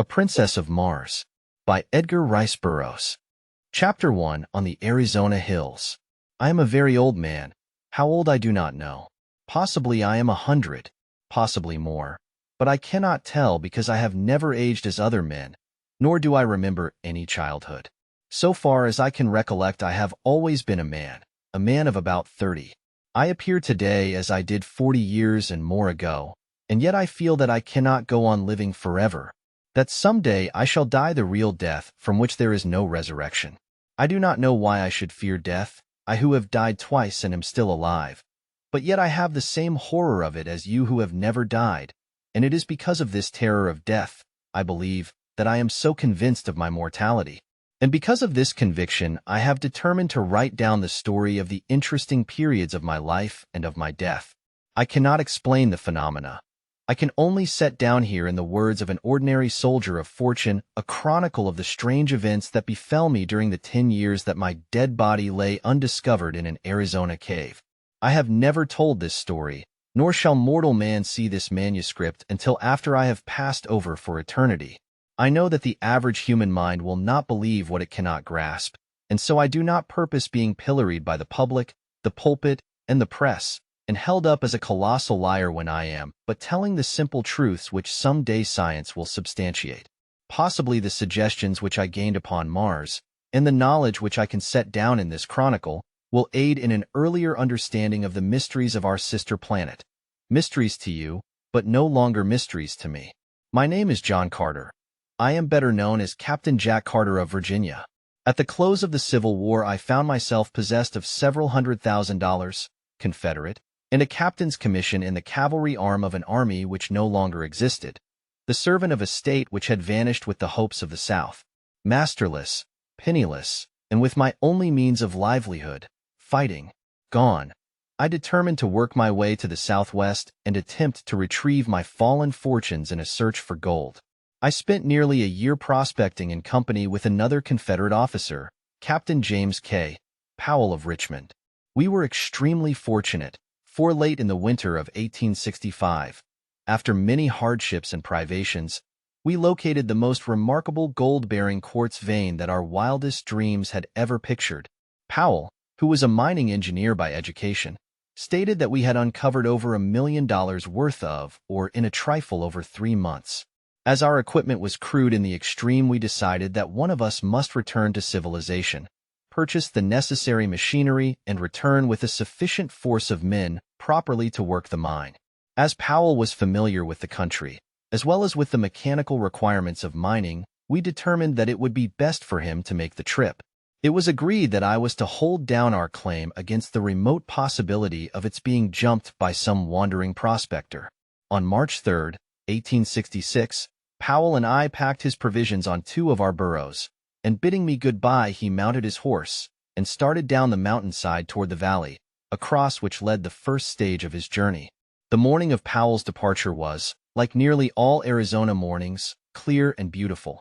A Princess of Mars, by Edgar Rice Burroughs. Chapter 1. On the Arizona Hills. I am a very old man. How old I do not know. Possibly I am 100, possibly more. But I cannot tell because I have never aged as other men, nor do I remember any childhood. So far as I can recollect, I have always been a man of about 30. I appear today as I did 40 years and more ago, and yet I feel that I cannot go on living forever, that someday I shall die the real death from which there is no resurrection. I do not know why I should fear death, I who have died twice and am still alive, but yet I have the same horror of it as you who have never died, and it is because of this terror of death, I believe, that I am so convinced of my mortality. And because of this conviction, I have determined to write down the story of the interesting periods of my life and of my death. I cannot explain the phenomena. I can only set down here in the words of an ordinary soldier of fortune a chronicle of the strange events that befell me during the 10 years that my dead body lay undiscovered in an Arizona cave. I have never told this story, nor shall mortal man see this manuscript until after I have passed over for eternity. I know that the average human mind will not believe what it cannot grasp, and so I do not purpose being pilloried by the public, the pulpit, and the press, and held up as a colossal liar when I am, but telling the simple truths which some day science will substantiate. Possibly the suggestions which I gained upon Mars, and the knowledge which I can set down in this chronicle, will aid in an earlier understanding of the mysteries of our sister planet. Mysteries to you, but no longer mysteries to me. My name is John Carter. I am better known as Captain Jack Carter of Virginia. At the close of the Civil War, I found myself possessed of several $100,000, Confederate, and a captain's commission in the cavalry arm of an army which no longer existed, the servant of a state which had vanished with the hopes of the South. Masterless, penniless, and with my only means of livelihood, fighting, gone, I determined to work my way to the Southwest and attempt to retrieve my fallen fortunes in a search for gold. I spent nearly a year prospecting in company with another Confederate officer, Captain James K. Powell of Richmond. We were extremely fortunate, for late in the winter of 1865, after many hardships and privations, we located the most remarkable gold-bearing quartz vein that our wildest dreams had ever pictured. Powell, who was a mining engineer by education, stated that we had uncovered over $1 million worth of, or in a trifle over 3 months. As our equipment was crude in the extreme, we decided that one of us must return to civilization, purchase the necessary machinery, and return with a sufficient force of men properly to work the mine. As Powell was familiar with the country, as well as with the mechanical requirements of mining, we determined that it would be best for him to make the trip. It was agreed that I was to hold down our claim against the remote possibility of its being jumped by some wandering prospector. On March 3, 1866, Powell and I packed his provisions on 2 of our burros, and bidding me goodbye, he mounted his horse and started down the mountainside toward the valley, across which led the first stage of his journey. The morning of Powell's departure was, like nearly all Arizona mornings, clear and beautiful.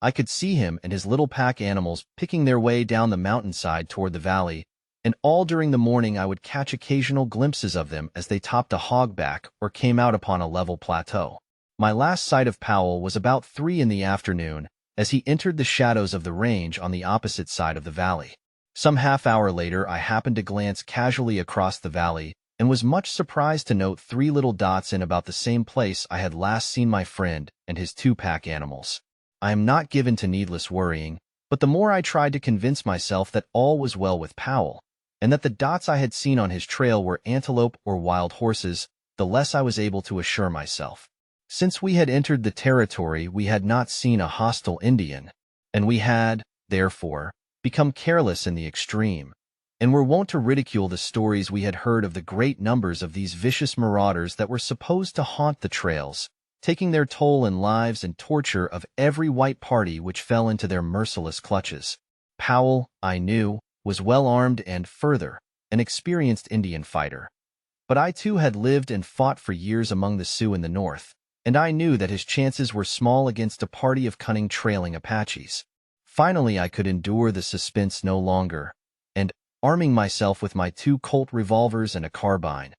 I could see him and his little pack animals picking their way down the mountainside toward the valley, and all during the morning I would catch occasional glimpses of them as they topped a hogback or came out upon a level plateau. My last sight of Powell was about 3 in the afternoon, as he entered the shadows of the range on the opposite side of the valley. Some half-hour later, I happened to glance casually across the valley and was much surprised to note 3 little dots in about the same place I had last seen my friend and his 2 pack animals. I am not given to needless worrying, but the more I tried to convince myself that all was well with Powell, and that the dots I had seen on his trail were antelope or wild horses, the less I was able to assure myself. Since we had entered the territory, we had not seen a hostile Indian, and we had, therefore, become careless in the extreme, and were wont to ridicule the stories we had heard of the great numbers of these vicious marauders that were supposed to haunt the trails, taking their toll in lives and torture of every white party which fell into their merciless clutches. Powell, I knew, was well armed and, further, an experienced Indian fighter. But I too had lived and fought for years among the Sioux in the north, and I knew that his chances were small against a party of cunning trailing Apaches. Finally, I could endure the suspense no longer, and, arming myself with my 2 Colt revolvers and a carbine,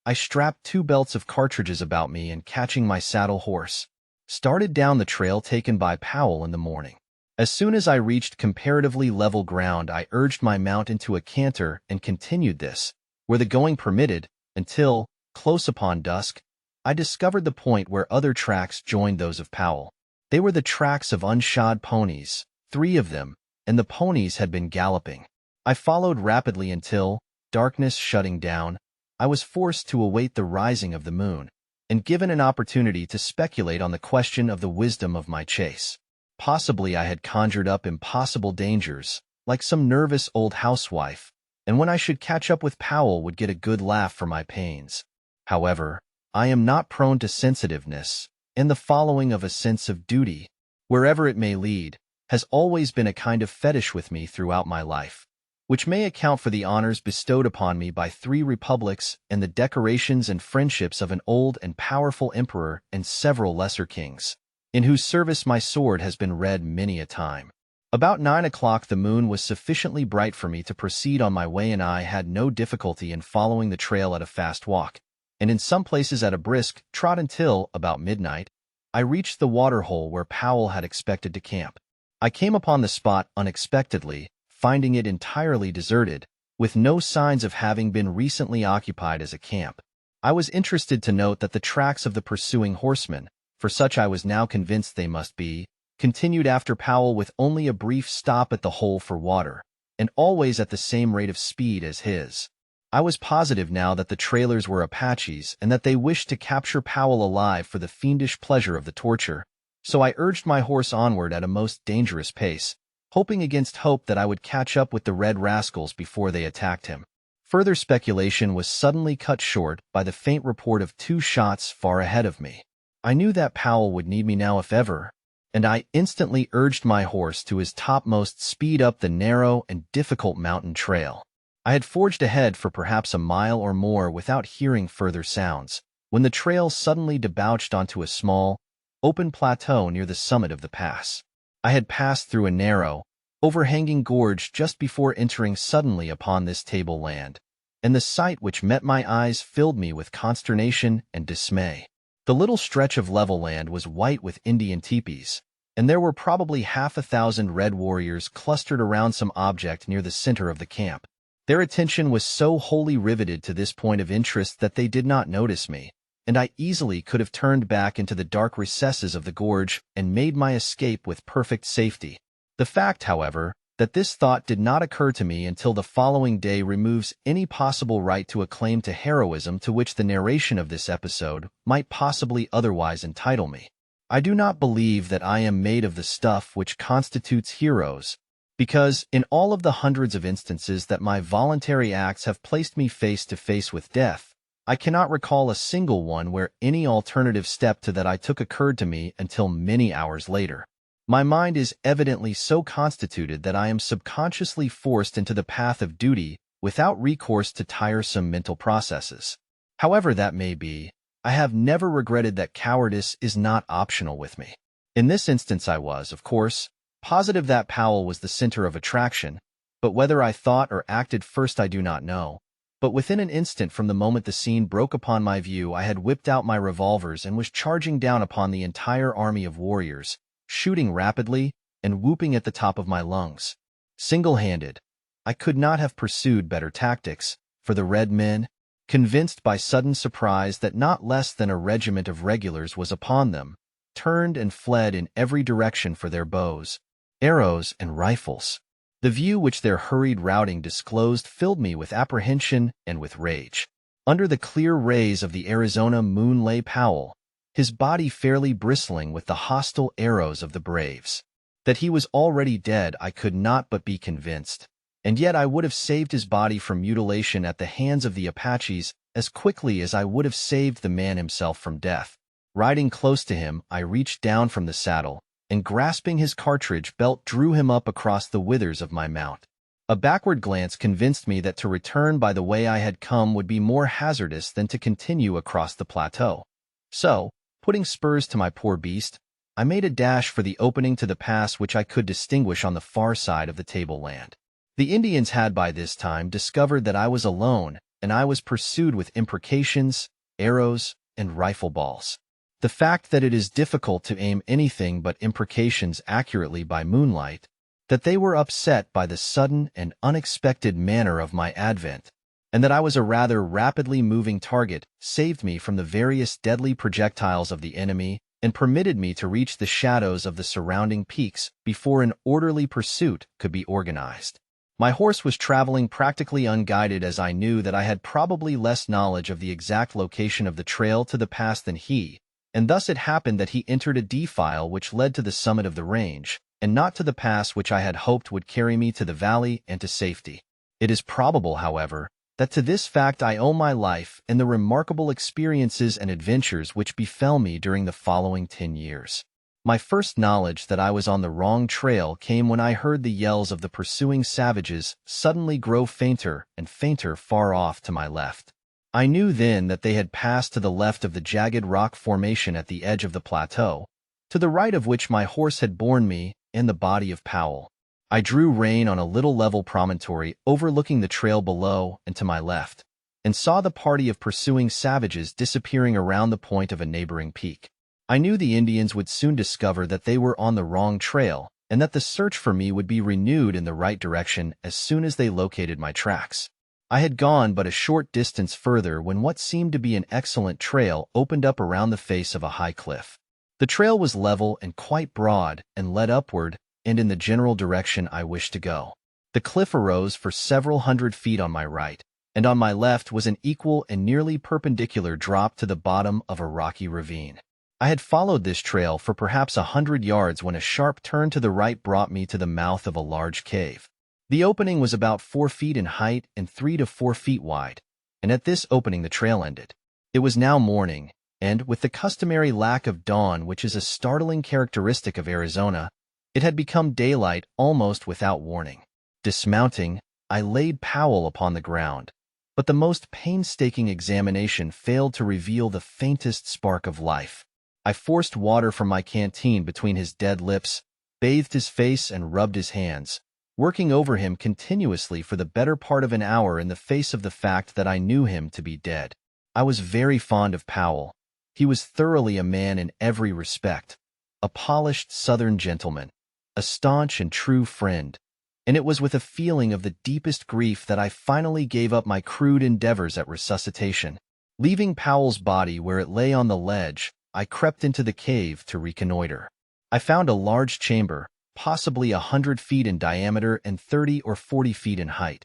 I strapped 2 belts of cartridges about me and, catching my saddle horse, started down the trail taken by Powell in the morning. As soon as I reached comparatively level ground, I urged my mount into a canter and continued this, where the going permitted, until, close upon dusk, I discovered the point where other tracks joined those of Powell. They were the tracks of unshod ponies, 3 of them, and the ponies had been galloping. I followed rapidly until, darkness shutting down, I was forced to await the rising of the moon, and given an opportunity to speculate on the question of the wisdom of my chase. Possibly I had conjured up impossible dangers, like some nervous old housewife, and when I should catch up with Powell would get a good laugh for my pains. However, I am not prone to sensitiveness, and the following of a sense of duty, wherever it may lead, has always been a kind of fetish with me throughout my life, which may account for the honors bestowed upon me by 3 republics and the decorations and friendships of an old and powerful emperor and several lesser kings, in whose service my sword has been read many a time. About 9 o'clock the moon was sufficiently bright for me to proceed on my way, and I had no difficulty in following the trail at a fast walk, and in some places at a brisk trot until, about midnight, I reached the waterhole where Powell had expected to camp. I came upon the spot unexpectedly, finding it entirely deserted, with no signs of having been recently occupied as a camp. I was interested to note that the tracks of the pursuing horsemen, for such I was now convinced they must be, continued after Powell with only a brief stop at the hole for water, and always at the same rate of speed as his. I was positive now that the trailers were Apaches and that they wished to capture Powell alive for the fiendish pleasure of the torture, so I urged my horse onward at a most dangerous pace, hoping against hope that I would catch up with the red rascals before they attacked him. Further speculation was suddenly cut short by the faint report of 2 shots far ahead of me. I knew that Powell would need me now if ever, and I instantly urged my horse to his topmost speed up the narrow and difficult mountain trail. I had forged ahead for perhaps a mile or more without hearing further sounds, when the trail suddenly debouched onto a small, open plateau near the summit of the pass. I had passed through a narrow, overhanging gorge just before entering suddenly upon this tableland, and the sight which met my eyes filled me with consternation and dismay. The little stretch of level land was white with Indian teepees, and there were probably 1,000 red warriors clustered around some object near the center of the camp. Their attention was so wholly riveted to this point of interest that they did not notice me, and I easily could have turned back into the dark recesses of the gorge and made my escape with perfect safety. The fact, however, that this thought did not occur to me until the following day removes any possible right to a claim to heroism to which the narration of this episode might possibly otherwise entitle me. I do not believe that I am made of the stuff which constitutes heroes, because, in all of the hundreds of instances that my voluntary acts have placed me face to face with death, I cannot recall a single one where any alternative step to that I took occurred to me until many hours later. My mind is evidently so constituted that I am subconsciously forced into the path of duty without recourse to tiresome mental processes. However that may be, I have never regretted that cowardice is not optional with me. In this instance I was, of course, positive that Powell was the center of attraction, but whether I thought or acted first I do not know. But within an instant from the moment the scene broke upon my view, I had whipped out my revolvers and was charging down upon the entire army of warriors, shooting rapidly and whooping at the top of my lungs. Single-handed, I could not have pursued better tactics, for the red men, convinced by sudden surprise that not less than a regiment of regulars was upon them, turned and fled in every direction for their bows, arrows, and rifles. The view which their hurried routing disclosed filled me with apprehension and with rage. Under the clear rays of the Arizona moon lay Powell, his body fairly bristling with the hostile arrows of the braves. That he was already dead I could not but be convinced, and yet I would have saved his body from mutilation at the hands of the Apaches as quickly as I would have saved the man himself from death. Riding close to him, I reached down from the saddle, and grasping his cartridge belt drew him up across the withers of my mount. A backward glance convinced me that to return by the way I had come would be more hazardous than to continue across the plateau. So, putting spurs to my poor beast, I made a dash for the opening to the pass which I could distinguish on the far side of the tableland. The Indians had by this time discovered that I was alone, and I was pursued with imprecations, arrows, and rifle balls. The fact that it is difficult to aim anything but imprecations accurately by moonlight, that they were upset by the sudden and unexpected manner of my advent, and that I was a rather rapidly moving target saved me from the various deadly projectiles of the enemy and permitted me to reach the shadows of the surrounding peaks before an orderly pursuit could be organized. My horse was traveling practically unguided, as I knew that I had probably less knowledge of the exact location of the trail to the pass than he, and thus it happened that he entered a defile which led to the summit of the range, and not to the pass which I had hoped would carry me to the valley and to safety. It is probable, however, that to this fact I owe my life and the remarkable experiences and adventures which befell me during the following 10 years. My first knowledge that I was on the wrong trail came when I heard the yells of the pursuing savages suddenly grow fainter and fainter far off to my left. I knew then that they had passed to the left of the jagged rock formation at the edge of the plateau, to the right of which my horse had borne me and the body of Powell. I drew rein on a little level promontory overlooking the trail below and to my left, and saw the party of pursuing savages disappearing around the point of a neighboring peak. I knew the Indians would soon discover that they were on the wrong trail, and that the search for me would be renewed in the right direction as soon as they located my tracks. I had gone but a short distance further when what seemed to be an excellent trail opened up around the face of a high cliff. The trail was level and quite broad, and led upward and in the general direction I wished to go. The cliff arose for several hundred feet on my right, and on my left was an equal and nearly perpendicular drop to the bottom of a rocky ravine. I had followed this trail for perhaps 100 yards when a sharp turn to the right brought me to the mouth of a large cave. The opening was about 4 feet in height and 3 to 4 feet wide, and at this opening the trail ended. It was now morning, and, with the customary lack of dawn which is a startling characteristic of Arizona, it had become daylight almost without warning. Dismounting, I laid Powell upon the ground, but the most painstaking examination failed to reveal the faintest spark of life. I forced water from my canteen between his dead lips, bathed his face and rubbed his hands, working over him continuously for the better part of an hour in the face of the fact that I knew him to be dead. I was very fond of Powell. He was thoroughly a man in every respect, a polished Southern gentleman, a staunch and true friend, and it was with a feeling of the deepest grief that I finally gave up my crude endeavors at resuscitation. Leaving Powell's body where it lay on the ledge, I crept into the cave to reconnoiter. I found a large chamber, possibly 100 feet in diameter and 30 or 40 feet in height,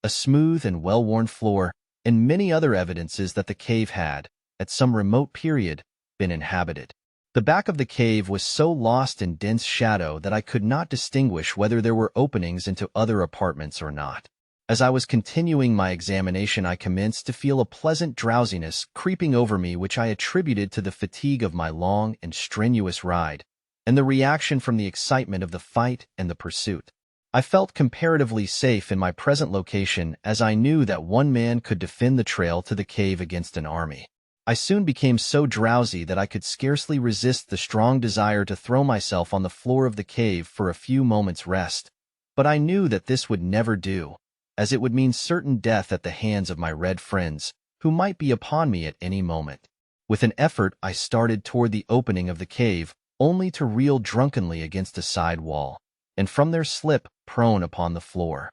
a smooth and well-worn floor, and many other evidences that the cave had, at some remote period, been inhabited. The back of the cave was so lost in dense shadow that I could not distinguish whether there were openings into other apartments or not. As I was continuing my examination, I commenced to feel a pleasant drowsiness creeping over me which I attributed to the fatigue of my long and strenuous ride, and the reaction from the excitement of the fight and the pursuit. I felt comparatively safe in my present location, as I knew that one man could defend the trail to the cave against an army. I soon became so drowsy that I could scarcely resist the strong desire to throw myself on the floor of the cave for a few moments' rest, but I knew that this would never do, as it would mean certain death at the hands of my red friends, who might be upon me at any moment. With an effort I started toward the opening of the cave, only to reel drunkenly against a side wall, and from there slip prone upon the floor.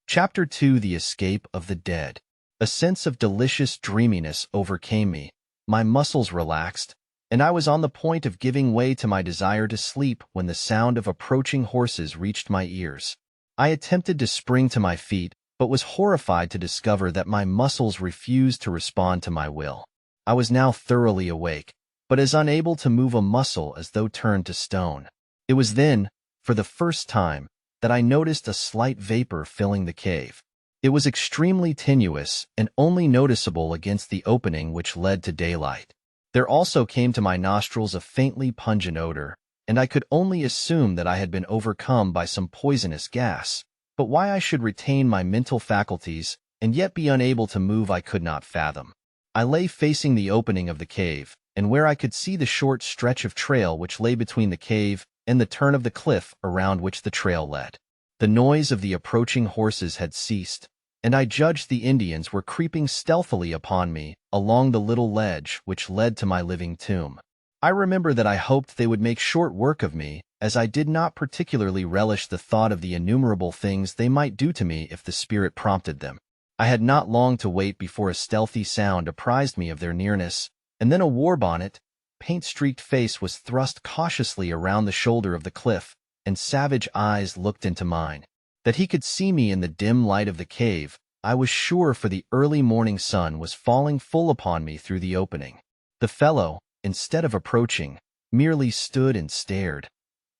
Chapter 2: The Escape of the Dead. A sense of delicious dreaminess overcame me, my muscles relaxed, and I was on the point of giving way to my desire to sleep when the sound of approaching horses reached my ears. I attempted to spring to my feet, but was horrified to discover that my muscles refused to respond to my will. I was now thoroughly awake, but as unable to move a muscle as though turned to stone. It was then, for the first time, that I noticed a slight vapor filling the cave. It was extremely tenuous and only noticeable against the opening which led to daylight. There also came to my nostrils a faintly pungent odor, and I could only assume that I had been overcome by some poisonous gas. But why I should retain my mental faculties and yet be unable to move I could not fathom. I lay facing the opening of the cave, and where I could see the short stretch of trail which lay between the cave and the turn of the cliff around which the trail led. The noise of the approaching horses had ceased, and I judged the Indians were creeping stealthily upon me along the little ledge which led to my living tomb. I remember that I hoped they would make short work of me, as I did not particularly relish the thought of the innumerable things they might do to me if the spirit prompted them. I had not long to wait before a stealthy sound apprised me of their nearness, and then a war-bonnet, paint-streaked face was thrust cautiously around the shoulder of the cliff, and savage eyes looked into mine. That he could see me in the dim light of the cave, I was sure, for the early morning sun was falling full upon me through the opening. The fellow, instead of approaching, merely stood and stared,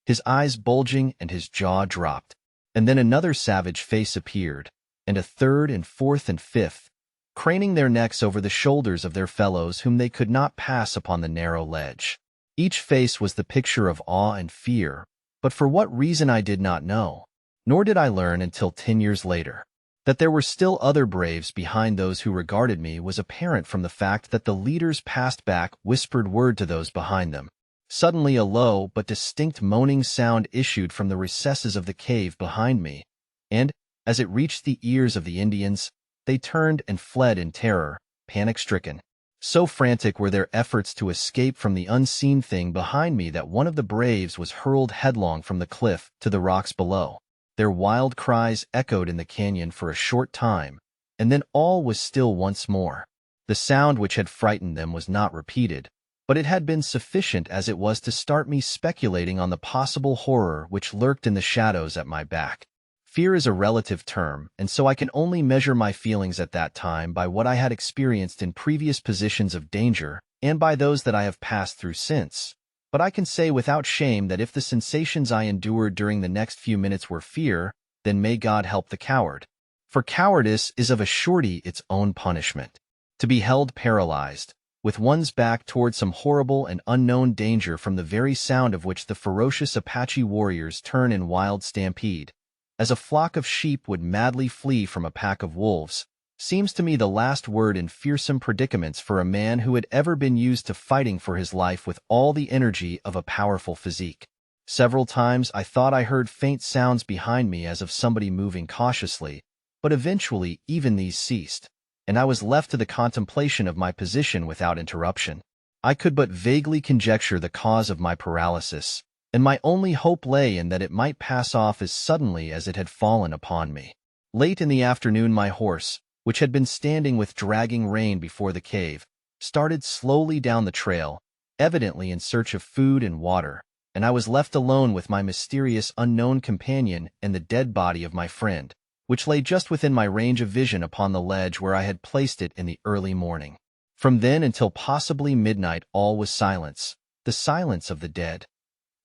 his eyes bulging and his jaw dropped. And then another savage face appeared, and a third and fourth and fifth, craning their necks over the shoulders of their fellows whom they could not pass upon the narrow ledge. Each face was the picture of awe and fear, but for what reason I did not know, nor did I learn until 10 years later. That there were still other braves behind those who regarded me was apparent from the fact that the leaders passed back whispered word to those behind them. Suddenly a low but distinct moaning sound issued from the recesses of the cave behind me, and, as it reached the ears of the Indians, they turned and fled in terror, panic-stricken. So frantic were their efforts to escape from the unseen thing behind me that one of the braves was hurled headlong from the cliff to the rocks below. Their wild cries echoed in the canyon for a short time, and then all was still once more. The sound which had frightened them was not repeated, but it had been sufficient as it was to start me speculating on the possible horror which lurked in the shadows at my back. Fear is a relative term, and so I can only measure my feelings at that time by what I had experienced in previous positions of danger and by those that I have passed through since. But I can say without shame that if the sensations I endured during the next few minutes were fear, then may God help the coward. For cowardice is of a surety its own punishment. To be held paralyzed, with one's back toward some horrible and unknown danger from the very sound of which the ferocious Apache warriors turn in wild stampede, as a flock of sheep would madly flee from a pack of wolves, seems to me the last word in fearsome predicaments for a man who had ever been used to fighting for his life with all the energy of a powerful physique. Several times I thought I heard faint sounds behind me as of somebody moving cautiously, but eventually even these ceased, and I was left to the contemplation of my position without interruption. I could but vaguely conjecture the cause of my paralysis, and my only hope lay in that it might pass off as suddenly as it had fallen upon me. Late in the afternoon my horse, which had been standing with dragging rein before the cave, started slowly down the trail, evidently in search of food and water, and I was left alone with my mysterious unknown companion and the dead body of my friend, which lay just within my range of vision upon the ledge where I had placed it in the early morning. From then until possibly midnight all was silence, the silence of the dead.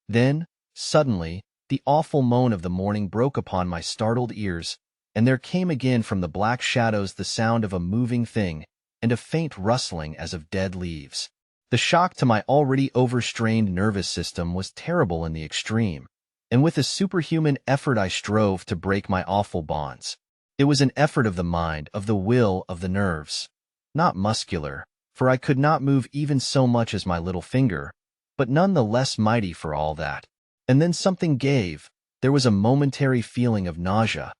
Then, suddenly, the awful moan of the morning broke upon my startled ears, and there came again from the black shadows the sound of a moving thing, and a faint rustling as of dead leaves. The shock to my already overstrained nervous system was terrible in the extreme, and with a superhuman effort I strove to break my awful bonds. It was an effort of the mind, of the will, of the nerves. Not muscular, for I could not move even so much as my little finger, but none the less mighty for all that. And then something gave. There was a momentary feeling of nausea,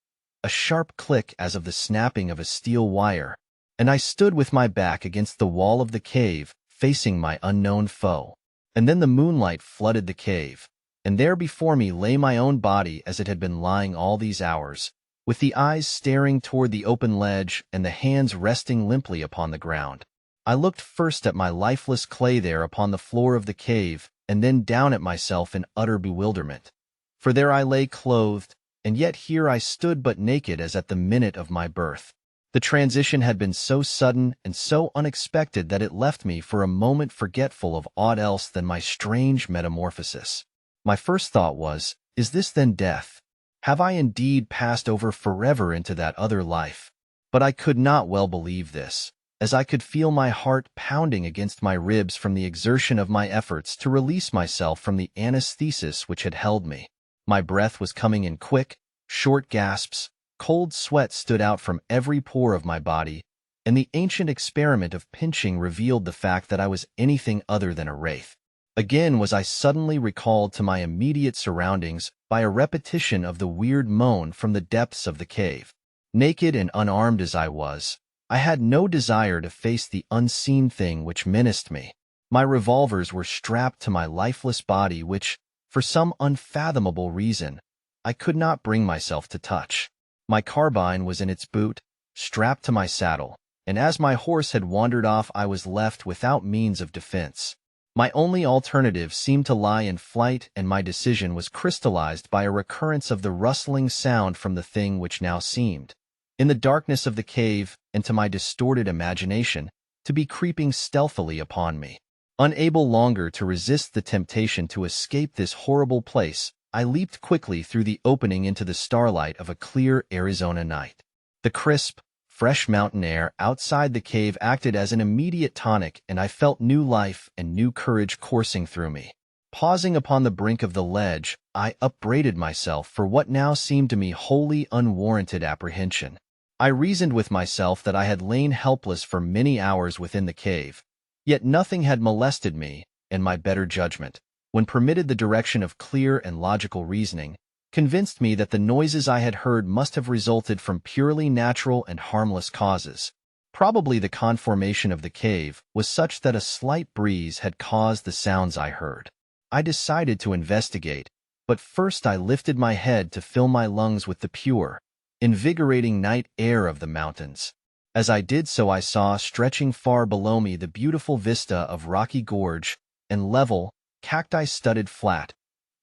a sharp click as of the snapping of a steel wire, and I stood with my back against the wall of the cave, facing my unknown foe. And then the moonlight flooded the cave, and there before me lay my own body as it had been lying all these hours, with the eyes staring toward the open ledge and the hands resting limply upon the ground. I looked first at my lifeless clay there upon the floor of the cave, and then down at myself in utter bewilderment. For there I lay clothed, and yet here I stood but naked as at the minute of my birth. The transition had been so sudden and so unexpected that it left me for a moment forgetful of aught else than my strange metamorphosis. My first thought was, is this then death? Have I indeed passed over forever into that other life? But I could not well believe this, as I could feel my heart pounding against my ribs from the exertion of my efforts to release myself from the anesthesis which had held me. My breath was coming in quick, short gasps, cold sweat stood out from every pore of my body, and the ancient experiment of pinching revealed the fact that I was anything other than a wraith. Again was I suddenly recalled to my immediate surroundings by a repetition of the weird moan from the depths of the cave. Naked and unarmed as I was, I had no desire to face the unseen thing which menaced me. My revolvers were strapped to my lifeless body which, for some unfathomable reason, I could not bring myself to touch. My carbine was in its boot, strapped to my saddle, and as my horse had wandered off I was left without means of defense. My only alternative seemed to lie in flight, and my decision was crystallized by a recurrence of the rustling sound from the thing which now seemed, in the darkness of the cave and to my distorted imagination, to be creeping stealthily upon me. Unable longer to resist the temptation to escape this horrible place, I leaped quickly through the opening into the starlight of a clear Arizona night. The crisp, fresh mountain air outside the cave acted as an immediate tonic, and I felt new life and new courage coursing through me. Pausing upon the brink of the ledge, I upbraided myself for what now seemed to me wholly unwarranted apprehension. I reasoned with myself that I had lain helpless for many hours within the cave, yet nothing had molested me, and my better judgment, when permitted the direction of clear and logical reasoning, convinced me that the noises I had heard must have resulted from purely natural and harmless causes. Probably the conformation of the cave was such that a slight breeze had caused the sounds I heard. I decided to investigate, but first I lifted my head to fill my lungs with the pure, invigorating night air of the mountains. As I did so, I saw, stretching far below me, the beautiful vista of rocky gorge and level, cacti-studded flat,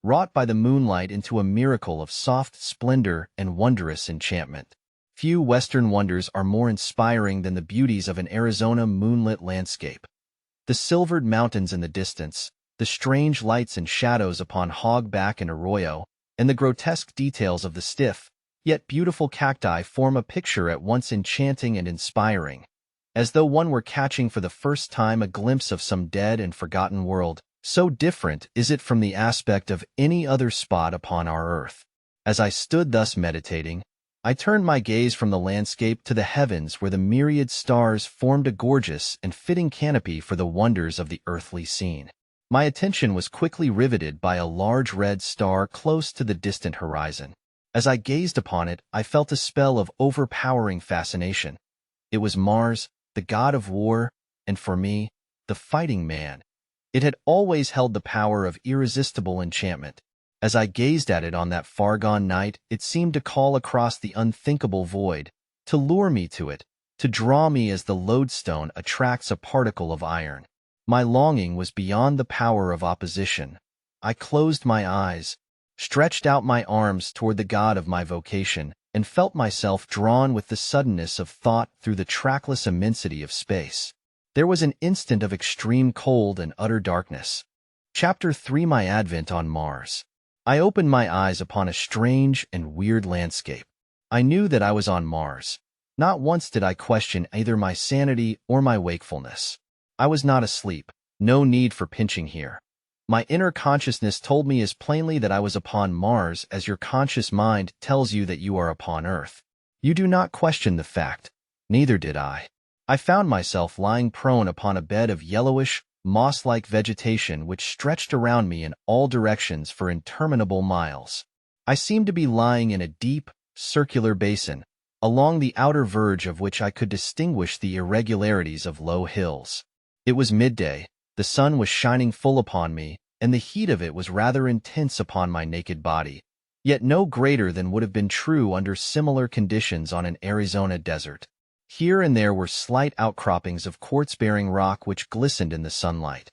wrought by the moonlight into a miracle of soft splendor and wondrous enchantment. Few Western wonders are more inspiring than the beauties of an Arizona moonlit landscape. The silvered mountains in the distance, the strange lights and shadows upon hogback and arroyo, and the grotesque details of the stiff, yet beautiful cacti form a picture at once enchanting and inspiring, as though one were catching for the first time a glimpse of some dead and forgotten world. So different is it from the aspect of any other spot upon our earth. As I stood thus meditating, I turned my gaze from the landscape to the heavens, where the myriad stars formed a gorgeous and fitting canopy for the wonders of the earthly scene. My attention was quickly riveted by a large red star close to the distant horizon. As I gazed upon it, I felt a spell of overpowering fascination. It was Mars, the god of war, and for me, the fighting man. It had always held the power of irresistible enchantment. As I gazed at it on that far-gone night, it seemed to call across the unthinkable void, to lure me to it, to draw me as the lodestone attracts a particle of iron. My longing was beyond the power of opposition. I closed my eyes, stretched out my arms toward the god of my vocation, and felt myself drawn with the suddenness of thought through the trackless immensity of space. There was an instant of extreme cold and utter darkness. Chapter 3: My Advent on Mars. I opened my eyes upon a strange and weird landscape. I knew that I was on Mars. Not once did I question either my sanity or my wakefulness. I was not asleep. No need for pinching here. My inner consciousness told me as plainly that I was upon Mars as your conscious mind tells you that you are upon Earth. You do not question the fact. Neither did I. I found myself lying prone upon a bed of yellowish, moss-like vegetation which stretched around me in all directions for interminable miles. I seemed to be lying in a deep, circular basin, along the outer verge of which I could distinguish the irregularities of low hills. It was midday, the sun was shining full upon me, and the heat of it was rather intense upon my naked body, yet no greater than would have been true under similar conditions on an Arizona desert. Here and there were slight outcroppings of quartz-bearing rock which glistened in the sunlight.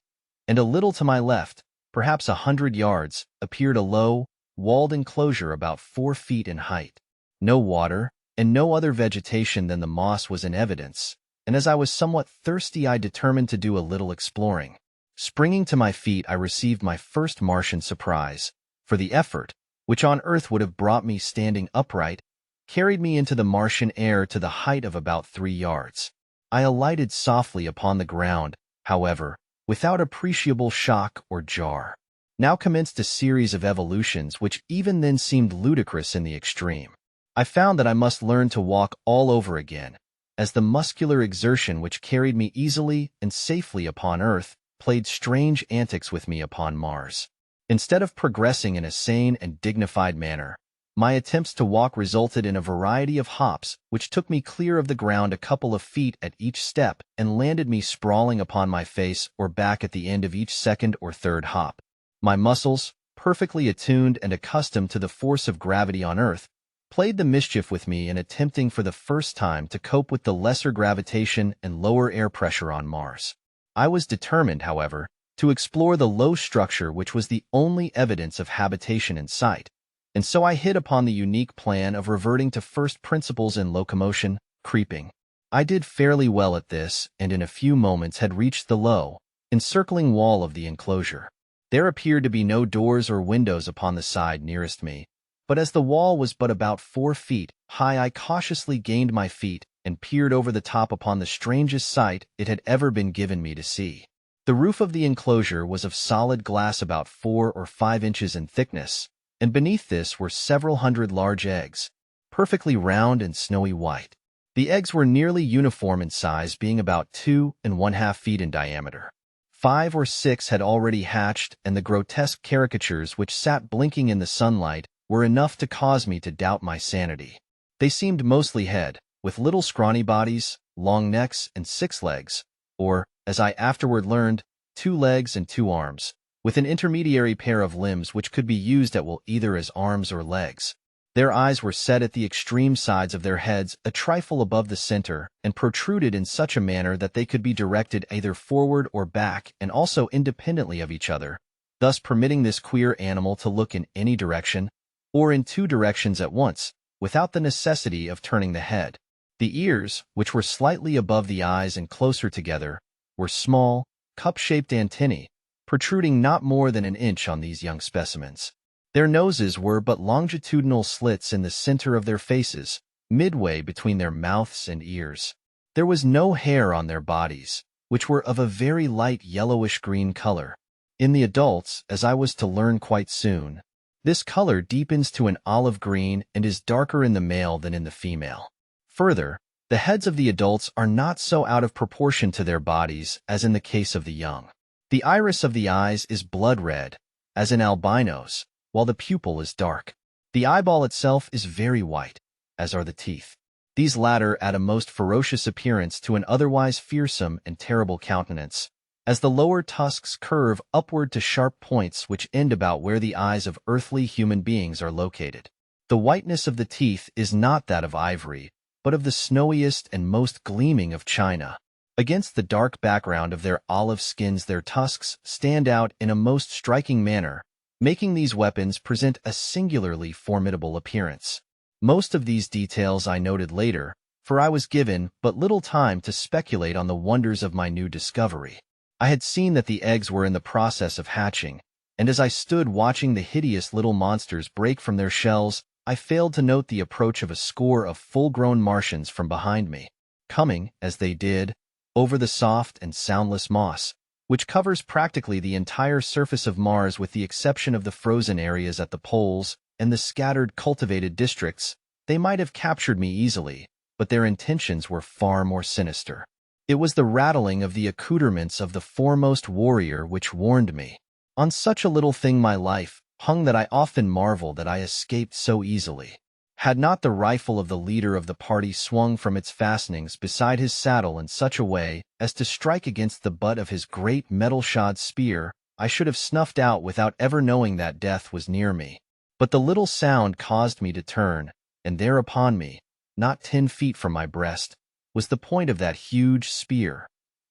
And a little to my left, perhaps 100 yards, appeared a low, walled enclosure about 4 feet in height. No water, and no other vegetation than the moss was in evidence, and as I was somewhat thirsty I determined to do a little exploring. Springing to my feet, I received my first Martian surprise, for the effort, which on Earth would have brought me standing upright, carried me into the Martian air to the height of about 3 yards. I alighted softly upon the ground, however, without appreciable shock or jar. Now commenced a series of evolutions which even then seemed ludicrous in the extreme. I found that I must learn to walk all over again, as the muscular exertion which carried me easily and safely upon Earth played strange antics with me upon Mars. Instead of progressing in a sane and dignified manner, My attempts to walk resulted in a variety of hops, which took me clear of the ground a couple of feet at each step and landed me sprawling upon my face or back at the end of each second or third hop. My muscles, perfectly attuned and accustomed to the force of gravity on Earth, played the mischief with me in attempting for the first time to cope with the lesser gravitation and lower air pressure on Mars. I was determined, however, to explore the low structure which was the only evidence of habitation in sight, and so I hit upon the unique plan of reverting to first principles in locomotion, creeping. I did fairly well at this, and in a few moments had reached the low, encircling wall of the enclosure. There appeared to be no doors or windows upon the side nearest me, but as the wall was but about 4 feet high, I cautiously gained my feet and peered over the top upon the strangest sight it had ever been given me to see. The roof of the enclosure was of solid glass about 4 or 5 inches in thickness, and beneath this were several hundred large eggs, perfectly round and snowy white. The eggs were nearly uniform in size, being about 2½ feet in diameter. 5 or 6 had already hatched, and the grotesque caricatures which sat blinking in the sunlight were enough to cause me to doubt my sanity. They seemed mostly head, with little scrawny bodies, long necks, and 6 legs, or, as I afterward learned, 2 legs and 2 arms, with an intermediary pair of limbs which could be used at will either as arms or legs. Their eyes were set at the extreme sides of their heads, a trifle above the center, and protruded in such a manner that they could be directed either forward or back and also independently of each other, thus permitting this queer animal to look in any direction, or in 2 directions at once, without the necessity of turning the head. The ears, which were slightly above the eyes and closer together, were small, cup-shaped antennae, protruding not more than 1 inch on these young specimens. Their noses were but longitudinal slits in the center of their faces, midway between their mouths and ears. There was no hair on their bodies, which were of a very light yellowish-green color. In the adults, as I was to learn quite soon, this color deepens to an olive green and is darker in the male than in the female. Further, the heads of the adults are not so out of proportion to their bodies as in the case of the young. The iris of the eyes is blood red, as in albinos, while the pupil is dark. The eyeball itself is very white, as are the teeth. These latter add a most ferocious appearance to an otherwise fearsome and terrible countenance, as the lower tusks curve upward to sharp points which end about where the eyes of earthly human beings are located. The whiteness of the teeth is not that of ivory, but of the snowiest and most gleaming of china. Against the dark background of their olive skins, their tusks stand out in a most striking manner, making these weapons present a singularly formidable appearance. Most of these details I noted later, for I was given but little time to speculate on the wonders of my new discovery. I had seen that the eggs were in the process of hatching, and as I stood watching the hideous little monsters break from their shells, I failed to note the approach of a score of full-grown Martians from behind me, coming, as they did, over the soft and soundless moss, which covers practically the entire surface of Mars with the exception of the frozen areas at the poles and the scattered cultivated districts. They might have captured me easily, but their intentions were far more sinister. It was the rattling of the accoutrements of the foremost warrior which warned me. On such a little thing my life hung that I often marvel that I escaped so easily. Had not the rifle of the leader of the party swung from its fastenings beside his saddle in such a way as to strike against the butt of his great metal-shod spear, I should have snuffed out without ever knowing that death was near me. But the little sound caused me to turn, and there upon me, not 10 feet from my breast, was the point of that huge spear,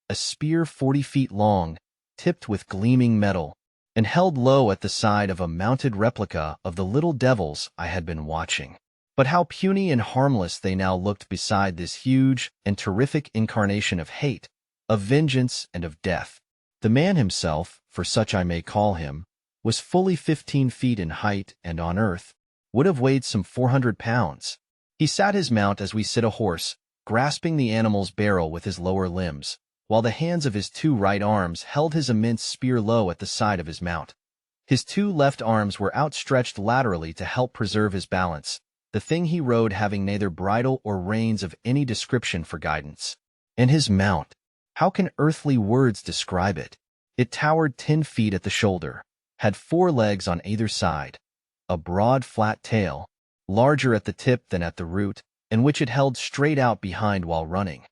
a spear 40 feet long, tipped with gleaming metal, and held low at the side of a mounted replica of the little devils I had been watching. But how puny and harmless they now looked beside this huge and terrific incarnation of hate, of vengeance, and of death. The man himself, for such I may call him, was fully 15 feet in height and on earth would have weighed some 400 pounds. He sat his mount as we sit a horse, grasping the animal's barrel with his lower limbs, while the hands of his 2 right arms held his immense spear low at the side of his mount. His 2 left arms were outstretched laterally to help preserve his balance, the thing he rode having neither bridle or reins of any description for guidance. And his mount, how can earthly words describe it? It towered 10 feet at the shoulder, had 4 legs on either side, a broad flat tail, larger at the tip than at the root, and which it held straight out behind while running.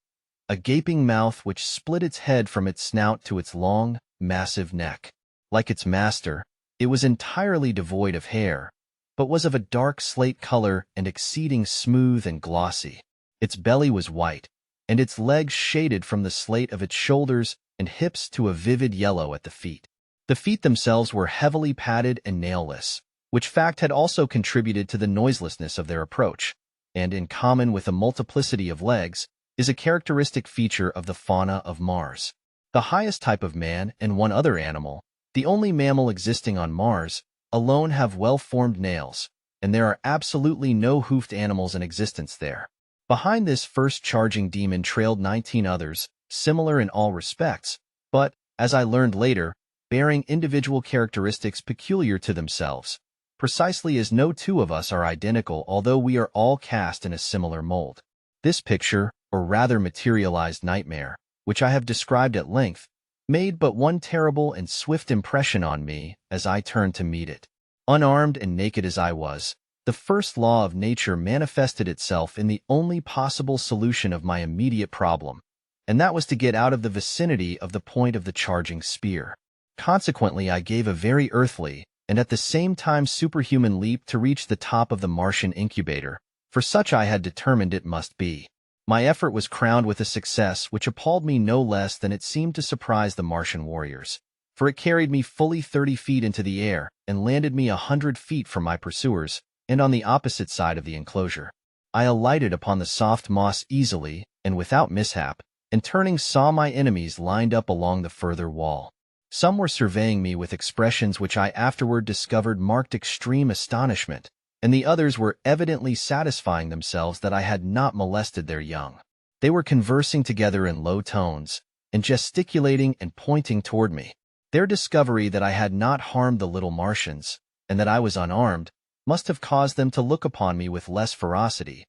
A gaping mouth which split its head from its snout to its long, massive neck. Like its master, it was entirely devoid of hair, but was of a dark slate color and exceeding smooth and glossy. Its belly was white, and its legs shaded from the slate of its shoulders and hips to a vivid yellow at the feet. The feet themselves were heavily padded and nailless, which fact had also contributed to the noiselessness of their approach, and in common with a multiplicity of legs, is a characteristic feature of the fauna of Mars. The highest type of man and one other animal, the only mammal existing on Mars, alone have well-formed nails, and there are absolutely no hoofed animals in existence there. Behind this first charging demon trailed 19 others, similar in all respects, but, as I learned later, bearing individual characteristics peculiar to themselves, precisely as no two of us are identical although we are all cast in a similar mold. This picture, or rather materialized nightmare, which I have described at length, made but one terrible and swift impression on me as I turned to meet it. Unarmed and naked as I was, the first law of nature manifested itself in the only possible solution of my immediate problem, and that was to get out of the vicinity of the point of the charging spear. Consequently, I gave a very earthly, and at the same time superhuman leap to reach the top of the Martian incubator, for such I had determined it must be. My effort was crowned with a success which appalled me no less than it seemed to surprise the Martian warriors, for it carried me fully 30 feet into the air and landed me 100 feet from my pursuers, and on the opposite side of the enclosure. I alighted upon the soft moss easily and without mishap, and turning saw my enemies lined up along the further wall. Some were surveying me with expressions which I afterward discovered marked extreme astonishment, and the others were evidently satisfying themselves that I had not molested their young. They were conversing together in low tones, and gesticulating and pointing toward me. Their discovery that I had not harmed the little Martians, and that I was unarmed, must have caused them to look upon me with less ferocity.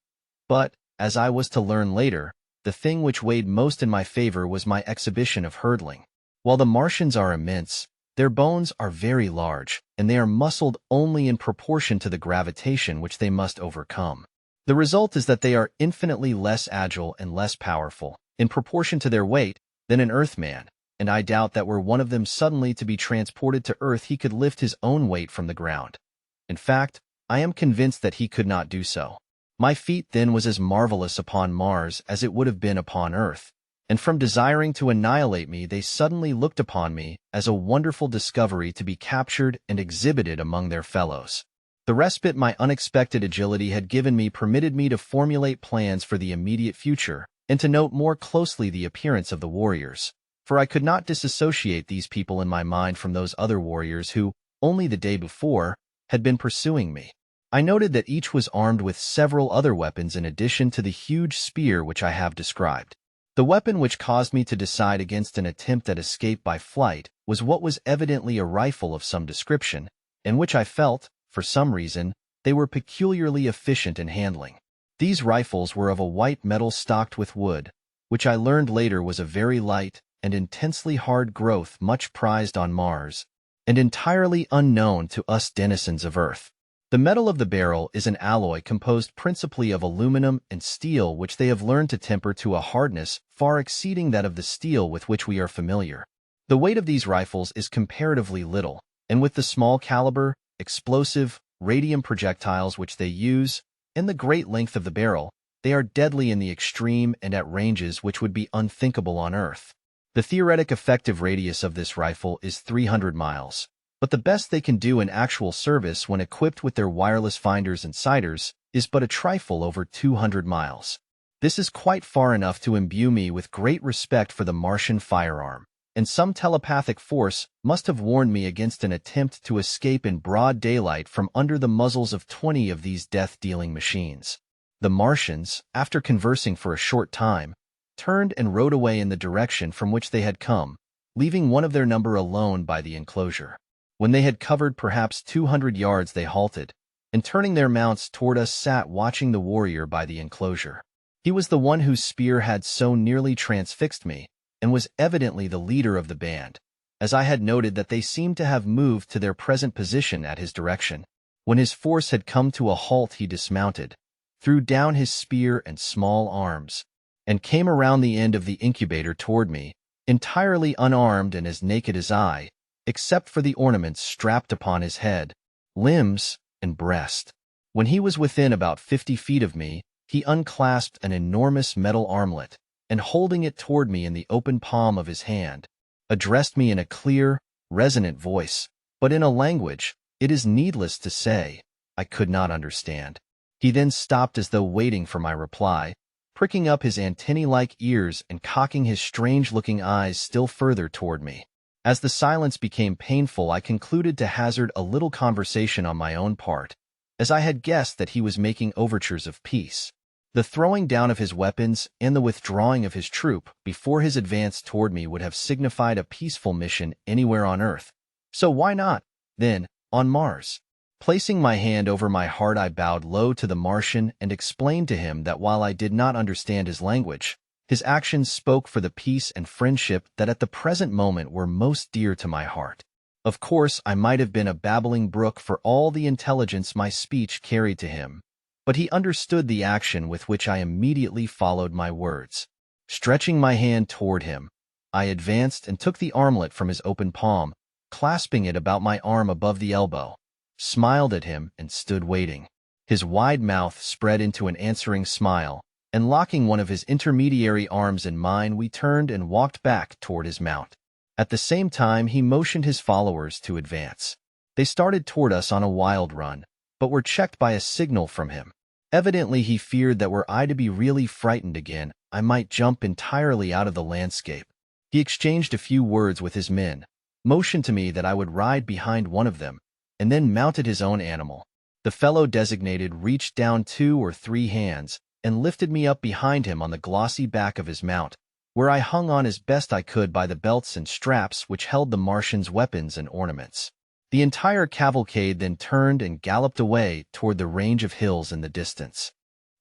But, as I was to learn later, the thing which weighed most in my favor was my exhibition of hurdling. While the Martians are immense, their bones are very large, and they are muscled only in proportion to the gravitation which they must overcome. The result is that they are infinitely less agile and less powerful, in proportion to their weight, than an Earthman, and I doubt that were one of them suddenly to be transported to Earth he could lift his own weight from the ground. In fact, I am convinced that he could not do so. My feat then was as marvelous upon Mars as it would have been upon Earth, and from desiring to annihilate me they suddenly looked upon me as a wonderful discovery to be captured and exhibited among their fellows. The respite my unexpected agility had given me permitted me to formulate plans for the immediate future and to note more closely the appearance of the warriors, for I could not disassociate these people in my mind from those other warriors who, only the day before, had been pursuing me. I noted that each was armed with several other weapons in addition to the huge spear which I have described. The weapon which caused me to decide against an attempt at escape by flight was what was evidently a rifle of some description, and which I felt, for some reason, they were peculiarly efficient in handling. These rifles were of a white metal stocked with wood, which I learned later was a very light and intensely hard growth much prized on Mars, and entirely unknown to us denizens of Earth. The metal of the barrel is an alloy composed principally of aluminum and steel which they have learned to temper to a hardness far exceeding that of the steel with which we are familiar. The weight of these rifles is comparatively little, and with the small caliber, explosive, radium projectiles which they use, and the great length of the barrel, they are deadly in the extreme and at ranges which would be unthinkable on Earth. The theoretic effective radius of this rifle is 300 miles. But the best they can do in actual service when equipped with their wireless finders and sighters is but a trifle over 200 miles. This is quite far enough to imbue me with great respect for the Martian firearm, and some telepathic force must have warned me against an attempt to escape in broad daylight from under the muzzles of 20 of these death-dealing machines. The Martians, after conversing for a short time, turned and rode away in the direction from which they had come, leaving one of their number alone by the enclosure. When they had covered perhaps 200 yards they halted, and turning their mounts toward us sat watching the warrior by the enclosure. He was the one whose spear had so nearly transfixed me, and was evidently the leader of the band, as I had noted that they seemed to have moved to their present position at his direction. When his force had come to a halt, he dismounted, threw down his spear and small arms, and came around the end of the incubator toward me, entirely unarmed and as naked as I, except for the ornaments strapped upon his head, limbs, and breast. When he was within about 50 feet of me, he unclasped an enormous metal armlet, and holding it toward me in the open palm of his hand, addressed me in a clear, resonant voice, but in a language, it is needless to say, I could not understand. He then stopped as though waiting for my reply, pricking up his antennae-like ears and cocking his strange-looking eyes still further toward me. As the silence became painful, I concluded to hazard a little conversation on my own part, as I had guessed that he was making overtures of peace. The throwing down of his weapons and the withdrawing of his troop before his advance toward me would have signified a peaceful mission anywhere on Earth. So why not, then, on Mars? Placing my hand over my heart, I bowed low to the Martian and explained to him that while I did not understand his language, his actions spoke for the peace and friendship that at the present moment were most dear to my heart. Of course, I might have been a babbling brook for all the intelligence my speech carried to him, but he understood the action with which I immediately followed my words. Stretching my hand toward him, I advanced and took the armlet from his open palm, clasping it about my arm above the elbow, smiled at him, and stood waiting. His wide mouth spread into an answering smile, and locking one of his intermediary arms in mine, we turned and walked back toward his mount. At the same time, he motioned his followers to advance. They started toward us on a wild run, but were checked by a signal from him. Evidently, he feared that were I to be really frightened again, I might jump entirely out of the landscape. He exchanged a few words with his men, motioned to me that I would ride behind one of them, and then mounted his own animal. The fellow designated reached down 2 or 3 hands and lifted me up behind him on the glossy back of his mount, where I hung on as best I could by the belts and straps which held the Martian's weapons and ornaments. The entire cavalcade then turned and galloped away toward the range of hills in the distance.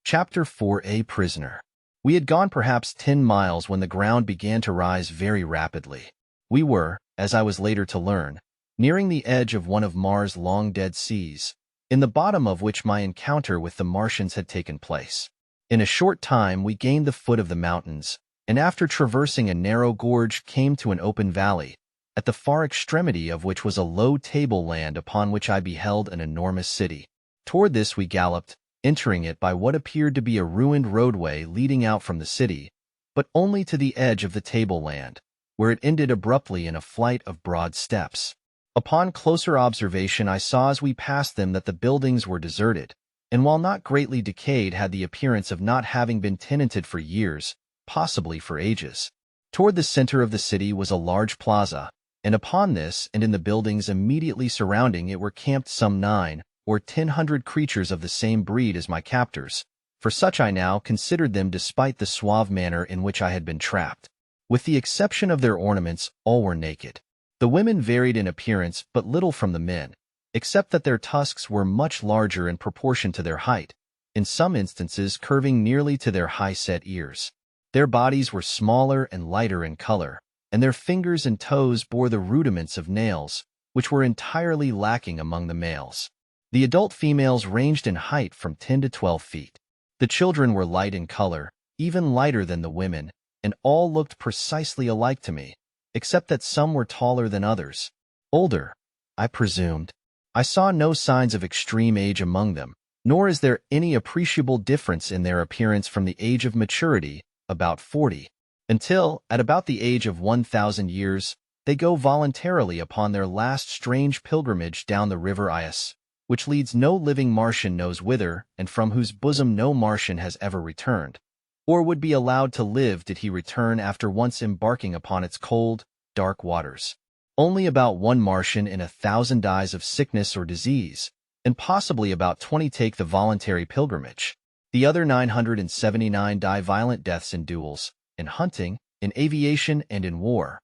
Chapter 4. A Prisoner. We had gone perhaps 10 miles when the ground began to rise very rapidly. We were, as I was later to learn, nearing the edge of one of Mars' long-dead seas, in the bottom of which my encounter with the Martians had taken place. In a short time we gained the foot of the mountains, and after traversing a narrow gorge came to an open valley, at the far extremity of which was a low tableland upon which I beheld an enormous city. Toward this we galloped, entering it by what appeared to be a ruined roadway leading out from the city, but only to the edge of the tableland, where it ended abruptly in a flight of broad steps. Upon closer observation, I saw as we passed them that the buildings were deserted, and while not greatly decayed, had the appearance of not having been tenanted for years, possibly for ages. Toward the center of the city was a large plaza, and upon this and in the buildings immediately surrounding it were camped some 9 or 10 creatures of the same breed as my captors, for such I now considered them despite the suave manner in which I had been trapped. With the exception of their ornaments, all were naked. The women varied in appearance but little from the men, except that their tusks were much larger in proportion to their height, in some instances curving nearly to their high-set ears. Their bodies were smaller and lighter in color, and their fingers and toes bore the rudiments of nails, which were entirely lacking among the males. The adult females ranged in height from 10 to 12 feet. The children were light in color, even lighter than the women, and all looked precisely alike to me, except that some were taller than others. Older, I presumed. I saw no signs of extreme age among them, nor is there any appreciable difference in their appearance from the age of maturity, about 40, until, at about the age of 1,000 years, they go voluntarily upon their last strange pilgrimage down the river Ias, which leads no living Martian knows whither, and from whose bosom no Martian has ever returned, or would be allowed to live did he return after once embarking upon its cold, dark waters. Only about 1 Martian in 1,000 dies of sickness or disease, and possibly about 20 take the voluntary pilgrimage. The other 979 die violent deaths in duels, in hunting, in aviation, and in war.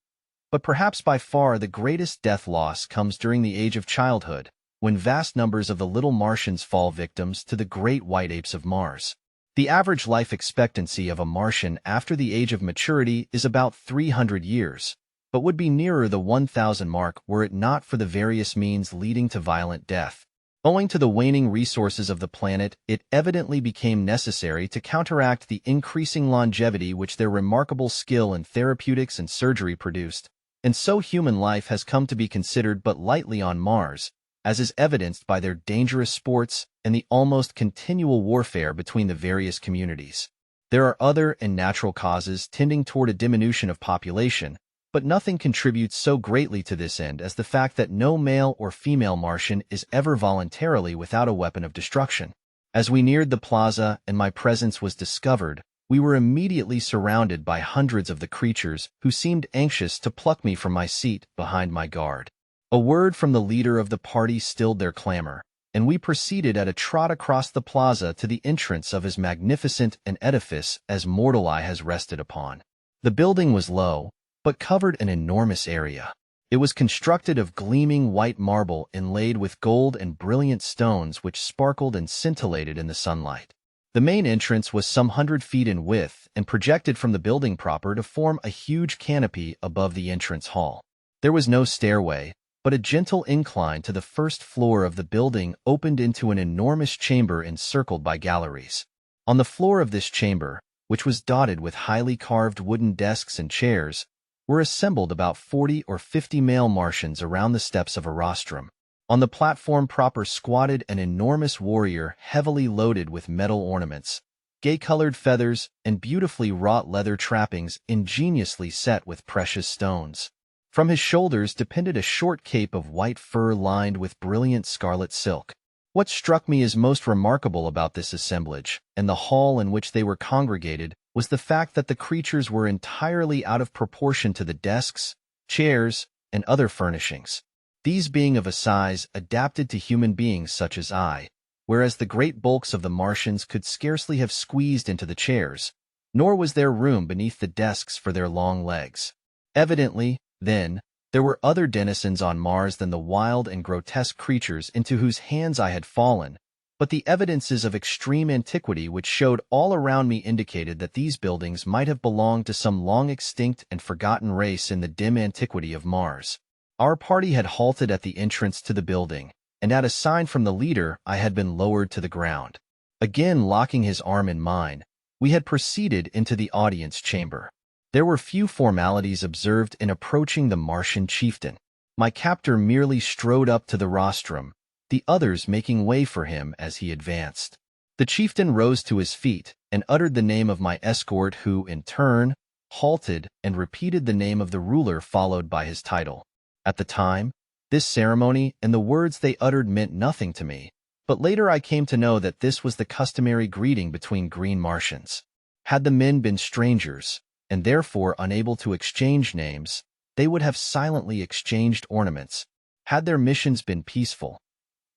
But perhaps by far the greatest death loss comes during the age of childhood, when vast numbers of the little Martians fall victims to the great white apes of Mars. The average life expectancy of a Martian after the age of maturity is about 300 years, but would be nearer the 1,000 mark were it not for the various means leading to violent death. Owing to the waning resources of the planet, it evidently became necessary to counteract the increasing longevity which their remarkable skill in therapeutics and surgery produced, and so human life has come to be considered but lightly on Mars, as is evidenced by their dangerous sports and the almost continual warfare between the various communities. There are other and natural causes tending toward a diminution of population, but nothing contributes so greatly to this end as the fact that no male or female Martian is ever voluntarily without a weapon of destruction. As we neared the plaza and my presence was discovered, we were immediately surrounded by hundreds of the creatures who seemed anxious to pluck me from my seat behind my guard. A word from the leader of the party stilled their clamor, and we proceeded at a trot across the plaza to the entrance of as magnificent an edifice as mortal eye has rested upon. The building was low, but covered an enormous area. It was constructed of gleaming white marble inlaid with gold and brilliant stones which sparkled and scintillated in the sunlight. The main entrance was some 100 feet in width and projected from the building proper to form a huge canopy above the entrance hall. There was no stairway, but a gentle incline to the first floor of the building opened into an enormous chamber encircled by galleries. On the floor of this chamber, which was dotted with highly carved wooden desks and chairs, were assembled about 40 or 50 male Martians around the steps of a rostrum. On the platform proper squatted an enormous warrior heavily loaded with metal ornaments, gay-colored feathers, and beautifully wrought leather trappings ingeniously set with precious stones. From his shoulders depended a short cape of white fur lined with brilliant scarlet silk. What struck me as most remarkable about this assemblage, and the hall in which they were congregated, was the fact that the creatures were entirely out of proportion to the desks, chairs, and other furnishings, these being of a size adapted to human beings such as I, whereas the great bulks of the Martians could scarcely have squeezed into the chairs, nor was there room beneath the desks for their long legs. Evidently, then, there were other denizens on Mars than the wild and grotesque creatures into whose hands I had fallen, but the evidences of extreme antiquity which showed all around me indicated that these buildings might have belonged to some long-extinct and forgotten race in the dim antiquity of Mars. Our party had halted at the entrance to the building, and at a sign from the leader I had been lowered to the ground. Again locking his arm in mine, we had proceeded into the audience chamber. There were few formalities observed in approaching the Martian chieftain. My captor merely strode up to the rostrum, the others making way for him as he advanced. The chieftain rose to his feet and uttered the name of my escort who, in turn, halted and repeated the name of the ruler followed by his title. At the time, this ceremony and the words they uttered meant nothing to me, but later I came to know that this was the customary greeting between green Martians. Had the men been strangers, and therefore unable to exchange names, they would have silently exchanged ornaments. Had their missions been peaceful,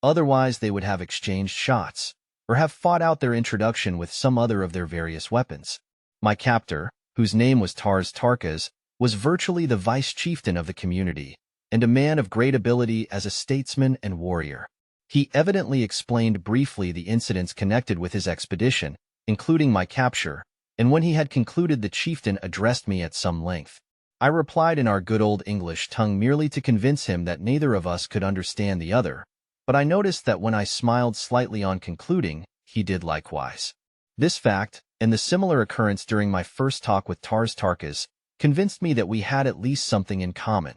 otherwise they would have exchanged shots, or have fought out their introduction with some other of their various weapons. My captor, whose name was Tarkas, was virtually the vice-chieftain of the community, and a man of great ability as a statesman and warrior. He evidently explained briefly the incidents connected with his expedition, including my capture, and when he had concluded the chieftain addressed me at some length. I replied in our good old English tongue merely to convince him that neither of us could understand the other, but I noticed that when I smiled slightly on concluding, he did likewise. This fact, and the similar occurrence during my first talk with Tarkas, convinced me that we had at least something in common: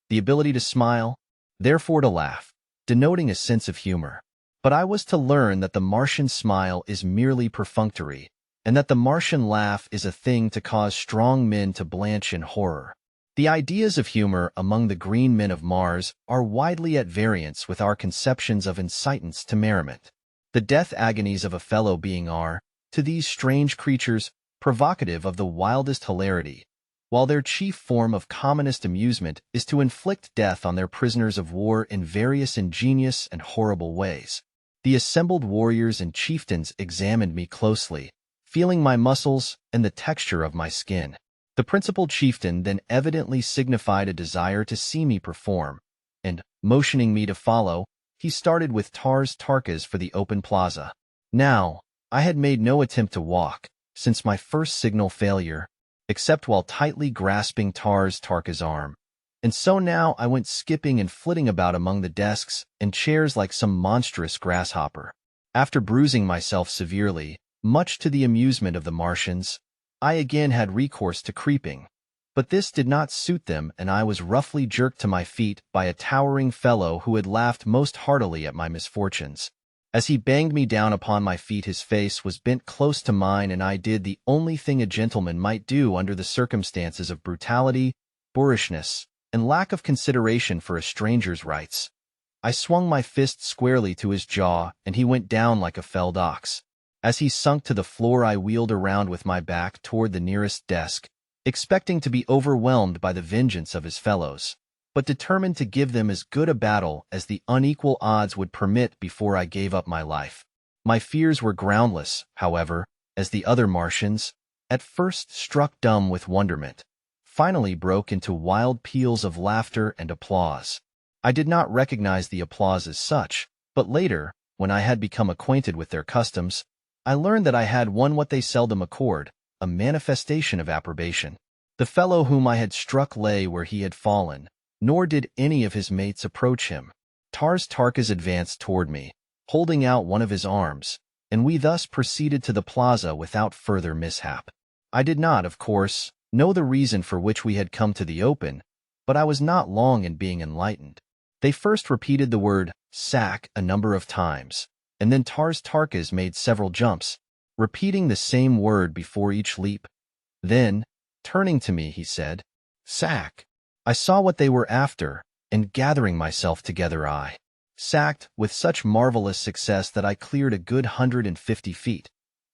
the ability to smile, therefore to laugh, denoting a sense of humor. But I was to learn that the Martian smile is merely perfunctory, and that the Martian laugh is a thing to cause strong men to blanch in horror. The ideas of humor among the green men of Mars are widely at variance with our conceptions of incitants to merriment. The death agonies of a fellow being are, to these strange creatures, provocative of the wildest hilarity, while their chief form of commonest amusement is to inflict death on their prisoners of war in various ingenious and horrible ways. The assembled warriors and chieftains examined me closely, feeling my muscles and the texture of my skin. The principal chieftain then evidently signified a desire to see me perform, and, motioning me to follow, he started with Tarkas for the open plaza. Now, I had made no attempt to walk, since my first signal failure, except while tightly grasping Tarkas' arm, And so now I went skipping and flitting about among the desks and chairs like some monstrous grasshopper. After bruising myself severely, much to the amusement of the Martians, I again had recourse to creeping. But this did not suit them, and I was roughly jerked to my feet by a towering fellow who had laughed most heartily at my misfortunes. As he banged me down upon my feet, his face was bent close to mine, and I did the only thing a gentleman might do under the circumstances of brutality, boorishness, and lack of consideration for a stranger's rights. I swung my fist squarely to his jaw, and he went down like a felled ox. As he sunk to the floor, I wheeled around with my back toward the nearest desk, expecting to be overwhelmed by the vengeance of his fellows, but determined to give them as good a battle as the unequal odds would permit before I gave up my life. My fears were groundless, however, as the other Martians, at first struck dumb with wonderment, finally broke into wild peals of laughter and applause. I did not recognize the applause as such, but later, when I had become acquainted with their customs, I learned that I had won what they seldom accord, a manifestation of approbation. The fellow whom I had struck lay where he had fallen, nor did any of his mates approach him. Tarkas advanced toward me, holding out one of his arms, and we thus proceeded to the plaza without further mishap. I did not, of course, know the reason for which we had come to the open, but I was not long in being enlightened. They first repeated the word sack a number of times, and then Tarkas made several jumps, repeating the same word before each leap. Then, turning to me, he said, "Sack." I saw what they were after, and gathering myself together, I sacked with such marvelous success that I cleared a good 150 feet.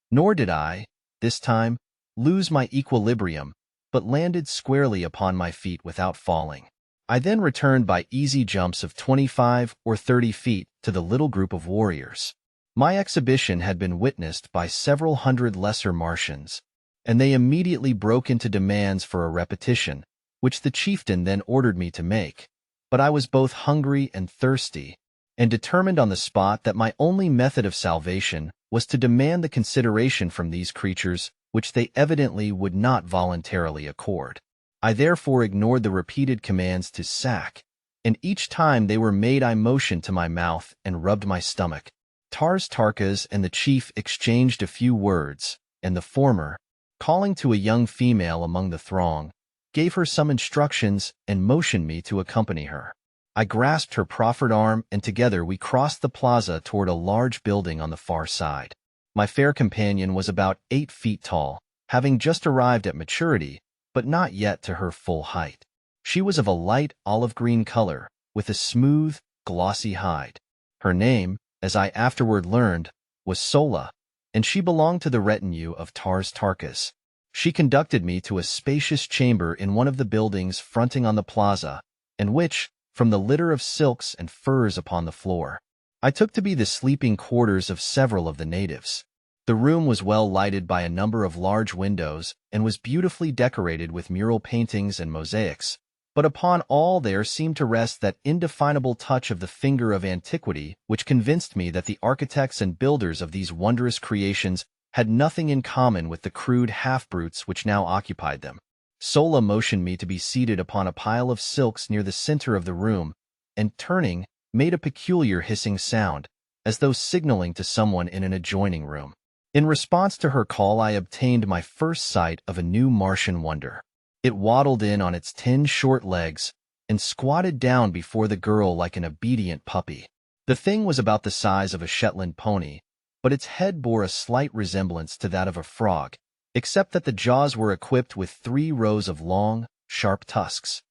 Nor did I, this time, lose my equilibrium, but landed squarely upon my feet without falling. I then returned by easy jumps of 25 or 30 feet to the little group of warriors. My exhibition had been witnessed by several hundred lesser Martians, and they immediately broke into demands for a repetition, which the chieftain then ordered me to make. But I was both hungry and thirsty, and determined on the spot that my only method of salvation was to demand the consideration from these creatures which they evidently would not voluntarily accord. I therefore ignored the repeated commands to sack, and each time they were made I motioned to my mouth and rubbed my stomach. Tarkas and the chief exchanged a few words, and the former, calling to a young female among the throng, gave her some instructions and motioned me to accompany her. I grasped her proffered arm, and together we crossed the plaza toward a large building on the far side. My fair companion was about 8 feet tall, having just arrived at maturity, but not yet to her full height. She was of a light olive-green color, with a smooth, glossy hide. Her name, as I afterward learned, was Sola, and she belonged to the retinue of Tarkas. She conducted me to a spacious chamber in one of the buildings fronting on the plaza, and which, from the litter of silks and furs upon the floor, I took to be the sleeping quarters of several of the natives. The room was well lighted by a number of large windows and was beautifully decorated with mural paintings and mosaics, but upon all there seemed to rest that indefinable touch of the finger of antiquity which convinced me that the architects and builders of these wondrous creations had nothing in common with the crude half-brutes which now occupied them. Sola motioned me to be seated upon a pile of silks near the center of the room, and turning, made a peculiar hissing sound, as though signaling to someone in an adjoining room. In response to her call, I obtained my first sight of a new Martian wonder. It waddled in on its 10 short legs and squatted down before the girl like an obedient puppy. The thing was about the size of a Shetland pony, but its head bore a slight resemblance to that of a frog, except that the jaws were equipped with 3 rows of long, sharp tusks.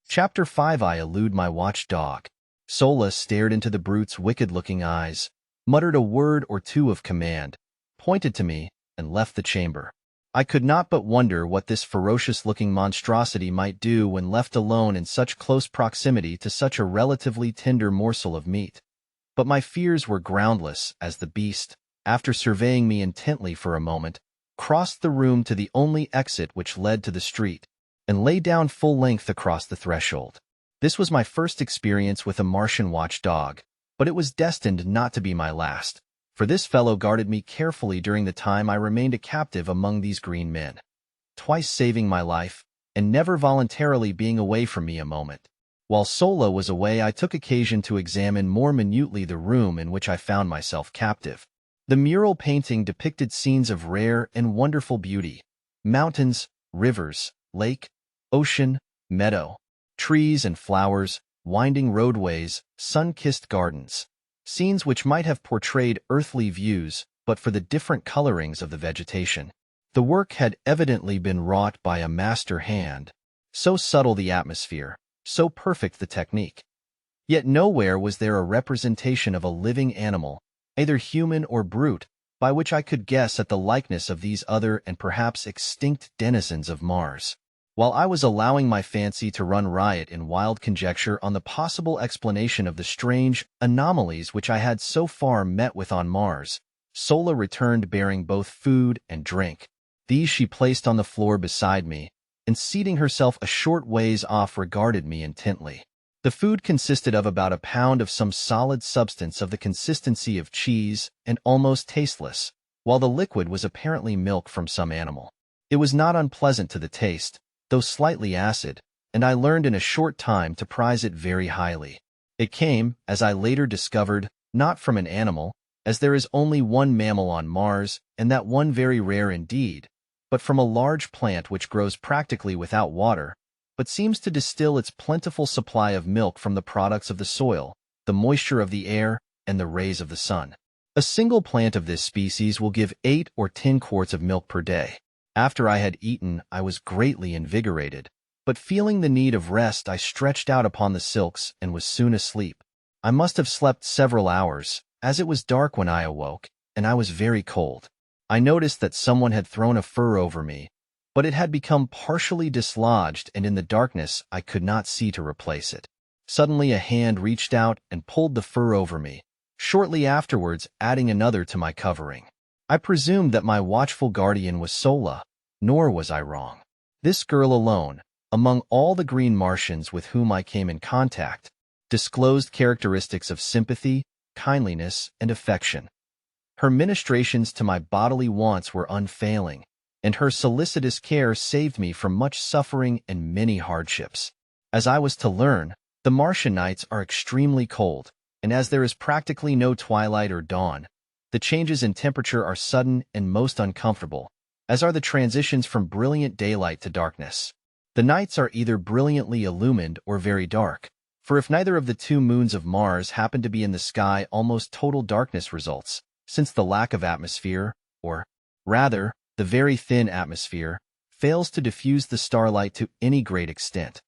Chapter 5. I elude my watchdog. Sola stared into the brute's wicked-looking eyes, muttered a word or two of command, pointed to me, and left the chamber. I could not but wonder what this ferocious-looking monstrosity might do when left alone in such close proximity to such a relatively tender morsel of meat. But my fears were groundless, as the beast, after surveying me intently for a moment, crossed the room to the only exit which led to the street, and lay down full length across the threshold. This was my first experience with a Martian watchdog, but it was destined not to be my last, for this fellow guarded me carefully during the time I remained a captive among these green men, twice saving my life, and never voluntarily being away from me a moment. While Sola was away, I took occasion to examine more minutely the room in which I found myself captive. The mural painting depicted scenes of rare and wonderful beauty: mountains, rivers, lake, ocean, meadow, trees and flowers, winding roadways, sun-kissed gardens. Scenes which might have portrayed earthly views, but for the different colorings of the vegetation. The work had evidently been wrought by a master hand. So subtle the atmosphere, so perfect the technique. Yet nowhere was there a representation of a living animal, either human or brute, by which I could guess at the likeness of these other and perhaps extinct denizens of Mars. While I was allowing my fancy to run riot in wild conjecture on the possible explanation of the strange anomalies which I had so far met with on Mars, Sola returned bearing both food and drink. These she placed on the floor beside me, and seating herself a short ways off regarded me intently. The food consisted of about a pound of some solid substance of the consistency of cheese and almost tasteless, while the liquid was apparently milk from some animal. It was not unpleasant to the taste, though slightly acid, and I learned in a short time to prize it very highly. It came, as I later discovered, not from an animal, as there is only one mammal on Mars, and that one very rare indeed, but from a large plant which grows practically without water, but seems to distill its plentiful supply of milk from the products of the soil, the moisture of the air, and the rays of the sun. A single plant of this species will give 8 or 10 quarts of milk per day. After I had eaten, I was greatly invigorated, but feeling the need of rest, I stretched out upon the silks and was soon asleep. I must have slept several hours, as it was dark when I awoke, and I was very cold. I noticed that someone had thrown a fur over me, but it had become partially dislodged, and in the darkness I could not see to replace it. Suddenly a hand reached out and pulled the fur over me, shortly afterwards adding another to my covering. I presumed that my watchful guardian was Sola, nor was I wrong. This girl alone, among all the green Martians with whom I came in contact, disclosed characteristics of sympathy, kindliness, and affection. Her ministrations to my bodily wants were unfailing, and her solicitous care saved me from much suffering and many hardships. As I was to learn, the Martian nights are extremely cold, and as there is practically no twilight or dawn, the changes in temperature are sudden and most uncomfortable, as are the transitions from brilliant daylight to darkness. The nights are either brilliantly illumined or very dark, for if neither of the 2 moons of Mars happen to be in the sky, almost total darkness results, since the lack of atmosphere, or rather, the very thin atmosphere, fails to diffuse the starlight to any great extent.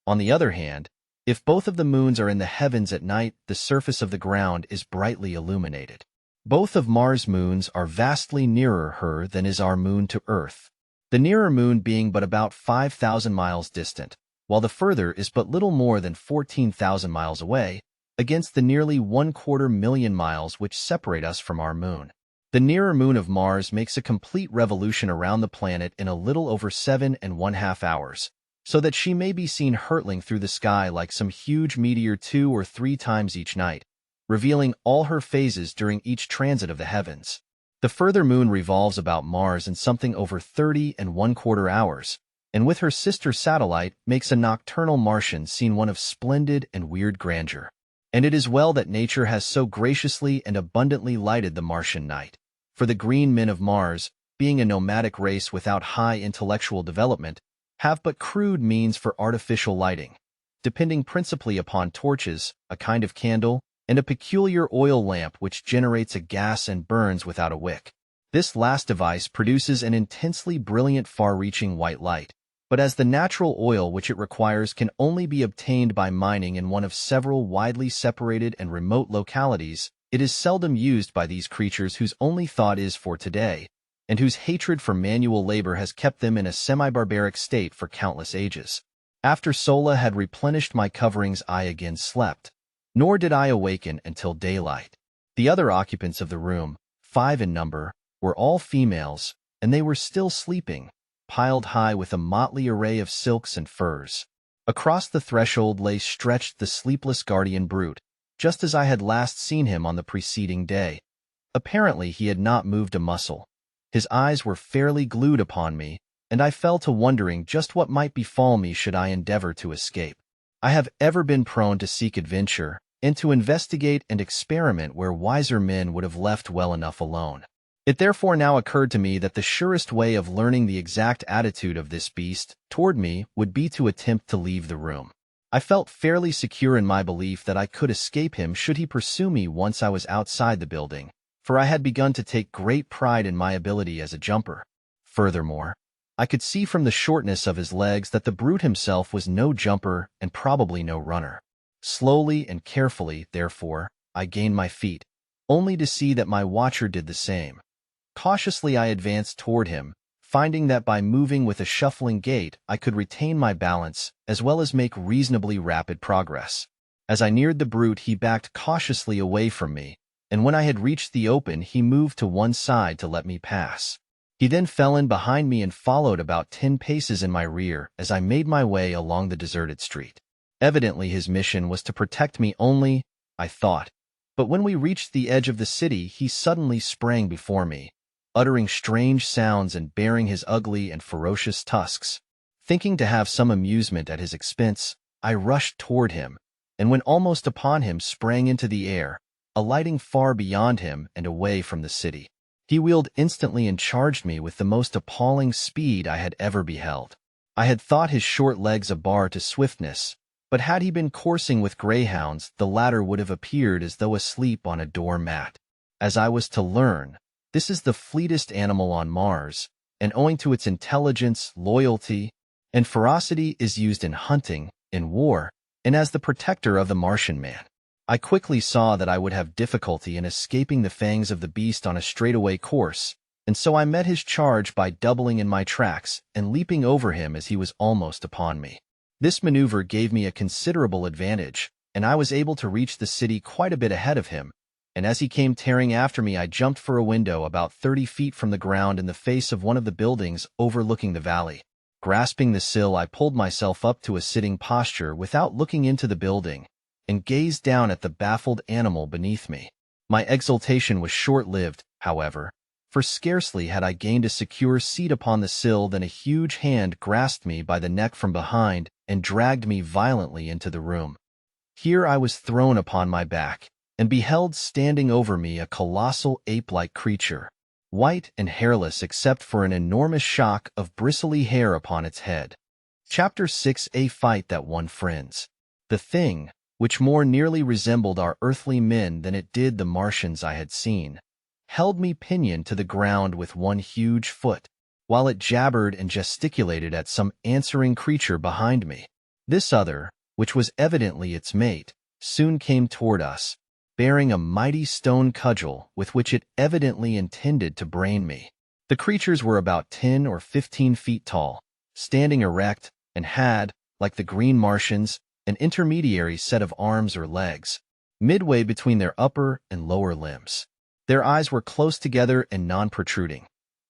On the other hand, if both of the moons are in the heavens at night, the surface of the ground is brightly illuminated. Both of Mars' moons are vastly nearer her than is our moon to Earth, the nearer moon being but about 5,000 miles distant, while the further is but little more than 14,000 miles away, against the nearly 250,000 miles which separate us from our moon. The nearer moon of Mars makes a complete revolution around the planet in a little over 7½ hours, so that she may be seen hurtling through the sky like some huge meteor 2 or 3 times each night, revealing all her phases during each transit of the heavens. The further moon revolves about Mars in something over 30¼ hours, and with her sister satellite makes a nocturnal Martian scene one of splendid and weird grandeur. And it is well that nature has so graciously and abundantly lighted the Martian night, for the green men of Mars, being a nomadic race without high intellectual development, have but crude means for artificial lighting, depending principally upon torches, a kind of candle, and a peculiar oil lamp which generates a gas and burns without a wick. This last device produces an intensely brilliant far-reaching white light, but as the natural oil which it requires can only be obtained by mining in one of several widely separated and remote localities, it is seldom used by these creatures whose only thought is for today, and whose hatred for manual labor has kept them in a semi-barbaric state for countless ages. After Sola had replenished my coverings, I again slept, nor did I awaken until daylight. The other occupants of the room, 5 in number, were all females, and they were still sleeping, piled high with a motley array of silks and furs. Across the threshold lay stretched the sleepless guardian brute, just as I had last seen him on the preceding day. Apparently he had not moved a muscle. His eyes were fairly glued upon me, and I fell to wondering just what might befall me should I endeavor to escape. I have ever been prone to seek adventure and to investigate and experiment where wiser men would have left well enough alone. It therefore now occurred to me that the surest way of learning the exact attitude of this beast toward me would be to attempt to leave the room. I felt fairly secure in my belief that I could escape him should he pursue me once I was outside the building, for I had begun to take great pride in my ability as a jumper. Furthermore, I could see from the shortness of his legs that the brute himself was no jumper and probably no runner. Slowly and carefully, therefore, I gained my feet, only to see that my watcher did the same. Cautiously I advanced toward him, finding that by moving with a shuffling gait I could retain my balance as well as make reasonably rapid progress. As I neared the brute, he backed cautiously away from me, and when I had reached the open he moved to one side to let me pass. He then fell in behind me and followed about 10 paces in my rear as I made my way along the deserted street. Evidently his mission was to protect me only, I thought, but when we reached the edge of the city he suddenly sprang before me, uttering strange sounds and baring his ugly and ferocious tusks. Thinking to have some amusement at his expense, I rushed toward him, and when almost upon him sprang into the air, alighting far beyond him and away from the city. He wheeled instantly and charged me with the most appalling speed I had ever beheld. I had thought his short legs a bar to swiftness, but had he been coursing with greyhounds, the latter would have appeared as though asleep on a door-mat. As I was to learn, this is the fleetest animal on Mars, and owing to its intelligence, loyalty, and ferocity is used in hunting, in war, and as the protector of the Martian man. I quickly saw that I would have difficulty in escaping the fangs of the beast on a straightaway course, and so I met his charge by doubling in my tracks and leaping over him as he was almost upon me. This maneuver gave me a considerable advantage, and I was able to reach the city quite a bit ahead of him, and as he came tearing after me I jumped for a window about 30 feet from the ground in the face of one of the buildings overlooking the valley. Grasping the sill, I pulled myself up to a sitting posture without looking into the building, and gazed down at the baffled animal beneath me. My exultation was short-lived, however, for scarcely had I gained a secure seat upon the sill than a huge hand grasped me by the neck from behind and dragged me violently into the room. Here I was thrown upon my back, and beheld standing over me a colossal ape-like creature, white and hairless except for an enormous shock of bristly hair upon its head. Chapter 6: A Fight That Won Friends. The thing, which more nearly resembled our earthly men than it did the Martians I had seen, held me pinioned to the ground with one huge foot, while it jabbered and gesticulated at some answering creature behind me. This other, which was evidently its mate, soon came toward us, bearing a mighty stone cudgel with which it evidently intended to brain me. The creatures were about 10 or 15 feet tall, standing erect, and had, like the green Martians, an intermediary set of arms or legs, midway between their upper and lower limbs. Their eyes were close together and non-protruding.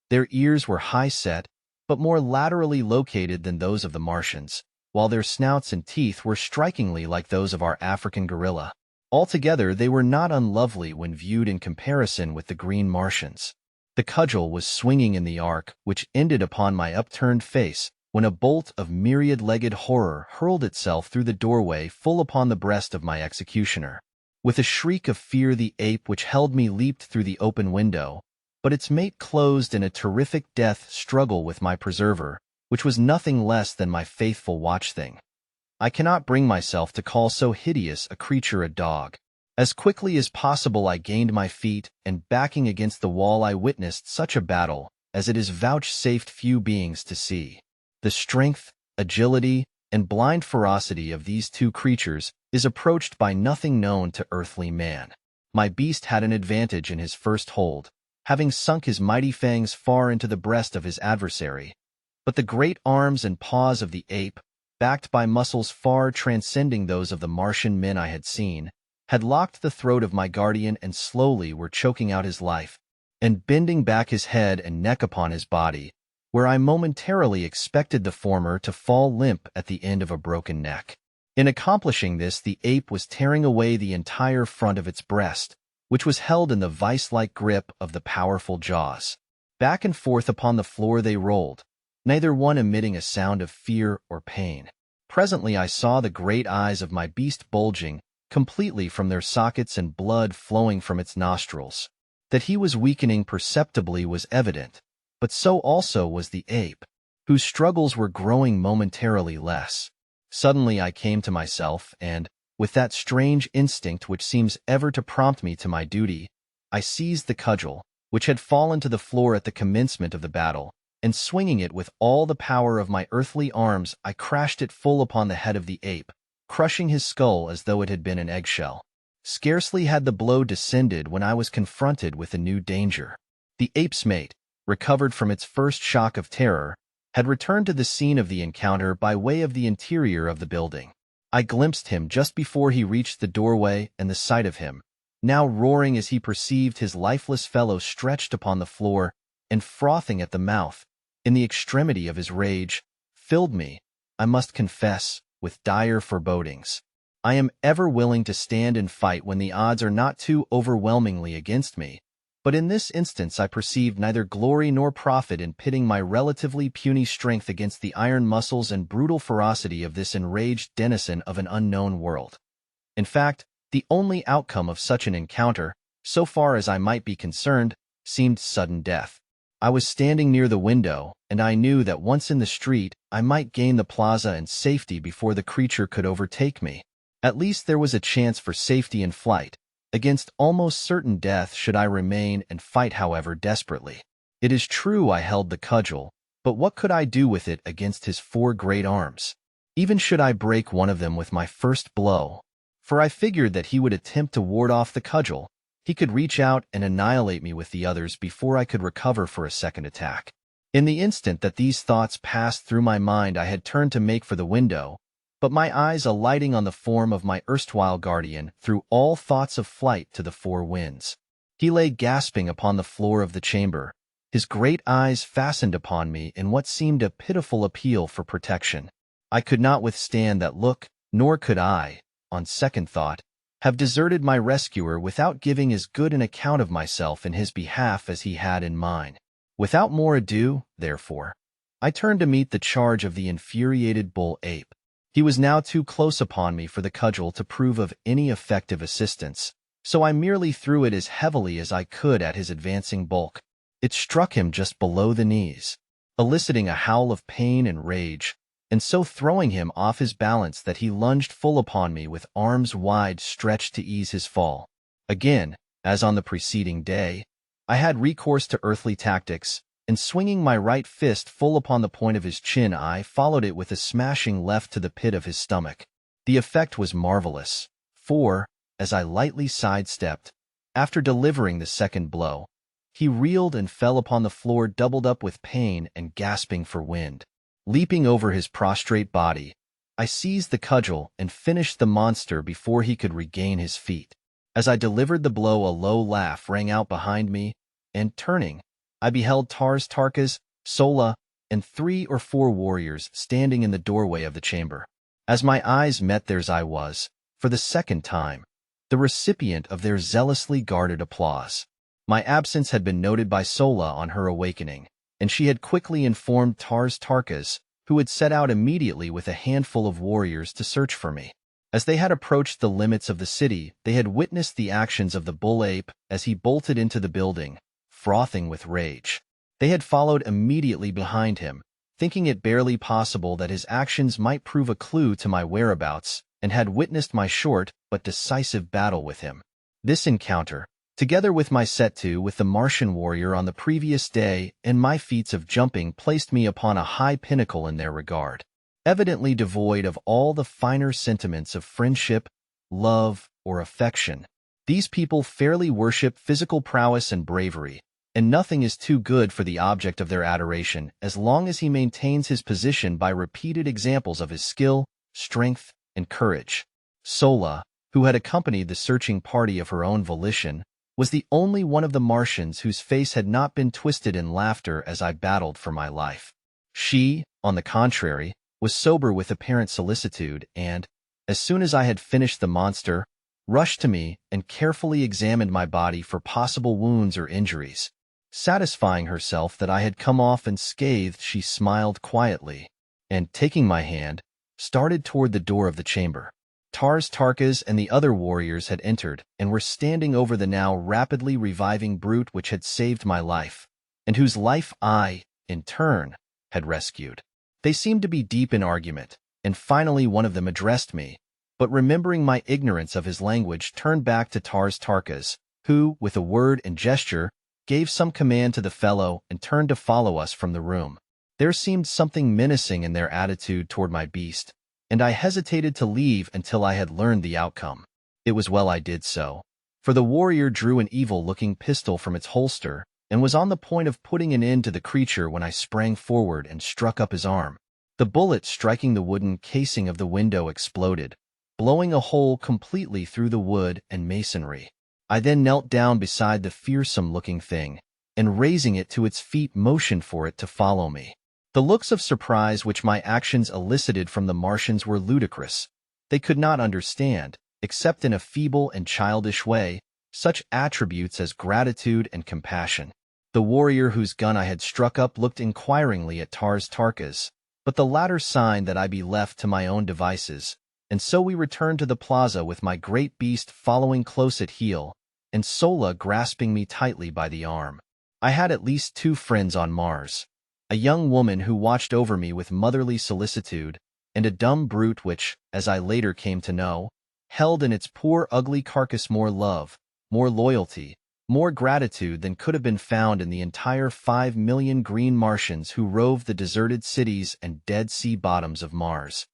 Their ears were high-set, but more laterally located than those of the Martians, while their snouts and teeth were strikingly like those of our African gorilla. Altogether, they were not unlovely when viewed in comparison with the green Martians. The cudgel was swinging in the arc, which ended upon my upturned face, when a bolt of myriad-legged horror hurled itself through the doorway full upon the breast of my executioner. With a shriek of fear, the ape which held me leaped through the open window, but its mate closed in a terrific death struggle with my preserver, which was nothing less than my faithful watch-thing. I cannot bring myself to call so hideous a creature a dog. As quickly as possible I gained my feet, and backing against the wall I witnessed such a battle as it is vouchsafed few beings to see. The strength, agility, and blind ferocity of these two creatures is approached by nothing known to earthly man. My beast had an advantage in his first hold, having sunk his mighty fangs far into the breast of his adversary, but the great arms and paws of the ape, backed by muscles far transcending those of the Martian men I had seen, had locked the throat of my guardian and slowly were choking out his life, and bending back his head and neck upon his body, where I momentarily expected the former to fall limp at the end of a broken neck. In accomplishing this, the ape was tearing away the entire front of its breast, which was held in the vice-like grip of the powerful jaws. Back and forth upon the floor they rolled, neither one emitting a sound of fear or pain. Presently I saw the great eyes of my beast bulging completely from their sockets and blood flowing from its nostrils. That he was weakening perceptibly was evident, but so also was the ape, whose struggles were growing momentarily less. Suddenly I came to myself, and, with that strange instinct which seems ever to prompt me to my duty, I seized the cudgel, which had fallen to the floor at the commencement of the battle, and swinging it with all the power of my earthly arms, I crashed it full upon the head of the ape, crushing his skull as though it had been an eggshell. Scarcely had the blow descended when I was confronted with a new danger. The ape's mate, recovered from its first shock of terror, had returned to the scene of the encounter by way of the interior of the building. I glimpsed him just before he reached the doorway, and the sight of him, now roaring as he perceived his lifeless fellow stretched upon the floor and frothing at the mouth, in the extremity of his rage, filled me, I must confess, with dire forebodings. I am ever willing to stand and fight when the odds are not too overwhelmingly against me, but in this instance I perceived neither glory nor profit in pitting my relatively puny strength against the iron muscles and brutal ferocity of this enraged denizen of an unknown world. In fact, the only outcome of such an encounter, so far as I might be concerned, seemed sudden death. I was standing near the window, and I knew that once in the street I might gain the plaza and safety before the creature could overtake me. At least there was a chance for safety in flight, against almost certain death should I remain and fight however desperately. It is true I held the cudgel, but what could I do with it against his 4 great arms? Even should I break one of them with my first blow, for I figured that he would attempt to ward off the cudgel, he could reach out and annihilate me with the others before I could recover for a second attack. In the instant that these thoughts passed through my mind I had turned to make for the window, but my eyes alighting on the form of my erstwhile guardian threw all thoughts of flight to the 4 winds. He lay gasping upon the floor of the chamber, his great eyes fastened upon me in what seemed a pitiful appeal for protection. I could not withstand that look, nor could I, on second thought, have deserted my rescuer without giving as good an account of myself in his behalf as he had in mine. Without more ado, therefore, I turned to meet the charge of the infuriated bull ape. He was now too close upon me for the cudgel to prove of any effective assistance, so I merely threw it as heavily as I could at his advancing bulk. It struck him just below the knees, eliciting a howl of pain and rage, and so throwing him off his balance that he lunged full upon me with arms wide stretched to ease his fall. Again, as on the preceding day, I had recourse to earthly tactics, and swinging my right fist full upon the point of his chin I followed it with a smashing left to the pit of his stomach. The effect was marvelous, for, as I lightly sidestepped, after delivering the second blow, he reeled and fell upon the floor doubled up with pain and gasping for wind. Leaping over his prostrate body, I seized the cudgel and finished the monster before he could regain his feet. As I delivered the blow a low laugh rang out behind me, and turning, I beheld Tarkas, Sola, and 3 or 4 warriors standing in the doorway of the chamber. As my eyes met theirs I was, for the second time, the recipient of their zealously guarded applause. My absence had been noted by Sola on her awakening, and she had quickly informed Tarkas, who had set out immediately with a handful of warriors to search for me. As they had approached the limits of the city, they had witnessed the actions of the bull ape as he bolted into the building, frothing with rage. They had followed immediately behind him, thinking it barely possible that his actions might prove a clue to my whereabouts, and had witnessed my short but decisive battle with him. This encounter, together with my set-to with the Martian warrior on the previous day and my feats of jumping, placed me upon a high pinnacle in their regard. Evidently devoid of all the finer sentiments of friendship, love, or affection, these people fairly worship physical prowess and bravery, and nothing is too good for the object of their adoration as long as he maintains his position by repeated examples of his skill, strength, and courage. Sola, who had accompanied the searching party of her own volition, was the only one of the Martians whose face had not been twisted in laughter as I battled for my life. She, on the contrary, was sober with apparent solicitude and, as soon as I had finished the monster, rushed to me and carefully examined my body for possible wounds or injuries. Satisfying herself that I had come off unscathed, she smiled quietly, and, taking my hand, started toward the door of the chamber. Tarkas and the other warriors had entered and were standing over the now rapidly reviving brute which had saved my life, and whose life I, in turn, had rescued. They seemed to be deep in argument, and finally one of them addressed me, but remembering my ignorance of his language turned back to Tarkas, who, with a word and gesture, gave some command to the fellow and turned to follow us from the room. There seemed something menacing in their attitude toward my beast, and I hesitated to leave until I had learned the outcome. It was well I did so, for the warrior drew an evil-looking pistol from its holster and was on the point of putting an end to the creature when I sprang forward and struck up his arm. The bullet striking the wooden casing of the window exploded, blowing a hole completely through the wood and masonry. I then knelt down beside the fearsome-looking thing, and raising it to its feet motioned for it to follow me. The looks of surprise which my actions elicited from the Martians were ludicrous. They could not understand, except in a feeble and childish way, such attributes as gratitude and compassion. The warrior whose gun I had struck up looked inquiringly at Tarkas, but the latter signed that I be left to my own devices, and so we returned to the plaza with my great beast following close at heel, and Sola grasping me tightly by the arm. I had at least 2 friends on Mars, a young woman who watched over me with motherly solicitude, and a dumb brute which, as I later came to know, held in its poor ugly carcass more love, more loyalty, more gratitude than could have been found in the entire 5 million green Martians who roved the deserted cities and dead sea bottoms of Mars.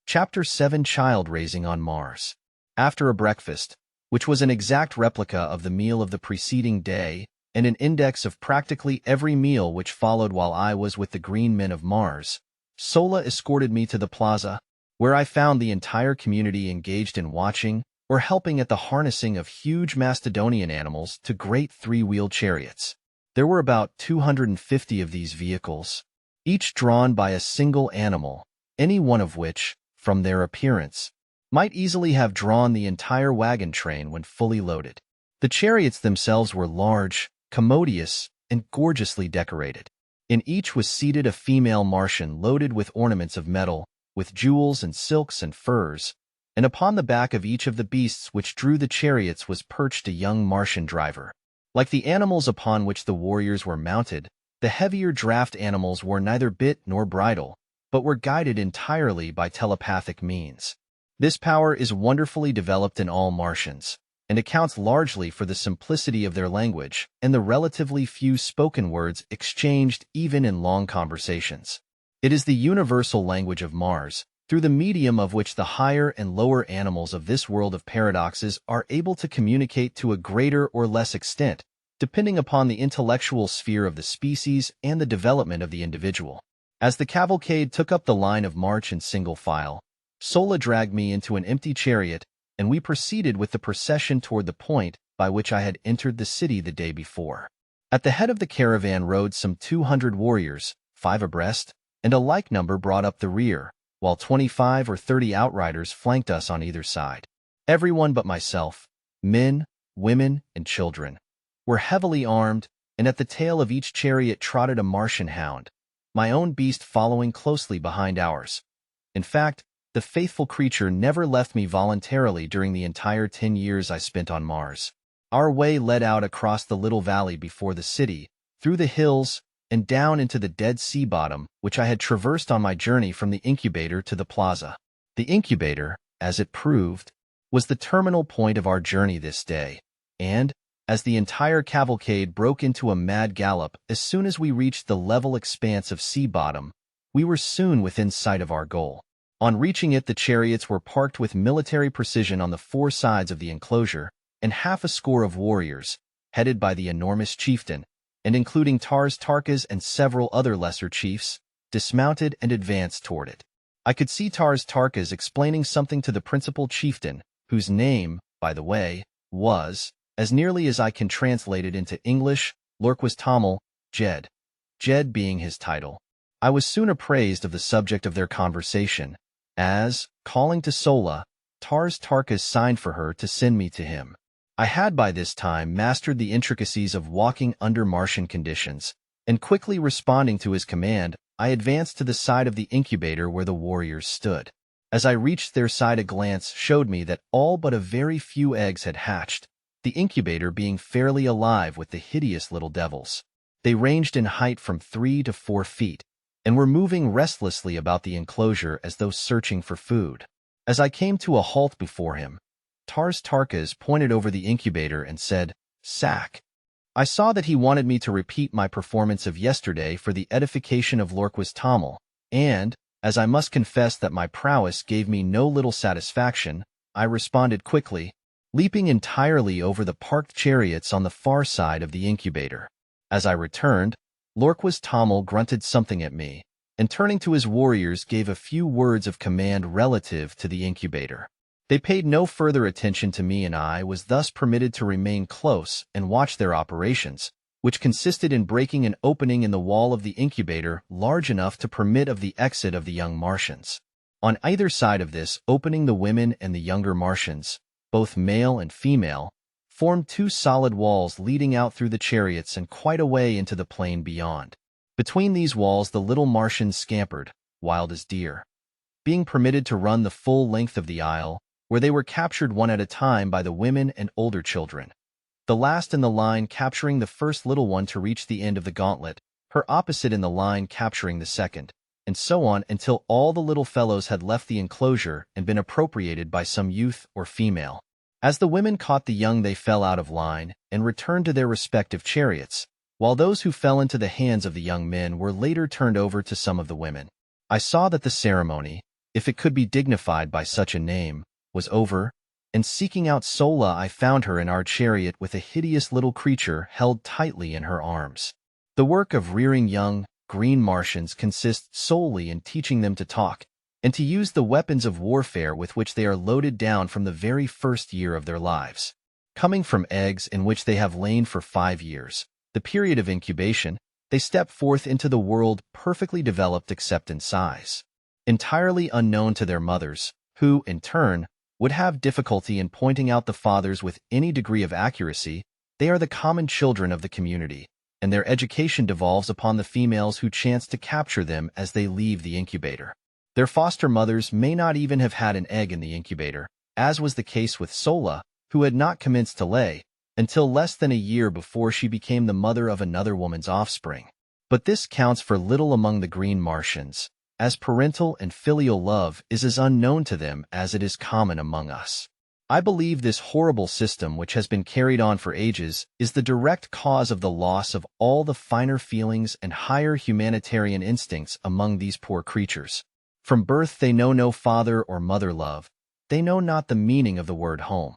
Chapter 7: Child Raising on Mars. After a breakfast, which was an exact replica of the meal of the preceding day, and an index of practically every meal which followed while I was with the green men of Mars, Sola escorted me to the plaza, where I found the entire community engaged in watching or helping at the harnessing of huge Macedonian animals to great 3-wheeled chariots. There were about 250 of these vehicles, each drawn by a single animal, any one of which, from their appearance, might easily have drawn the entire wagon train when fully loaded. The chariots themselves were large, commodious, and gorgeously decorated. In each was seated a female Martian loaded with ornaments of metal, with jewels and silks and furs, and upon the back of each of the beasts which drew the chariots was perched a young Martian driver. Like the animals upon which the warriors were mounted, the heavier draft animals wore neither bit nor bridle, but were guided entirely by telepathic means. This power is wonderfully developed in all Martians, and accounts largely for the simplicity of their language and the relatively few spoken words exchanged even in long conversations. It is the universal language of Mars, through the medium of which the higher and lower animals of this world of paradoxes are able to communicate to a greater or less extent, depending upon the intellectual sphere of the species and the development of the individual. As the cavalcade took up the line of march in single file, Sola dragged me into an empty chariot, and we proceeded with the procession toward the point by which I had entered the city the day before. At the head of the caravan rode some 200 warriors, 5 abreast, and a like number brought up the rear, while 25 or 30 outriders flanked us on either side. Everyone but myself, men, women, and children, were heavily armed, and at the tail of each chariot trotted a Martian hound, my own beast following closely behind ours. In fact, the faithful creature never left me voluntarily during the entire 10 years I spent on Mars. Our way led out across the little valley before the city, through the hills, and down into the dead sea bottom, which I had traversed on my journey from the incubator to the plaza. The incubator, as it proved, was the terminal point of our journey this day, and, as the entire cavalcade broke into a mad gallop as soon as we reached the level expanse of sea bottom, we were soon within sight of our goal. On reaching it, the chariots were parked with military precision on the 4 sides of the enclosure, and half a score of warriors, headed by the enormous chieftain, and including Tarkas and several other lesser chiefs, dismounted and advanced toward it. I could see Tarkas explaining something to the principal chieftain, whose name, by the way, was, as nearly as I can translate it into English, Lorquas Tamil, Jed. Jed being his title. I was soon appraised of the subject of their conversation, as, calling to Sola, Tarkas signed for her to send me to him. I had by this time mastered the intricacies of walking under Martian conditions, and quickly responding to his command, I advanced to the side of the incubator where the warriors stood. As I reached their side, a glance showed me that all but a very few eggs had hatched, the incubator being fairly alive with the hideous little devils. They ranged in height from 3 to 4 feet, and were moving restlessly about the enclosure as though searching for food. As I came to a halt before him, Tarkas pointed over the incubator and said, "Sack." I saw that he wanted me to repeat my performance of yesterday for the edification of Lorquas Tamil, and, as I must confess that my prowess gave me no little satisfaction, I responded quickly, leaping entirely over the parked chariots on the far side of the incubator. As I returned, Lorquas Tamil grunted something at me, and turning to his warriors gave a few words of command relative to the incubator. They paid no further attention to me, and I was thus permitted to remain close and watch their operations, which consisted in breaking an opening in the wall of the incubator large enough to permit of the exit of the young Martians. On either side of this opening, the women and the younger Martians, both male and female, formed 2 solid walls leading out through the chariots and quite a way into the plain beyond. Between these walls the little Martians scampered, wild as deer, being permitted to run the full length of the aisle, where they were captured one at a time by the women and older children, the last in the line capturing the first little one to reach the end of the gauntlet, her opposite in the line capturing the second, and so on until all the little fellows had left the enclosure and been appropriated by some youth or female. As the women caught the young, they fell out of line and returned to their respective chariots, while those who fell into the hands of the young men were later turned over to some of the women. I saw that the ceremony, if it could be dignified by such a name, was over, and seeking out Sola, I found her in our chariot with a hideous little creature held tightly in her arms. The work of rearing young, green Martians consists solely in teaching them to talk, and to use the weapons of warfare with which they are loaded down from the very first year of their lives. Coming from eggs in which they have lain for 5 years, the period of incubation, they step forth into the world perfectly developed except in size. Entirely unknown to their mothers, who, in turn, would have difficulty in pointing out the fathers with any degree of accuracy, they are the common children of the community, and their education devolves upon the females who chance to capture them as they leave the incubator. Their foster mothers may not even have had an egg in the incubator, as was the case with Sola, who had not commenced to lay, until less than a year before she became the mother of another woman's offspring. But this counts for little among the green Martians, as parental and filial love is as unknown to them as it is common among us. I believe this horrible system, which has been carried on for ages, is the direct cause of the loss of all the finer feelings and higher humanitarian instincts among these poor creatures. From birth they know no father or mother love. They know not the meaning of the word home.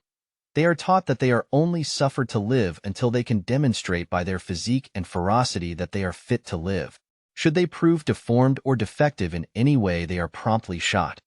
They are taught that they are only suffered to live until they can demonstrate by their physique and ferocity that they are fit to live. Should they prove deformed or defective in any way, they are promptly shot.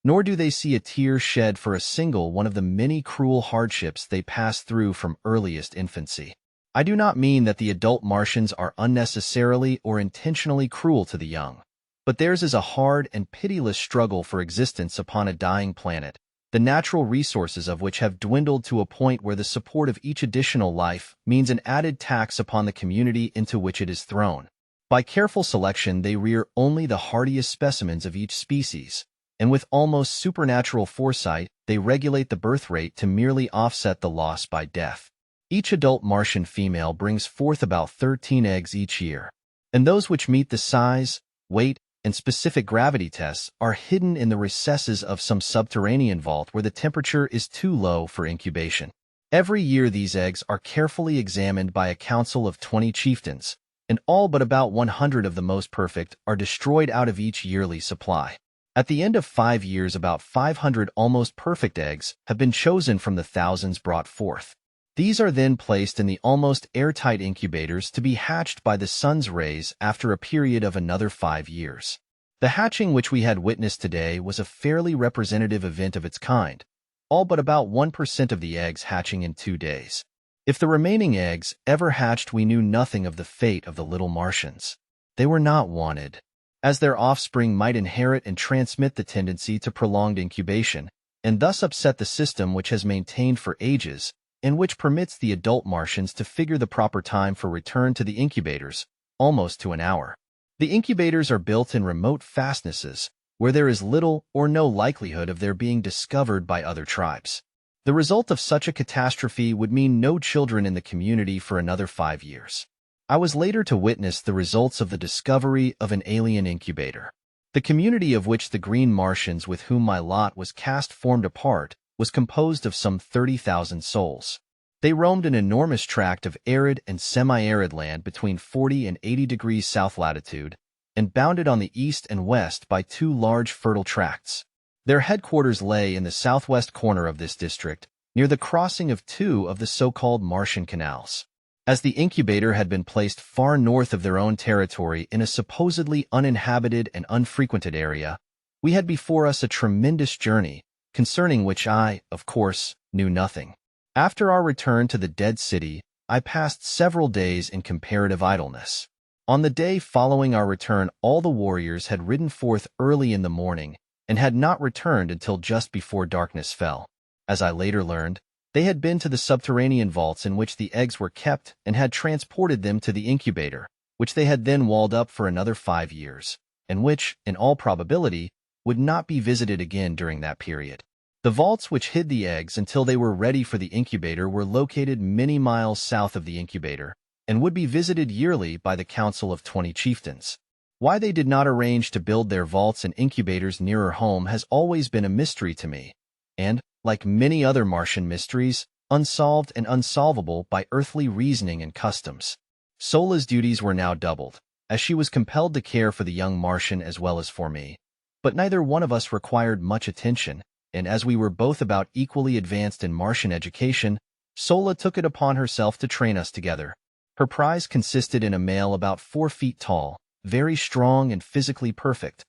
Nor do they see a tear shed for a single one of the many cruel hardships they pass through from earliest infancy. I do not mean that the adult Martians are unnecessarily or intentionally cruel to the young, but theirs is a hard and pitiless struggle for existence upon a dying planet, the natural resources of which have dwindled to a point where the support of each additional life means an added tax upon the community into which it is thrown. By careful selection, they rear only the hardiest specimens of each species, and with almost supernatural foresight, they regulate the birth rate to merely offset the loss by death. Each adult Martian female brings forth about 13 eggs each year, and those which meet the size, weight, and specific gravity tests are hidden in the recesses of some subterranean vault where the temperature is too low for incubation. Every year these eggs are carefully examined by a council of 20 chieftains, and all but about 100 of the most perfect are destroyed out of each yearly supply. At the end of 5 years, about 500 almost perfect eggs have been chosen from the thousands brought forth. These are then placed in the almost airtight incubators to be hatched by the sun's rays after a period of another 5 years. The hatching which we had witnessed today was a fairly representative event of its kind, all but about 1% of the eggs hatching in 2 days. If the remaining eggs ever hatched, we knew nothing of the fate of the little Martians. They were not wanted, as their offspring might inherit and transmit the tendency to prolonged incubation, and thus upset the system which has maintained for ages, and which permits the adult Martians to figure the proper time for return to the incubators, almost to an hour. The incubators are built in remote fastnesses, where there is little or no likelihood of their being discovered by other tribes. The result of such a catastrophe would mean no children in the community for another 5 years. I was later to witness the results of the discovery of an alien incubator. The community of which the green Martians with whom my lot was cast formed a part was composed of some 30,000 souls. They roamed an enormous tract of arid and semi-arid land between 40 and 80 degrees south latitude, and bounded on the east and west by 2 large fertile tracts. Their headquarters lay in the southwest corner of this district, near the crossing of 2 of the so-called Martian canals. As the incubator had been placed far north of their own territory in a supposedly uninhabited and unfrequented area, we had before us a tremendous journey, concerning which I, of course, knew nothing. After our return to the dead city, I passed several days in comparative idleness. On the day following our return, all the warriors had ridden forth early in the morning and had not returned until just before darkness fell. As I later learned, they had been to the subterranean vaults in which the eggs were kept and had transported them to the incubator, which they had then walled up for another 5 years, and which, in all probability, would not be visited again during that period. The vaults which hid the eggs until they were ready for the incubator were located many miles south of the incubator, and would be visited yearly by the Council of 20 Chieftains. Why they did not arrange to build their vaults and incubators nearer home has always been a mystery to me, and, like many other Martian mysteries, unsolved and unsolvable by earthly reasoning and customs. Sola's duties were now doubled, as she was compelled to care for the young Martian as well as for me, but neither one of us required much attention, and as we were both about equally advanced in Martian education, Sola took it upon herself to train us together. Her prize consisted in a male about 4 feet tall, very strong and physically perfect.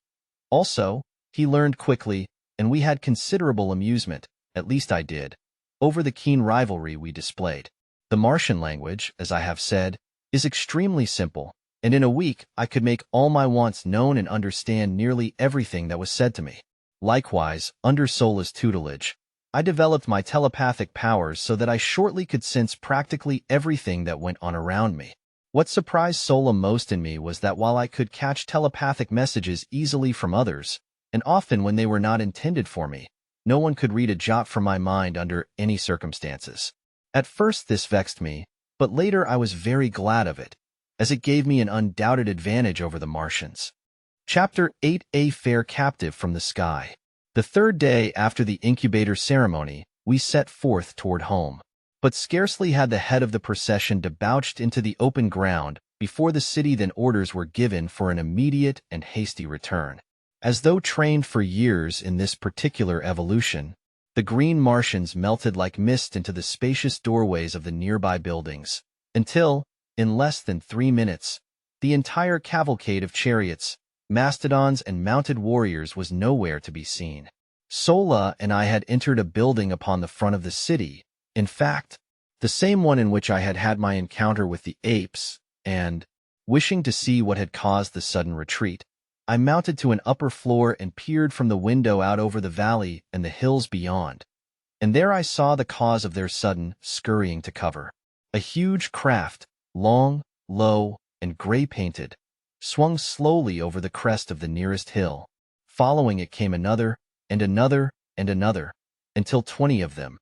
Also, he learned quickly, and we had considerable amusement, at least I did, over the keen rivalry we displayed. The Martian language, as I have said, is extremely simple, and in a week I could make all my wants known and understand nearly everything that was said to me. Likewise, under Sola's tutelage, I developed my telepathic powers so that I shortly could sense practically everything that went on around me. What surprised Sola most in me was that while I could catch telepathic messages easily from others, and often when they were not intended for me, no one could read a jot from my mind under any circumstances. At first this vexed me, but later I was very glad of it, as it gave me an undoubted advantage over the Martians. Chapter 8: A Fair Captive from the Sky. The 3rd day after the incubator ceremony, we set forth toward home. But scarcely had the head of the procession debouched into the open ground before the city then orders were given for an immediate and hasty return. As though trained for years in this particular evolution, the green Martians melted like mist into the spacious doorways of the nearby buildings, until, in less than 3 minutes, the entire cavalcade of chariots, mastodons, and mounted warriors was nowhere to be seen. Sola and I had entered a building upon the front of the city, in fact, the same one in which I had had my encounter with the apes, and, wishing to see what had caused the sudden retreat, I mounted to an upper floor and peered from the window out over the valley and the hills beyond, and there I saw the cause of their sudden scurrying to cover. A huge craft, long, low, and gray-painted, swung slowly over the crest of the nearest hill. Following it came another, and another, and another, until 20 of them,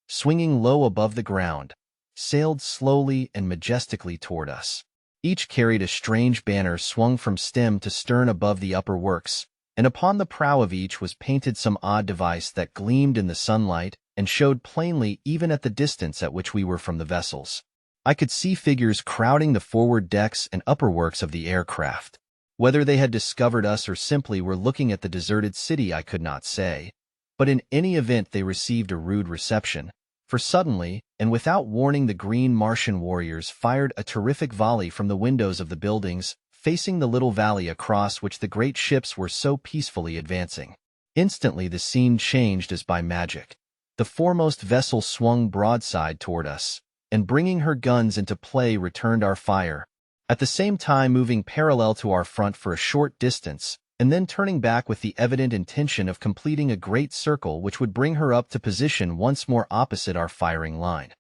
swinging low above the ground, sailed slowly and majestically toward us. Each carried a strange banner swung from stem to stern above the upper works, and upon the prow of each was painted some odd device that gleamed in the sunlight and showed plainly even at the distance at which we were from the vessels. I could see figures crowding the forward decks and upper works of the aircraft. Whether they had discovered us or simply were looking at the deserted city I could not say, but in any event they received a rude reception, for suddenly, and without warning, the green Martian warriors fired a terrific volley from the windows of the buildings, facing the little valley across which the great ships were so peacefully advancing. Instantly the scene changed as by magic. The foremost vessel swung broadside toward us, and bringing her guns into play returned our fire, at the same time moving parallel to our front for a short distance, and then turning back with the evident intention of completing a great circle which would bring her up to position once more opposite our firing line.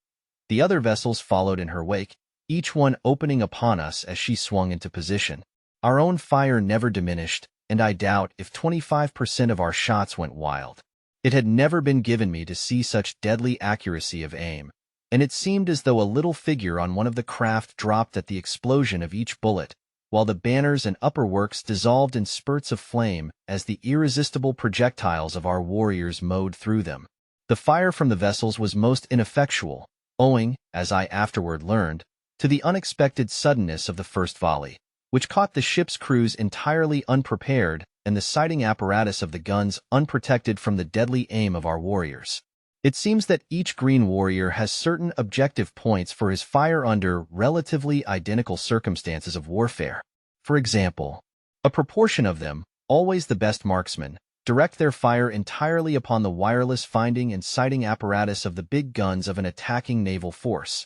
The other vessels followed in her wake, each one opening upon us as she swung into position. Our own fire never diminished, and I doubt if 25% of our shots went wild. It had never been given me to see such deadly accuracy of aim, and it seemed as though a little figure on one of the craft dropped at the explosion of each bullet, while the banners and upper works dissolved in spurts of flame as the irresistible projectiles of our warriors mowed through them. The fire from the vessels was most ineffectual, owing, as I afterward learned, to the unexpected suddenness of the first volley, which caught the ship's crews entirely unprepared and the sighting apparatus of the guns unprotected from the deadly aim of our warriors. It seems that each green warrior has certain objective points for his fire under relatively identical circumstances of warfare. For example, a proportion of them, always the best marksmen, direct their fire entirely upon the wireless finding and sighting apparatus of the big guns of an attacking naval force.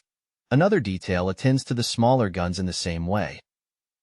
Another detail attends to the smaller guns in the same way.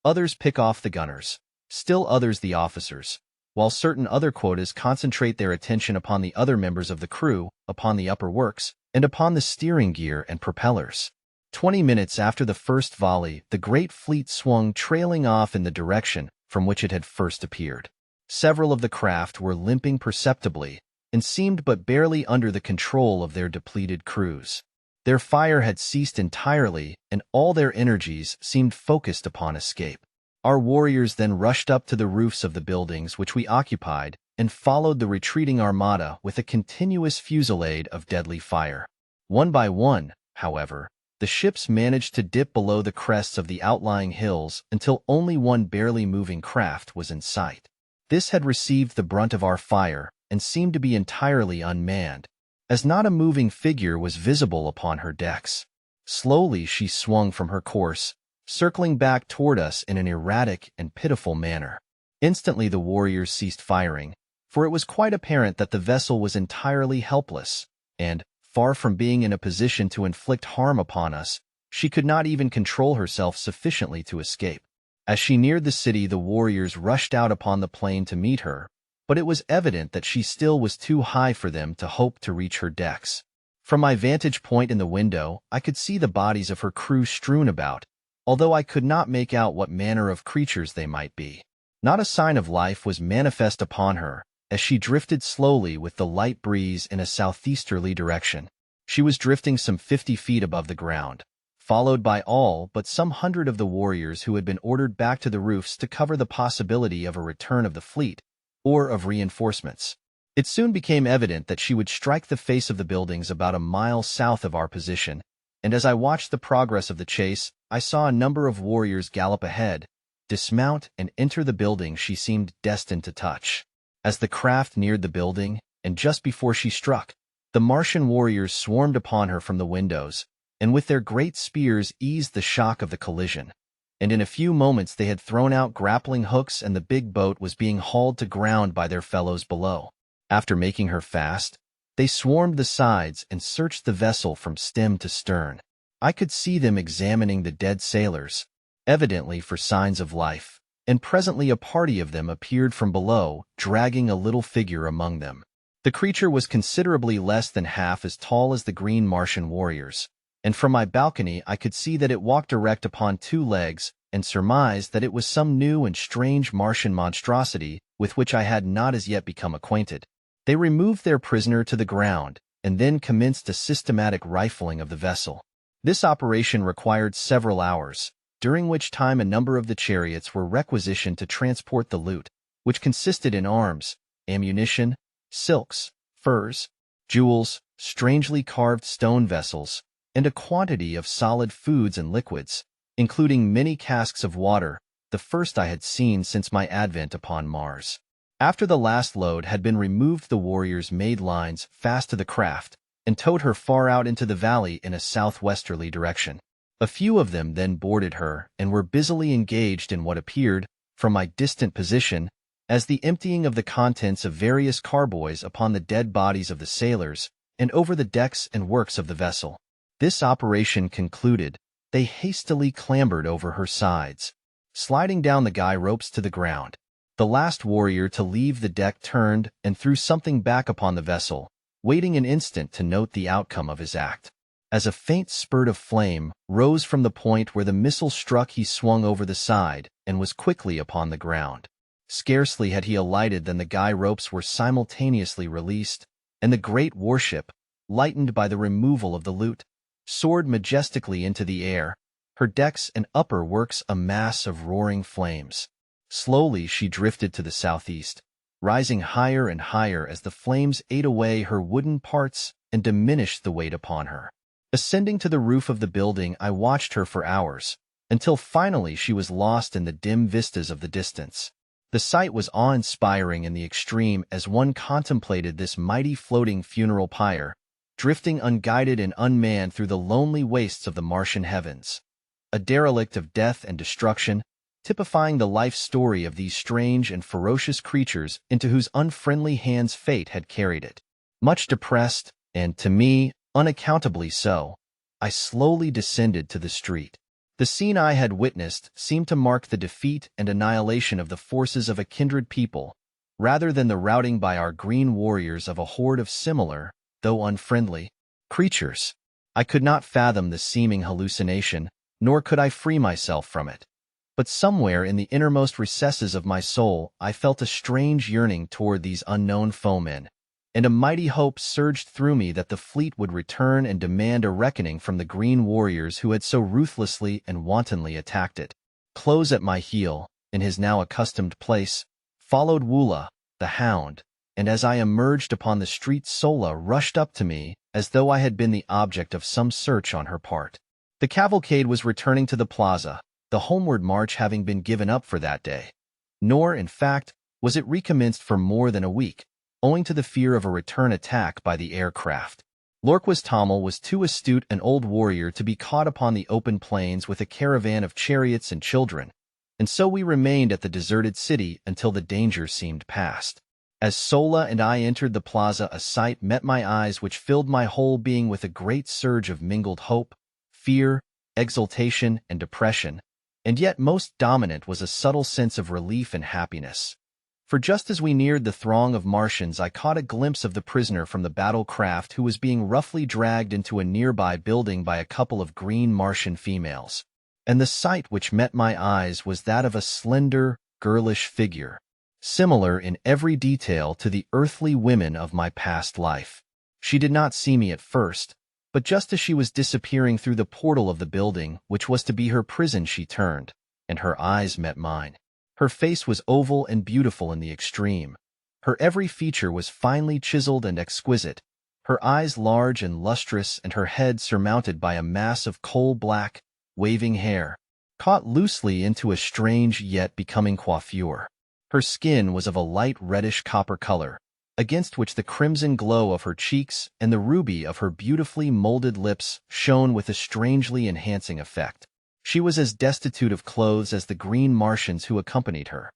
Others pick off the gunners, still others the officers, while certain other quotas concentrate their attention upon the other members of the crew, upon the upper works, and upon the steering gear and propellers. 20 minutes after the first volley, the great fleet swung trailing off in the direction from which it had first appeared. Several of the craft were limping perceptibly and seemed but barely under the control of their depleted crews. Their fire had ceased entirely, and all their energies seemed focused upon escape. Our warriors then rushed up to the roofs of the buildings which we occupied and followed the retreating armada with a continuous fusillade of deadly fire. One by one, however, the ships managed to dip below the crests of the outlying hills until only one barely moving craft was in sight. This had received the brunt of our fire and seemed to be entirely unmanned, as not a moving figure was visible upon her decks. Slowly she swung from her course, circling back toward us in an erratic and pitiful manner. Instantly the warriors ceased firing, for it was quite apparent that the vessel was entirely helpless, and, far from being in a position to inflict harm upon us, she could not even control herself sufficiently to escape. As she neared the city, the warriors rushed out upon the plain to meet her, but it was evident that she still was too high for them to hope to reach her decks. From my vantage point in the window, I could see the bodies of her crew strewn about, although I could not make out what manner of creatures they might be. Not a sign of life was manifest upon her, as she drifted slowly with the light breeze in a southeasterly direction. She was drifting some 50 feet above the ground, followed by all but some 100 of the warriors who had been ordered back to the roofs to cover the possibility of a return of the fleet, or of reinforcements. It soon became evident that she would strike the face of the buildings about a mile south of our position, and as I watched the progress of the chase, I saw a number of warriors gallop ahead, dismount, and enter the building she seemed destined to touch. As the craft neared the building, and just before she struck, the Martian warriors swarmed upon her from the windows, and with their great spears eased the shock of the collision. And in a few moments they had thrown out grappling hooks and the big boat was being hauled to ground by their fellows below. After making her fast, they swarmed the sides and searched the vessel from stem to stern. I could see them examining the dead sailors, evidently for signs of life, and presently a party of them appeared from below, dragging a little figure among them. The creature was considerably less than half as tall as the green Martian warriors, and from my balcony I could see that it walked erect upon 2 legs, and surmised that it was some new and strange Martian monstrosity with which I had not as yet become acquainted. They removed their prisoner to the ground, and then commenced a systematic rifling of the vessel. This operation required several hours, during which time a number of the chariots were requisitioned to transport the loot, which consisted in arms, ammunition, silks, furs, jewels, strangely carved stone vessels, and a quantity of solid foods and liquids, including many casks of water, the first I had seen since my advent upon Mars. After the last load had been removed, the warriors made lines fast to the craft and towed her far out into the valley in a southwesterly direction. A few of them then boarded her and were busily engaged in what appeared, from my distant position, as the emptying of the contents of various carboys upon the dead bodies of the sailors and over the decks and works of the vessel. This operation concluded, they hastily clambered over her sides, sliding down the guy ropes to the ground. The last warrior to leave the deck turned and threw something back upon the vessel, waiting an instant to note the outcome of his act. As a faint spurt of flame rose from the point where the missile struck, he swung over the side and was quickly upon the ground. Scarcely had he alighted than the guy ropes were simultaneously released, and the great warship, lightened by the removal of the loot, soared majestically into the air, her decks and upper works a mass of roaring flames. Slowly she drifted to the southeast, rising higher and higher as the flames ate away her wooden parts and diminished the weight upon her. Ascending to the roof of the building, I watched her for hours, until finally she was lost in the dim vistas of the distance. The sight was awe-inspiring in the extreme as one contemplated this mighty floating funeral pyre, drifting unguided and unmanned through the lonely wastes of the Martian heavens. A derelict of death and destruction, typifying the life story of these strange and ferocious creatures into whose unfriendly hands fate had carried it. Much depressed, and, to me, unaccountably so, I slowly descended to the street. The scene I had witnessed seemed to mark the defeat and annihilation of the forces of a kindred people, rather than the routing by our green warriors of a horde of similar, though unfriendly, creatures. I could not fathom the seeming hallucination, nor could I free myself from it. But somewhere in the innermost recesses of my soul I felt a strange yearning toward these unknown foemen, and a mighty hope surged through me that the fleet would return and demand a reckoning from the green warriors who had so ruthlessly and wantonly attacked it. Close at my heel, in his now accustomed place, followed Woola, the hound, and as I emerged upon the street Sola rushed up to me as though I had been the object of some search on her part. The cavalcade was returning to the plaza, the homeward march having been given up for that day. Nor, in fact, was it recommenced for more than a week, owing to the fear of a return attack by the aircraft. Lorquas Tamil was too astute an old warrior to be caught upon the open plains with a caravan of chariots and children, and so we remained at the deserted city until the danger seemed past. As Sola and I entered the plaza, a sight met my eyes which filled my whole being with a great surge of mingled hope, fear, exultation, and depression, and yet most dominant was a subtle sense of relief and happiness. For just as we neared the throng of Martians, I caught a glimpse of the prisoner from the battle craft who was being roughly dragged into a nearby building by a couple of green Martian females. And the sight which met my eyes was that of a slender, girlish figure, similar in every detail to the earthly women of my past life. She did not see me at first, but just as she was disappearing through the portal of the building, which was to be her prison, she turned, and her eyes met mine. Her face was oval and beautiful in the extreme. Her every feature was finely chiseled and exquisite, her eyes large and lustrous and her head surmounted by a mass of coal-black, waving hair, caught loosely into a strange yet becoming coiffure. Her skin was of a light reddish copper color, against which the crimson glow of her cheeks and the ruby of her beautifully molded lips shone with a strangely enhancing effect. She was as destitute of clothes as the green Martians who accompanied her.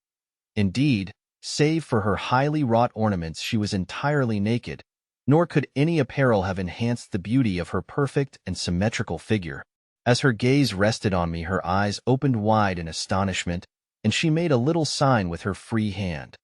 Indeed, save for her highly wrought ornaments, she was entirely naked, nor could any apparel have enhanced the beauty of her perfect and symmetrical figure. As her gaze rested on me, her eyes opened wide in astonishment, and she made a little sign with her free hand.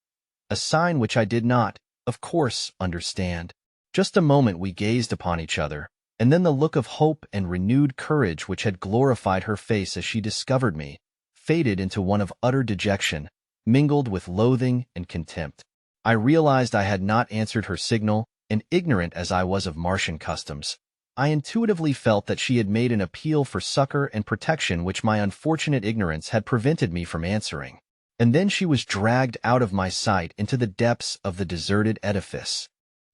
A sign which I did not, of course, understand. Just a moment we gazed upon each other, and then the look of hope and renewed courage which had glorified her face as she discovered me faded into one of utter dejection, mingled with loathing and contempt. I realized I had not answered her signal, and ignorant as I was of Martian customs, I intuitively felt that she had made an appeal for succor and protection which my unfortunate ignorance had prevented me from answering. And then she was dragged out of my sight into the depths of the deserted edifice.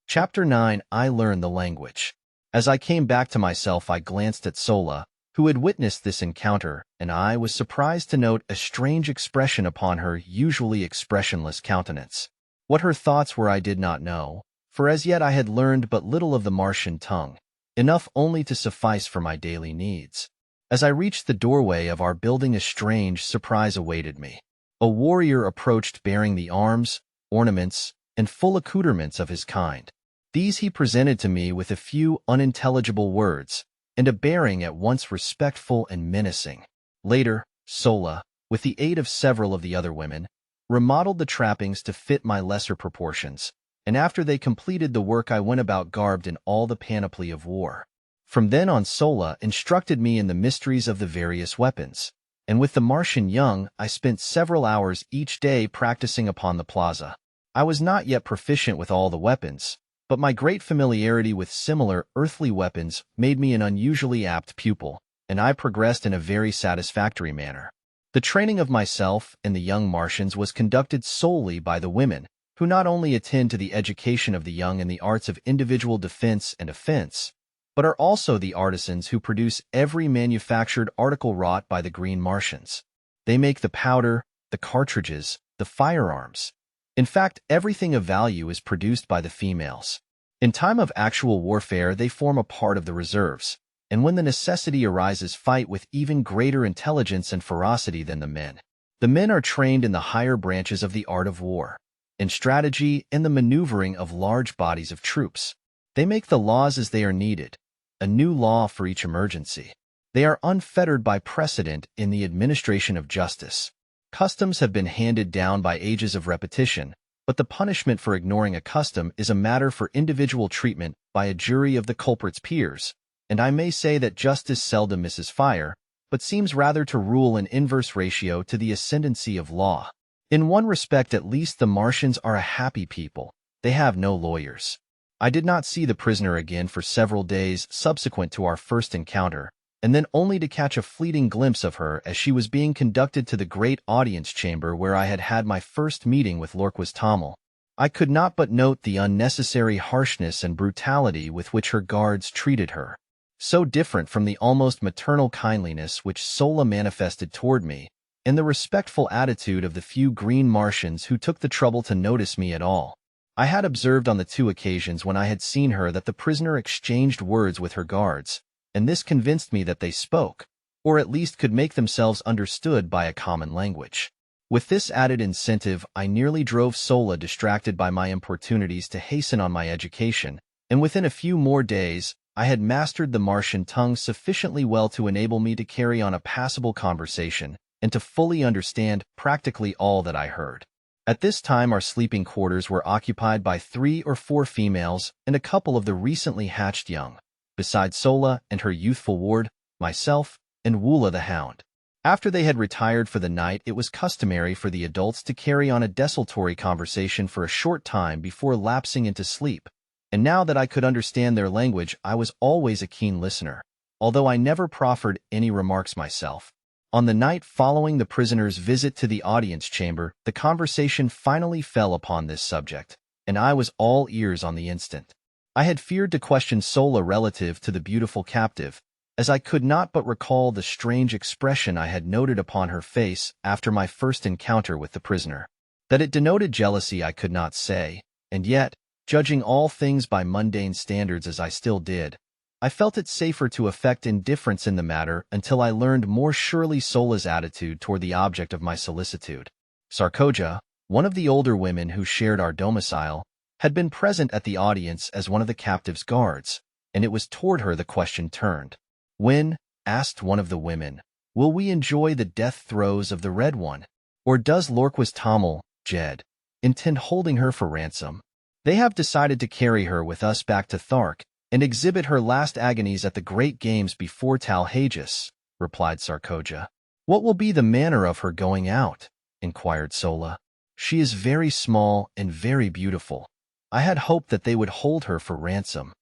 Chapter 9. I Learned the Language. As I came back to myself, I glanced at Sola, who had witnessed this encounter, and I was surprised to note a strange expression upon her usually expressionless countenance. What her thoughts were I did not know, for as yet I had learned but little of the Martian tongue, enough only to suffice for my daily needs. As I reached the doorway of our building, a strange surprise awaited me. A warrior approached bearing the arms, ornaments, and full accoutrements of his kind. These he presented to me with a few unintelligible words, and a bearing at once respectful and menacing. Later, Sola, with the aid of several of the other women, remodeled the trappings to fit my lesser proportions, and after they completed the work I went about garbed in all the panoply of war. From then on Sola instructed me in the mysteries of the various weapons, and with the Martian young, I spent several hours each day practicing upon the plaza. I was not yet proficient with all the weapons, but my great familiarity with similar earthly weapons made me an unusually apt pupil, and I progressed in a very satisfactory manner. The training of myself and the young Martians was conducted solely by the women, who not only attend to the education of the young in the arts of individual defense and offense, but are also the artisans who produce every manufactured article wrought by the green Martians. They make the powder, the cartridges, the firearms. In fact, everything of value is produced by the females. In time of actual warfare, they form a part of the reserves, and when the necessity arises, fight with even greater intelligence and ferocity than the men. The men are trained in the higher branches of the art of war, in strategy and the maneuvering of large bodies of troops. They make the laws as they are needed, a new law for each emergency. They are unfettered by precedent in the administration of justice. Customs have been handed down by ages of repetition, but the punishment for ignoring a custom is a matter for individual treatment by a jury of the culprit's peers, and I may say that justice seldom misses fire, but seems rather to rule in inverse ratio to the ascendancy of law. In one respect at least, the Martians are a happy people. They have no lawyers. I did not see the prisoner again for several days subsequent to our first encounter, and then only to catch a fleeting glimpse of her as she was being conducted to the great audience chamber where I had had my first meeting with Lorquas Tamil. I could not but note the unnecessary harshness and brutality with which her guards treated her, so different from the almost maternal kindliness which Sola manifested toward me, and the respectful attitude of the few green Martians who took the trouble to notice me at all. I had observed on the 2 occasions when I had seen her that the prisoner exchanged words with her guards, and this convinced me that they spoke, or at least could make themselves understood by a common language. With this added incentive, I nearly drove Sola distracted by my importunities to hasten on my education, and within a few more days, I had mastered the Martian tongue sufficiently well to enable me to carry on a passable conversation and to fully understand practically all that I heard. At this time, our sleeping quarters were occupied by 3 or 4 females and a couple of the recently hatched young, besides Sola and her youthful ward, myself, and Woola the hound. After they had retired for the night, it was customary for the adults to carry on a desultory conversation for a short time before lapsing into sleep, and now that I could understand their language, I was always a keen listener, although I never proffered any remarks myself. On the night following the prisoner's visit to the audience chamber, the conversation finally fell upon this subject, and I was all ears on the instant. I had feared to question Sola relative to the beautiful captive, as I could not but recall the strange expression I had noted upon her face after my first encounter with the prisoner. That it denoted jealousy I could not say, and yet, judging all things by mundane standards as I still did, I felt it safer to affect indifference in the matter until I learned more surely Sola's attitude toward the object of my solicitude. Sarkoja, one of the older women who shared our domicile, had been present at the audience as one of the captive's guards, and it was toward her the question turned. "When," asked one of the women, "will we enjoy the death throes of the Red One? Or does Lorquas Tamil, Jed, intend holding her for ransom? They have decided to carry her with us back to Thark and exhibit her last agonies at the great games before Talhages," replied Sarkoja. "What will be the manner of her going out?" inquired Sola. "She is very small and very beautiful. I had hoped that they would hold her for ransom."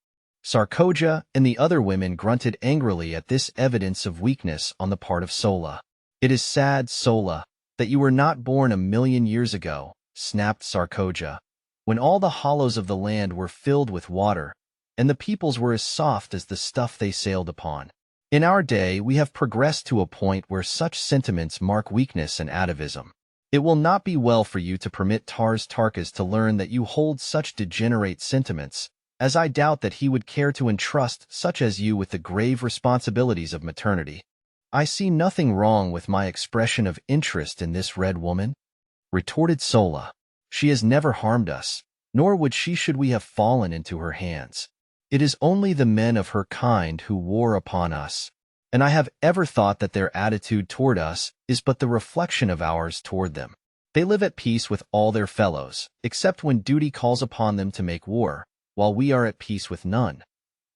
Sarkoja and the other women grunted angrily at this evidence of weakness on the part of Sola. "It is sad, Sola, that you were not born 1,000,000 years ago," snapped Sarkoja, "when all the hollows of the land were filled with water, and the peoples were as soft as the stuff they sailed upon. In our day, we have progressed to a point where such sentiments mark weakness and atavism. It will not be well for you to permit Tarkas to learn that you hold such degenerate sentiments, as I doubt that he would care to entrust such as you with the grave responsibilities of maternity." "I see nothing wrong with my expression of interest in this red woman," retorted Sola. "She has never harmed us, nor would she should we have fallen into her hands. It is only the men of her kind who war upon us, and I have ever thought that their attitude toward us is but the reflection of ours toward them. They live at peace with all their fellows, except when duty calls upon them to make war, while we are at peace with none,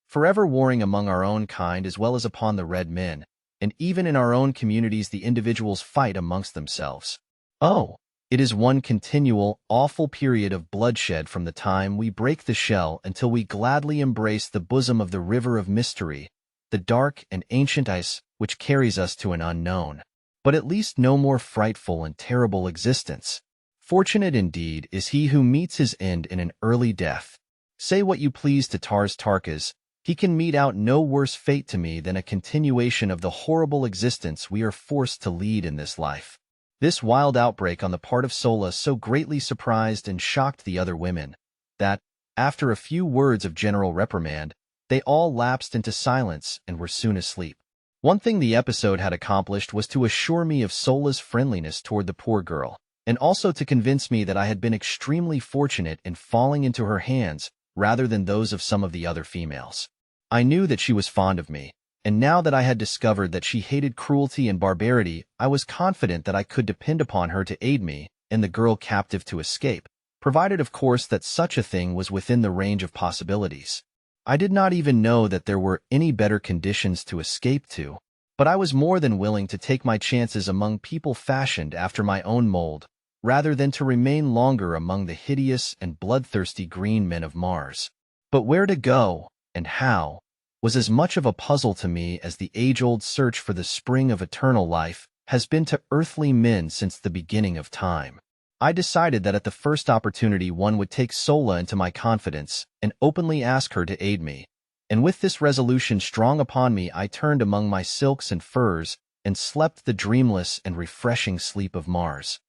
forever warring among our own kind as well as upon the red men, and even in our own communities the individuals fight amongst themselves. Oh, it is one continual, awful period of bloodshed from the time we break the shell until we gladly embrace the bosom of the river of mystery, the dark and ancient ice which carries us to an unknown, but at least no more frightful and terrible existence. Fortunate indeed is he who meets his end in an early death. Say what you please to Tarkas, he can mete out no worse fate to me than a continuation of the horrible existence we are forced to lead in this life. This wild outbreak on the part of Sola so greatly surprised and shocked the other women, that, after a few words of general reprimand, they all lapsed into silence and were soon asleep. One thing the episode had accomplished was to assure me of Sola's friendliness toward the poor girl, and also to convince me that I had been extremely fortunate in falling into her hands rather than those of some of the other females. I knew that she was fond of me, and now that I had discovered that she hated cruelty and barbarity, I was confident that I could depend upon her to aid me and the girl captive to escape, provided of course that such a thing was within the range of possibilities. I did not even know that there were any better conditions to escape to, but I was more than willing to take my chances among people fashioned after my own mold, rather than to remain longer among the hideous and bloodthirsty green men of Mars. But where to go, and how, was as much of a puzzle to me as the age-old search for the spring of eternal life has been to earthly men since the beginning of time. I decided that at the first opportunity one would take Sola into my confidence and openly ask her to aid me, and with this resolution strong upon me I turned among my silks and furs and slept the dreamless and refreshing sleep of Mars.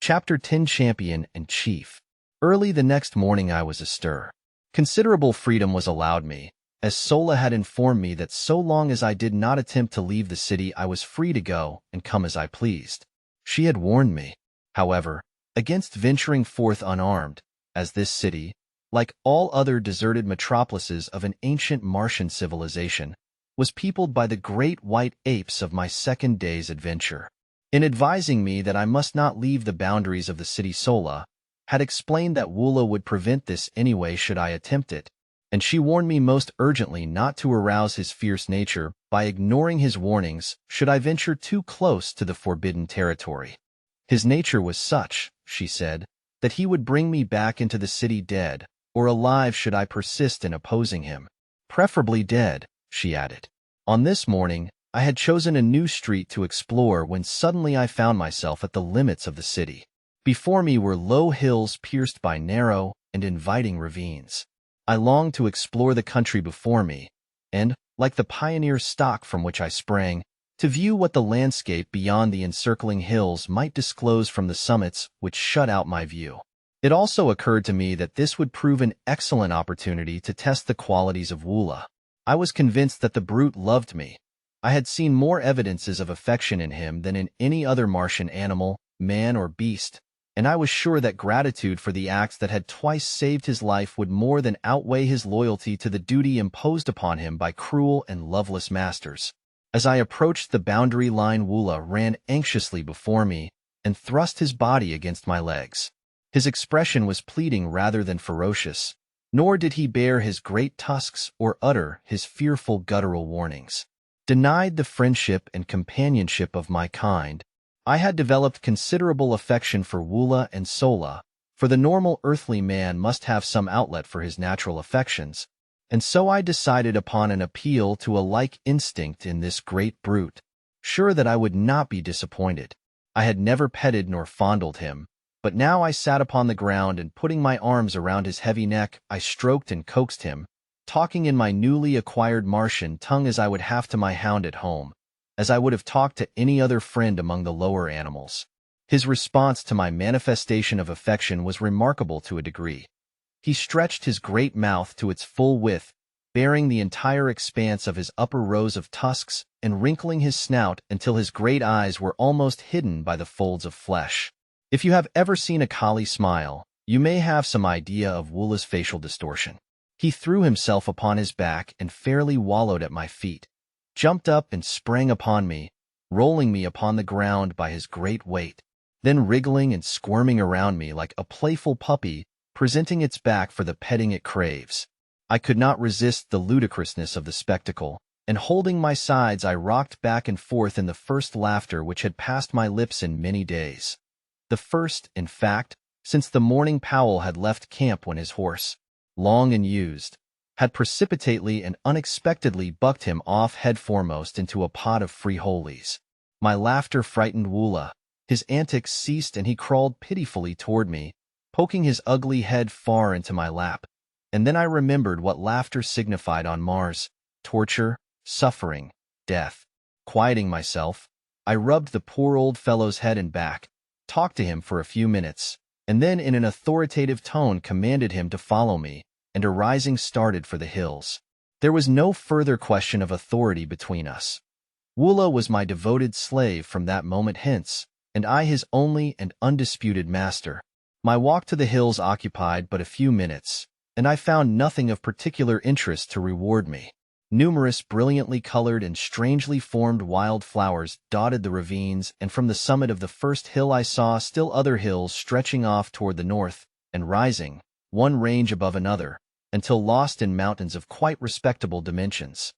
Chapter 10 Champion and Chief. Early the next morning I was astir. Considerable freedom was allowed me, as Sola had informed me that so long as I did not attempt to leave the city I was free to go and come as I pleased. She had warned me, however, against venturing forth unarmed, as this city, like all other deserted metropolises of an ancient Martian civilization, was peopled by the great white apes of my second day's adventure. In advising me that I must not leave the boundaries of the city Sola, had explained that Woola would prevent this anyway should I attempt it, and she warned me most urgently not to arouse his fierce nature by ignoring his warnings should I venture too close to the forbidden territory. His nature was such, she said, that he would bring me back into the city dead, or alive should I persist in opposing him. Preferably dead, she added. On this morning, I had chosen a new street to explore when suddenly I found myself at the limits of the city. Before me were low hills pierced by narrow and inviting ravines. I longed to explore the country before me, and, like the pioneer stock from which I sprang, to view what the landscape beyond the encircling hills might disclose from the summits which shut out my view. It also occurred to me that this would prove an excellent opportunity to test the qualities of Woola. I was convinced that the brute loved me. I had seen more evidences of affection in him than in any other Martian animal, man or beast, and I was sure that gratitude for the acts that had twice saved his life would more than outweigh his loyalty to the duty imposed upon him by cruel and loveless masters. As I approached the boundary line, Woola ran anxiously before me and thrust his body against my legs. His expression was pleading rather than ferocious, nor did he bare his great tusks or utter his fearful guttural warnings. Denied the friendship and companionship of my kind, I had developed considerable affection for Woola and Sola, for the normal earthly man must have some outlet for his natural affections, and so I decided upon an appeal to a like instinct in this great brute, sure that I would not be disappointed. I had never petted nor fondled him, but now I sat upon the ground and putting my arms around his heavy neck, I stroked and coaxed him, talking in my newly acquired Martian tongue as I would have to my hound at home, as I would have talked to any other friend among the lower animals. His response to my manifestation of affection was remarkable to a degree. He stretched his great mouth to its full width, baring the entire expanse of his upper rows of tusks and wrinkling his snout until his great eyes were almost hidden by the folds of flesh. If you have ever seen a collie smile, you may have some idea of Woola's facial distortion. He threw himself upon his back and fairly wallowed at my feet, jumped up and sprang upon me, rolling me upon the ground by his great weight, then wriggling and squirming around me like a playful puppy, presenting its back for the petting it craves. I could not resist the ludicrousness of the spectacle, and holding my sides I rocked back and forth in the first laughter which had passed my lips in many days. The first, in fact, since the morning Powell had left camp when his horse, long and used, had precipitately and unexpectedly bucked him off headforemost into a pot of frijoles. My laughter frightened Woola. His antics ceased and he crawled pitifully toward me, poking his ugly head far into my lap. And then I remembered what laughter signified on Mars: torture, suffering, death. Quieting myself, I rubbed the poor old fellow's head and back, talked to him for a few minutes, and then in an authoritative tone commanded him to follow me, and arising started for the hills. There was no further question of authority between us. Woola was my devoted slave from that moment hence, and I his only and undisputed master. My walk to the hills occupied but a few minutes, and I found nothing of particular interest to reward me. Numerous brilliantly colored and strangely formed wild flowers dotted the ravines, and from the summit of the first hill I saw still other hills stretching off toward the north, and rising, one range above another, until lost in mountains of quite respectable dimensions.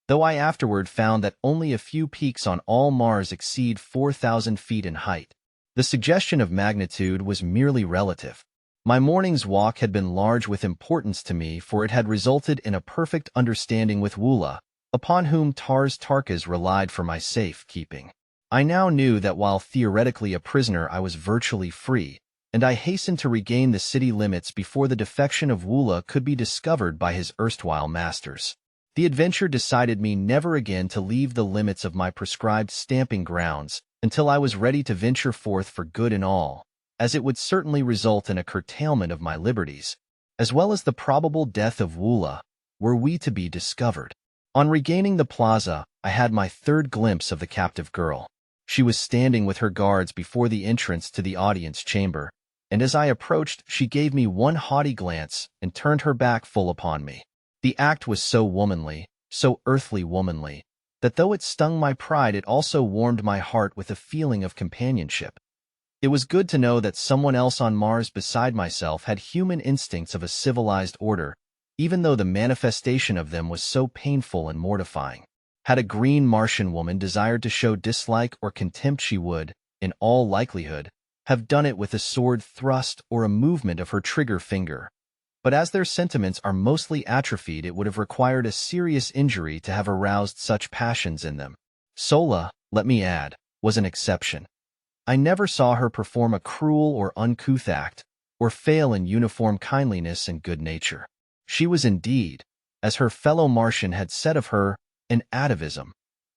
Though I afterward found that only a few peaks on all Mars exceed 4,000 feet in height. The suggestion of magnitude was merely relative. My morning's walk had been large with importance to me, for it had resulted in a perfect understanding with Woola, upon whom Tarkas relied for my safe keeping. I now knew that while theoretically a prisoner I was virtually free, and I hastened to regain the city limits before the defection of Woola could be discovered by his erstwhile masters. The adventure decided me never again to leave the limits of my prescribed stamping grounds until I was ready to venture forth for good and all, as it would certainly result in a curtailment of my liberties, as well as the probable death of Woola, were we to be discovered. On regaining the plaza, I had my third glimpse of the captive girl. She was standing with her guards before the entrance to the audience chamber, and as I approached, she gave me one haughty glance and turned her back full upon me. The act was so womanly, so earthly womanly, that though it stung my pride, it also warmed my heart with a feeling of companionship. It was good to know that someone else on Mars beside myself had human instincts of a civilized order, even though the manifestation of them was so painful and mortifying. Had a green Martian woman desired to show dislike or contempt, she would, in all likelihood, have done it with a sword thrust or a movement of her trigger finger. But as their sentiments are mostly atrophied, it would have required a serious injury to have aroused such passions in them. Sola, let me add, was an exception. I never saw her perform a cruel or uncouth act, or fail in uniform kindliness and good nature. She was indeed, as her fellow Martian had said of her, an atavism,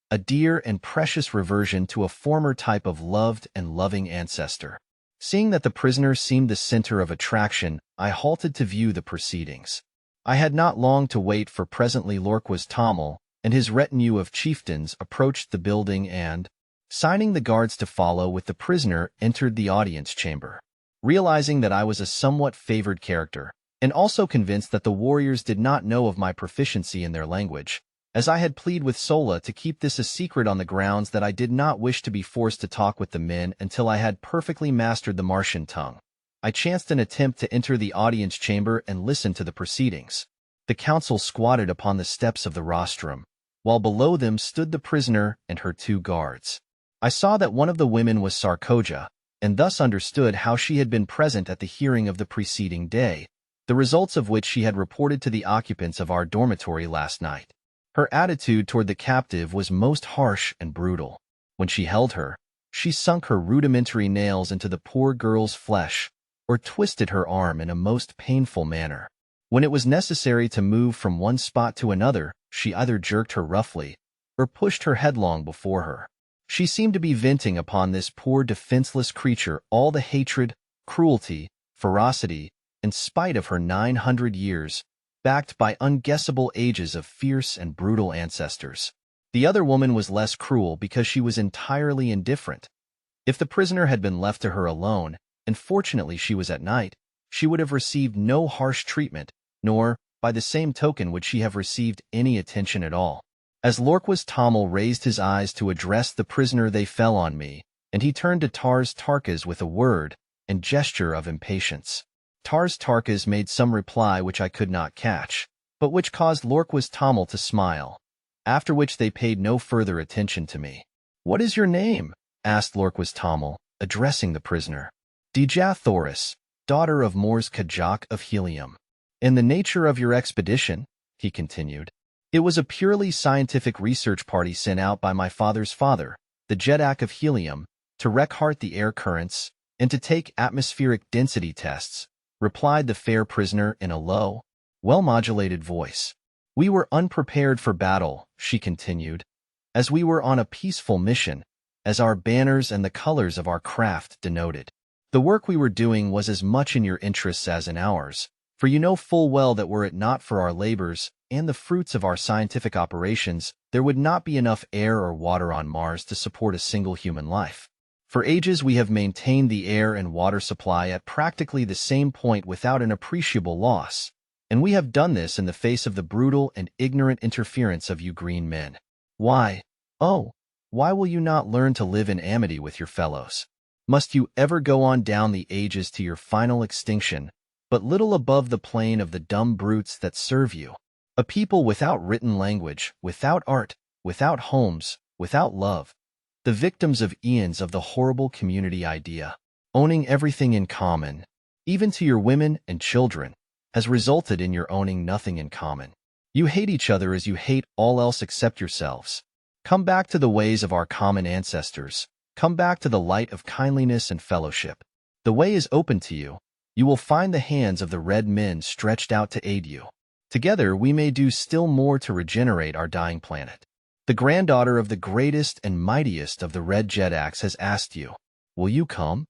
a dear and precious reversion to a former type of loved and loving ancestor. Seeing that the prisoner seemed the center of attraction, I halted to view the proceedings. I had not long to wait, for presently Lorquas Tommel and his retinue of chieftains approached the building and, signing the guards to follow with the prisoner, entered the audience chamber. Realizing that I was a somewhat favored character, and also convinced that the warriors did not know of my proficiency in their language, as I had pleaded with Sola to keep this a secret on the grounds that I did not wish to be forced to talk with the men until I had perfectly mastered the Martian tongue, I chanced an attempt to enter the audience chamber and listen to the proceedings. The council squatted upon the steps of the rostrum, while below them stood the prisoner and her two guards. I saw that one of the women was Sarkoja, and thus understood how she had been present at the hearing of the preceding day, the results of which she had reported to the occupants of our dormitory last night. Her attitude toward the captive was most harsh and brutal. When she held her, she sunk her rudimentary nails into the poor girl's flesh, or twisted her arm in a most painful manner. When it was necessary to move from one spot to another, she either jerked her roughly, or pushed her headlong before her. She seemed to be venting upon this poor defenseless creature all the hatred, cruelty, ferocity, in spite of her 900 years, backed by unguessable ages of fierce and brutal ancestors. The other woman was less cruel because she was entirely indifferent. If the prisoner had been left to her alone, and fortunately she was at night, she would have received no harsh treatment, nor, by the same token, would she have received any attention at all. As Lorquas Tommel raised his eyes to address the prisoner, they fell on me, and he turned to Tarkas with a word and gesture of impatience. Tarkas made some reply which I could not catch, but which caused Lorquas Tommel to smile. after which they paid no further attention to me. "What is your name?" asked Lorquas Tommel, addressing the prisoner. "Dejah Thoris, daughter of Mors Kajak of Helium." "In the nature of your expedition," he continued. "It was a purely scientific research party sent out by my father's father, the Jedak of Helium, to recount the air currents and to take atmospheric density tests," replied the fair prisoner in a low, well-modulated voice. "We were unprepared for battle," she continued, "as we were on a peaceful mission, as our banners and the colors of our craft denoted. The work we were doing was as much in your interests as in ours, for you know full well that were it not for our labors and the fruits of our scientific operations, there would not be enough air or water on Mars to support a single human life. For ages we have maintained the air and water supply at practically the same point without an appreciable loss, and we have done this in the face of the brutal and ignorant interference of you green men. Why, oh, why will you not learn to live in amity with your fellows? Must you ever go on down the ages to your final extinction, but little above the plane of the dumb brutes that serve you? A people without written language, without art, without homes, without love, the victims of eons of the horrible community idea, owning everything in common, even to your women and children, has resulted in your owning nothing in common. You hate each other as you hate all else except yourselves. Come back to the ways of our common ancestors. Come back to the light of kindliness and fellowship. The way is open to you. You will find the hands of the red men stretched out to aid you. Together we may do still more to regenerate our dying planet. The granddaughter of the greatest and mightiest of the Red Jedaks has asked you, will you come?"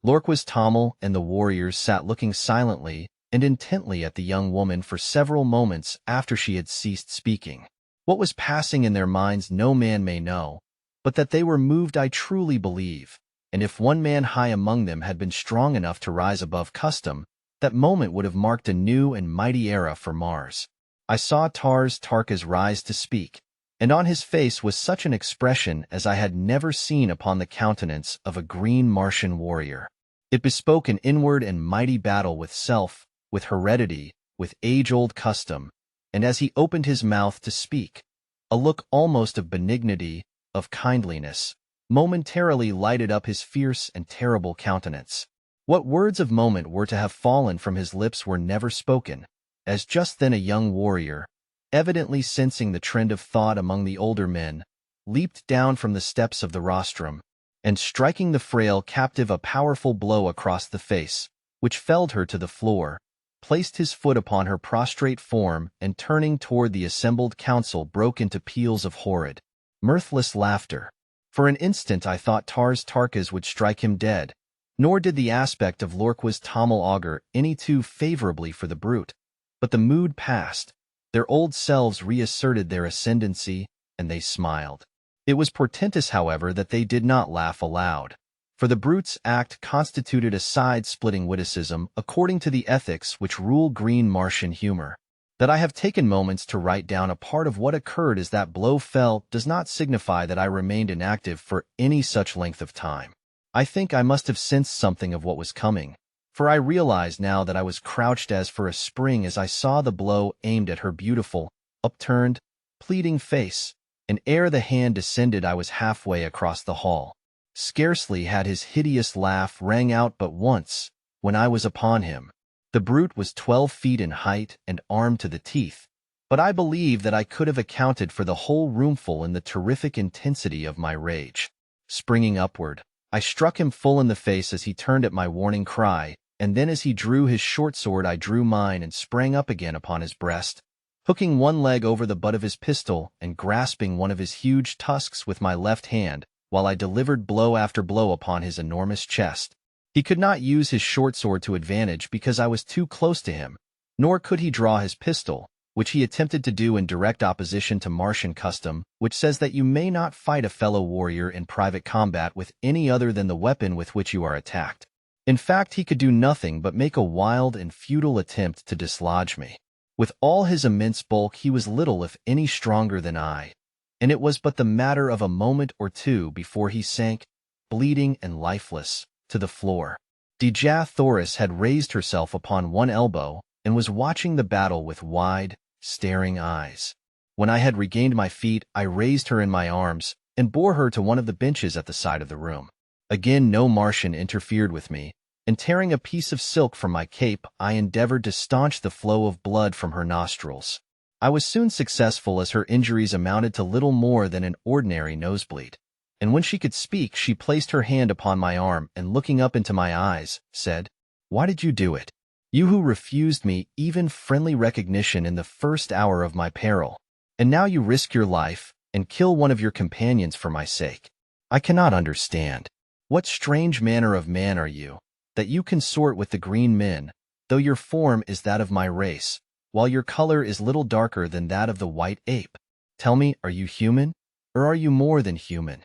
Lorquas Tommel and the warriors sat looking silently and intently at the young woman for several moments after she had ceased speaking. What was passing in their minds no man may know, but that they were moved I truly believe, and if one man high among them had been strong enough to rise above custom, that moment would have marked a new and mighty era for Mars. I saw Tarkas rise to speak, and on his face was such an expression as I had never seen upon the countenance of a green Martian warrior. It bespoke an inward and mighty battle with self, with heredity, with age-old custom, and as he opened his mouth to speak, a look almost of benignity, of kindliness, momentarily lighted up his fierce and terrible countenance. What words of moment were to have fallen from his lips were never spoken, as just then a young warrior, evidently sensing the trend of thought among the older men, leaped down from the steps of the rostrum, and striking the frail captive a powerful blow across the face, which felled her to the floor, placed his foot upon her prostrate form and turning toward the assembled council broke into peals of horrid, mirthless laughter. For an instant I thought Tarkas would strike him dead, nor did the aspect of Lorquas Tommel augur any too favorably for the brute. But the mood passed, their old selves reasserted their ascendancy, and they smiled. It was portentous, however, that they did not laugh aloud, for the brute's act constituted a side-splitting witticism according to the ethics which rule green Martian humor. That I have taken moments to write down a part of what occurred as that blow fell does not signify that I remained inactive for any such length of time. I think I must have sensed something of what was coming, for I realized now that I was crouched as for a spring as I saw the blow aimed at her beautiful, upturned, pleading face, and ere the hand descended I was halfway across the hall. Scarcely had his hideous laugh rang out but once, when I was upon him. The brute was 12 feet in height and armed to the teeth, but I believe that I could have accounted for the whole roomful in the terrific intensity of my rage. Springing upward, I struck him full in the face as he turned at my warning cry, and then as he drew his short sword I drew mine and sprang up again upon his breast, hooking one leg over the butt of his pistol and grasping one of his huge tusks with my left hand, while I delivered blow after blow upon his enormous chest. He could not use his short sword to advantage because I was too close to him, nor could he draw his pistol, which he attempted to do in direct opposition to Martian custom, which says that you may not fight a fellow warrior in private combat with any other than the weapon with which you are attacked. In fact, he could do nothing but make a wild and futile attempt to dislodge me. With all his immense bulk, he was little if any stronger than I, and it was but the matter of a moment or two before he sank, bleeding and lifeless, to the floor. Dejah Thoris had raised herself upon one elbow and was watching the battle with wide, staring eyes. When I had regained my feet, I raised her in my arms and bore her to one of the benches at the side of the room. Again, no Martian interfered with me, and tearing a piece of silk from my cape, I endeavored to staunch the flow of blood from her nostrils. I was soon successful, as her injuries amounted to little more than an ordinary nosebleed. And when she could speak, she placed her hand upon my arm and, looking up into my eyes, said, "Why did you do it? You who refused me even friendly recognition in the first hour of my peril. And now you risk your life and kill one of your companions for my sake. I cannot understand. What strange manner of man are you, that you consort with the green men, though your form is that of my race, while your color is little darker than that of the white ape? Tell me, are you human, or are you more than human?"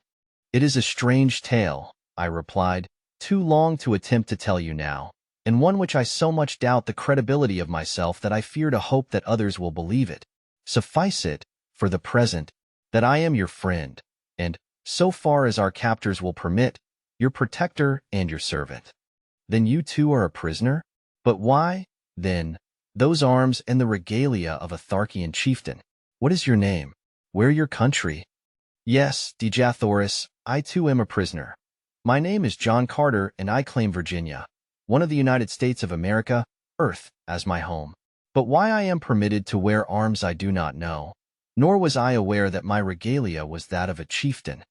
"It is a strange tale," I replied, "too long to attempt to tell you now, and one which I so much doubt the credibility of myself that I fear to hope that others will believe it. Suffice it, for the present, that I am your friend, and, so far as our captors will permit, your protector and your servant." "Then you too are a prisoner? But why, then, those arms and the regalia of a Tharkian chieftain? What is your name? Where your country?" "Yes, Dejah Thoris, I too am a prisoner. My name is John Carter, and I claim Virginia, one of the United States of America, Earth, as my home. But why I am permitted to wear arms I do not know, nor was I aware that my regalia was that of a chieftain."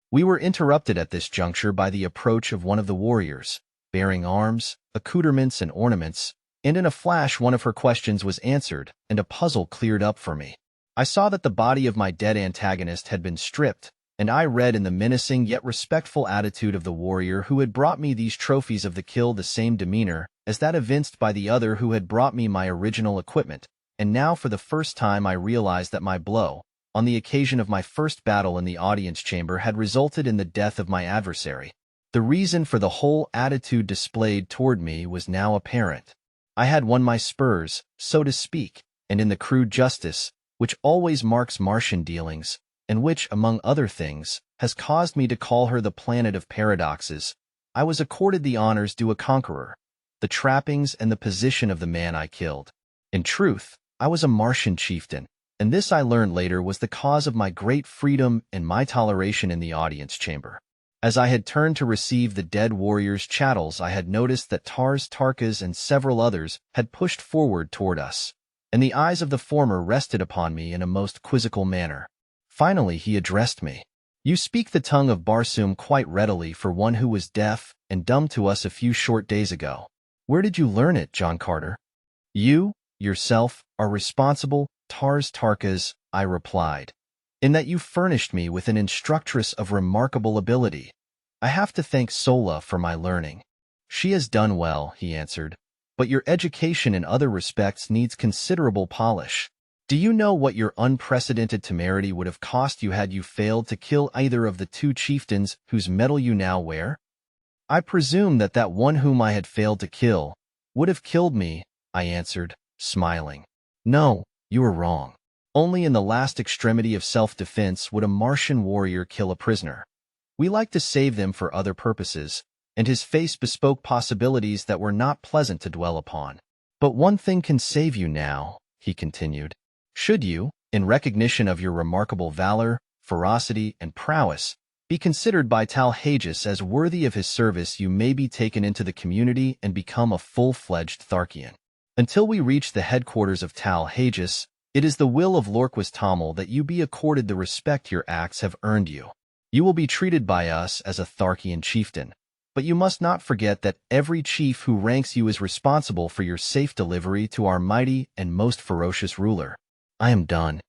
We were interrupted at this juncture by the approach of one of the warriors, bearing arms, accoutrements, and ornaments, and in a flash one of her questions was answered, and a puzzle cleared up for me. I saw that the body of my dead antagonist had been stripped, and I read in the menacing yet respectful attitude of the warrior who had brought me these trophies of the kill the same demeanor as that evinced by the other who had brought me my original equipment, and now for the first time I realized that my blow, on the occasion of my first battle in the audience chamber, had resulted in the death of my adversary. The reason for the whole attitude displayed toward me was now apparent. I had won my spurs, so to speak, and in the crude justice, which always marks Martian dealings, and which, among other things, has caused me to call her the planet of paradoxes, I was accorded the honors due a conqueror, the trappings and the position of the man I killed. In truth, I was a Martian chieftain, and this I learned later was the cause of my great freedom and my toleration in the audience chamber. As I had turned to receive the dead warrior's chattels, I had noticed that Tarkas and several others had pushed forward toward us, and the eyes of the former rested upon me in a most quizzical manner. Finally he addressed me. "You speak the tongue of Barsoom quite readily for one who was deaf and dumb to us a few short days ago. Where did you learn it, John Carter?" "You, yourself, are responsible, Tarkas," I replied, "in that you furnished me with an instructress of remarkable ability. I have to thank Sola for my learning." "She has done well," he answered, "but your education in other respects needs considerable polish. Do you know what your unprecedented temerity would have cost you had you failed to kill either of the two chieftains whose medal you now wear?" "I presume that that one whom I had failed to kill would have killed me," I answered, smiling. "No, you are wrong. Only in the last extremity of self-defense would a Martian warrior kill a prisoner. We like to save them for other purposes," and his face bespoke possibilities that were not pleasant to dwell upon. "But one thing can save you now," he continued. "Should you, in recognition of your remarkable valor, ferocity, and prowess, be considered by Dejah as worthy of his service, you may be taken into the community and become a full-fledged Tharkian. Until we reach the headquarters of Dejah, it is the will of Lorquist Tamil that you be accorded the respect your acts have earned you. You will be treated by us as a Tharkian chieftain, but you must not forget that every chief who ranks you is responsible for your safe delivery to our mighty and most ferocious ruler." "I am done."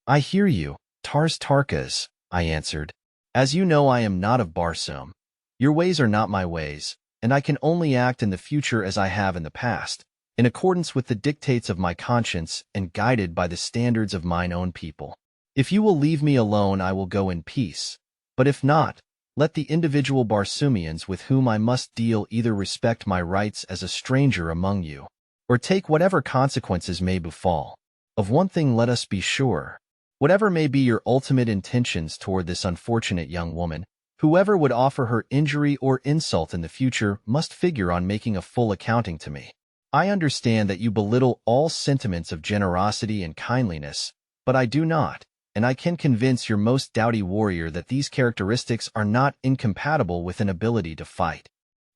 "I hear you, Tarkas," I answered. "As you know, I am not of Barsoom. Your ways are not my ways, and I can only act in the future as I have in the past, in accordance with the dictates of my conscience and guided by the standards of mine own people. If you will leave me alone, I will go in peace, but if not, let the individual Barsoomians with whom I must deal either respect my rights as a stranger among you, or take whatever consequences may befall. Of one thing let us be sure. Whatever may be your ultimate intentions toward this unfortunate young woman, whoever would offer her injury or insult in the future must figure on making a full accounting to me. I understand that you belittle all sentiments of generosity and kindliness, but I do not, and I can convince your most doughty warrior that these characteristics are not incompatible with an ability to fight.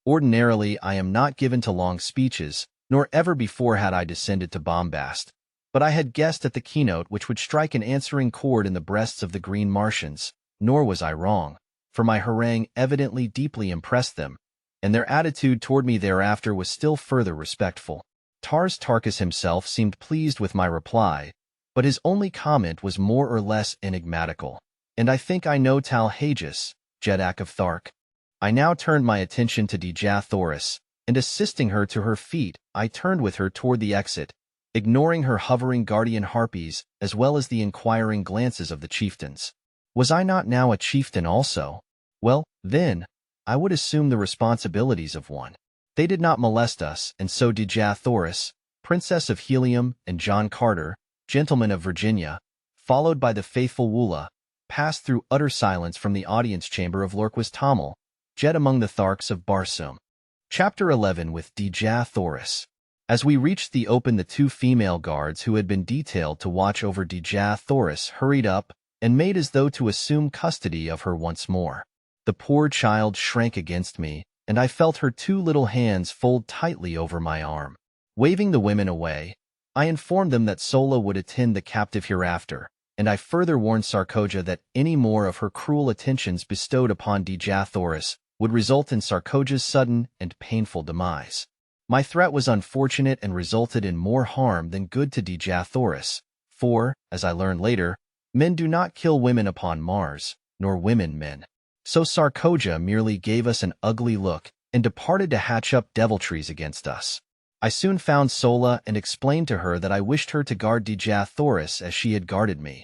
Ordinarily, I am not given to long speeches, nor ever before had I descended to bombast, but I had guessed at the keynote which would strike an answering chord in the breasts of the green Martians, nor was I wrong, for my harangue evidently deeply impressed them, and their attitude toward me thereafter was still further respectful. Tarkas himself seemed pleased with my reply, but his only comment was more or less enigmatical. And I think I know Dejah, Jeddak of Thark. I now turned my attention to Dejah Thoris, and assisting her to her feet, I turned with her toward the exit, ignoring her hovering guardian harpies as well as the inquiring glances of the chieftains. Was I not now a chieftain also? Well, then, I would assume the responsibilities of one. They did not molest us, and so Dejah Thoris, Princess of Helium, and John Carter, Gentleman of Virginia, followed by the faithful Woola, passed through utter silence from the audience chamber of Lorquist Tamil, jet among the Tharks of Barsoom. Chapter 11 with Dejah Thoris. As we reached the open, the two female guards who had been detailed to watch over Dejah Thoris hurried up and made as though to assume custody of her once more. The poor child shrank against me, and I felt her two little hands fold tightly over my arm. Waving the women away, I informed them that Sola would attend the captive hereafter, and I further warned Sarkoja that any more of her cruel attentions bestowed upon Dejah Thoris would result in Sarkoja's sudden and painful demise. My threat was unfortunate and resulted in more harm than good to Dejah Thoris, for, as I learned later, men do not kill women upon Mars, nor women men. So Sarkoja merely gave us an ugly look and departed to hatch up deviltries against us. I soon found Sola and explained to her that I wished her to guard Dejah Thoris as she had guarded me,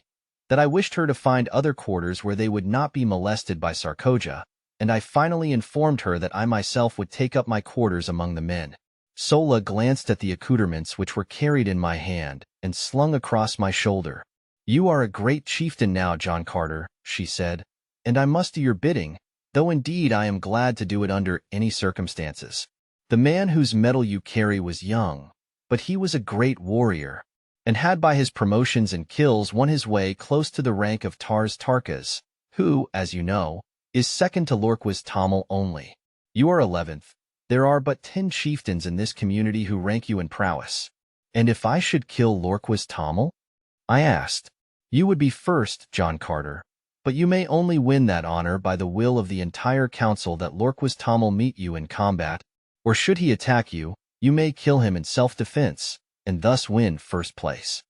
that I wished her to find other quarters where they would not be molested by Sarkoja, and I finally informed her that I myself would take up my quarters among the men. Sola glanced at the accoutrements which were carried in my hand and slung across my shoulder. "You are a great chieftain now, John Carter," she said, "and I must do your bidding, though indeed I am glad to do it under any circumstances. The man whose medal you carry was young, but he was a great warrior, and had by his promotions and kills won his way close to the rank of Tarkas, who, as you know, is second to Lorquist Tamil only. You are 11th. There are but 10 chieftains in this community who rank you in prowess. And if I should kill Lorquist Tamil?" I asked. "You would be first, John Carter, but you may only win that honor by the will of the entire council that Lorquist Tamil meet you in combat. Or should he attack you, you may kill him in self-defense, and thus win first place."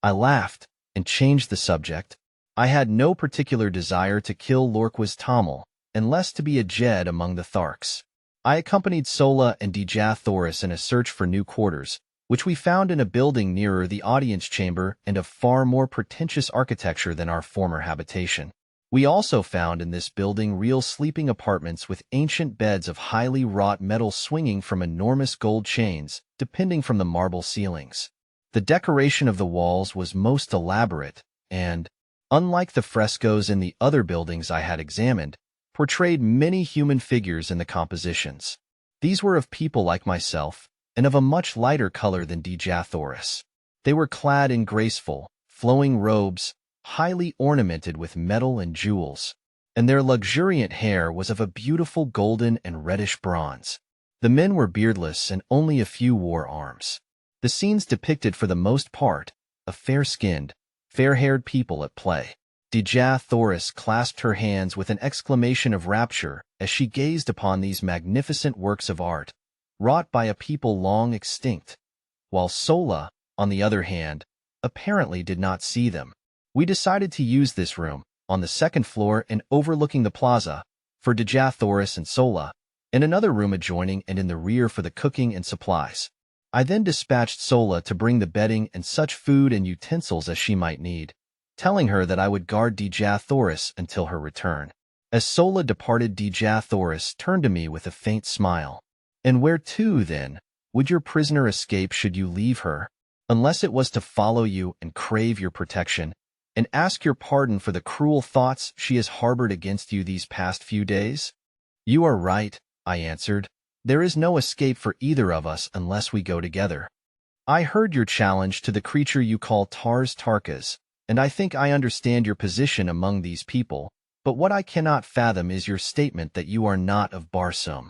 I laughed and changed the subject. I had no particular desire to kill Lorquist Tamil, and less to be a Jed among the Tharks. I accompanied Sola and Dejah Thoris in a search for new quarters, which we found in a building nearer the audience chamber and of far more pretentious architecture than our former habitation. We also found in this building real sleeping apartments with ancient beds of highly wrought metal swinging from enormous gold chains, depending from the marble ceilings. The decoration of the walls was most elaborate and, unlike the frescoes in the other buildings I had examined, portrayed many human figures in the compositions. These were of people like myself, and of a much lighter color than Dejah Thoris. They were clad in graceful, flowing robes, highly ornamented with metal and jewels, and their luxuriant hair was of a beautiful golden and reddish bronze. The men were beardless and only a few wore arms. The scenes depicted for the most part a fair-skinned, fair-haired people at play. Dejah Thoris clasped her hands with an exclamation of rapture as she gazed upon these magnificent works of art, wrought by a people long extinct, while Sola, on the other hand, apparently did not see them. We decided to use this room, on the second floor and overlooking the plaza, for Dejah Thoris and Sola, and another room adjoining and in the rear for the cooking and supplies. I then dispatched Sola to bring the bedding and such food and utensils as she might need, telling her that I would guard Dejah Thoris until her return. As Sola departed, Dejah Thoris turned to me with a faint smile. "And where to, then, would your prisoner escape should you leave her, unless it was to follow you and crave your protection, and ask your pardon for the cruel thoughts she has harbored against you these past few days?" "You are right," I answered. "There is no escape for either of us unless we go together. I heard your challenge to the creature you call Tarkas, and I think I understand your position among these people, but what I cannot fathom is your statement that you are not of Barsoom.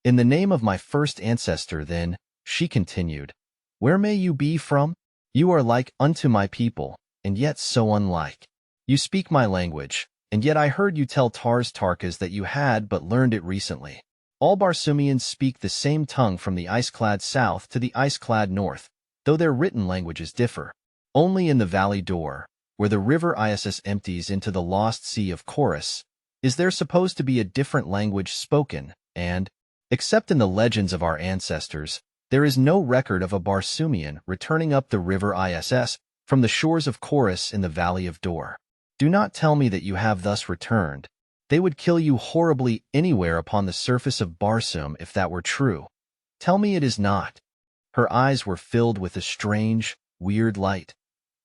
In the name of my first ancestor, then, she continued, where may you be from? You are like unto my people, and yet so unlike. You speak my language, and yet I heard you tell Tarkas that you had but learned it recently. All Barsoomians speak the same tongue from the ice-clad south to the ice-clad north, though their written languages differ. Only in the Valley Door, where the river Isis empties into the lost sea of Chorus, is there supposed to be a different language spoken, and, except in the legends of our ancestors, there is no record of a Barsoomian returning up the river Iss from the shores of Chorus in the Valley of Dor. Do not tell me that you have thus returned. They would kill you horribly anywhere upon the surface of Barsoom if that were true. Tell me it is not. Her eyes were filled with a strange, weird light.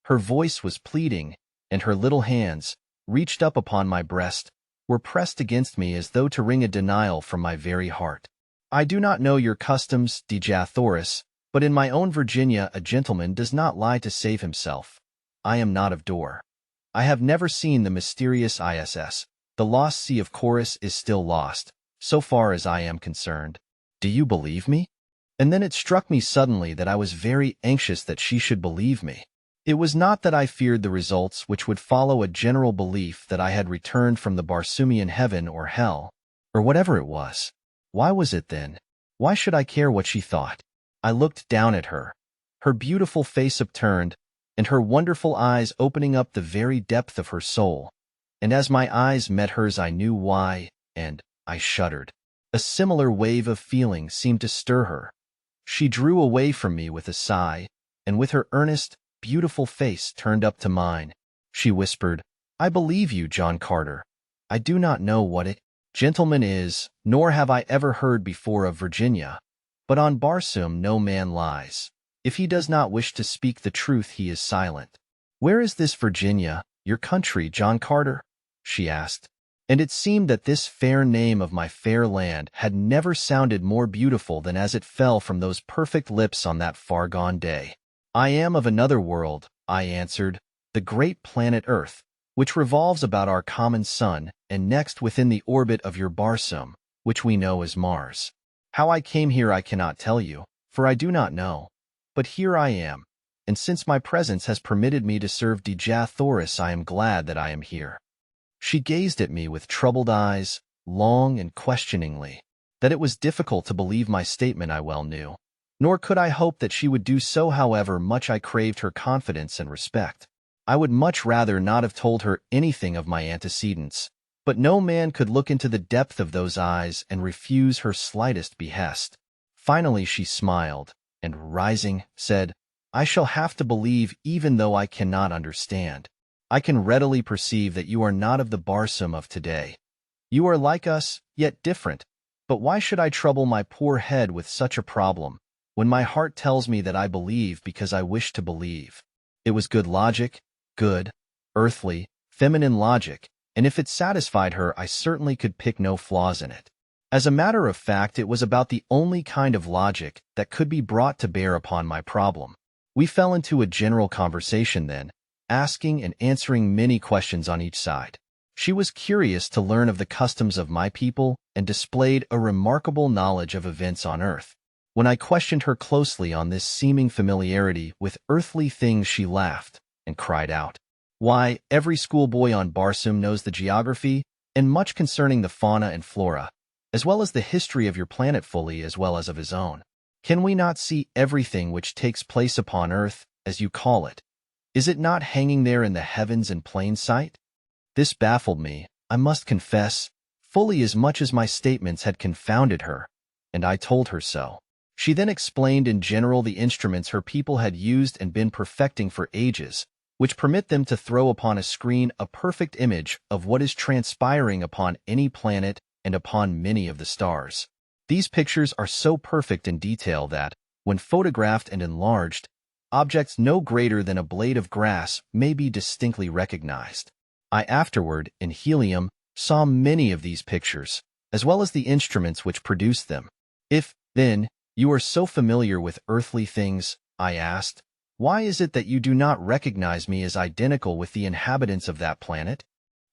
Her voice was pleading, and her little hands, reached up upon my breast, were pressed against me as though to wring a denial from my very heart. I do not know your customs, Dejah Thoris, but in my own Virginia a gentleman does not lie to save himself. I am not of Dor. I have never seen the mysterious Iss. The lost sea of Chorus is still lost, so far as I am concerned. Do you believe me? And then it struck me suddenly that I was very anxious that she should believe me. It was not that I feared the results which would follow a general belief that I had returned from the Barsoomian heaven or hell, or whatever it was. Why was it then? Why should I care what she thought? I looked down at her, her beautiful face upturned, and her wonderful eyes opening up the very depth of her soul. And as my eyes met hers I knew why, and I shuddered. A similar wave of feeling seemed to stir her. She drew away from me with a sigh, and with her earnest, beautiful face turned up to mine, she whispered, I believe you, John Carter. I do not know what it, gentleman is, nor have I ever heard before of Virginia, but on Barsoom no man lies. If he does not wish to speak the truth, he is silent. Where is this Virginia, your country, John Carter? She asked, and it seemed that this fair name of my fair land had never sounded more beautiful than as it fell from those perfect lips on that far-gone day. I am of another world, I answered, the great planet Earth, which revolves about our common sun, and next within the orbit of your Barsoom, which we know as Mars. How I came here I cannot tell you, for I do not know. But here I am, and since my presence has permitted me to serve Dejah Thoris, I am glad that I am here. She gazed at me with troubled eyes, long and questioningly. That it was difficult to believe my statement I well knew. Nor could I hope that she would do so, however much I craved her confidence and respect. I would much rather not have told her anything of my antecedents, but no man could look into the depth of those eyes and refuse her slightest behest. Finally she smiled, and rising, said, I shall have to believe even though I cannot understand. I can readily perceive that you are not of the Barsoom of today. You are like us, yet different. But why should I trouble my poor head with such a problem, when my heart tells me that I believe because I wish to believe? It was good logic, good, earthly, feminine logic, and if it satisfied her, I certainly could pick no flaws in it. As a matter of fact, it was about the only kind of logic that could be brought to bear upon my problem. We fell into a general conversation then, asking and answering many questions on each side. She was curious to learn of the customs of my people and displayed a remarkable knowledge of events on Earth. When I questioned her closely on this seeming familiarity with earthly things, she laughed and cried out, Why, every schoolboy on Barsoom knows the geography and much concerning the fauna and flora, as well as the history of your planet fully as well as of his own. Can we not see everything which takes place upon Earth, as you call it? Is it not hanging there in the heavens in plain sight? This baffled me, I must confess, fully as much as my statements had confounded her, and I told her so. She then explained in general the instruments her people had used and been perfecting for ages, which permit them to throw upon a screen a perfect image of what is transpiring upon any planet and upon many of the stars. These pictures are so perfect in detail that, when photographed and enlarged, objects no greater than a blade of grass may be distinctly recognized. I afterward, in helium, saw many of these pictures, as well as the instruments which produced them. If, then, you are so familiar with earthly things, I asked, Why is it that you do not recognize me as identical with the inhabitants of that planet?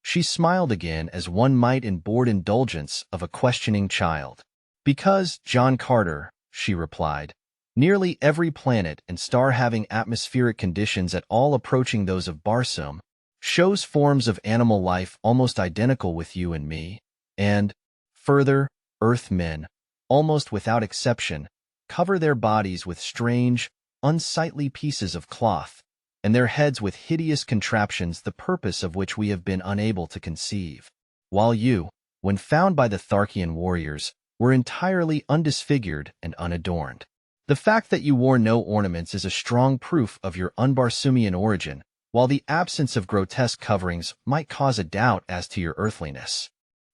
She smiled again as one might in bored indulgence of a questioning child. Because, John Carter, she replied, nearly every planet and star having atmospheric conditions at all approaching those of Barsoom shows forms of animal life almost identical with you and me, and, further, Earthmen, almost without exception, cover their bodies with strange, unsightly pieces of cloth, and their heads with hideous contraptions the purpose of which we have been unable to conceive. While you, when found by the Tharkian warriors, were entirely undisfigured and unadorned. The fact that you wore no ornaments is a strong proof of your un-Barsoomian origin, while the absence of grotesque coverings might cause a doubt as to your earthliness.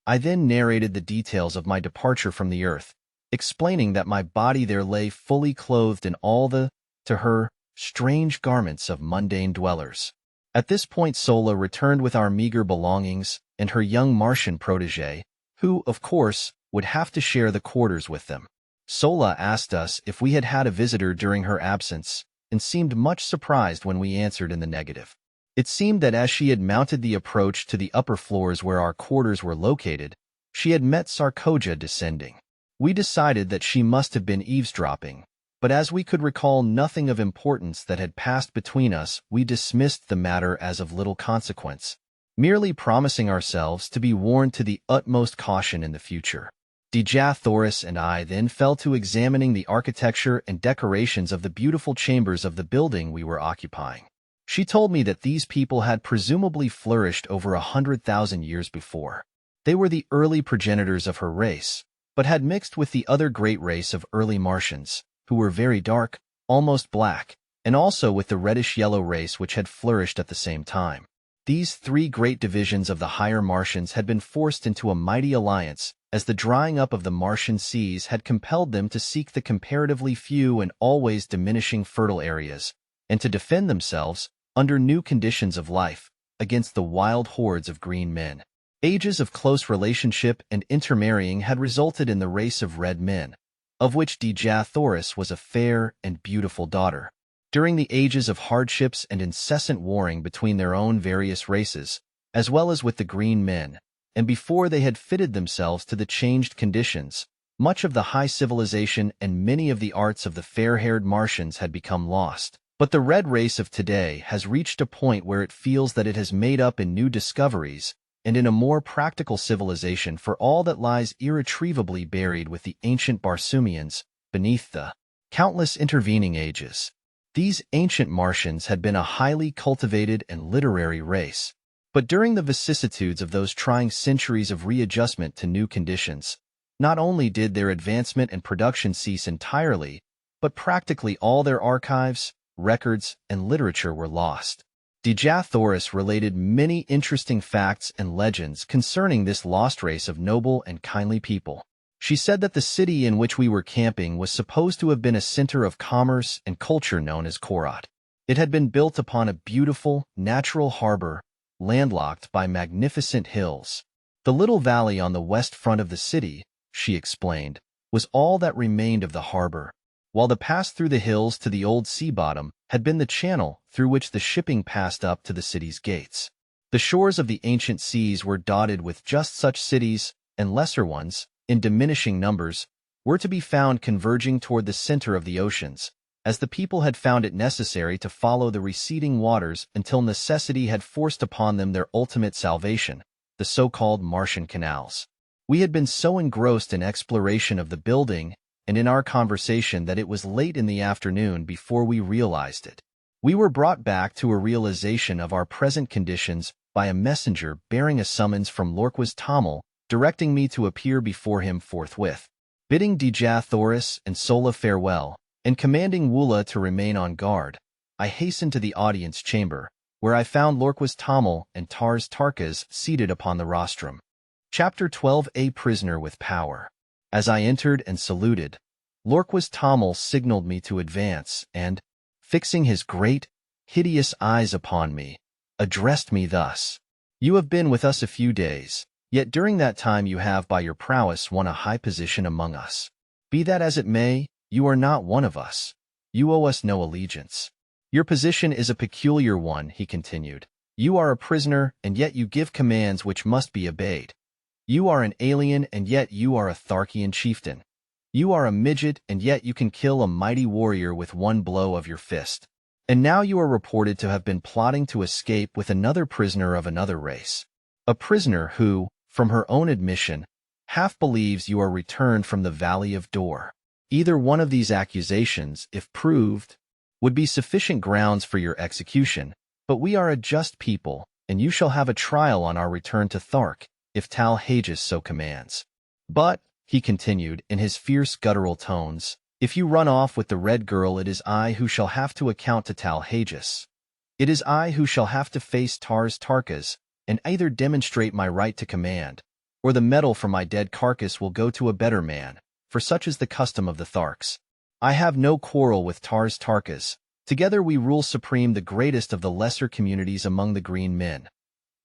I then narrated the details of my departure from the earth, explaining that my body there lay fully clothed in all the, to her, strange garments of mundane dwellers. At this point Sola returned with our meager belongings and her young Martian protégé, who, of course, would have to share the quarters with them. Sola asked us if we had had a visitor during her absence, and seemed much surprised when we answered in the negative. It seemed that as she had mounted the approach to the upper floors where our quarters were located, she had met Sarkoja descending. We decided that she must have been eavesdropping, but as we could recall nothing of importance that had passed between us, we dismissed the matter as of little consequence, merely promising ourselves to be warned to the utmost caution in the future. Dejah Thoris and I then fell to examining the architecture and decorations of the beautiful chambers of the building we were occupying. She told me that these people had presumably flourished over 100,000 years before. They were the early progenitors of her race, but had mixed with the other great race of early Martians, who were very dark, almost black, and also with the reddish-yellow race which had flourished at the same time. These three great divisions of the higher Martians had been forced into a mighty alliance, as the drying up of the Martian seas had compelled them to seek the comparatively few and always diminishing fertile areas, and to defend themselves, under new conditions of life, against the wild hordes of green men. Ages of close relationship and intermarrying had resulted in the race of red men, of which Dejah Thoris was a fair and beautiful daughter. During the ages of hardships and incessant warring between their own various races, as well as with the green men, and before they had fitted themselves to the changed conditions, much of the high civilization and many of the arts of the fair-haired Martians had become lost. But the red race of today has reached a point where it feels that it has made up in new discoveries and in a more practical civilization for all that lies irretrievably buried with the ancient Barsoomians beneath the countless intervening ages. These ancient Martians had been a highly cultivated and literary race. But during the vicissitudes of those trying centuries of readjustment to new conditions, not only did their advancement and production cease entirely, but practically all their archives, records, and literature were lost. Dejah Thoris related many interesting facts and legends concerning this lost race of noble and kindly people. She said that the city in which we were camping was supposed to have been a center of commerce and culture known as Korat. It had been built upon a beautiful, natural harbor, landlocked by magnificent hills. The little valley on the west front of the city, she explained, was all that remained of the harbor, while the pass through the hills to the old sea bottom had been the channel through which the shipping passed up to the city's gates. The shores of the ancient seas were dotted with just such cities, and lesser ones, in diminishing numbers, were to be found converging toward the center of the oceans, as the people had found it necessary to follow the receding waters until necessity had forced upon them their ultimate salvation, the so-called Martian canals. We had been so engrossed in exploration of the building and in our conversation that it was late in the afternoon before we realized it. We were brought back to a realization of our present conditions by a messenger bearing a summons from Lorquas Tamil, directing me to appear before him forthwith. Bidding Dejah Thoris and Sola farewell, and commanding Woola to remain on guard, I hastened to the audience chamber, where I found Lorquas Tamil and Tarkas seated upon the rostrum. Chapter 12: A Prisoner with Power. As I entered and saluted, Lorquas Tamil signaled me to advance and, fixing his great, hideous eyes upon me, addressed me thus: "You have been with us a few days, yet during that time you have by your prowess won a high position among us. Be that as it may, you are not one of us. You owe us no allegiance. Your position is a peculiar one, he continued. You are a prisoner, and yet you give commands which must be obeyed. You are an alien, and yet you are a Tharkian chieftain. You are a midget, and yet you can kill a mighty warrior with one blow of your fist. And now you are reported to have been plotting to escape with another prisoner of another race. A prisoner who, from her own admission, half believes you are returned from the Valley of Dor. Either one of these accusations, if proved, would be sufficient grounds for your execution, but we are a just people, and you shall have a trial on our return to Thark, if Tal-Hages so commands. But, he continued in his fierce guttural tones, if you run off with the red girl, it is I who shall have to account to Tal-Hages. It is I who shall have to face Tarkas, and either demonstrate my right to command, or the metal from my dead carcass will go to a better man, for such is the custom of the Tharks. I have no quarrel with Tarkas. Together we rule supreme the greatest of the lesser communities among the green men.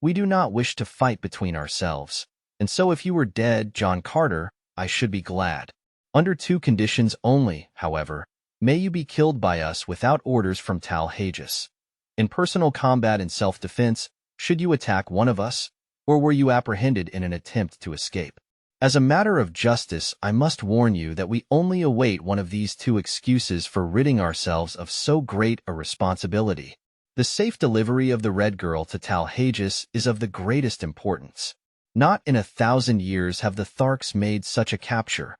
We do not wish to fight between ourselves, and so if you were dead, John Carter, I should be glad. Under two conditions only, however, may you be killed by us without orders from Tal-Hages. In personal combat and self-defense, should you attack one of us, or were you apprehended in an attempt to escape? As a matter of justice, I must warn you that we only await one of these two excuses for ridding ourselves of so great a responsibility. The safe delivery of the Red Girl to Tal-Hages is of the greatest importance. Not in 1,000 years have the Tharks made such a capture.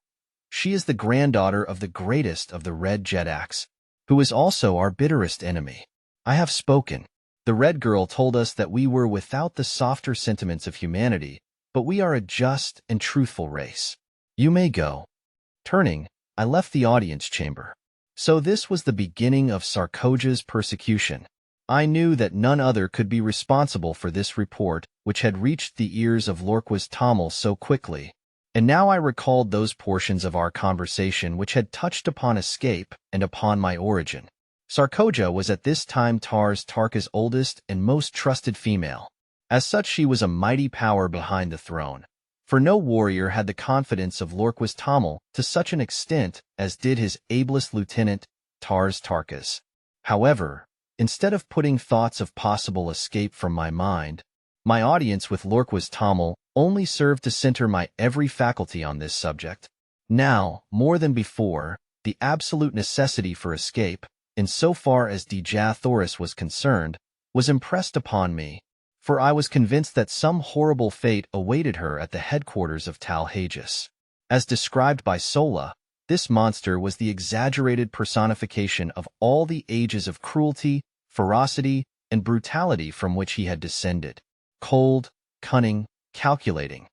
She is the granddaughter of the greatest of the Red Jedaks, who is also our bitterest enemy. I have spoken. The Red Girl told us that we were without the softer sentiments of humanity, but we are a just and truthful race. You may go. Turning, I left the audience chamber. So this was the beginning of Sarkoja's persecution. I knew that none other could be responsible for this report, which had reached the ears of Lorquas Tamil so quickly, and now I recalled those portions of our conversation which had touched upon escape and upon my origin. Sarkoja was at this time Tarkas' oldest and most trusted female. As such, she was a mighty power behind the throne, for no warrior had the confidence of Lorquas Tamil to such an extent as did his ablest lieutenant, Tarkas. However, instead of putting thoughts of possible escape from my mind, my audience with Lorquas Tamil only served to center my every faculty on this subject. Now, more than before, the absolute necessity for escape, in so far as Dejah Thoris was concerned, was impressed upon me, for I was convinced that some horrible fate awaited her at the headquarters of Tal-Hages. As described by Sola, this monster was the exaggerated personification of all the ages of cruelty, ferocity, and brutality from which he had descended. Cold, cunning, calculating.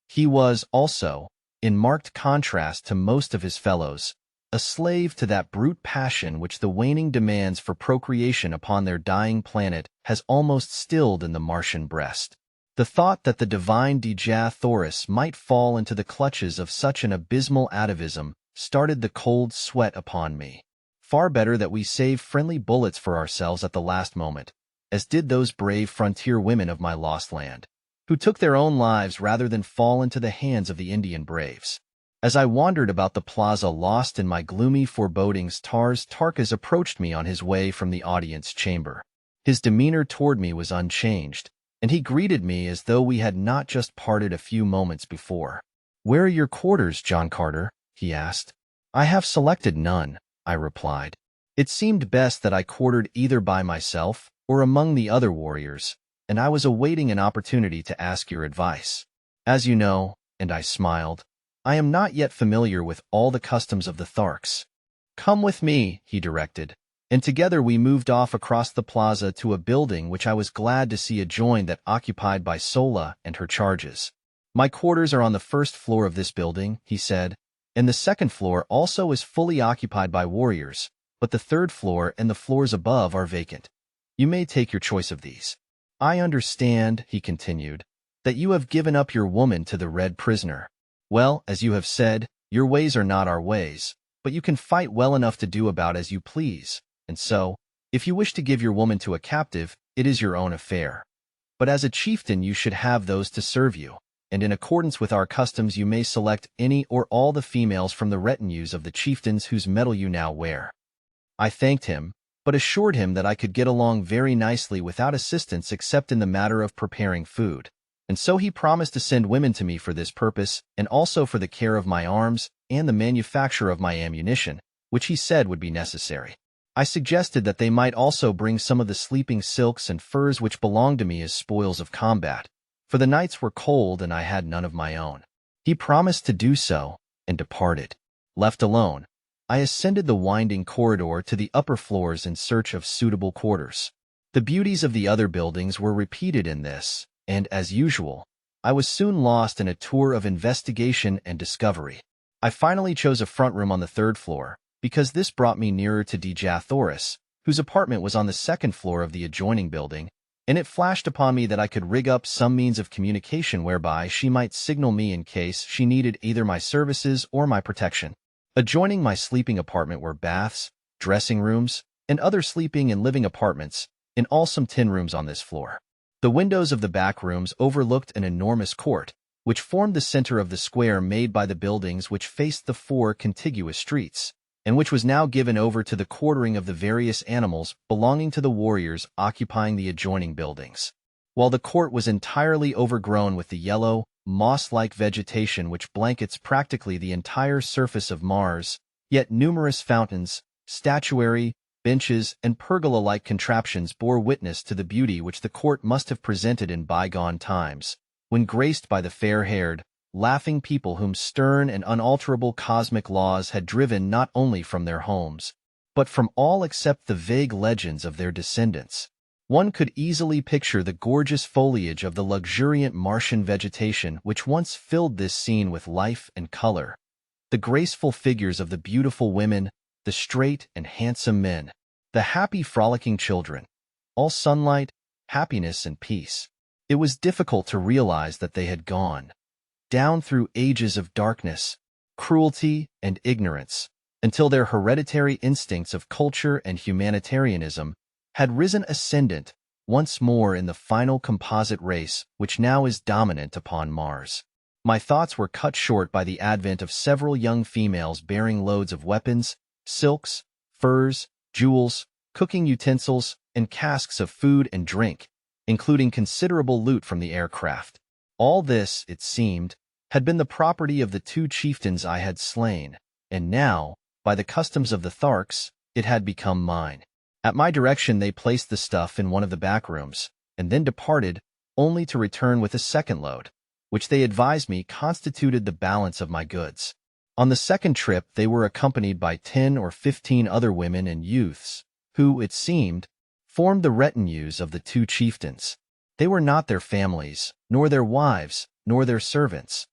He was also, in marked contrast to most of his fellows, a slave to that brute passion which the waning demands for procreation upon their dying planet has almost stilled in the Martian breast. The thought that the divine Dejah Thoris might fall into the clutches of such an abysmal atavism started the cold sweat upon me. Far better that we save friendly bullets for ourselves at the last moment, as did those brave frontier women of my lost land, who took their own lives rather than fall into the hands of the Indian braves. As I wandered about the plaza lost in my gloomy forebodings, Tarkas approached me on his way from the audience chamber. His demeanor toward me was unchanged, and he greeted me as though we had not just parted a few moments before. "Where are your quarters, John Carter?" he asked. "I have selected none," I replied. It seemed best that I quartered either by myself or among the other warriors, and I was awaiting an opportunity to ask your advice. As you know, and I smiled, I am not yet familiar with all the customs of the Tharks. "Come with me," he directed, and together we moved off across the plaza to a building which I was glad to see adjoined that occupied by Sola and her charges. "My quarters are on the first floor of this building," he said, "and the second floor also is fully occupied by warriors, but the third floor and the floors above are vacant. You may take your choice of these. I understand," he continued, "that you have given up your woman to the red prisoner. Well, as you have said, your ways are not our ways, but you can fight well enough to do about as you please, and so, if you wish to give your woman to a captive, it is your own affair. But as a chieftain you should have those to serve you, and in accordance with our customs you may select any or all the females from the retinues of the chieftains whose metal you now wear." I thanked him, but assured him that I could get along very nicely without assistance except in the matter of preparing food. And so he promised to send women to me for this purpose, and also for the care of my arms and the manufacture of my ammunition, which he said would be necessary. I suggested that they might also bring some of the sleeping silks and furs which belonged to me as spoils of combat, for the nights were cold and I had none of my own. He promised to do so, and departed. Left alone, I ascended the winding corridor to the upper floors in search of suitable quarters. The beauties of the other buildings were repeated in this, and, as usual, I was soon lost in a tour of investigation and discovery. I finally chose a front room on the 3rd floor, because this brought me nearer to Dejah Thoris, whose apartment was on the 2nd floor of the adjoining building, and it flashed upon me that I could rig up some means of communication whereby she might signal me in case she needed either my services or my protection. Adjoining my sleeping apartment were baths, dressing rooms, and other sleeping and living apartments, in all some 10 rooms on this floor. The windows of the back rooms overlooked an enormous court, which formed the center of the square made by the buildings which faced the 4 contiguous streets, and which was now given over to the quartering of the various animals belonging to the warriors occupying the adjoining buildings. While the court was entirely overgrown with the yellow, moss-like vegetation which blankets practically the entire surface of Mars, yet numerous fountains, statuary, benches, and pergola-like contraptions bore witness to the beauty which the court must have presented in bygone times, when graced by the fair-haired, laughing people whom stern and unalterable cosmic laws had driven not only from their homes, but from all except the vague legends of their descendants. One could easily picture the gorgeous foliage of the luxuriant Martian vegetation which once filled this scene with life and color, the graceful figures of the beautiful women, the straight and handsome men, the happy frolicking children, all sunlight, happiness, and peace. It was difficult to realize that they had gone down through ages of darkness, cruelty, and ignorance, until their hereditary instincts of culture and humanitarianism had risen ascendant once more in the final composite race which now is dominant upon Mars. My thoughts were cut short by the advent of several young females bearing loads of weapons, silks, furs, jewels, cooking utensils, and casks of food and drink, including considerable loot from the aircraft. All this, it seemed, had been the property of the 2 chieftains I had slain, and now, by the customs of the Tarkas, it had become mine. At my direction they placed the stuff in one of the back rooms, and then departed, only to return with a second load, which they advised me constituted the balance of my goods. On the second trip they were accompanied by 10 or 15 other women and youths, who, it seemed, formed the retinues of the 2 chieftains. They were not their families, nor their wives, nor their servants.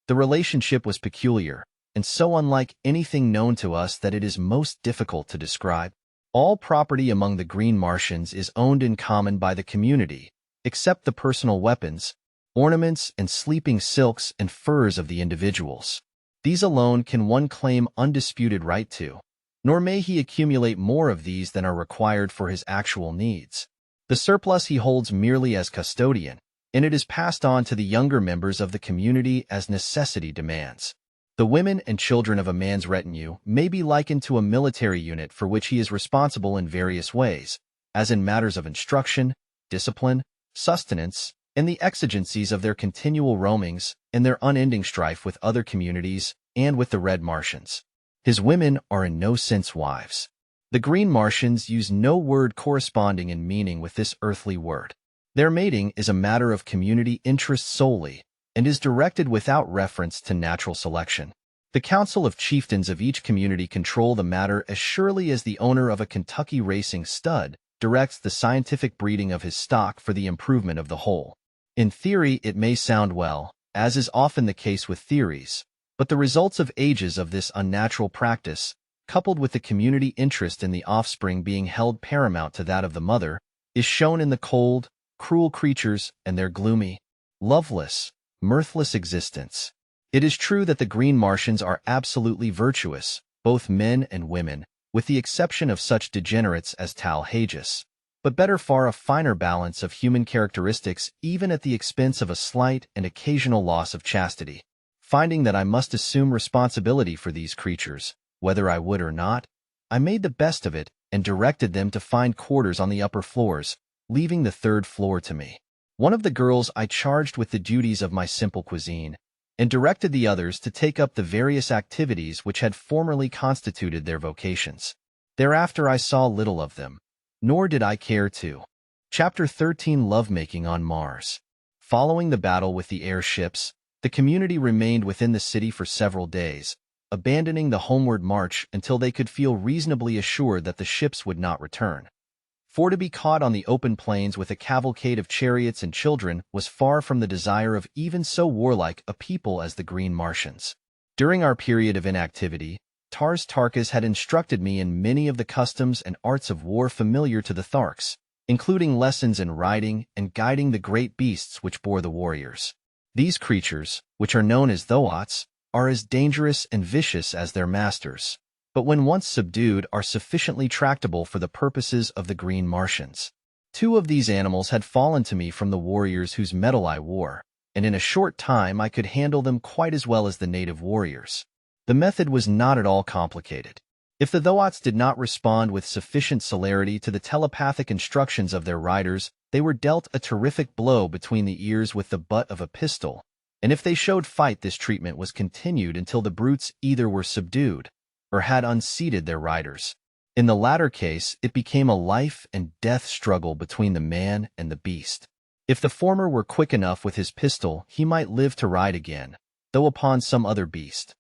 The relationship was peculiar, and so unlike anything known to us that it is most difficult to describe. All property among the Green Martians is owned in common by the community, except the personal weapons, ornaments, and sleeping silks and furs of the individuals. These alone can one claim undisputed right to, nor may he accumulate more of these than are required for his actual needs. The surplus he holds merely as custodian, and it is passed on to the younger members of the community as necessity demands. The women and children of a man's retinue may be likened to a military unit for which he is responsible in various ways, as in matters of instruction, discipline, sustenance, and the exigencies of their continual roamings and their unending strife with other communities and with the Red Martians. His women are in no sense wives. The Green Martians use no word corresponding in meaning with this earthly word. Their mating is a matter of community interest solely, and is directed without reference to natural selection. The council of chieftains of each community control the matter as surely as the owner of a Kentucky racing stud directs the scientific breeding of his stock for the improvement of the whole. In theory, it may sound well, as is often the case with theories, but the results of ages of this unnatural practice, coupled with the community interest in the offspring being held paramount to that of the mother, is shown in the cold, cruel creatures and their gloomy, loveless, mirthless existence. It is true that the Green Martians are absolutely virtuous, both men and women, with the exception of such degenerates as Talhages, but better far a finer balance of human characteristics even at the expense of a slight and occasional loss of chastity. Finding that I must assume responsibility for these creatures, whether I would or not, I made the best of it and directed them to find quarters on the upper floors, leaving the third floor to me. One of the girls I charged with the duties of my simple cuisine, and directed the others to take up the various activities which had formerly constituted their vocations. Thereafter I saw little of them, nor did I care to. Chapter 13: Lovemaking on Mars. Following the battle with the airships, the community remained within the city for several days, abandoning the homeward march until they could feel reasonably assured that the ships would not return. For to be caught on the open plains with a cavalcade of chariots and children was far from the desire of even so warlike a people as the Green Martians. During our period of inactivity, Tarkas had instructed me in many of the customs and arts of war familiar to the Tharks, including lessons in riding and guiding the great beasts which bore the warriors. These creatures, which are known as Thoats, are as dangerous and vicious as their masters, but when once subdued are sufficiently tractable for the purposes of the Green Martians. 2 of these animals had fallen to me from the warriors whose metal I wore, and in a short time I could handle them quite as well as the native warriors. The method was not at all complicated. If the Thoats did not respond with sufficient celerity to the telepathic instructions of their riders, they were dealt a terrific blow between the ears with the butt of a pistol, and if they showed fight, this treatment was continued until the brutes either were subdued or had unseated their riders. In the latter case, it became a life and death struggle between the man and the beast. If the former were quick enough with his pistol, he might live to ride again, though upon some other beast.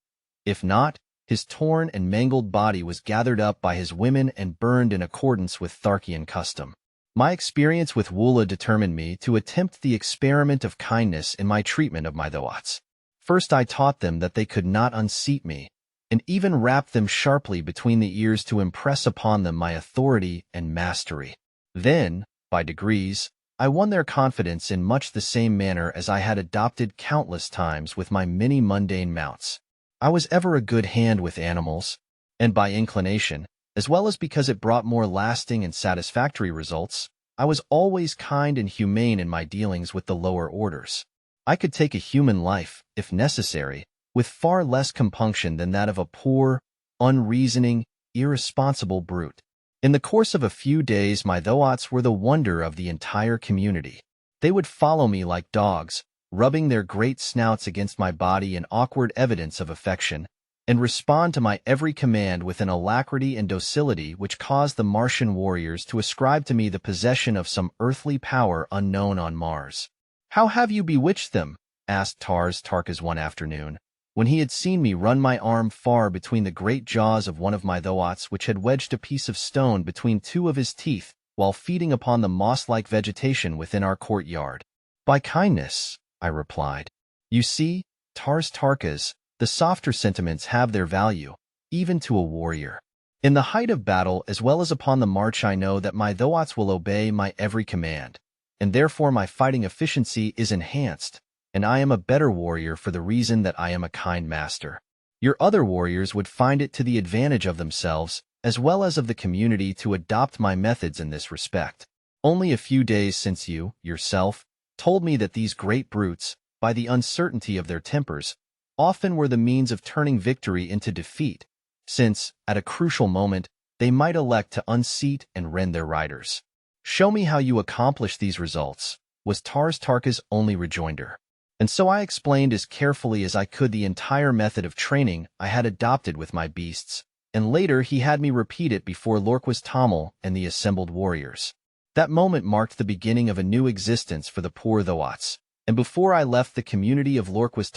If not, his torn and mangled body was gathered up by his women and burned in accordance with Tharkian custom. My experience with Woola determined me to attempt the experiment of kindness in my treatment of my Thoats. First I taught them that they could not unseat me, and even rapped them sharply between the ears to impress upon them my authority and mastery. Then, by degrees, I won their confidence in much the same manner as I had adopted countless times with my many mundane mounts. I was ever a good hand with animals, and by inclination, as well as because it brought more lasting and satisfactory results, I was always kind and humane in my dealings with the lower orders. I could take a human life, if necessary, with far less compunction than that of a poor, unreasoning, irresponsible brute. In the course of a few days my Thoats were the wonder of the entire community. They would follow me like dogs, rubbing their great snouts against my body in awkward evidence of affection, and respond to my every command with an alacrity and docility which caused the Martian warriors to ascribe to me the possession of some earthly power unknown on Mars. "How have you bewitched them?" asked Tarkas one afternoon, when he had seen me run my arm far between the great jaws of one of my Thoats which had wedged a piece of stone between 2 of his teeth while feeding upon the moss-like vegetation within our courtyard. "By kindness," I replied. "You see, Tarkas, the softer sentiments have their value, even to a warrior. In the height of battle as well as upon the march I know that my Thoats will obey my every command, and therefore my fighting efficiency is enhanced, and I am a better warrior for the reason that I am a kind master. Your other warriors would find it to the advantage of themselves, as well as of the community, to adopt my methods in this respect. Only a few days since you, yourself, told me that these great brutes, by the uncertainty of their tempers, often were the means of turning victory into defeat, since, at a crucial moment, they might elect to unseat and rend their riders. "Show me how you accomplish these results," was Tarkas' only rejoinder. And so I explained as carefully as I could the entire method of training I had adopted with my beasts, and later he had me repeat it before Lorquas and the assembled warriors. That moment marked the beginning of a new existence for the poor Thoats, and before I left the community of Lorquas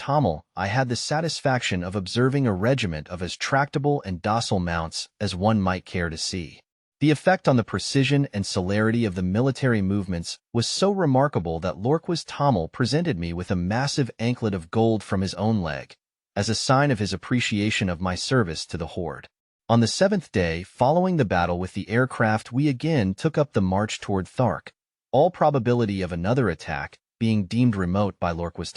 I had the satisfaction of observing a regiment of as tractable and docile mounts as one might care to see. The effect on the precision and celerity of the military movements was so remarkable that Lorquas presented me with a massive anklet of gold from his own leg, as a sign of his appreciation of my service to the horde. On the 7th day, following the battle with the aircraft, we again took up the march toward Thark, all probability of another attack being deemed remote by Lorquas.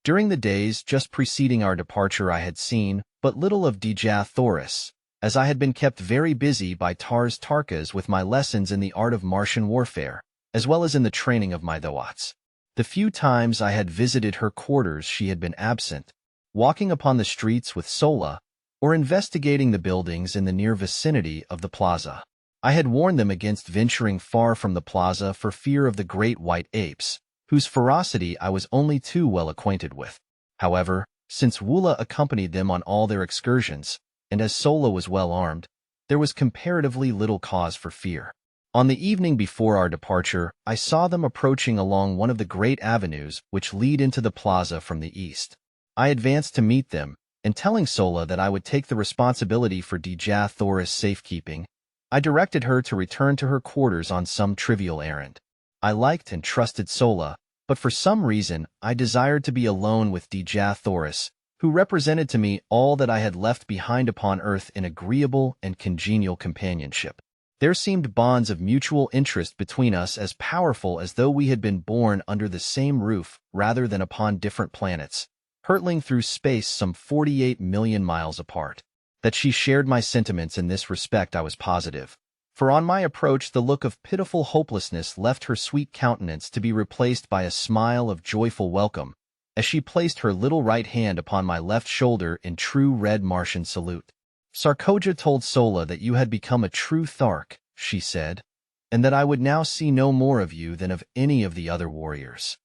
During the days just preceding our departure I had seen but little of Dejah Thoris, as I had been kept very busy by Tarkas with my lessons in the art of Martian warfare, as well as in the training of my Thoats. The few times I had visited her quarters she had been absent, walking upon the streets with Sola, or investigating the buildings in the near vicinity of the plaza. I had warned them against venturing far from the plaza for fear of the great white apes, whose ferocity I was only too well acquainted with. However, since Woola accompanied them on all their excursions, and as Sola was well armed, there was comparatively little cause for fear. On the evening before our departure, I saw them approaching along one of the great avenues which lead into the plaza from the east. I advanced to meet them, and telling Sola that I would take the responsibility for Dejah Thoris' safekeeping, I directed her to return to her quarters on some trivial errand. I liked and trusted Sola, but for some reason I desired to be alone with Dejah Thoris, who represented to me all that I had left behind upon Earth in agreeable and congenial companionship. There seemed bonds of mutual interest between us as powerful as though we had been born under the same roof rather than upon different planets, hurtling through space some 48 million miles apart. That she shared my sentiments in this respect I was positive, for on my approach the look of pitiful hopelessness left her sweet countenance to be replaced by a smile of joyful welcome, as she placed her little right hand upon my left shoulder in true red Martian salute. Sarkoja told Sola that you had become a true Thark, she said, and that I would now see no more of you than of any of the other warriors.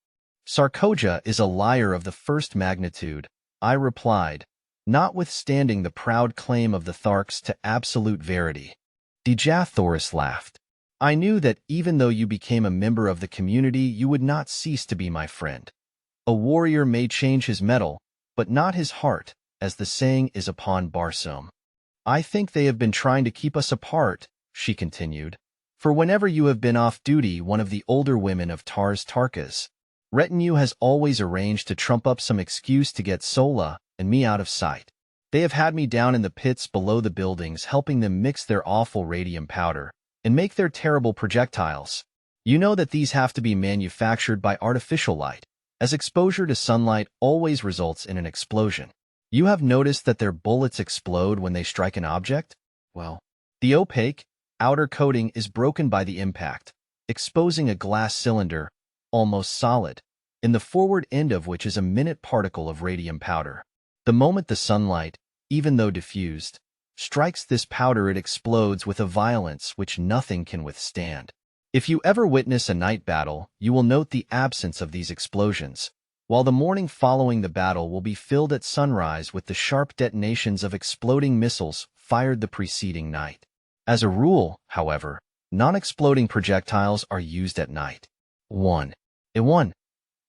Sarkoja is a liar of the first magnitude, I replied, notwithstanding the proud claim of the Tharks to absolute verity. Dejah Thoris laughed. I knew that even though you became a member of the community, you would not cease to be my friend. A warrior may change his metal, but not his heart, as the saying is upon Barsoom. I think they have been trying to keep us apart, she continued, for whenever you have been off duty, one of the older women of Tarkas' retinue has always arranged to trump up some excuse to get Sola and me out of sight. They have had me down in the pits below the buildings helping them mix their awful radium powder and make their terrible projectiles. You know that these have to be manufactured by artificial light, as exposure to sunlight always results in an explosion. You have noticed that their bullets explode when they strike an object? Well, the opaque, outer coating is broken by the impact, exposing a glass cylinder, almost solid, in the forward end of which is a minute particle of radium powder. The moment the sunlight, even though diffused, strikes this powder, it explodes with a violence which nothing can withstand. If you ever witness a night battle, you will note the absence of these explosions, while the morning following the battle will be filled at sunrise with the sharp detonations of exploding missiles fired the preceding night. As a rule, however, non-exploding projectiles are used at night. 1.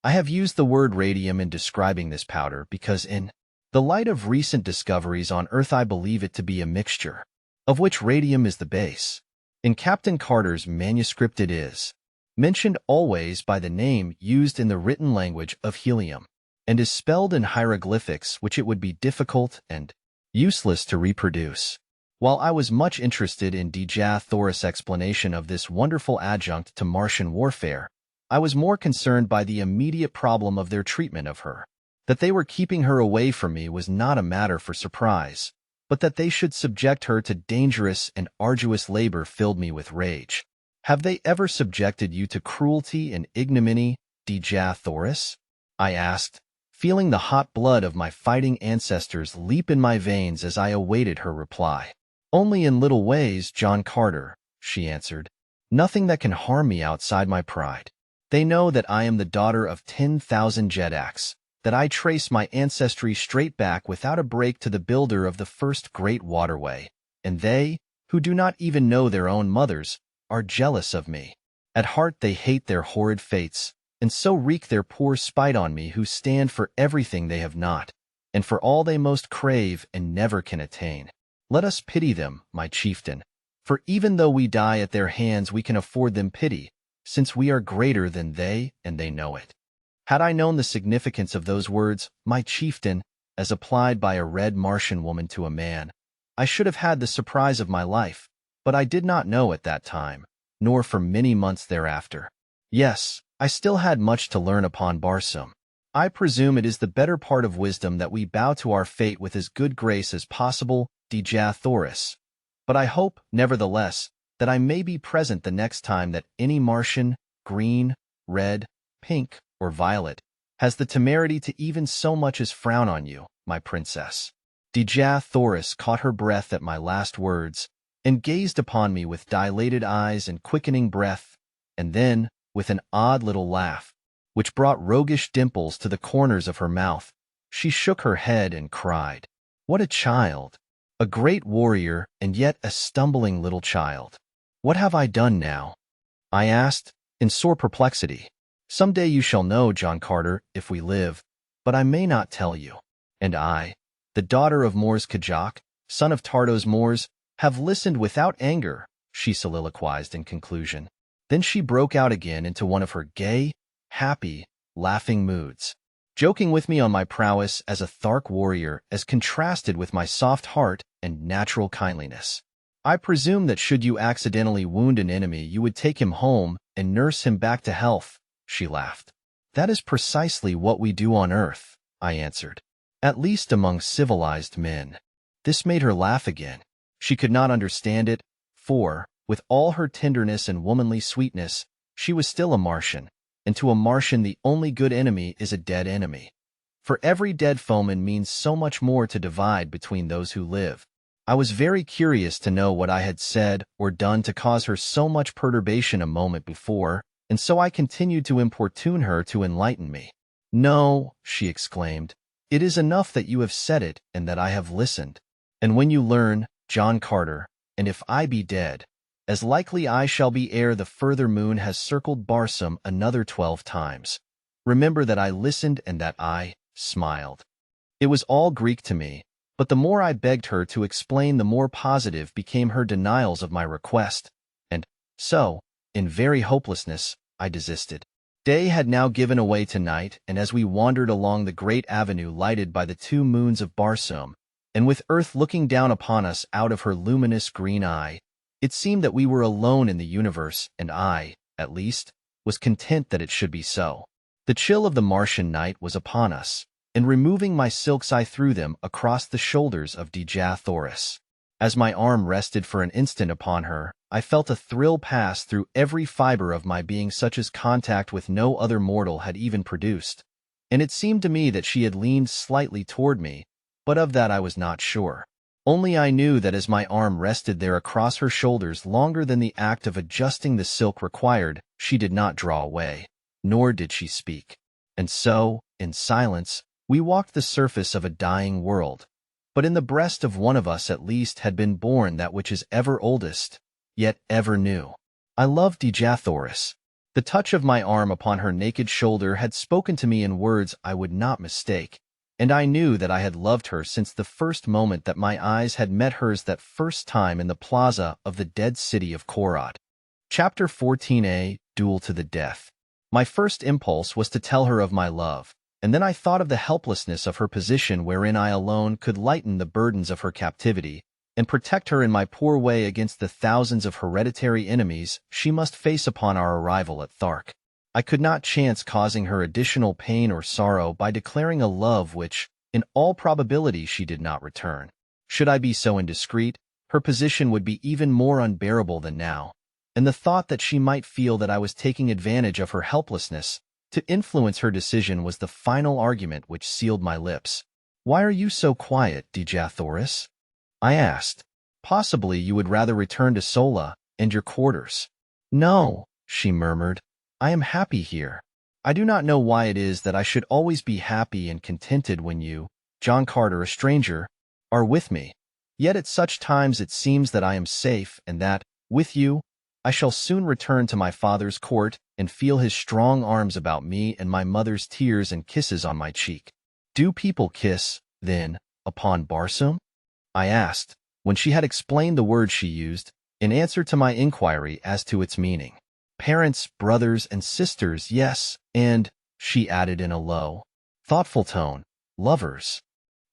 I have used the word radium in describing this powder because in the light of recent discoveries on Earth I believe it to be a mixture, of which radium is the base. In Captain Carter's manuscript it is mentioned always by the name used in the written language of helium, and is spelled in hieroglyphics which it would be difficult and useless to reproduce. While I was much interested in Dejah Thoris' explanation of this wonderful adjunct to Martian warfare, I was more concerned by the immediate problem of their treatment of her. That they were keeping her away from me was not a matter for surprise, but that they should subject her to dangerous and arduous labor filled me with rage. Have they ever subjected you to cruelty and ignominy, Dejah Thoris? I asked, feeling the hot blood of my fighting ancestors leap in my veins as I awaited her reply. Only in little ways, John Carter, she answered. Nothing that can harm me outside my pride. They know that I am the daughter of 10,000 Jedaks, that I trace my ancestry straight back without a break to the builder of the first great waterway, and they, who do not even know their own mothers, are jealous of me. At heart they hate their horrid fates, and so wreak their poor spite on me who stand for everything they have not, and for all they most crave and never can attain. Let us pity them, my chieftain, for even though we die at their hands we can afford them pity, since we are greater than they and they know it. Had I known the significance of those words, my chieftain, as applied by a red Martian woman to a man, I should have had the surprise of my life, but I did not know at that time, nor for many months thereafter. Yes, I still had much to learn upon Barsoom. I presume it is the better part of wisdom that we bow to our fate with as good grace as possible, Dejah Thoris. But I hope, nevertheless, that I may be present the next time that any Martian, green, red, pink, or violet, has the temerity to even so much as frown on you, my princess. Dejah Thoris caught her breath at my last words, and gazed upon me with dilated eyes and quickening breath, and then, with an odd little laugh, which brought roguish dimples to the corners of her mouth, she shook her head and cried, "What a child! A great warrior, and yet a stumbling little child. What have I done now?" I asked, in sore perplexity. "Some day you shall know, John Carter, if we live, but I may not tell you. And I, the daughter of Moors Kajak, son of Tardos Moors, have listened without anger," she soliloquized in conclusion. Then she broke out again into one of her gay, happy, laughing moods, joking with me on my prowess as a Thark warrior as contrasted with my soft heart and natural kindliness. "I presume that should you accidentally wound an enemy, you would take him home and nurse him back to health," she laughed. "That is precisely what we do on Earth," I answered. "At least among civilized men." This made her laugh again. She could not understand it, for, with all her tenderness and womanly sweetness, she was still a Martian, and to a Martian the only good enemy is a dead enemy. For every dead foeman means so much more to divide between those who live. I was very curious to know what I had said or done to cause her so much perturbation a moment before, and so I continued to importune her to enlighten me. "No," she exclaimed, "it is enough that you have said it and that I have listened. And when you learn, John Carter, and if I be dead, as likely I shall be ere the further moon has circled Barsoom another 12 times. Remember that I listened and that I smiled." It was all Greek to me, but the more I begged her to explain, the more positive became her denials of my request, and so, in very hopelessness, I desisted. Day had now given away to night, and as we wandered along the great avenue lighted by the 2 moons of Barsoom, and with Earth looking down upon us out of her luminous green eye, it seemed that we were alone in the universe, and I, at least, was content that it should be so. The chill of the Martian night was upon us, and removing my silks I threw them across the shoulders of Dejah Thoris. As my arm rested for an instant upon her, I felt a thrill pass through every fiber of my being such as contact with no other mortal had even produced, and it seemed to me that she had leaned slightly toward me, but of that I was not sure. Only I knew that as my arm rested there across her shoulders longer than the act of adjusting the silk required, she did not draw away, nor did she speak. And so, in silence, we walked the surface of a dying world. But in the breast of one of us at least had been born that which is ever oldest, yet ever new. I loved Dejah Thoris. The touch of my arm upon her naked shoulder had spoken to me in words I would not mistake, and I knew that I had loved her since the first moment that my eyes had met hers that first time in the plaza of the dead city of Korod. Chapter 14a, Duel to the Death. My first impulse was to tell her of my love, and then I thought of the helplessness of her position wherein I alone could lighten the burdens of her captivity, and protect her in my poor way against the thousands of hereditary enemies she must face upon our arrival at Thark. I could not chance causing her additional pain or sorrow by declaring a love which, in all probability, she did not return. Should I be so indiscreet, her position would be even more unbearable than now, and the thought that she might feel that I was taking advantage of her helplessness to influence her decision was the final argument which sealed my lips. "Why are you so quiet, Dejah Thoris?" I asked. "Possibly you would rather return to Sola and your quarters." "No," she murmured. "I am happy here. I do not know why it is that I should always be happy and contented when you, John Carter, a stranger, are with me. Yet at such times it seems that I am safe and that, with you, I shall soon return to my father's court and feel his strong arms about me and my mother's tears and kisses on my cheek." "Do people kiss, then, upon Barsoom?" I asked, when she had explained the word she used, in answer to my inquiry as to its meaning. "Parents, brothers, and sisters, yes, and," she added in a low, thoughtful tone, "lovers."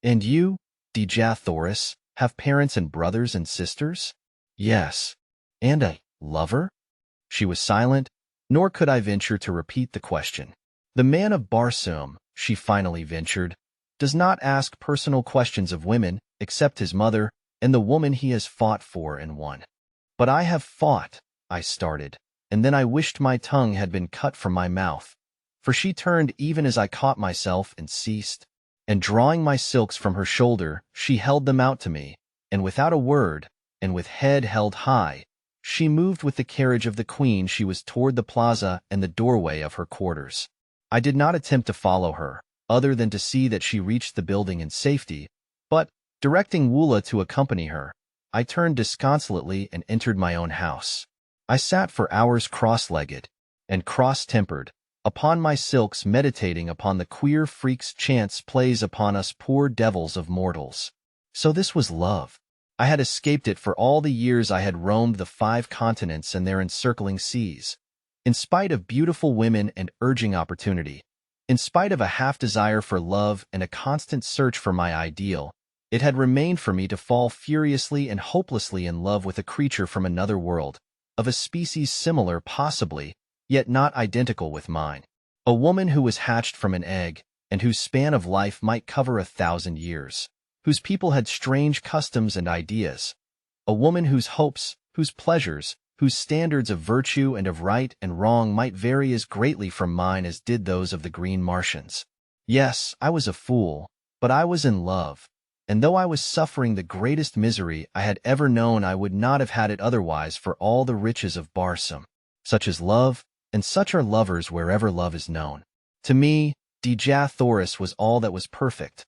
"And you, Dejah Thoris, have parents and brothers and sisters?" "Yes." "And a lover?" She was silent, nor could I venture to repeat the question. "The man of Barsoom," she finally ventured, "does not ask personal questions of women, except his mother, and the woman he has fought for and won." "But I have fought," I started, and then I wished my tongue had been cut from my mouth, for she turned even as I caught myself and ceased, and drawing my silks from her shoulder, she held them out to me, and without a word, and with head held high, she moved with the carriage of the queen. She was toward the plaza and the doorway of her quarters. I did not attempt to follow her, other than to see that she reached the building in safety, but, directing Woola to accompany her, I turned disconsolately and entered my own house. I sat for hours cross-legged and cross-tempered, upon my silks, meditating upon the queer freaks chance plays upon us poor devils of mortals. So this was love. I had escaped it for all the years I had roamed the 5 continents and their encircling seas. In spite of beautiful women and urging opportunity, in spite of a half-desire for love and a constant search for my ideal, it had remained for me to fall furiously and hopelessly in love with a creature from another world, of a species similar possibly, yet not identical with mine. A woman who was hatched from an egg, and whose span of life might cover 1,000 years. Whose people had strange customs and ideas. A woman whose hopes, whose pleasures, whose standards of virtue and of right and wrong might vary as greatly from mine as did those of the green Martians. Yes, I was a fool, but I was in love, and though I was suffering the greatest misery I had ever known, I would not have had it otherwise for all the riches of Barsoom. Such is love, and such are lovers wherever love is known. To me, Dejah Thoris was all that was perfect,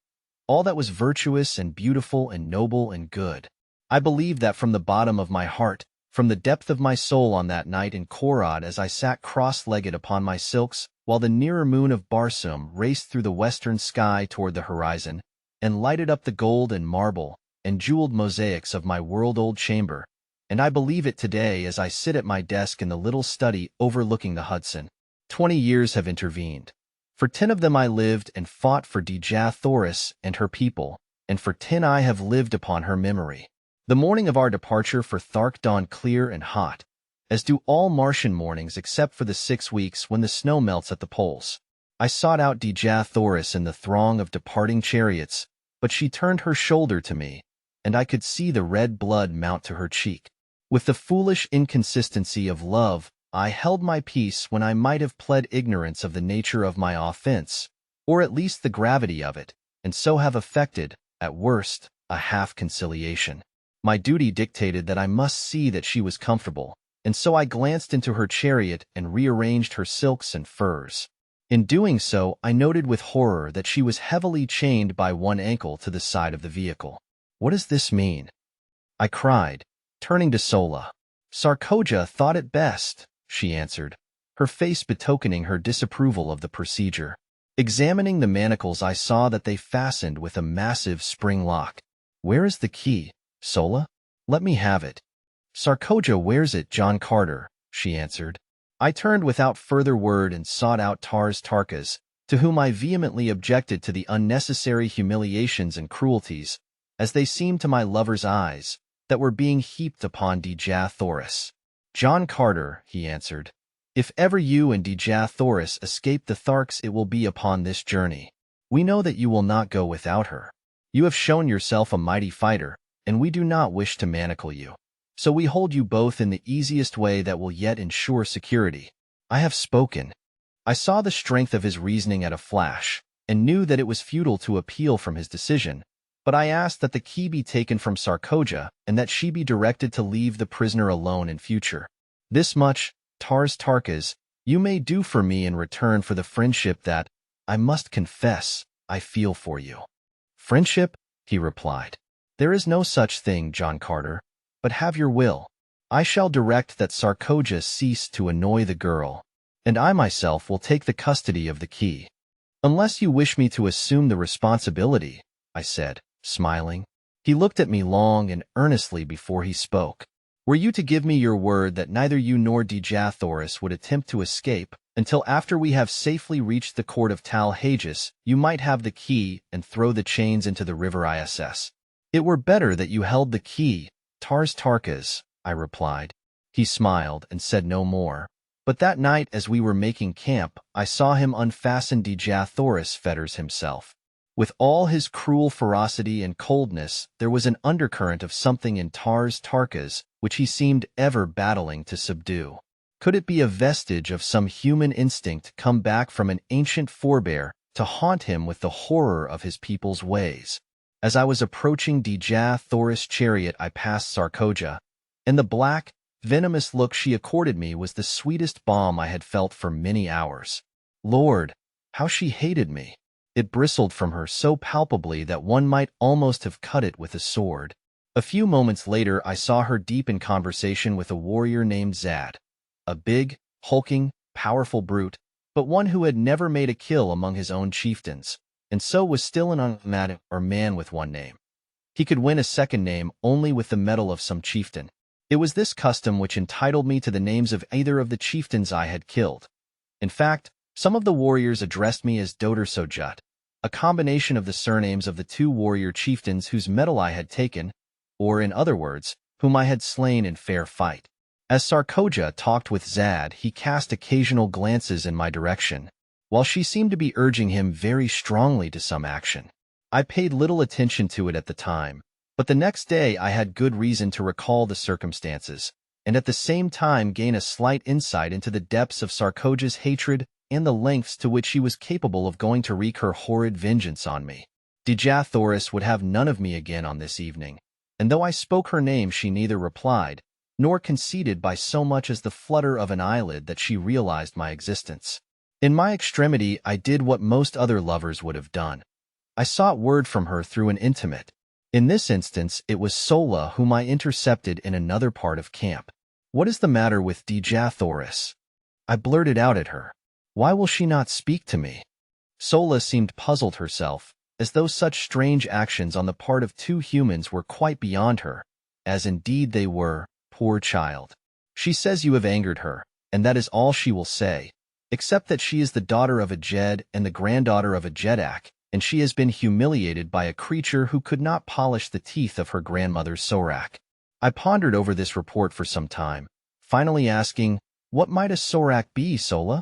all that was virtuous and beautiful and noble and good. I believed that from the bottom of my heart, from the depth of my soul, on that night in Korod, as I sat cross-legged upon my silks, while the nearer moon of Barsoom raced through the western sky toward the horizon, and lighted up the gold and marble and jeweled mosaics of my world-old chamber, and I believe it today as I sit at my desk in the little study overlooking the Hudson. 20 years have intervened. For 10 of them I lived and fought for Dejah Thoris and her people, and for 10 I have lived upon her memory. The morning of our departure for Thark dawned clear and hot, as do all Martian mornings except for the 6 weeks when the snow melts at the poles. I sought out Dejah Thoris in the throng of departing chariots, but she turned her shoulder to me, and I could see the red blood mount to her cheek. With the foolish inconsistency of love, I held my peace when I might have pled ignorance of the nature of my offense, or at least the gravity of it, and so have effected, at worst, a half-conciliation. My duty dictated that I must see that she was comfortable, and so I glanced into her chariot and rearranged her silks and furs. In doing so, I noted with horror that she was heavily chained by one ankle to the side of the vehicle. What does this mean? I cried, turning to Sola. Sarkoja thought it best, she answered, her face betokening her disapproval of the procedure. Examining the manacles, I saw that they fastened with a massive spring lock. Where is the key, Sola? Let me have it. Sarkoja wears it, John Carter, she answered. I turned without further word and sought out Tarkas, to whom I vehemently objected to the unnecessary humiliations and cruelties, as they seemed to my lover's eyes, that were being heaped upon Dejah Thoris. John Carter, he answered, if ever you and Dejah Thoris escape the Tharks, it will be upon this journey. We know that you will not go without her. You have shown yourself a mighty fighter, and we do not wish to manacle you. So we hold you both in the easiest way that will yet ensure security. I have spoken. I saw the strength of his reasoning at a flash, and knew that it was futile to appeal from his decision, but I asked that the key be taken from Sarkoja, and that she be directed to leave the prisoner alone in future. This much, Tarkas, you may do for me in return for the friendship that, I must confess, I feel for you. Friendship? He replied. There is no such thing, John Carter. But have your will. I shall direct that Sarkoja cease to annoy the girl, and I myself will take the custody of the key. Unless you wish me to assume the responsibility, I said, smiling. He looked at me long and earnestly before he spoke. Were you to give me your word that neither you nor Dejah Thoris would attempt to escape until after we have safely reached the court of Tal Hages, you might have the key and throw the chains into the river ISS. It were better that you held the key, Tarkas, I replied. He smiled and said no more. But that night as we were making camp, I saw him unfasten Dejah Thoris' fetters himself. With all his cruel ferocity and coldness, there was an undercurrent of something in Tarkas which he seemed ever battling to subdue. Could it be a vestige of some human instinct come back from an ancient forebear to haunt him with the horror of his people's ways? As I was approaching Dejah Thoris' chariot, I passed Sarkoja, and the black, venomous look she accorded me was the sweetest balm I had felt for many hours. Lord, how she hated me! It bristled from her so palpably that one might almost have cut it with a sword. A few moments later, I saw her deep in conversation with a warrior named Zad, a big, hulking, powerful brute, but one who had never made a kill among his own chieftains, and so was still an enigmatic or man with one name. He could win a second name only with the medal of some chieftain. It was this custom which entitled me to the names of either of the chieftains I had killed. In fact, some of the warriors addressed me as Dodor Sojut, a combination of the surnames of the two warrior chieftains whose medal I had taken, or in other words, whom I had slain in fair fight. As Sarkoja talked with Zad, he cast occasional glances in my direction, while she seemed to be urging him very strongly to some action. I paid little attention to it at the time, but the next day I had good reason to recall the circumstances, and at the same time gain a slight insight into the depths of Sarkoja's hatred and the lengths to which she was capable of going to wreak her horrid vengeance on me. Dejah Thoris would have none of me again on this evening, and though I spoke her name, she neither replied, nor conceded by so much as the flutter of an eyelid that she realized my existence. In my extremity, I did what most other lovers would have done. I sought word from her through an intimate. In this instance, it was Sola whom I intercepted in another part of camp. "What is the matter with Dejah Thoris?" I blurted out at her. "Why will she not speak to me?" Sola seemed puzzled herself, as though such strange actions on the part of two humans were quite beyond her, as indeed they were, poor child. "She says you have angered her, and that is all she will say, except that she is the daughter of a Jed and the granddaughter of a Jedak, and she has been humiliated by a creature who could not polish the teeth of her grandmother's Sorak." I pondered over this report for some time, finally asking, "What might a Sorak be, Sola?"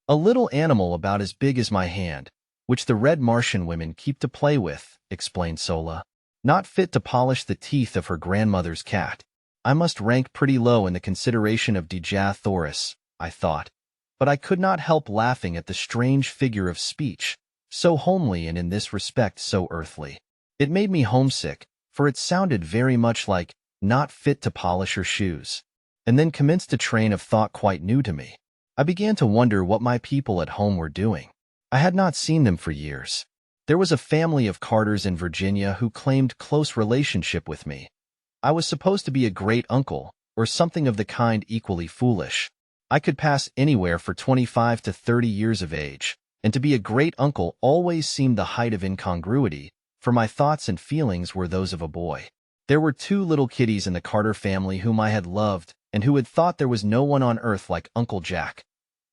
"A little animal about as big as my hand, which the red Martian women keep to play with," explained Sola. "Not fit to polish the teeth of her grandmother's cat." I must rank pretty low in the consideration of Dejah Thoris, I thought, but I could not help laughing at the strange figure of speech, so homely and in this respect so earthly. It made me homesick, for it sounded very much like "not fit to polish her shoes," and then commenced a train of thought quite new to me. I began to wonder what my people at home were doing. I had not seen them for years. There was a family of Carters in Virginia who claimed close relationship with me. I was supposed to be a great uncle, or something of the kind equally foolish. I could pass anywhere for 25 to 30 years of age, and to be a great uncle always seemed the height of incongruity, for my thoughts and feelings were those of a boy. There were two little kiddies in the Carter family whom I had loved, and who had thought there was no one on earth like Uncle Jack.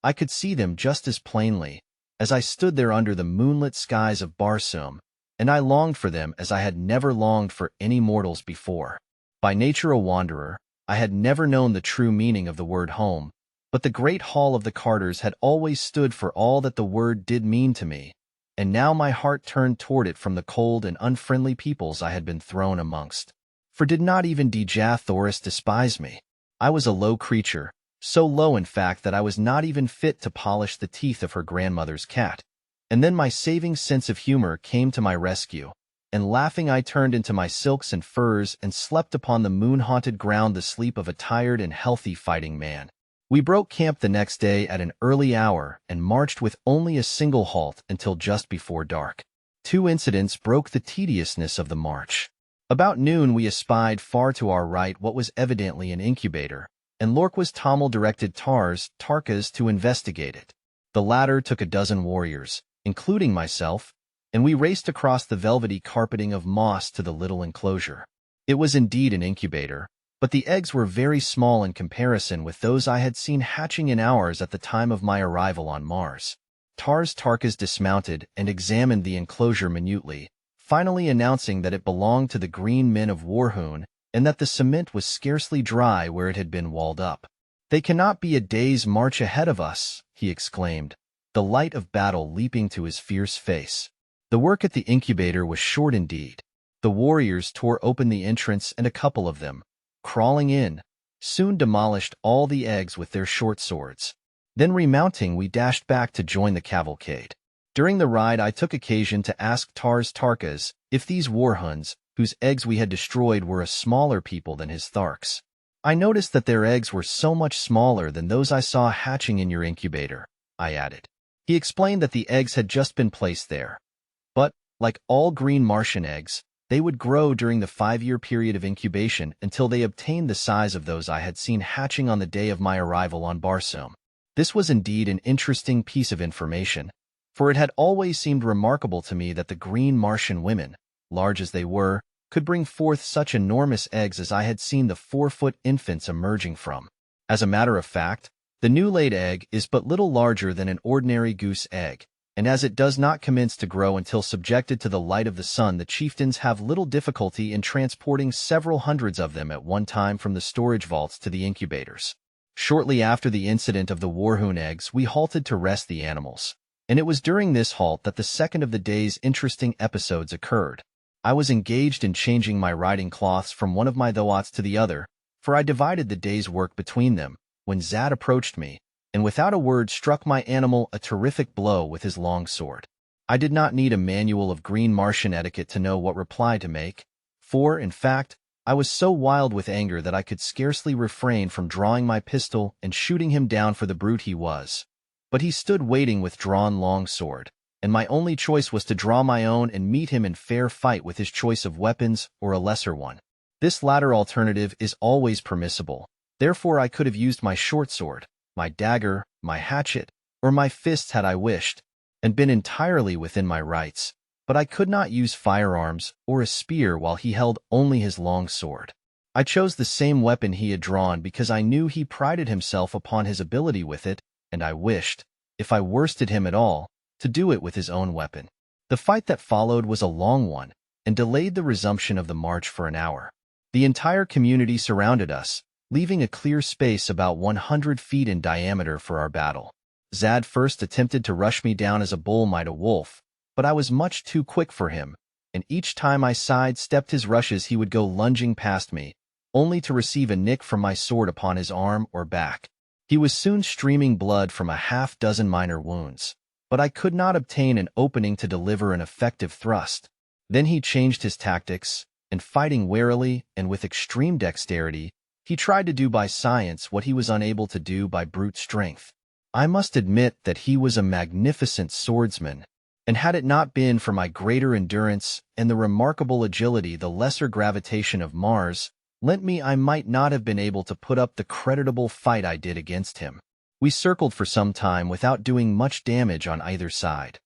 I could see them just as plainly, as I stood there under the moonlit skies of Barsoom, and I longed for them as I had never longed for any mortals before. By nature a wanderer, I had never known the true meaning of the word home, but the great hall of the Carters had always stood for all that the word did mean to me, and now my heart turned toward it from the cold and unfriendly peoples I had been thrown amongst. For did not even Dejah Thoris despise me? I was a low creature, so low in fact that I was not even fit to polish the teeth of her grandmother's cat. And then my saving sense of humor came to my rescue, and laughing I turned into my silks and furs and slept upon the moon-haunted ground the sleep of a tired and healthy fighting man. We broke camp the next day at an early hour and marched with only a single halt until just before dark. Two incidents broke the tediousness of the march. About noon we espied far to our right what was evidently an incubator, and Lorquas Tommel directed Tarkas to investigate it. The latter took a dozen warriors, including myself, and we raced across the velvety carpeting of moss to the little enclosure. It was indeed an incubator, but the eggs were very small in comparison with those I had seen hatching in ours at the time of my arrival on Mars. Tarkas dismounted and examined the enclosure minutely, finally announcing that it belonged to the green men of Warhoon and that the cement was scarcely dry where it had been walled up. "They cannot be a day's march ahead of us," he exclaimed, the light of battle leaping to his fierce face. The work at the incubator was short indeed. The warriors tore open the entrance, and a couple of them, crawling in, soon demolished all the eggs with their short swords. Then remounting, we dashed back to join the cavalcade. During the ride I took occasion to ask Tarkas If these Warhoons, whose eggs we had destroyed, were a smaller people than his Tharks. I noticed that their eggs were so much smaller than those I saw hatching in your incubator, I added. He explained that the eggs had just been placed there. But, like all green Martian eggs, they would grow during the 5-year period of incubation until they obtained the size of those I had seen hatching on the day of my arrival on Barsoom. This was indeed an interesting piece of information, for it had always seemed remarkable to me that the green Martian women, large as they were, could bring forth such enormous eggs as I had seen the 4-foot infants emerging from. As a matter of fact, the new-laid egg is but little larger than an ordinary goose egg, and as it does not commence to grow until subjected to the light of the sun, the chieftains have little difficulty in transporting several hundreds of them at one time from the storage vaults to the incubators. Shortly after the incident of the Warhoon eggs, we halted to rest the animals, and it was during this halt that the second of the day's interesting episodes occurred. I was engaged in changing my riding cloths from one of my thoats to the other, for I divided the day's work between them, when Zad approached me, and without a word struck my animal a terrific blow with his long sword. I did not need a manual of green Martian etiquette to know what reply to make, for, in fact, I was so wild with anger that I could scarcely refrain from drawing my pistol and shooting him down for the brute he was. But he stood waiting with drawn long sword, and my only choice was to draw my own and meet him in fair fight with his choice of weapons or a lesser one. This latter alternative is always permissible, therefore I could have used my short sword, my dagger, my hatchet, or my fists had I wished, and been entirely within my rights, but I could not use firearms or a spear while he held only his long sword. I chose the same weapon he had drawn because I knew he prided himself upon his ability with it, and I wished, if I worsted him at all, to do it with his own weapon. The fight that followed was a long one, and delayed the resumption of the march for an hour. The entire community surrounded us, leaving a clear space about 100 feet in diameter for our battle. Zad first attempted to rush me down as a bull might a wolf, but I was much too quick for him, and each time I sidestepped his rushes he would go lunging past me, only to receive a nick from my sword upon his arm or back. He was soon streaming blood from a half-dozen minor wounds, but I could not obtain an opening to deliver an effective thrust. Then he changed his tactics, and fighting warily and with extreme dexterity, he tried to do by science what he was unable to do by brute strength. I must admit that he was a magnificent swordsman, and had it not been for my greater endurance and the remarkable agility the lesser gravitation of Mars lent me, I might not have been able to put up the creditable fight I did against him. We circled for some time without doing much damage on either side,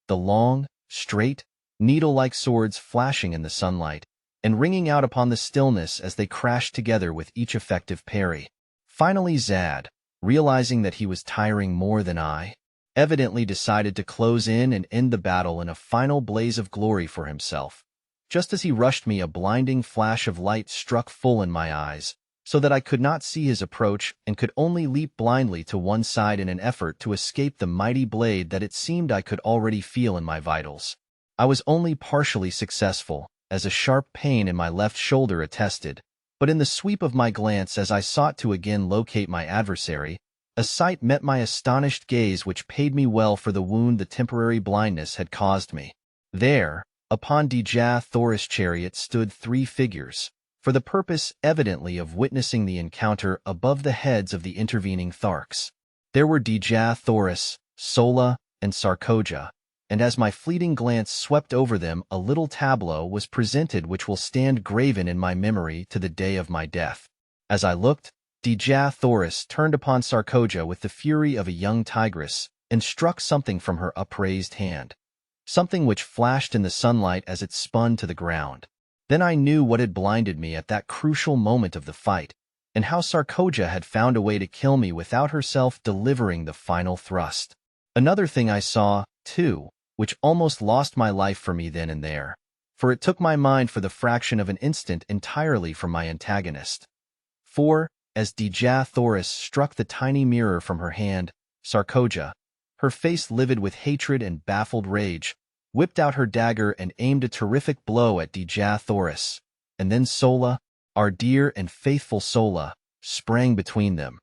the long, straight, needle-like swords flashing in the sunlight and ringing out upon the stillness as they crashed together with each effective parry. Finally Zad, realizing that he was tiring more than I, evidently decided to close in and end the battle in a final blaze of glory for himself. Just as he rushed me, a blinding flash of light struck full in my eyes, so that I could not see his approach and could only leap blindly to one side in an effort to escape the mighty blade that it seemed I could already feel in my vitals. I was only partially successful, as a sharp pain in my left shoulder attested, but in the sweep of my glance as I sought to again locate my adversary, a sight met my astonished gaze which paid me well for the wound the temporary blindness had caused me. There, upon Dejah Thoris' chariot stood 3 figures, for the purpose evidently of witnessing the encounter above the heads of the intervening Tharks. There were Dejah Thoris, Sola, and Sarkoja, and as my fleeting glance swept over them, a little tableau was presented which will stand graven in my memory to the day of my death. As I looked, Dejah Thoris turned upon Sarkoja with the fury of a young tigress and struck something from her upraised hand, something which flashed in the sunlight as it spun to the ground. Then I knew what had blinded me at that crucial moment of the fight, and how Sarkoja had found a way to kill me without herself delivering the final thrust. Another thing I saw, too, which almost lost my life for me then and there, for it took my mind for the fraction of an instant entirely from my antagonist. For, as Dejah Thoris struck the tiny mirror from her hand, Sarkoja, her face livid with hatred and baffled rage, whipped out her dagger and aimed a terrific blow at Dejah Thoris, and then Sola, our dear and faithful Sola, sprang between them.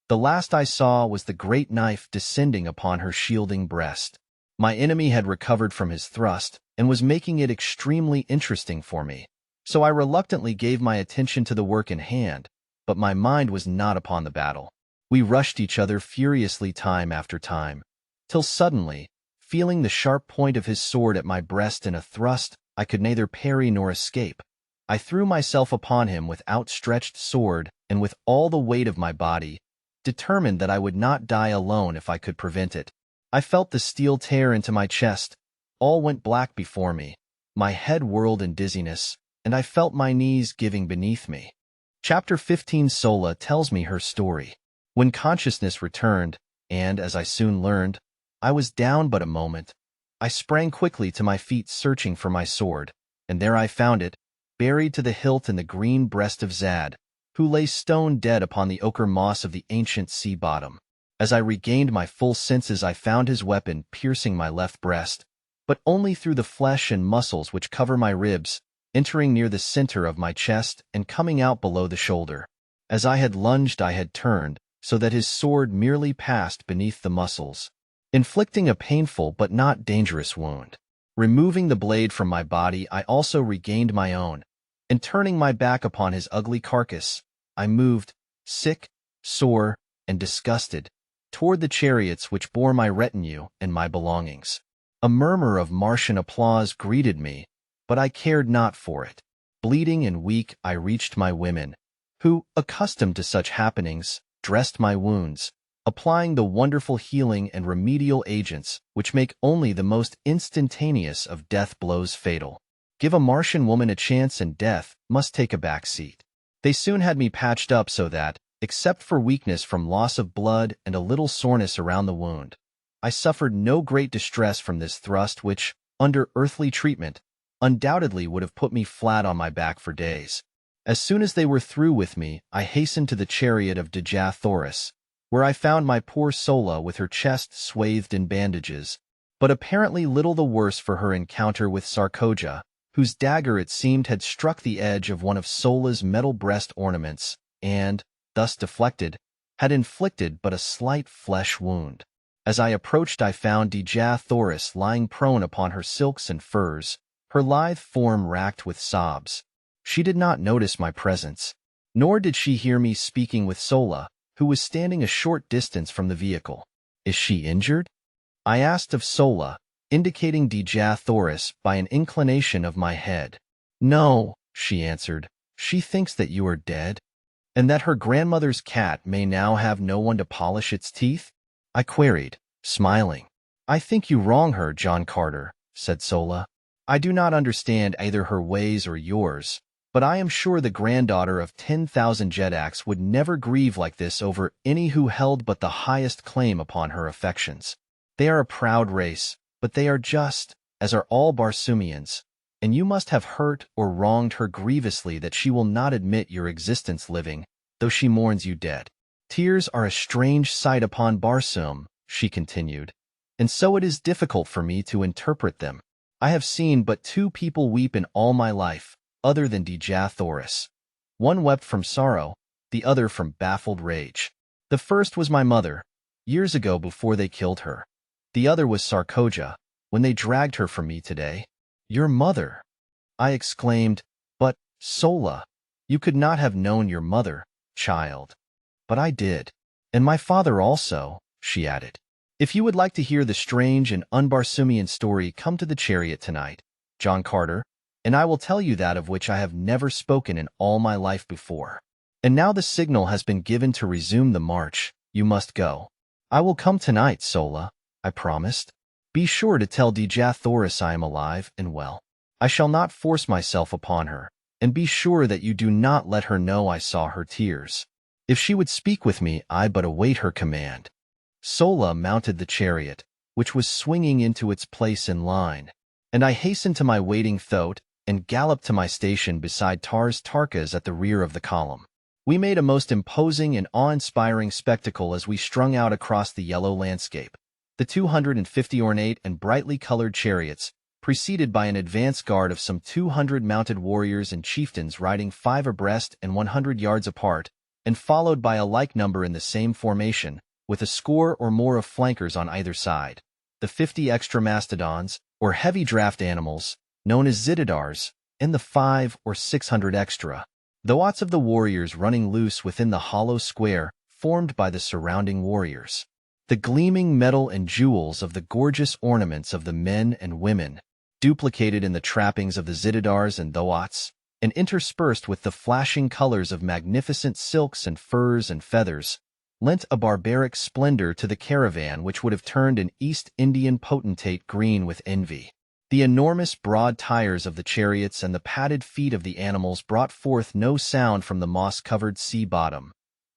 The last I saw was the great knife descending upon her shielding breast. My enemy had recovered from his thrust and was making it extremely interesting for me. So I reluctantly gave my attention to the work in hand, but my mind was not upon the battle. We rushed each other furiously time after time, till suddenly, feeling the sharp point of his sword at my breast in a thrust I could neither parry nor escape, I threw myself upon him with outstretched sword and with all the weight of my body, determined that I would not die alone if I could prevent it. I felt the steel tear into my chest. All went black before me. My head whirled in dizziness, and I felt my knees giving beneath me. Chapter 15. Sola tells me her story. When consciousness returned, and, as I soon learned, I was down but a moment, I sprang quickly to my feet searching for my sword, and there I found it, buried to the hilt in the green breast of Zad, who lay stone dead upon the ochre moss of the ancient sea bottom. As I regained my full senses, I found his weapon piercing my left breast, but only through the flesh and muscles which cover my ribs, entering near the center of my chest and coming out below the shoulder. As I had lunged, I had turned, so that his sword merely passed beneath the muscles, inflicting a painful but not dangerous wound. Removing the blade from my body, I also regained my own, and turning my back upon his ugly carcass, I moved, sick, sore, and disgusted, toward the chariots which bore my retinue and my belongings. A murmur of Martian applause greeted me, but I cared not for it. Bleeding and weak, I reached my women, who, accustomed to such happenings, dressed my wounds, applying the wonderful healing and remedial agents which make only the most instantaneous of death blows fatal. Give a Martian woman a chance and death must take a back seat. They soon had me patched up so that, except for weakness from loss of blood and a little soreness around the wound, I suffered no great distress from this thrust which, under earthly treatment, undoubtedly would have put me flat on my back for days. As soon as they were through with me, I hastened to the chariot of Dejah Thoris, where I found my poor Sola with her chest swathed in bandages, but apparently little the worse for her encounter with Sarkoja, whose dagger it seemed had struck the edge of one of Sola's metal breast ornaments, and, thus deflected, had inflicted but a slight flesh wound. As I approached, I found Dejah Thoris lying prone upon her silks and furs, her lithe form racked with sobs. She did not notice my presence, nor did she hear me speaking with Sola, who was standing a short distance from the vehicle. "Is she injured?" I asked of Sola, indicating Dejah Thoris by an inclination of my head. "No," she answered. "She thinks that you are dead, and that her grandmother's cat may now have no one to polish its teeth?" I queried, smiling. "I think you wrong her, John Carter," said Sola. "I do not understand either her ways or yours, but I am sure the granddaughter of 10,000 Jedaks would never grieve like this over any who held but the highest claim upon her affections. They are a proud race, but they are just, as are all Barsoomians, and you must have hurt or wronged her grievously that she will not admit your existence living, though she mourns you dead. Tears are a strange sight upon Barsoom," she continued, "and so it is difficult for me to interpret them. I have seen but two people weep in all my life, other than Dejah Thoris. One wept from sorrow, the other from baffled rage. The first was my mother, years ago before they killed her. The other was Sarkoja, when they dragged her from me today." "Your mother!" I exclaimed. "But, Sola, you could not have known your mother, child." "But I did. And my father also," she added. "If you would like to hear the strange and un-Barsoomian story, come to the chariot tonight, John Carter, and I will tell you that of which I have never spoken in all my life before. And now the signal has been given to resume the march. You must go." "I will come tonight, Sola," I promised. "Be sure to tell Dejah Thoris I am alive and well. I shall not force myself upon her, and be sure that you do not let her know I saw her tears. If she would speak with me, I but await her command." Sola mounted the chariot, which was swinging into its place in line, and I hastened to my waiting thoat and galloped to my station beside Tarkas at the rear of the column. We made a most imposing and awe-inspiring spectacle as we strung out across the yellow landscape. The 250 ornate and brightly colored chariots, preceded by an advance guard of some 200 mounted warriors and chieftains riding 5 abreast and 100 yards apart, and followed by a like number in the same formation, with a score or more of flankers on either side. the 50 extra mastodons, or heavy draft animals, known as zitidars, and the 5 or 600 extra. Thoughts of the warriors running loose within the hollow square formed by the surrounding warriors. The gleaming metal and jewels of the gorgeous ornaments of the men and women, duplicated in the trappings of the zitidars and thoughts, and interspersed with the flashing colors of magnificent silks and furs and feathers, lent a barbaric splendor to the caravan which would have turned an East Indian potentate green with envy. The enormous broad tires of the chariots and the padded feet of the animals brought forth no sound from the moss-covered sea bottom,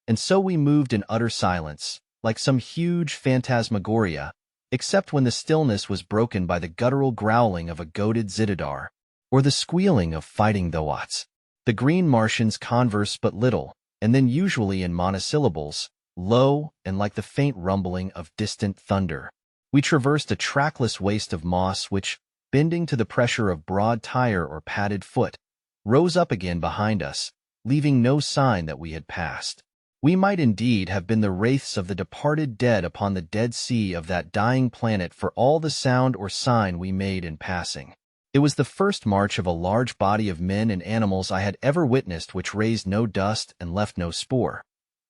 and so we moved in utter silence, like some huge phantasmagoria, except when the stillness was broken by the guttural growling of a goaded zitidar, or the squealing of fighting thoughts. The green Martians converse but little, and then usually in monosyllables, low and like the faint rumbling of distant thunder. We traversed a trackless waste of moss which, bending to the pressure of broad tire or padded foot, rose up again behind us, leaving no sign that we had passed. We might indeed have been the wraiths of the departed dead upon the dead sea of that dying planet for all the sound or sign we made in passing. It was the first march of a large body of men and animals I had ever witnessed which raised no dust and left no spoor.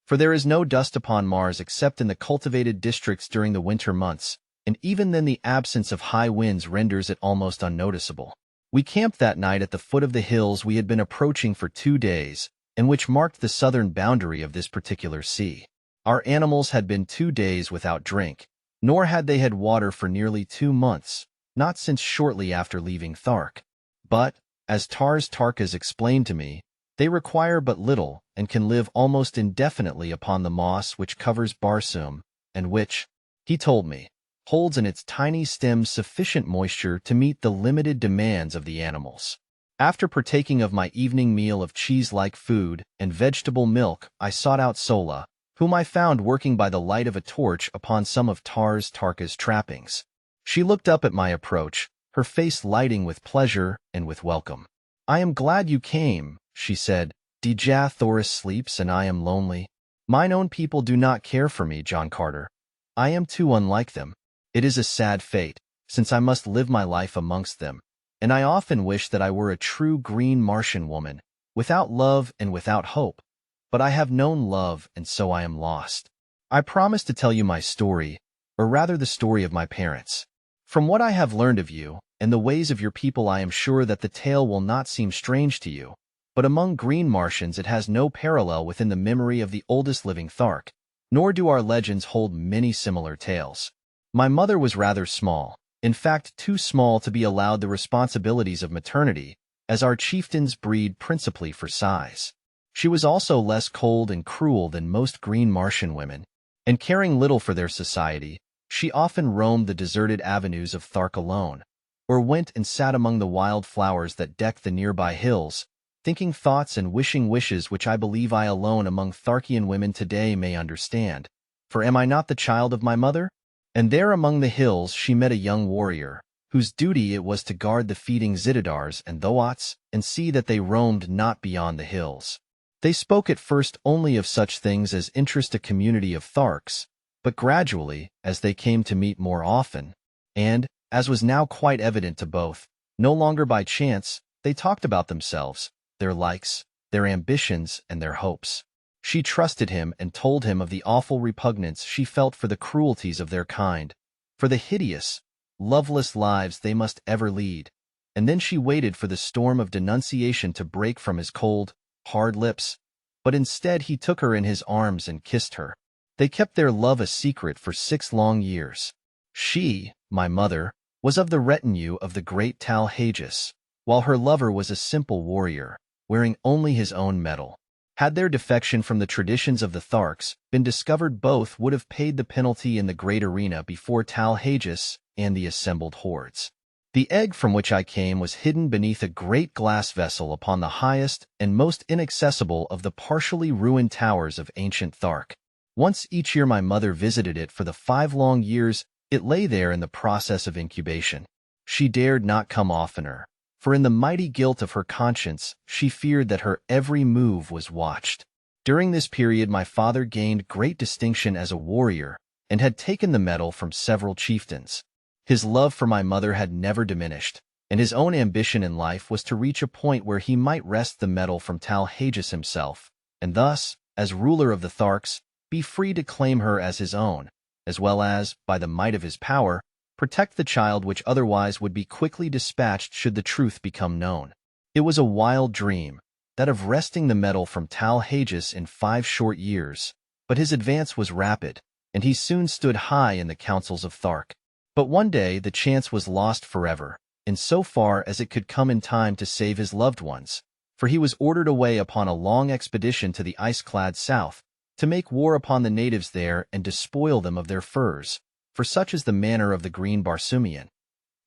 For there is no dust upon Mars except in the cultivated districts during the winter months, and even then the absence of high winds renders it almost unnoticeable. We camped that night at the foot of the hills we had been approaching for 2 days, and which marked the southern boundary of this particular sea. Our animals had been 2 days without drink, nor had they had water for nearly 2 months, not since shortly after leaving Thark. But, as Tarkas explained to me, they require but little and can live almost indefinitely upon the moss which covers Barsoom, and which, he told me, holds in its tiny stems sufficient moisture to meet the limited demands of the animals. After partaking of my evening meal of cheese-like food and vegetable milk, I sought out Sola, whom I found working by the light of a torch upon some of Tarkas' trappings. She looked up at my approach, her face lighting with pleasure and with welcome. "I am glad you came," she said. "Dejah Thoris sleeps and I am lonely. Mine own people do not care for me, John Carter. I am too unlike them. It is a sad fate, since I must live my life amongst them, and I often wish that I were a true green Martian woman, without love and without hope. But I have known love, and so I am lost. I promise to tell you my story, or rather the story of my parents. From what I have learned of you, and the ways of your people, I am sure that the tale will not seem strange to you, but among green Martians it has no parallel within the memory of the oldest living Thark, nor do our legends hold many similar tales. My mother was rather small, in fact too small to be allowed the responsibilities of maternity, as our chieftains breed principally for size. She was also less cold and cruel than most green Martian women, and caring little for their society, she often roamed the deserted avenues of Thark alone, or went and sat among the wild flowers that decked the nearby hills, thinking thoughts and wishing wishes which I believe I alone among Tharkian women today may understand. For am I not the child of my mother? And there among the hills she met a young warrior, whose duty it was to guard the feeding zitidars and thoughts, and see that they roamed not beyond the hills. They spoke at first only of such things as interest a community of Tharks, but gradually, as they came to meet more often, and, as was now quite evident to both, no longer by chance, they talked about themselves, their likes, their ambitions, and their hopes. She trusted him and told him of the awful repugnance she felt for the cruelties of their kind, for the hideous, loveless lives they must ever lead, and then she waited for the storm of denunciation to break from his cold, hard lips, but instead he took her in his arms and kissed her. They kept their love a secret for 6 long years. She, my mother, was of the retinue of the great Talhages, while her lover was a simple warrior, wearing only his own metal. Had their defection from the traditions of the Tharks been discovered, both would have paid the penalty in the great arena before Talhages and the assembled hordes. The egg from which I came was hidden beneath a great glass vessel upon the highest and most inaccessible of the partially ruined towers of ancient Thark. Once each year my mother visited it for the 5 long years it lay there in the process of incubation. She dared not come oftener, for in the mighty guilt of her conscience she feared that her every move was watched. During this period my father gained great distinction as a warrior, and had taken the medal from several chieftains. His love for my mother had never diminished, and his own ambition in life was to reach a point where he might wrest the medal from Dejah himself, and thus, as ruler of the Tharks, be free to claim her as his own, as well as, by the might of his power, protect the child which otherwise would be quickly dispatched should the truth become known. It was a wild dream, that of wresting the medal from Dejah in 5 short years, but his advance was rapid, and he soon stood high in the councils of Thark. But one day the chance was lost forever, in so far as it could come in time to save his loved ones, for he was ordered away upon a long expedition to the ice-clad south, to make war upon the natives there and despoil them of their furs, for such is the manner of the green Barsoomian.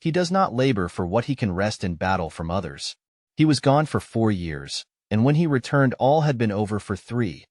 He does not labor for what he can wrest in battle from others. He was gone for 4 years, and when he returned all had been over for 3.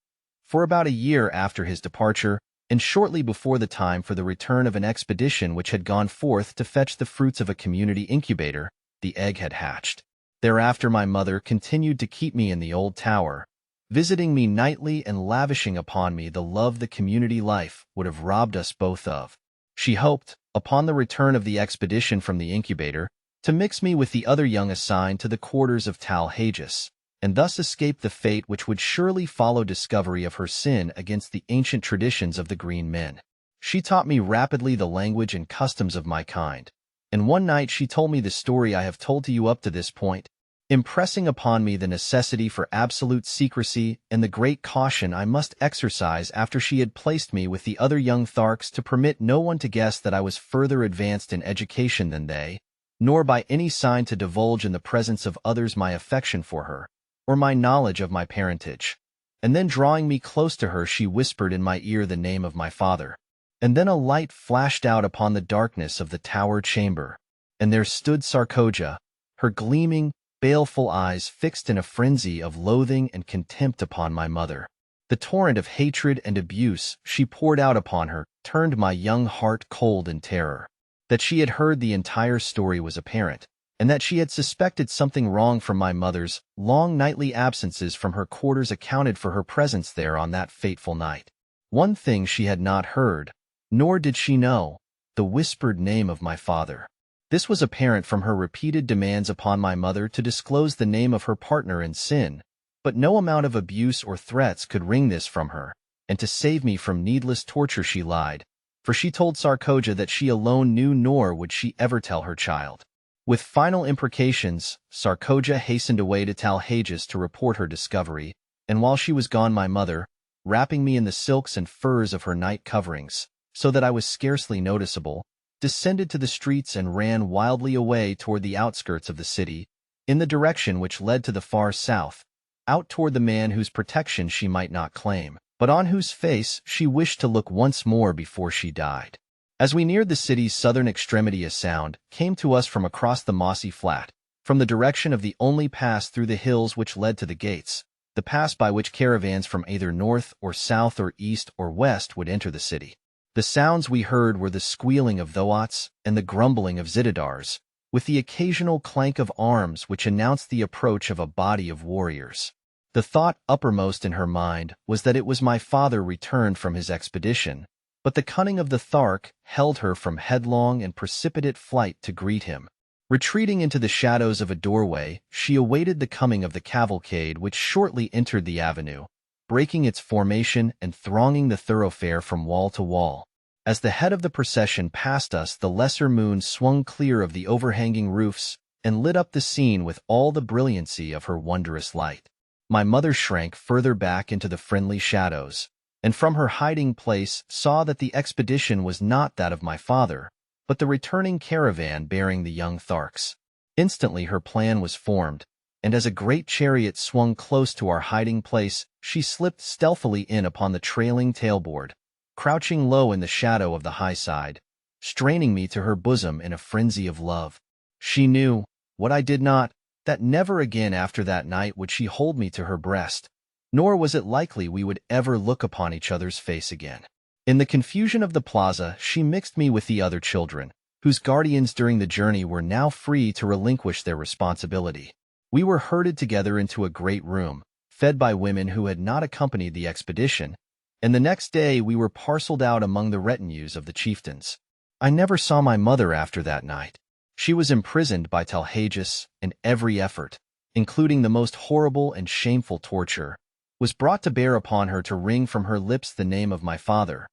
For about a year after his departure, and shortly before the time for the return of an expedition which had gone forth to fetch the fruits of a community incubator, the egg had hatched. Thereafter my mother continued to keep me in the old tower, visiting me nightly and lavishing upon me the love the community life would have robbed us both of. She hoped, upon the return of the expedition from the incubator, to mix me with the other young assigned to the quarters of Dejah, and thus escape the fate which would surely follow discovery of her sin against the ancient traditions of the green men. She taught me rapidly the language and customs of my kind, and one night she told me the story I have told to you up to this point, impressing upon me the necessity for absolute secrecy and the great caution I must exercise after she had placed me with the other young Tharks to permit no one to guess that I was further advanced in education than they, nor by any sign to divulge in the presence of others my affection for her, or my knowledge of my parentage. And then drawing me close to her she whispered in my ear the name of my father. And then a light flashed out upon the darkness of the tower chamber, and there stood Sarkoja, her gleaming, baleful eyes fixed in a frenzy of loathing and contempt upon my mother. The torrent of hatred and abuse she poured out upon her turned my young heart cold in terror. That she had heard the entire story was apparent, and that she had suspected something wrong from my mother's long nightly absences from her quarters accounted for her presence there on that fateful night. One thing she had not heard, nor did she know, the whispered name of my father. This was apparent from her repeated demands upon my mother to disclose the name of her partner in sin, but no amount of abuse or threats could wring this from her, and to save me from needless torture she lied, for she told Sarkoja that she alone knew nor would she ever tell her child. With final imprecations, Sarkoja hastened away to Dejah to report her discovery, and while she was gone my mother, wrapping me in the silks and furs of her night coverings, so that I was scarcely noticeable, descended to the streets and ran wildly away toward the outskirts of the city, in the direction which led to the far south, out toward the man whose protection she might not claim, but on whose face she wished to look once more before she died. As we neared the city's southern extremity a sound came to us from across the mossy flat, from the direction of the only pass through the hills which led to the gates, the pass by which caravans from either north or south or east or west would enter the city. The sounds we heard were the squealing of thoats and the grumbling of zitadars, with the occasional clank of arms which announced the approach of a body of warriors. The thought uppermost in her mind was that it was my father returned from his expedition, but the cunning of the Thark held her from headlong and precipitate flight to greet him. Retreating into the shadows of a doorway, she awaited the coming of the cavalcade which shortly entered the avenue, breaking its formation and thronging the thoroughfare from wall to wall. As the head of the procession passed us, the lesser moon swung clear of the overhanging roofs and lit up the scene with all the brilliancy of her wondrous light. My mother shrank further back into the friendly shadows, and from her hiding place saw that the expedition was not that of my father, but the returning caravan bearing the young Tharks. Instantly her plan was formed, and as a great chariot swung close to our hiding place, she slipped stealthily in upon the trailing tailboard, crouching low in the shadow of the high side, straining me to her bosom in a frenzy of love. She knew, what I did not, that never again after that night would she hold me to her breast, nor was it likely we would ever look upon each other's face again. In the confusion of the plaza, she mixed me with the other children, whose guardians during the journey were now free to relinquish their responsibility. We were herded together into a great room, fed by women who had not accompanied the expedition, and the next day we were parceled out among the retinues of the chieftains. I never saw my mother after that night. She was imprisoned by Talhages, and every effort, including the most horrible and shameful torture, was brought to bear upon her to wring from her lips the name of my father.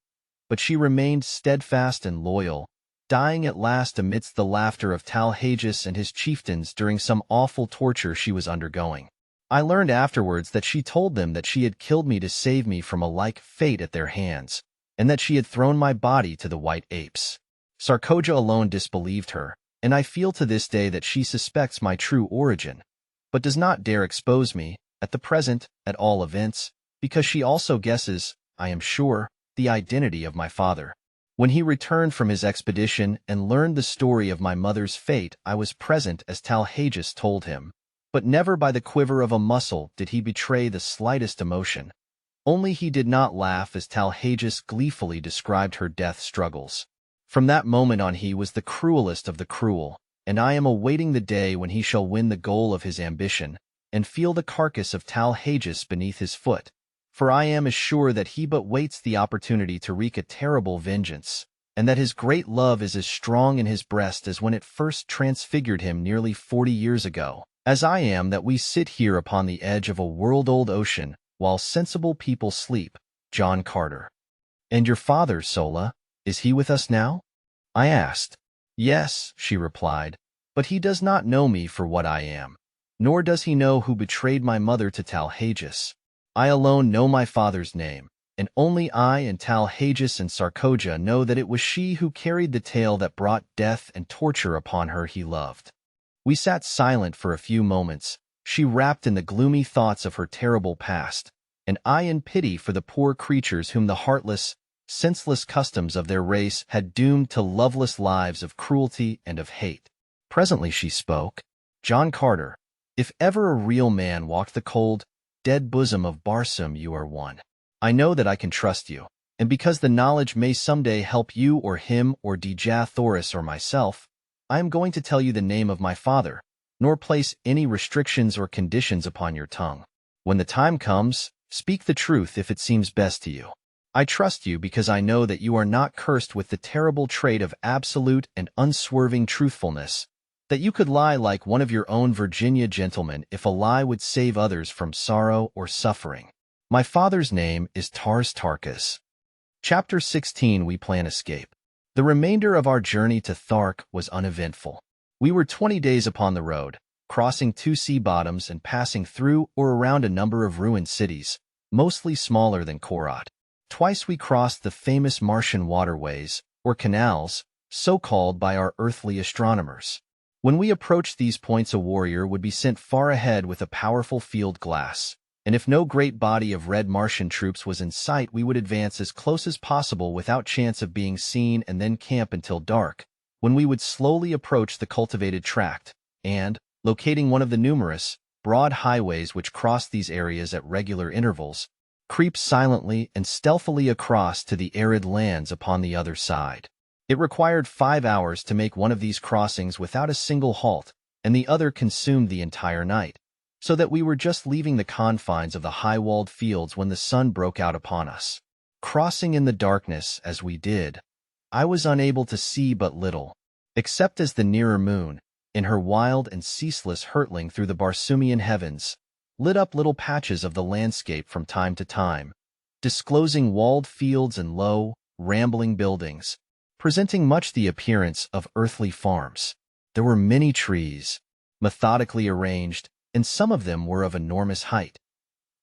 But she remained steadfast and loyal, dying at last amidst the laughter of Talhages and his chieftains during some awful torture she was undergoing. I learned afterwards that she told them that she had killed me to save me from a like fate at their hands, and that she had thrown my body to the white apes. Sarkoja alone disbelieved her, and I feel to this day that she suspects my true origin, but does not dare expose me, at the present, at all events, because she also guesses, I am sure, the identity of my father. When he returned from his expedition and learned the story of my mother's fate, I was present as Talhages told him, but never by the quiver of a muscle did he betray the slightest emotion. Only he did not laugh as Talhages gleefully described her death struggles. From that moment on he was the cruelest of the cruel, and I am awaiting the day when he shall win the goal of his ambition, and feel the carcass of Talhages beneath his foot, for I am as sure that he but waits the opportunity to wreak a terrible vengeance, and that his great love is as strong in his breast as when it first transfigured him nearly 40 years ago, as I am that we sit here upon the edge of a world-old ocean, while sensible people sleep. John Carter. And your father, Sola, is he with us now? I asked. Yes, she replied, but he does not know me for what I am, nor does he know who betrayed my mother to Talhages. I alone know my father's name, and only I and Talhages and Sarkoja know that it was she who carried the tale that brought death and torture upon her he loved. We sat silent for a few moments, she wrapped in the gloomy thoughts of her terrible past, and I in pity for the poor creatures whom the heartless, senseless customs of their race had doomed to loveless lives of cruelty and of hate. Presently she spoke. John Carter, if ever a real man walked the cold, dead bosom of Barsoom, you are one. I know that I can trust you, and because the knowledge may someday help you or him or Dejah Thoris or myself, I am going to tell you the name of my father, nor place any restrictions or conditions upon your tongue. When the time comes, speak the truth if it seems best to you. I trust you because I know that you are not cursed with the terrible trait of absolute and unswerving truthfulness, that you could lie like one of your own Virginia gentlemen if a lie would save others from sorrow or suffering. My father's name is Tarkas. Chapter 16. We Plan Escape. The remainder of our journey to Thark was uneventful. We were 20 days upon the road, crossing 2 sea bottoms and passing through or around a number of ruined cities, mostly smaller than Korat. Twice we crossed the famous Martian waterways, or canals, so called by our earthly astronomers. When we approached these points a warrior would be sent far ahead with a powerful field glass, and if no great body of red Martian troops was in sight we would advance as close as possible without chance of being seen and then camp until dark, when we would slowly approach the cultivated tract, and, locating one of the numerous, broad highways which crossed these areas at regular intervals, creep silently and stealthily across to the arid lands upon the other side. It required 5 hours to make one of these crossings without a single halt, and the other consumed the entire night, so that we were just leaving the confines of the high-walled fields when the sun broke out upon us. Crossing in the darkness as we did, I was unable to see but little, except as the nearer moon, in her wild and ceaseless hurtling through the Barsoomian heavens, lit up little patches of the landscape from time to time, disclosing walled fields and low, rambling buildings, presenting much the appearance of earthly farms. There were many trees, methodically arranged, and some of them were of enormous height.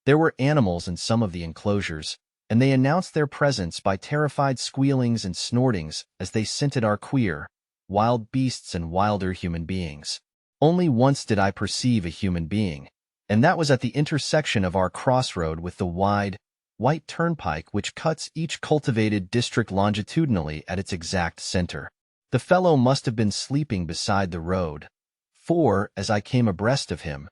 There were animals in some of the enclosures, and they announced their presence by terrified squealings and snortings as they scented our queer, wild beasts and wilder human beings. Only once did I perceive a human being, and that was at the intersection of our crossroad with the wide, white turnpike which cuts each cultivated district longitudinally at its exact center. The fellow must have been sleeping beside the road, for, as I came abreast of him,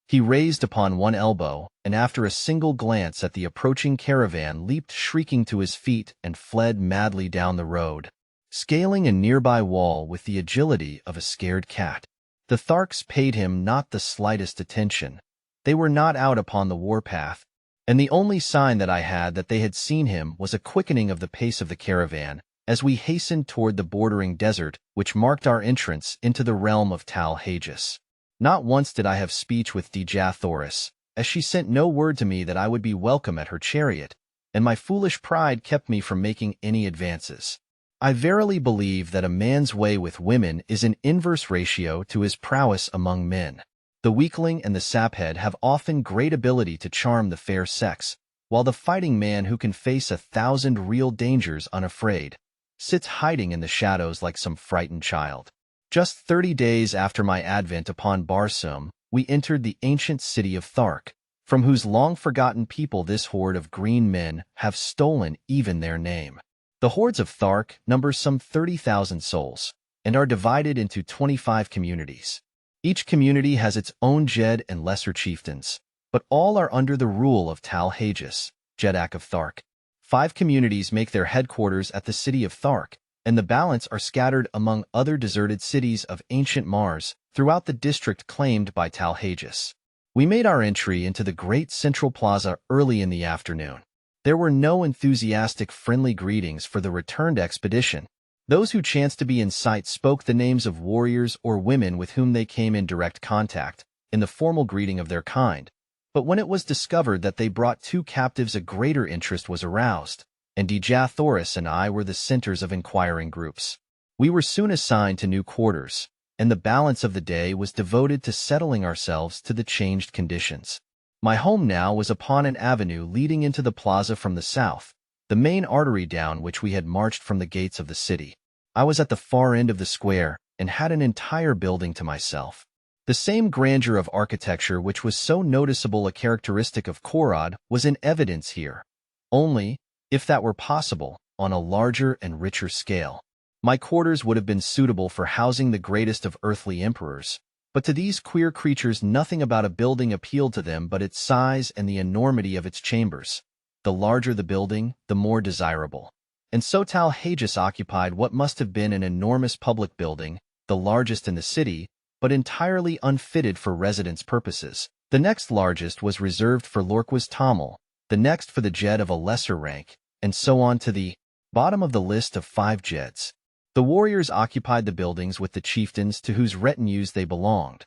he raised upon one elbow, and after a single glance at the approaching caravan leaped shrieking to his feet and fled madly down the road, scaling a nearby wall with the agility of a scared cat. The Tharks paid him not the slightest attention. They were not out upon the warpath, and the only sign that I had that they had seen him was a quickening of the pace of the caravan, as we hastened toward the bordering desert which marked our entrance into the realm of Dejah. Not once did I have speech with Dejah Thoris, as she sent no word to me that I would be welcome at her chariot, and my foolish pride kept me from making any advances. I verily believe that a man's way with women is in inverse ratio to his prowess among men. The weakling and the saphead have often great ability to charm the fair sex, while the fighting man who can face 1,000 real dangers unafraid sits hiding in the shadows like some frightened child. Just 30 days after my advent upon Barsoom, we entered the ancient city of Thark, from whose long-forgotten people this horde of green men have stolen even their name. The hordes of Thark number some 30,000 souls, and are divided into 25 communities. Each community has its own Jed and lesser chieftains, but all are under the rule of Dejah, Jedak of Thark. 5 communities make their headquarters at the city of Thark, and the balance are scattered among other deserted cities of ancient Mars throughout the district claimed by Dejah. We made our entry into the great central plaza early in the afternoon. There were no enthusiastic friendly greetings for the returned expedition. Those who chanced to be in sight spoke the names of warriors or women with whom they came in direct contact, in the formal greeting of their kind. But when it was discovered that they brought 2 captives, a greater interest was aroused, and Dejah Thoris and I were the centers of inquiring groups. We were soon assigned to new quarters, and the balance of the day was devoted to settling ourselves to the changed conditions. My home now was upon an avenue leading into the plaza from the south, the main artery down which we had marched from the gates of the city. I was at the far end of the square and had an entire building to myself. The same grandeur of architecture which was so noticeable a characteristic of Korod was in evidence here, only, if that were possible, on a larger and richer scale. My quarters would have been suitable for housing the greatest of earthly emperors, but to these queer creatures nothing about a building appealed to them but its size and the enormity of its chambers. The larger the building, the more desirable. And so Dejah occupied what must have been an enormous public building, the largest in the city, but entirely unfitted for residence purposes. The next largest was reserved for Lorquas Tamil, the next for the Jed of a lesser rank, and so on to the bottom of the list of 5 Jeds. The warriors occupied the buildings with the chieftains to whose retinues they belonged,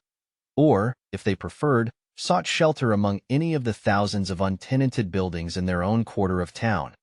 or, if they preferred, sought shelter among any of the thousands of untenanted buildings in their own quarter of town,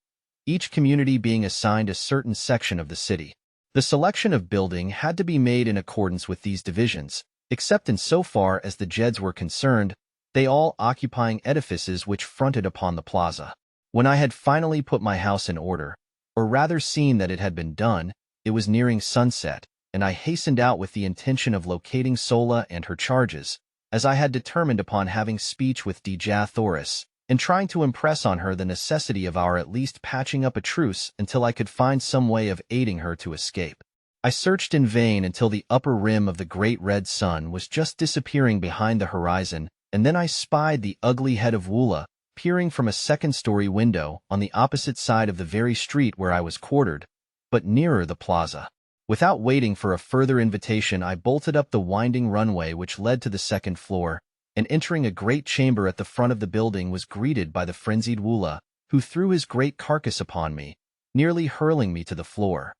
each community being assigned a certain section of the city. The selection of building had to be made in accordance with these divisions, except in so far as the Jeds were concerned, they all occupying edifices which fronted upon the plaza. When I had finally put my house in order, or rather seen that it had been done, it was nearing sunset, and I hastened out with the intention of locating Sola and her charges, as I had determined upon having speech with Dejah Thoris, and trying to impress on her the necessity of our at least patching up a truce until I could find some way of aiding her to escape. I searched in vain until the upper rim of the great red sun was just disappearing behind the horizon, and then I spied the ugly head of Woola, peering from a second-story window on the opposite side of the very street where I was quartered, but nearer the plaza. Without waiting for a further invitation, I bolted up the winding runway which led to the second floor, and entering a great chamber at the front of the building was greeted by the frenzied Woola, who threw his great carcass upon me, nearly hurling me to the floor.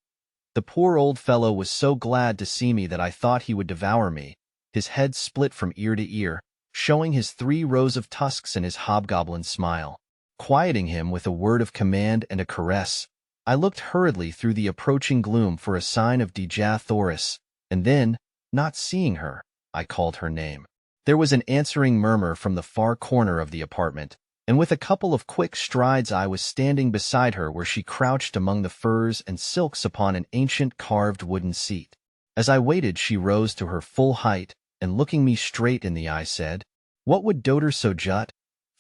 The poor old fellow was so glad to see me that I thought he would devour me, his head split from ear to ear, showing his 3 rows of tusks and his hobgoblin smile. Quieting him with a word of command and a caress, I looked hurriedly through the approaching gloom for a sign of Dejah Thoris, and then, not seeing her, I called her name. There was an answering murmur from the far corner of the apartment, and with a couple of quick strides I was standing beside her where she crouched among the furs and silks upon an ancient carved wooden seat. As I waited, she rose to her full height, and looking me straight in the eye said, "What would Dodor Sojut,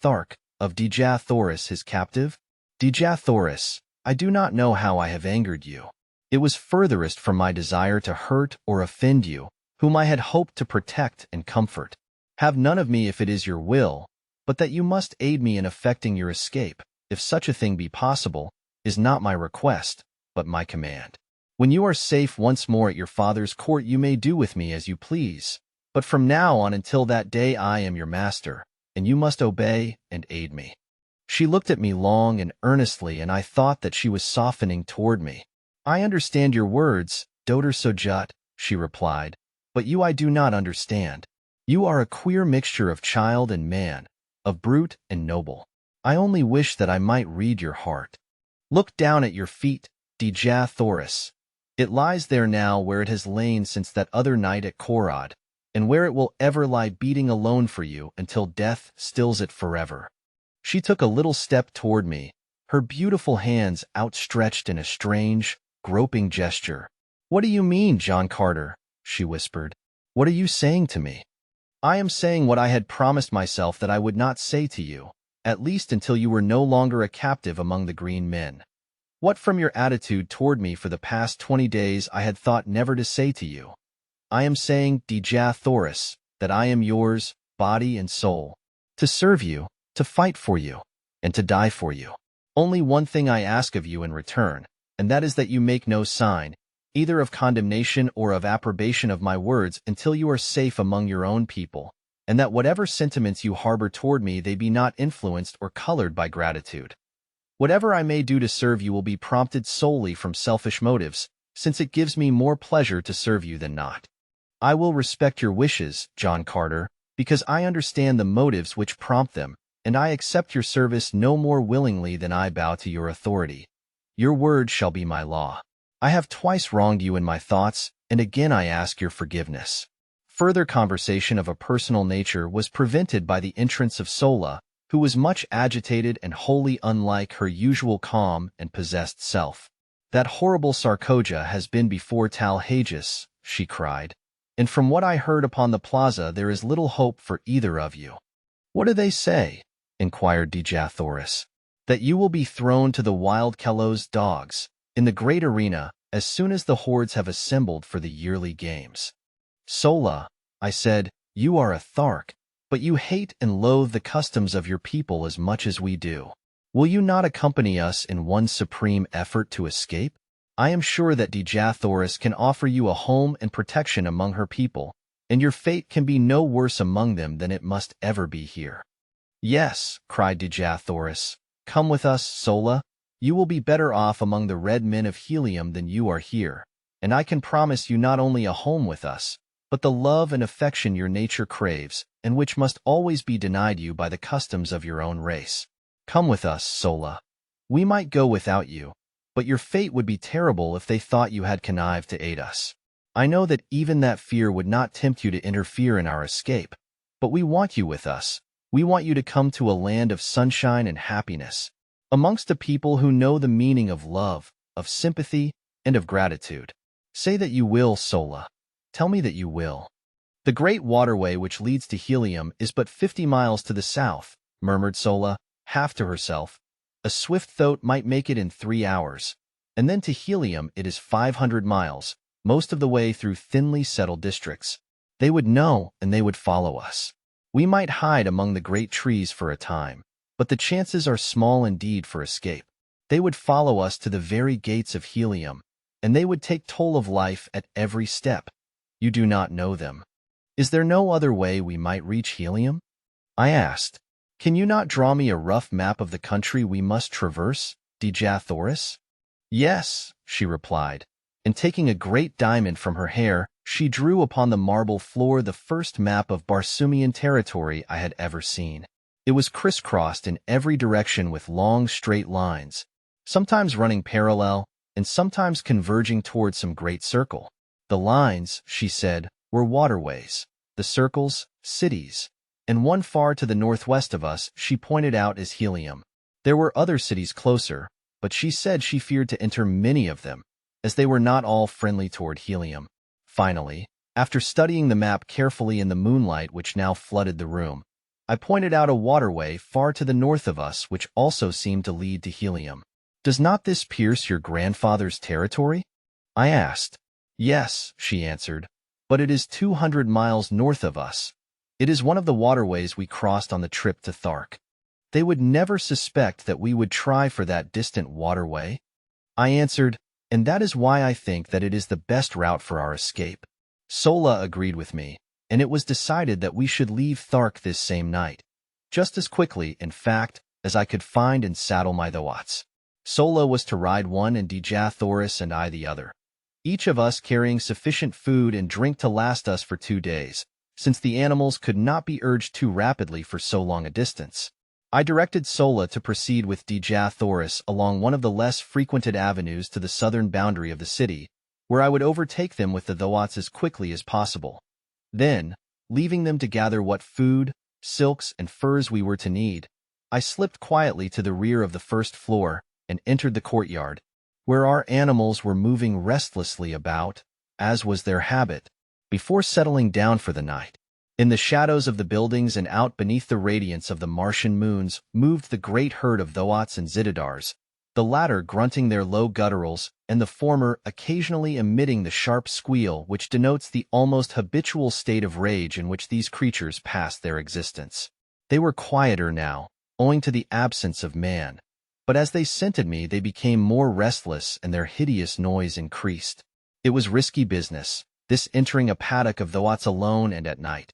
Thark, of Dejah Thoris his captive? Dejah Thoris, I do not know how I have angered you. It was furthest from my desire to hurt or offend you, whom I had hoped to protect and comfort. Have none of me if it is your will, but that you must aid me in effecting your escape, if such a thing be possible, is not my request, but my command. When you are safe once more at your father's court, you may do with me as you please, but from now on until that day I am your master, and you must obey and aid me." She looked at me long and earnestly, and I thought that she was softening toward me. I understand your words, Dotr Sojut, she replied, but you I do not understand. You are a queer mixture of child and man, of brute and noble. I only wish that I might read your heart. Look down at your feet, Dejah Thoris. It lies there now where it has lain since that other night at Korod, and where it will ever lie beating alone for you until death stills it forever. She took a little step toward me, her beautiful hands outstretched in a strange, groping gesture. What do you mean, John Carter? She whispered. What are you saying to me? I am saying what I had promised myself that I would not say to you, at least until you were no longer a captive among the green men. What from your attitude toward me for the past 20 days I had thought never to say to you. I am saying, Dejah Thoris, that I am yours, body and soul, to serve you, to fight for you, and to die for you. Only one thing I ask of you in return, and that is that you make no sign, either of condemnation or of approbation of my words until you are safe among your own people, and that whatever sentiments you harbor toward me they be not influenced or colored by gratitude. Whatever I may do to serve you will be prompted solely from selfish motives, since it gives me more pleasure to serve you than not. I will respect your wishes, John Carter, because I understand the motives which prompt them, and I accept your service no more willingly than I bow to your authority. Your word shall be my law. I have twice wronged you in my thoughts, and again I ask your forgiveness. Further conversation of a personal nature was prevented by the entrance of Sola, who was much agitated and wholly unlike her usual calm and possessed self. That horrible Sarkoja has been before Talhages, she cried, and from what I heard upon the plaza there is little hope for either of you. What do they say? Inquired Dejah Thoris. That you will be thrown to the wild Kelos dogs, in the great arena, as soon as the hordes have assembled for the yearly games. Sola, I said, you are a Thark, but you hate and loathe the customs of your people as much as we do. Will you not accompany us in one supreme effort to escape? I am sure that Dejah Thoris can offer you a home and protection among her people, and your fate can be no worse among them than it must ever be here. Yes, cried Dejah Thoris, come with us, Sola. You will be better off among the red men of Helium than you are here, and I can promise you not only a home with us, but the love and affection your nature craves, and which must always be denied you by the customs of your own race. Come with us, Sola. We might go without you, but your fate would be terrible if they thought you had connived to aid us. I know that even that fear would not tempt you to interfere in our escape, but we want you with us. We want you to come to a land of sunshine and happiness, amongst a people who know the meaning of love, of sympathy, and of gratitude. Say that you will, Sola. Tell me that you will. The great waterway which leads to Helium is but 50 miles to the south, murmured Sola, half to herself. A swift thoat might make it in 3 hours, and then to Helium it is 500 miles, most of the way through thinly settled districts. They would know, and they would follow us. We might hide among the great trees for a time, but the chances are small indeed for escape. They would follow us to the very gates of Helium, and they would take toll of life at every step. You do not know them. Is there no other way we might reach Helium? I asked. Can you not draw me a rough map of the country we must traverse, Dejah Thoris? Yes, she replied, and taking a great diamond from her hair, she drew upon the marble floor the first map of Barsoomian territory I had ever seen. It was crisscrossed in every direction with long straight lines, sometimes running parallel and sometimes converging toward some great circle. The lines, she said, were waterways, the circles, cities, and one far to the northwest of us she pointed out as Helium. There were other cities closer, but she said she feared to enter many of them, as they were not all friendly toward Helium. Finally, after studying the map carefully in the moonlight which now flooded the room, I pointed out a waterway far to the north of us which also seemed to lead to Helium. Does not this pierce your grandfather's territory? I asked. Yes, she answered, but it is 200 miles north of us. It is one of the waterways we crossed on the trip to Thark. They would never suspect that we would try for that distant waterway. I answered, and that is why I think that it is the best route for our escape. Sola agreed with me, and it was decided that we should leave Thark this same night, just as quickly, in fact, as I could find and saddle my thoughts. Sola was to ride one and Dejah Thoris and I the other, each of us carrying sufficient food and drink to last us for 2 days, since the animals could not be urged too rapidly for so long a distance. I directed Sola to proceed with Dejah Thoris along one of the less frequented avenues to the southern boundary of the city, where I would overtake them with the Thoats as quickly as possible. Then, leaving them to gather what food, silks, and furs we were to need, I slipped quietly to the rear of the first floor and entered the courtyard, where our animals were moving restlessly about, as was their habit, before settling down for the night. In the shadows of the buildings and out beneath the radiance of the Martian moons moved the great herd of Thoats and Zitidars, the latter grunting their low gutturals and the former occasionally emitting the sharp squeal which denotes the almost habitual state of rage in which these creatures pass their existence. They were quieter now, owing to the absence of man, but as they scented me they became more restless and their hideous noise increased. It was risky business, this entering a paddock of Thoats alone and at night.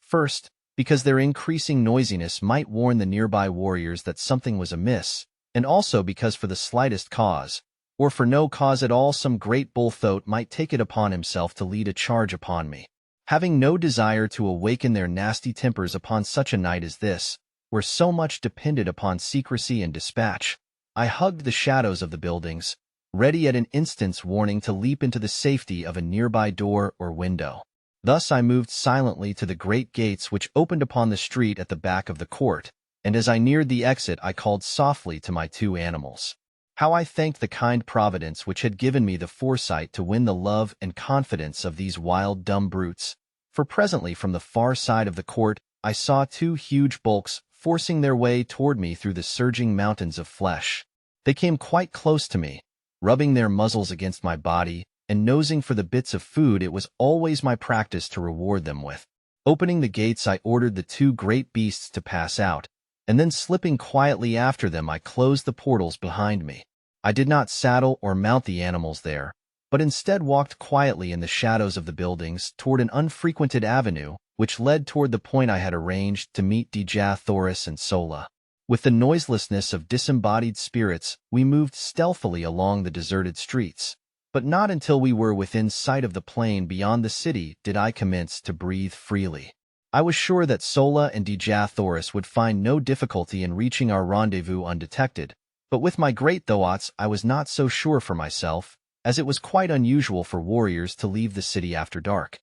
First, because their increasing noisiness might warn the nearby warriors that something was amiss, and also because for the slightest cause, or for no cause at all, some great bull Thoat might take it upon himself to lead a charge upon me. Having no desire to awaken their nasty tempers upon such a night as this, where so much depended upon secrecy and dispatch, I hugged the shadows of the buildings, ready at an instant's warning to leap into the safety of a nearby door or window. Thus I moved silently to the great gates which opened upon the street at the back of the court, and as I neared the exit I called softly to my 2 animals. How I thanked the kind providence which had given me the foresight to win the love and confidence of these wild dumb brutes, for presently from the far side of the court I saw 2 huge bulks forcing their way toward me through the surging mountains of flesh. They came quite close to me, rubbing their muzzles against my body, and nosing for the bits of food it was always my practice to reward them with. Opening the gates I ordered the 2 great beasts to pass out, and then slipping quietly after them I closed the portals behind me. I did not saddle or mount the animals there, but instead walked quietly in the shadows of the buildings toward an unfrequented avenue which led toward the point I had arranged to meet Dejah Thoris and Sola. With the noiselessness of disembodied spirits, we moved stealthily along the deserted streets. But not until we were within sight of the plain beyond the city did I commence to breathe freely. I was sure that Sola and Dejah Thoris would find no difficulty in reaching our rendezvous undetected, but with my great Thoats I was not so sure for myself, as it was quite unusual for warriors to leave the city after dark.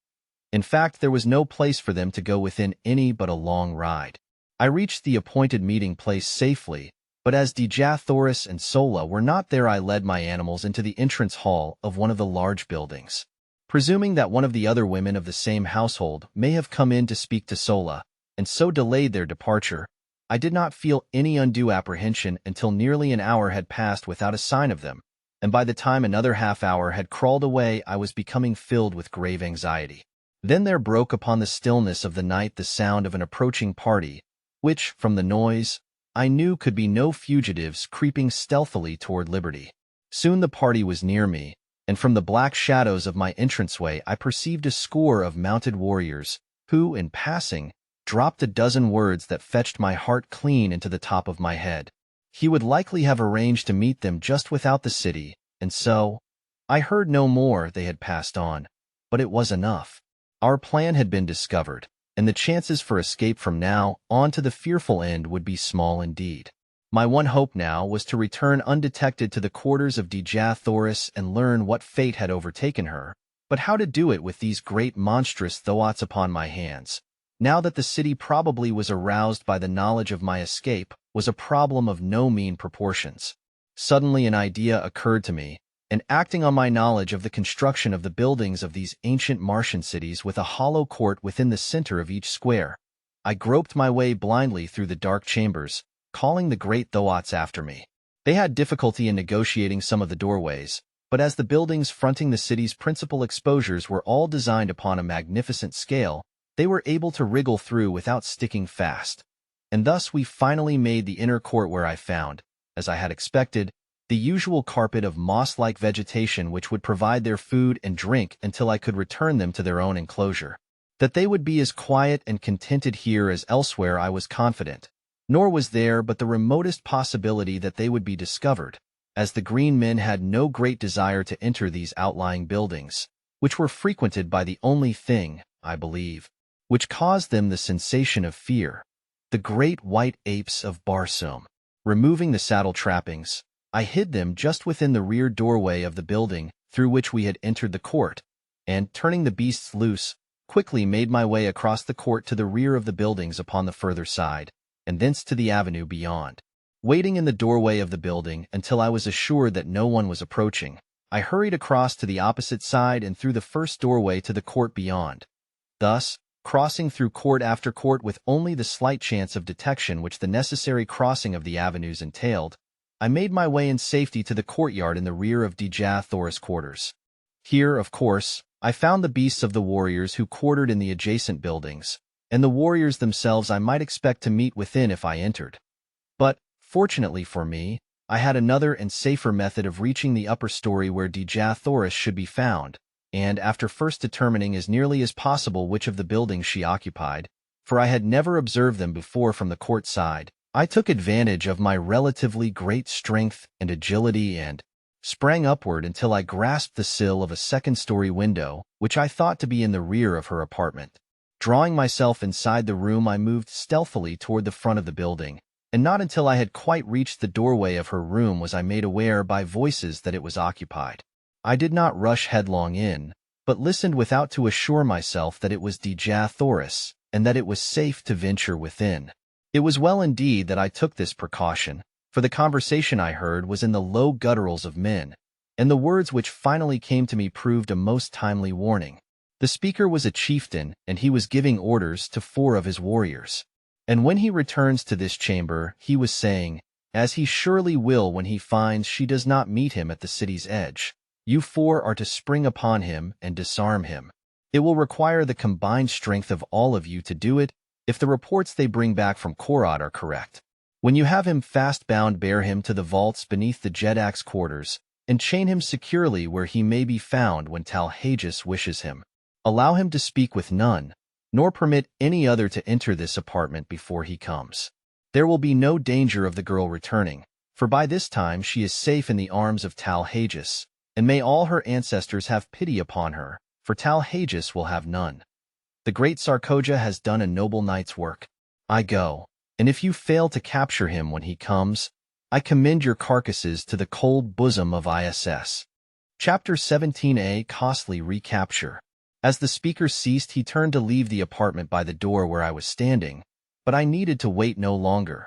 In fact, there was no place for them to go within any but a long ride. I reached the appointed meeting place safely, but as Dejah Thoris and Sola were not there I led my animals into the entrance hall of one of the large buildings. Presuming that one of the other women of the same household may have come in to speak to Sola, and so delayed their departure, I did not feel any undue apprehension until nearly an hour had passed without a sign of them, and by the time another half-hour had crawled away I was becoming filled with grave anxiety. Then there broke upon the stillness of the night the sound of an approaching party, which, from the noise, I knew could be no fugitives creeping stealthily toward liberty. Soon the party was near me, and from the black shadows of my entranceway I perceived a score of mounted warriors, who, in passing, dropped a dozen words that fetched my heart clean into the top of my head. He would likely have arranged to meet them just without the city, and so, I heard no more. They had passed on, but it was enough. Our plan had been discovered, and the chances for escape from now on to the fearful end would be small indeed. My one hope now was to return undetected to the quarters of Dejah Thoris and learn what fate had overtaken her, but how to do it with these great monstrous Thoats upon my hands, now that the city probably was aroused by the knowledge of my escape, was a problem of no mean proportions. Suddenly an idea occurred to me, and acting on my knowledge of the construction of the buildings of these ancient Martian cities with a hollow court within the center of each square, I groped my way blindly through the dark chambers, calling the great Thoats after me. They had difficulty in negotiating some of the doorways, but as the buildings fronting the city's principal exposures were all designed upon a magnificent scale, they were able to wriggle through without sticking fast. And thus we finally made the inner court where I found, as I had expected, the usual carpet of moss-like vegetation which would provide their food and drink until I could return them to their own enclosure. That they would be as quiet and contented here as elsewhere I was confident, nor was there but the remotest possibility that they would be discovered, as the green men had no great desire to enter these outlying buildings, which were frequented by the only thing, I believe, which caused them the sensation of fear, the great white apes of Barsoom. Removing the saddle trappings, I hid them just within the rear doorway of the building through which we had entered the court, and, turning the beasts loose, quickly made my way across the court to the rear of the buildings upon the further side, and thence to the avenue beyond. Waiting in the doorway of the building until I was assured that no one was approaching, I hurried across to the opposite side and through the first doorway to the court beyond. Thus, crossing through court after court with only the slight chance of detection which the necessary crossing of the avenues entailed, I made my way in safety to the courtyard in the rear of Dejah Thoris' quarters. Here, of course, I found the beasts of the warriors who quartered in the adjacent buildings, and the warriors themselves I might expect to meet within if I entered. But, fortunately for me, I had another and safer method of reaching the upper story where Dejah Thoris should be found, and after first determining as nearly as possible which of the buildings she occupied, for I had never observed them before from the court side, I took advantage of my relatively great strength and agility and sprang upward until I grasped the sill of a second-story window, which I thought to be in the rear of her apartment. Drawing myself inside the room, I moved stealthily toward the front of the building, and not until I had quite reached the doorway of her room was I made aware by voices that it was occupied. I did not rush headlong in, but listened without to assure myself that it was Dejah Thoris, and that it was safe to venture within. It was well indeed that I took this precaution, for the conversation I heard was in the low gutturals of men, and the words which finally came to me proved a most timely warning. The speaker was a chieftain, and he was giving orders to 4 of his warriors. And when he returns to this chamber, he was saying, as he surely will when he finds she does not meet him at the city's edge, you 4 are to spring upon him and disarm him. It will require the combined strength of all of you to do it, if the reports they bring back from Korad are correct. When you have him fast bound, bear him to the vaults beneath the Jedak's quarters, and chain him securely where he may be found when Talhages wishes him. Allow him to speak with none, nor permit any other to enter this apartment before he comes. There will be no danger of the girl returning, for by this time she is safe in the arms of Talhages, and may all her ancestors have pity upon her, for Talhages will have none. The great Sarkoja has done a noble knight's work. I go, and if you fail to capture him when he comes, I commend your carcasses to the cold bosom of ISS. Chapter 17a, Costly Recapture. As the speaker ceased, he turned to leave the apartment by the door where I was standing, but I needed to wait no longer.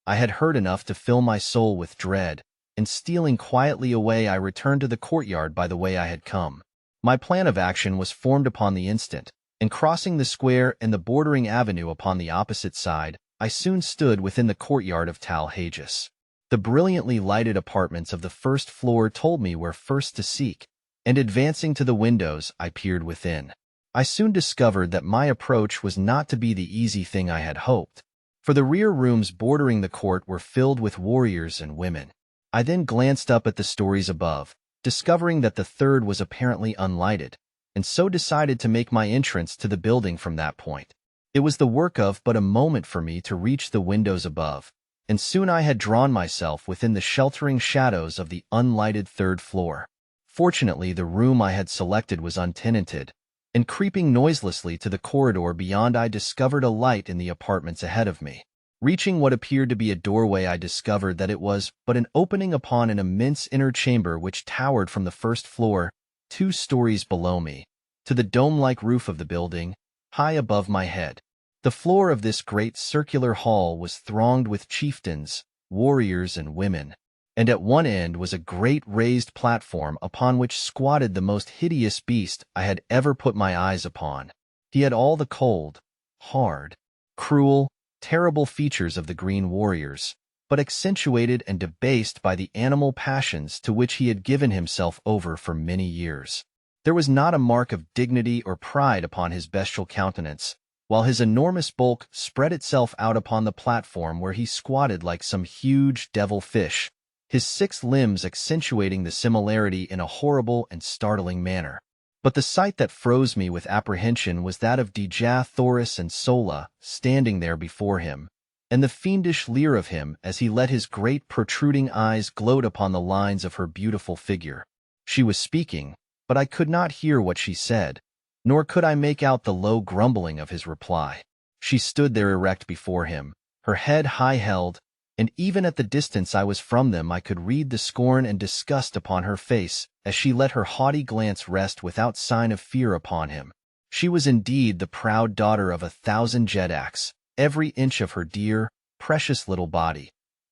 I had heard enough to fill my soul with dread, and stealing quietly away, I returned to the courtyard by the way I had come. My plan of action was formed upon the instant, and crossing the square and the bordering avenue upon the opposite side, I soon stood within the courtyard of Talhages. The brilliantly lighted apartments of the first floor told me where first to seek, and advancing to the windows, I peered within. I soon discovered that my approach was not to be the easy thing I had hoped, for the rear rooms bordering the court were filled with warriors and women. I then glanced up at the stories above, discovering that the third was apparently unlighted, and so decided to make my entrance to the building from that point. It was the work of but a moment for me to reach the windows above, and soon I had drawn myself within the sheltering shadows of the unlighted third floor. Fortunately, the room I had selected was untenanted, and creeping noiselessly to the corridor beyond, I discovered a light in the apartments ahead of me. Reaching what appeared to be a doorway, I discovered that it was but an opening upon an immense inner chamber which towered from the first floor, 2 stories below me, to the dome-like roof of the building, high above my head. The floor of this great circular hall was thronged with chieftains, warriors, and women, and at one end was a great raised platform upon which squatted the most hideous beast I had ever put my eyes upon. He had all the cold, hard, cruel, terrible features of the green warriors, but accentuated and debased by the animal passions to which he had given himself over for many years. There was not a mark of dignity or pride upon his bestial countenance, while his enormous bulk spread itself out upon the platform where he squatted like some huge devil fish, his 6 limbs accentuating the similarity in a horrible and startling manner. But the sight that froze me with apprehension was that of Dejah Thoris and Sola standing there before him, and the fiendish leer of him as he let his great protruding eyes gloat upon the lines of her beautiful figure. She was speaking, but I could not hear what she said, nor could I make out the low grumbling of his reply. She stood there erect before him, her head high held, and even at the distance I was from them I could read the scorn and disgust upon her face as she let her haughty glance rest without sign of fear upon him. She was indeed the proud daughter of 1,000 Jedaks, every inch of her dear, precious little body.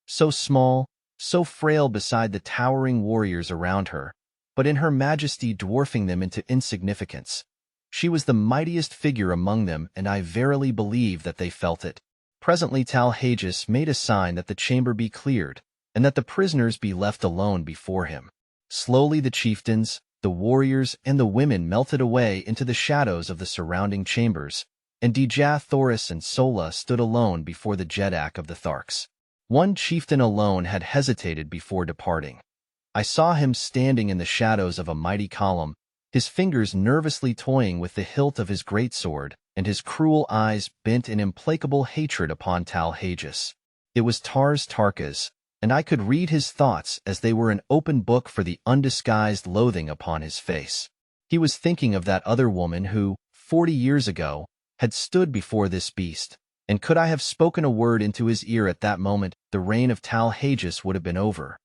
So small, so frail beside the towering warriors around her, but in her majesty dwarfing them into insignificance. She was the mightiest figure among them, and I verily believe that they felt it. Presently Talhages made a sign that the chamber be cleared, and that the prisoners be left alone before him. Slowly the chieftains, the warriors, and the women melted away into the shadows of the surrounding chambers, and Dejah Thoris and Sola stood alone before the Jedak of the Tharks. One chieftain alone had hesitated before departing. I saw him standing in the shadows of a mighty column, his fingers nervously toying with the hilt of his greatsword, and his cruel eyes bent in implacable hatred upon Talhages. It was Tarkas, and I could read his thoughts as they were an open book for the undisguised loathing upon his face. He was thinking of that other woman who, 40 years ago, had stood before this beast, and could I have spoken a word into his ear at that moment, the reign of Talhages would have been over.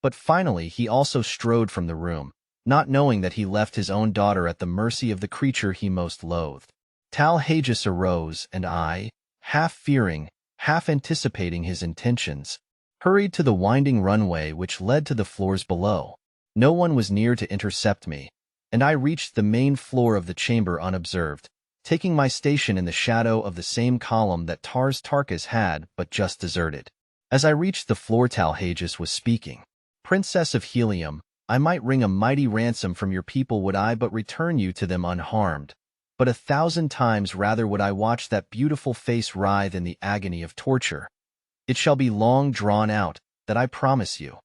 But finally he also strode from the room, not knowing that he left his own daughter at the mercy of the creature he most loathed. Talhages arose, and I, half fearing, half anticipating his intentions, hurried to the winding runway which led to the floors below. No one was near to intercept me, and I reached the main floor of the chamber unobserved, taking my station in the shadow of the same column that Tarkas had but just deserted. As I reached the floor Talhages was speaking. "Princess of Helium, I might wring a mighty ransom from your people would I but return you to them unharmed. But 1,000 times rather would I watch that beautiful face writhe in the agony of torture. It shall be long drawn out, that I promise you.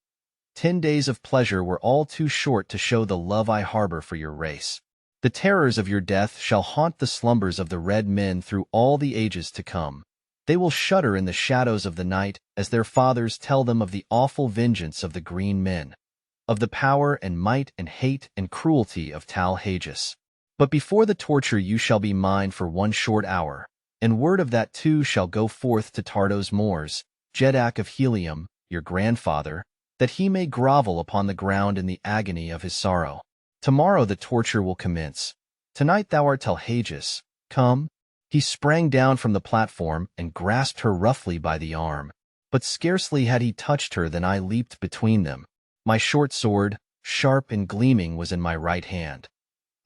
10 days of pleasure were all too short to show the love I harbor for your race. The terrors of your death shall haunt the slumbers of the red men through all the ages to come. They will shudder in the shadows of the night as their fathers tell them of the awful vengeance of the green men, of the power and might and hate and cruelty of Talhages. But before the torture you shall be mine for 1 short hour, and word of that too shall go forth to Tardos Mors, Jedak of Helium, your grandfather, that he may grovel upon the ground in the agony of his sorrow. Tomorrow the torture will commence. Tonight thou art Talhages. Come." He sprang down from the platform and grasped her roughly by the arm, but scarcely had he touched her than I leaped between them. My short sword, sharp and gleaming, was in my right hand.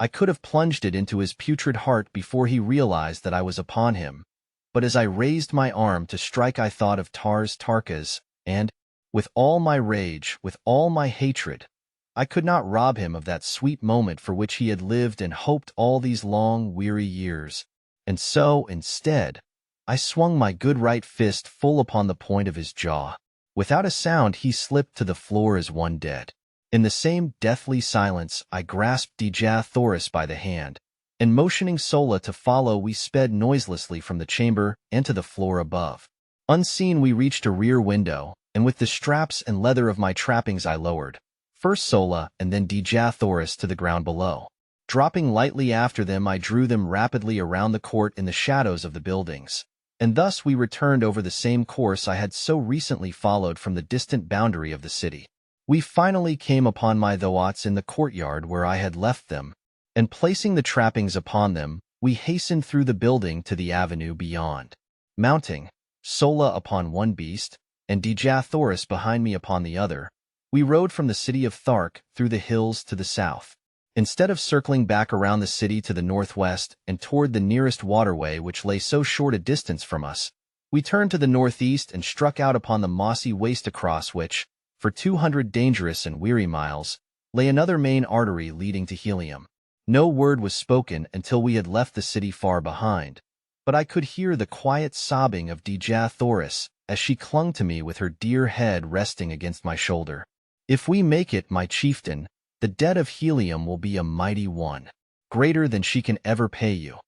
I could have plunged it into his putrid heart before he realized that I was upon him, but as I raised my arm to strike I thought of Tarkas, and, with all my rage, with all my hatred, I could not rob him of that sweet moment for which he had lived and hoped all these long, weary years. And so, instead, I swung my good right fist full upon the point of his jaw. Without a sound he slipped to the floor as one dead. In the same deathly silence I grasped Dejah Thoris by the hand, and motioning Sola to follow we sped noiselessly from the chamber and to the floor above. Unseen we reached a rear window, and with the straps and leather of my trappings I lowered, first Sola and then Dejah Thoris, to the ground below. Dropping lightly after them I drew them rapidly around the court in the shadows of the buildings, and thus we returned over the same course I had so recently followed from the distant boundary of the city. We finally came upon my thoughts in the courtyard where I had left them, and placing the trappings upon them, we hastened through the building to the avenue beyond. Mounting, Sola upon one beast, and Dejah Thoris behind me upon the other, we rode from the city of Thark through the hills to the south. Instead of circling back around the city to the northwest and toward the nearest waterway which lay so short a distance from us, we turned to the northeast and struck out upon the mossy waste across which, for 200 dangerous and weary miles, lay another main artery leading to Helium. No word was spoken until we had left the city far behind, but I could hear the quiet sobbing of Dejah Thoris as she clung to me with her dear head resting against my shoulder. "If we make it, my chieftain, the debt of Helium will be a mighty one, greater than she can ever pay you.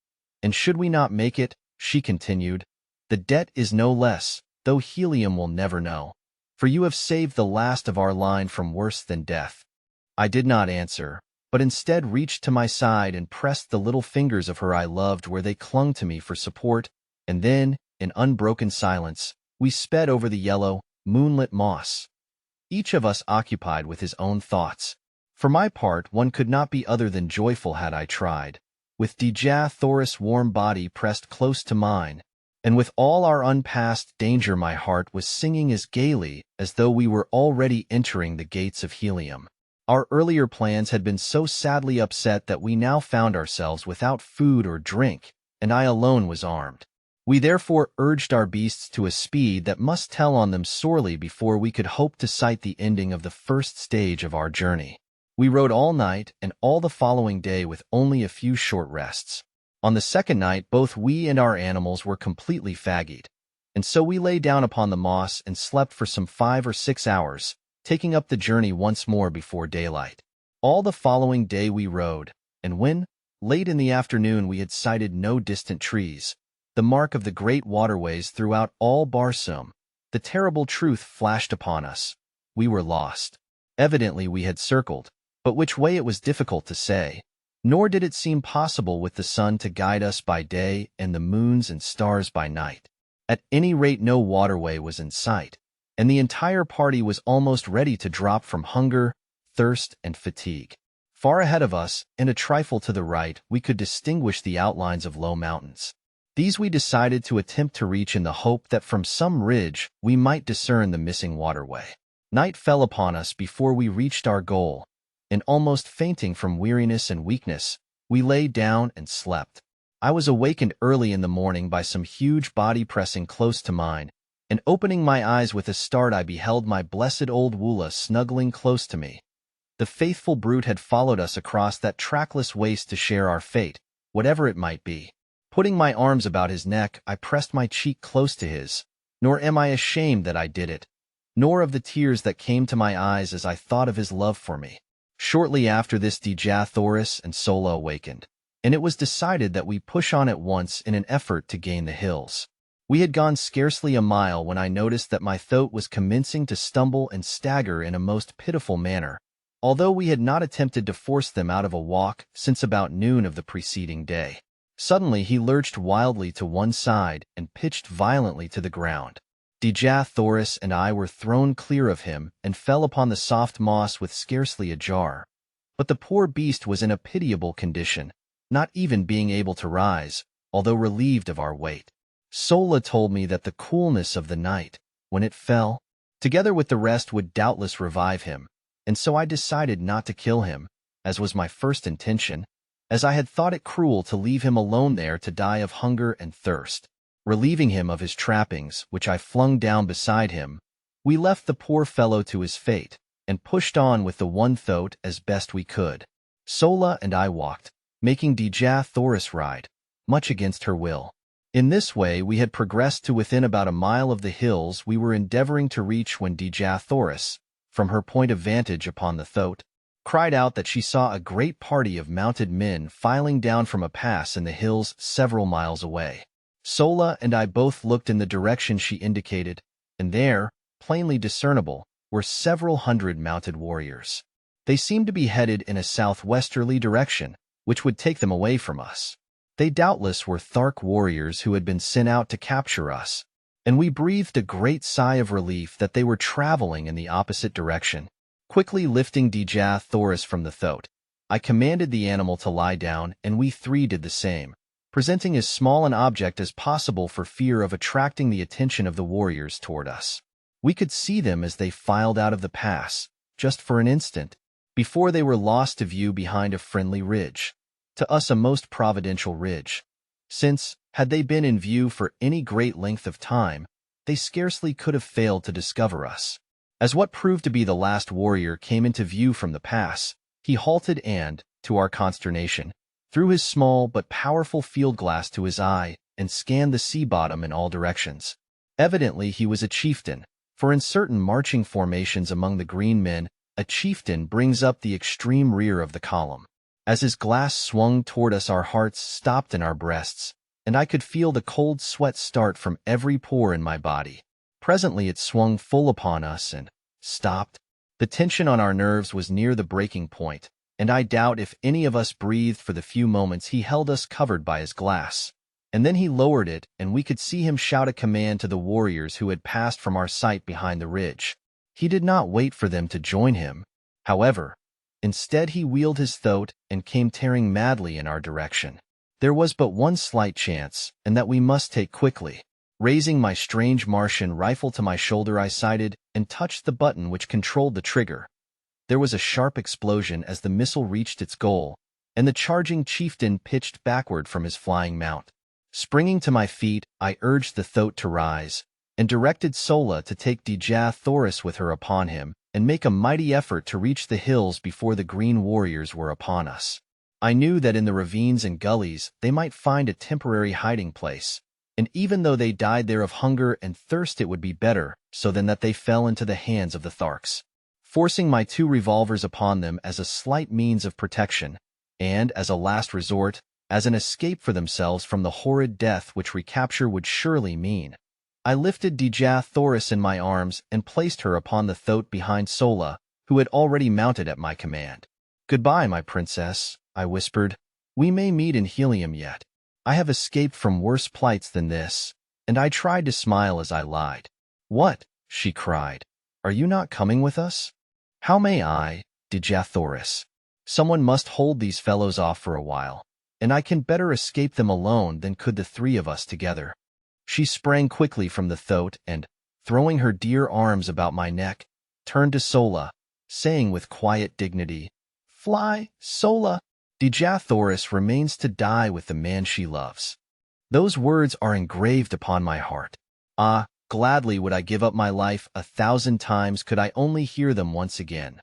And should we not make it," she continued, "the debt is no less, though helium will never know, for you have saved the last of our line from worse than death." I did not answer, but instead reached to my side and pressed the little fingers of her I loved where they clung to me for support, and then, in unbroken silence, we sped over the yellow, moonlit moss, each of us occupied with his own thoughts. For my part, one could not be other than joyful had I tried, with Dejah Thoris' warm body pressed close to mine, and with all our unpassed danger my heart was singing as gaily as though we were already entering the gates of helium. Our earlier plans had been so sadly upset that we now found ourselves without food or drink, and I alone was armed. We therefore urged our beasts to a speed that must tell on them sorely before we could hope to sight the ending of the first stage of our journey. We rode all night and all the following day with only a few short rests. On the second night, both we and our animals were completely fagged, and so we lay down upon the moss and slept for some 5 or 6 hours, taking up the journey once more before daylight. All the following day we rode, and when, late in the afternoon, we had sighted no distant trees, the mark of the great waterways throughout all Barsoom, the terrible truth flashed upon us. We were lost. Evidently we had circled, but which way it was difficult to say, nor did it seem possible with the sun to guide us by day and the moons and stars by night. At any rate, no waterway was in sight, and the entire party was almost ready to drop from hunger, thirst, and fatigue. Far ahead of us, and a trifle to the right, we could distinguish the outlines of low mountains. These we decided to attempt to reach in the hope that from some ridge we might discern the missing waterway. Night fell upon us before we reached our goal, and almost fainting from weariness and weakness, we lay down and slept. I was awakened early in the morning by some huge body pressing close to mine, and opening my eyes with a start I beheld my blessed old Woola snuggling close to me. The faithful brute had followed us across that trackless waste to share our fate, whatever it might be. Putting my arms about his neck, I pressed my cheek close to his, nor am I ashamed that I did it, nor of the tears that came to my eyes as I thought of his love for me. Shortly after this, Dejah Thoris and Sola awakened, and it was decided that we push on at once in an effort to gain the hills. We had gone scarcely a mile when I noticed that my throat was commencing to stumble and stagger in a most pitiful manner, although we had not attempted to force them out of a walk since about noon of the preceding day. Suddenly he lurched wildly to one side and pitched violently to the ground. Dejah Thoris and I were thrown clear of him and fell upon the soft moss with scarcely a jar. But the poor beast was in a pitiable condition, not even being able to rise, although relieved of our weight. Sola told me that the coolness of the night, when it fell, together with the rest would doubtless revive him, and so I decided not to kill him, as was my first intention, as I had thought it cruel to leave him alone there to die of hunger and thirst. Relieving him of his trappings, which I flung down beside him, we left the poor fellow to his fate, and pushed on with the one throat as best we could. Sola and I walked, making Dejah Thoris ride, much against her will. In this way we had progressed to within about a mile of the hills we were endeavoring to reach when Dejah Thoris, from her point of vantage upon the throat, cried out that she saw a great party of mounted men filing down from a pass in the hills several miles away. Sola and I both looked in the direction she indicated, and there, plainly discernible, were several hundred mounted warriors. They seemed to be headed in a southwesterly direction, which would take them away from us. They doubtless were Thark warriors who had been sent out to capture us, and we breathed a great sigh of relief that they were traveling in the opposite direction. Quickly lifting Dejah Thoris from the throat, I commanded the animal to lie down, and we three did the same, presenting as small an object as possible for fear of attracting the attention of the warriors toward us. We could see them as they filed out of the pass, just for an instant, before they were lost to view behind a friendly ridge, to us a most providential ridge, since, had they been in view for any great length of time, they scarcely could have failed to discover us. As what proved to be the last warrior came into view from the pass, he halted and, to our consternation, threw his small but powerful field glass to his eye and scanned the sea bottom in all directions. Evidently he was a chieftain, for in certain marching formations among the green men, a chieftain brings up the extreme rear of the column. As his glass swung toward us, our hearts stopped in our breasts, and I could feel the cold sweat start from every pore in my body. Presently it swung full upon us and stopped. The tension on our nerves was near the breaking point, and I doubt if any of us breathed for the few moments he held us covered by his glass. And then he lowered it, and we could see him shout a command to the warriors who had passed from our sight behind the ridge. He did not wait for them to join him, however. Instead he wheeled his throat and came tearing madly in our direction. There was but one slight chance, and that we must take quickly. Raising my strange Martian rifle to my shoulder, I sighted and touched the button which controlled the trigger. There was a sharp explosion as the missile reached its goal, and the charging chieftain pitched backward from his flying mount. Springing to my feet, I urged the throat to rise, and directed Sola to take Dejah Thoris with her upon him, and make a mighty effort to reach the hills before the green warriors were upon us. I knew that in the ravines and gullies they might find a temporary hiding place, and even though they died there of hunger and thirst, it would be better so than that they fell into the hands of the Tarkas. Forcing my 2 revolvers upon them as a slight means of protection, and, as a last resort, as an escape for themselves from the horrid death which recapture would surely mean, I lifted Dejah Thoris in my arms and placed her upon the throat behind Sola, who had already mounted at my command. "Goodbye, my princess," I whispered. "We may meet in Helium yet. I have escaped from worse plights than this," and I tried to smile as I lied. "What?" she cried. "Are you not coming with us?" "How may I, Dejah Thoris? Someone must hold these fellows off for a while, and I can better escape them alone than could the 3 of us together." She sprang quickly from the throat and, throwing her dear arms about my neck, turned to Sola, saying with quiet dignity, "Fly, Sola. Dejah Thoris remains to die with the man she loves." Those words are engraved upon my heart. Ah, gladly would I give up my life 1,000 times could I only hear them once again.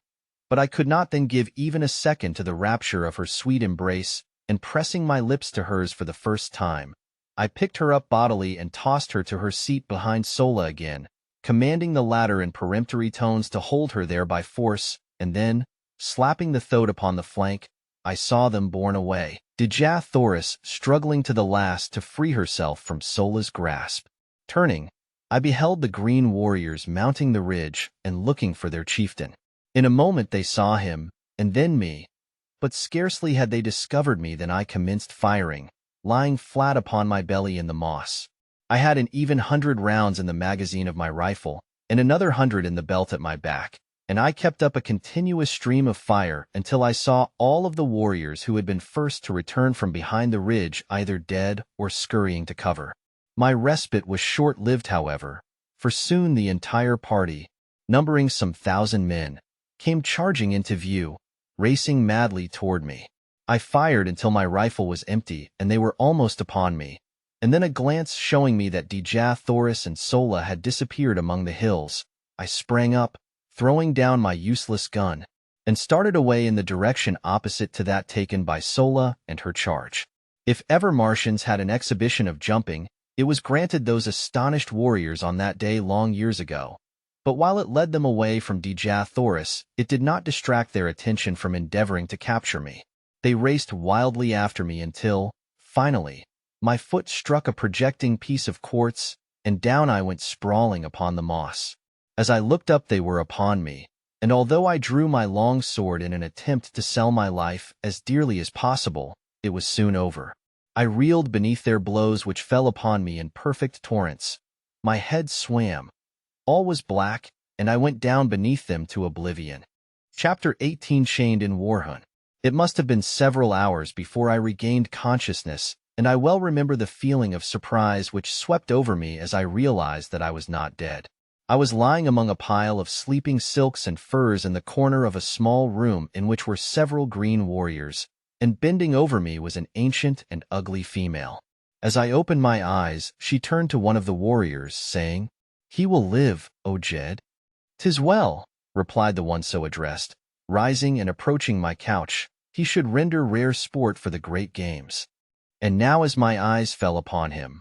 But I could not then give even a second to the rapture of her sweet embrace, and pressing my lips to hers for the first time, I picked her up bodily and tossed her to her seat behind Sola again, commanding the latter in peremptory tones to hold her there by force, and then, slapping the throat upon the flank, I saw them borne away, Dejah Thoris struggling to the last to free herself from Sola's grasp. Turning, I beheld the green warriors mounting the ridge and looking for their chieftain. In a moment they saw him, and then me, but scarcely had they discovered me than I commenced firing, lying flat upon my belly in the moss. I had an even 100 rounds in the magazine of my rifle, and another 100 in the belt at my back, and I kept up a continuous stream of fire until I saw all of the warriors who had been first to return from behind the ridge either dead or scurrying to cover. My respite was short-lived, however, for soon the entire party, numbering some 1,000 men, came charging into view, racing madly toward me. I fired until my rifle was empty and they were almost upon me, and then a glance showing me that Dejah Thoris and Sola had disappeared among the hills, I sprang up, throwing down my useless gun, and started away in the direction opposite to that taken by Sola and her charge. If ever Martians had an exhibition of jumping, it was granted those astonished warriors on that day long years ago. But while it led them away from Dejah Thoris, it did not distract their attention from endeavoring to capture me. They raced wildly after me until, finally, my foot struck a projecting piece of quartz, and down I went sprawling upon the moss. As I looked up they were upon me, and although I drew my long sword in an attempt to sell my life as dearly as possible, it was soon over. I reeled beneath their blows which fell upon me in perfect torrents. My head swam. All was black, and I went down beneath them to oblivion. Chapter 18. Chained in Warhoon. It must have been several hours before I regained consciousness, and I well remember the feeling of surprise which swept over me as I realized that I was not dead. I was lying among a pile of sleeping silks and furs in the corner of a small room in which were several green warriors, and bending over me was an ancient and ugly female. As I opened my eyes, she turned to one of the warriors, saying, "He will live, O Jed." "'Tis well," replied the one so addressed. Rising and approaching my couch, he should render rare sport for the great games. And now as my eyes fell upon him,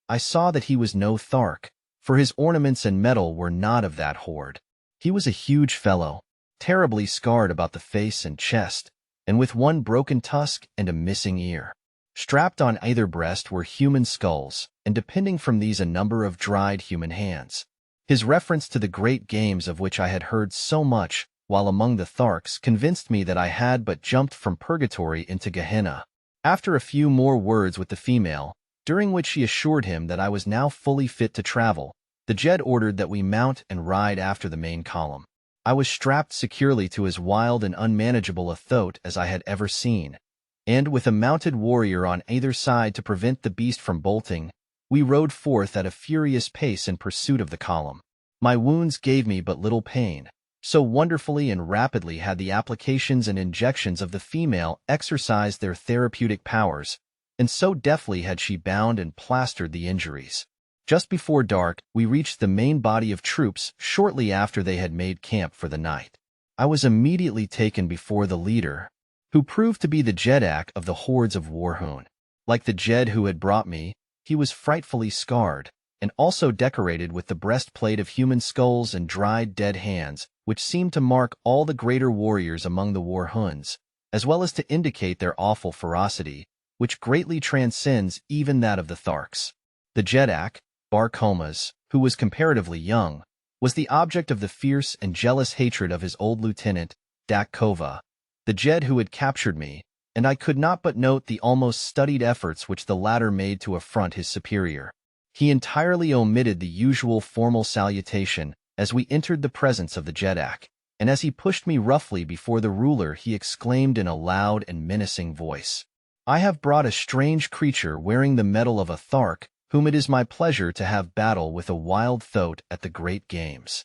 I saw that he was no Thark, for his ornaments and metal were not of that horde. He was a huge fellow, terribly scarred about the face and chest, and with one broken tusk and a missing ear. Strapped on either breast were human skulls, and depending from these a number of dried human hands. His reference to the great games of which I had heard so much while among the Tharks convinced me that I had but jumped from purgatory into Gehenna. After a few more words with the female, during which she assured him that I was now fully fit to travel, the Jed ordered that we mount and ride after the main column. I was strapped securely to as wild and unmanageable a thoat as I had ever seen, and with a mounted warrior on either side to prevent the beast from bolting, we rode forth at a furious pace in pursuit of the column. My wounds gave me but little pain. So wonderfully and rapidly had the applications and injections of the female exercised their therapeutic powers, and so deftly had she bound and plastered the injuries. Just before dark, we reached the main body of troops shortly after they had made camp for the night. I was immediately taken before the leader, who proved to be the Jedak of the hordes of Warhoon. Like the Jed who had brought me, he was frightfully scarred, and also decorated with the breastplate of human skulls and dried dead hands, which seemed to mark all the greater warriors among the Warhoons, as well as to indicate their awful ferocity, which greatly transcends even that of the Tharks. The Jedak, Barcomas, who was comparatively young, was the object of the fierce and jealous hatred of his old lieutenant, Dakova, the Jed who had captured me, and I could not but note the almost studied efforts which the latter made to affront his superior. He entirely omitted the usual formal salutation as we entered the presence of the Jedak, and as he pushed me roughly before the ruler he exclaimed in a loud and menacing voice, "I have brought a strange creature wearing the metal of a Thark, whom it is my pleasure to have battle with a wild thoat at the great games.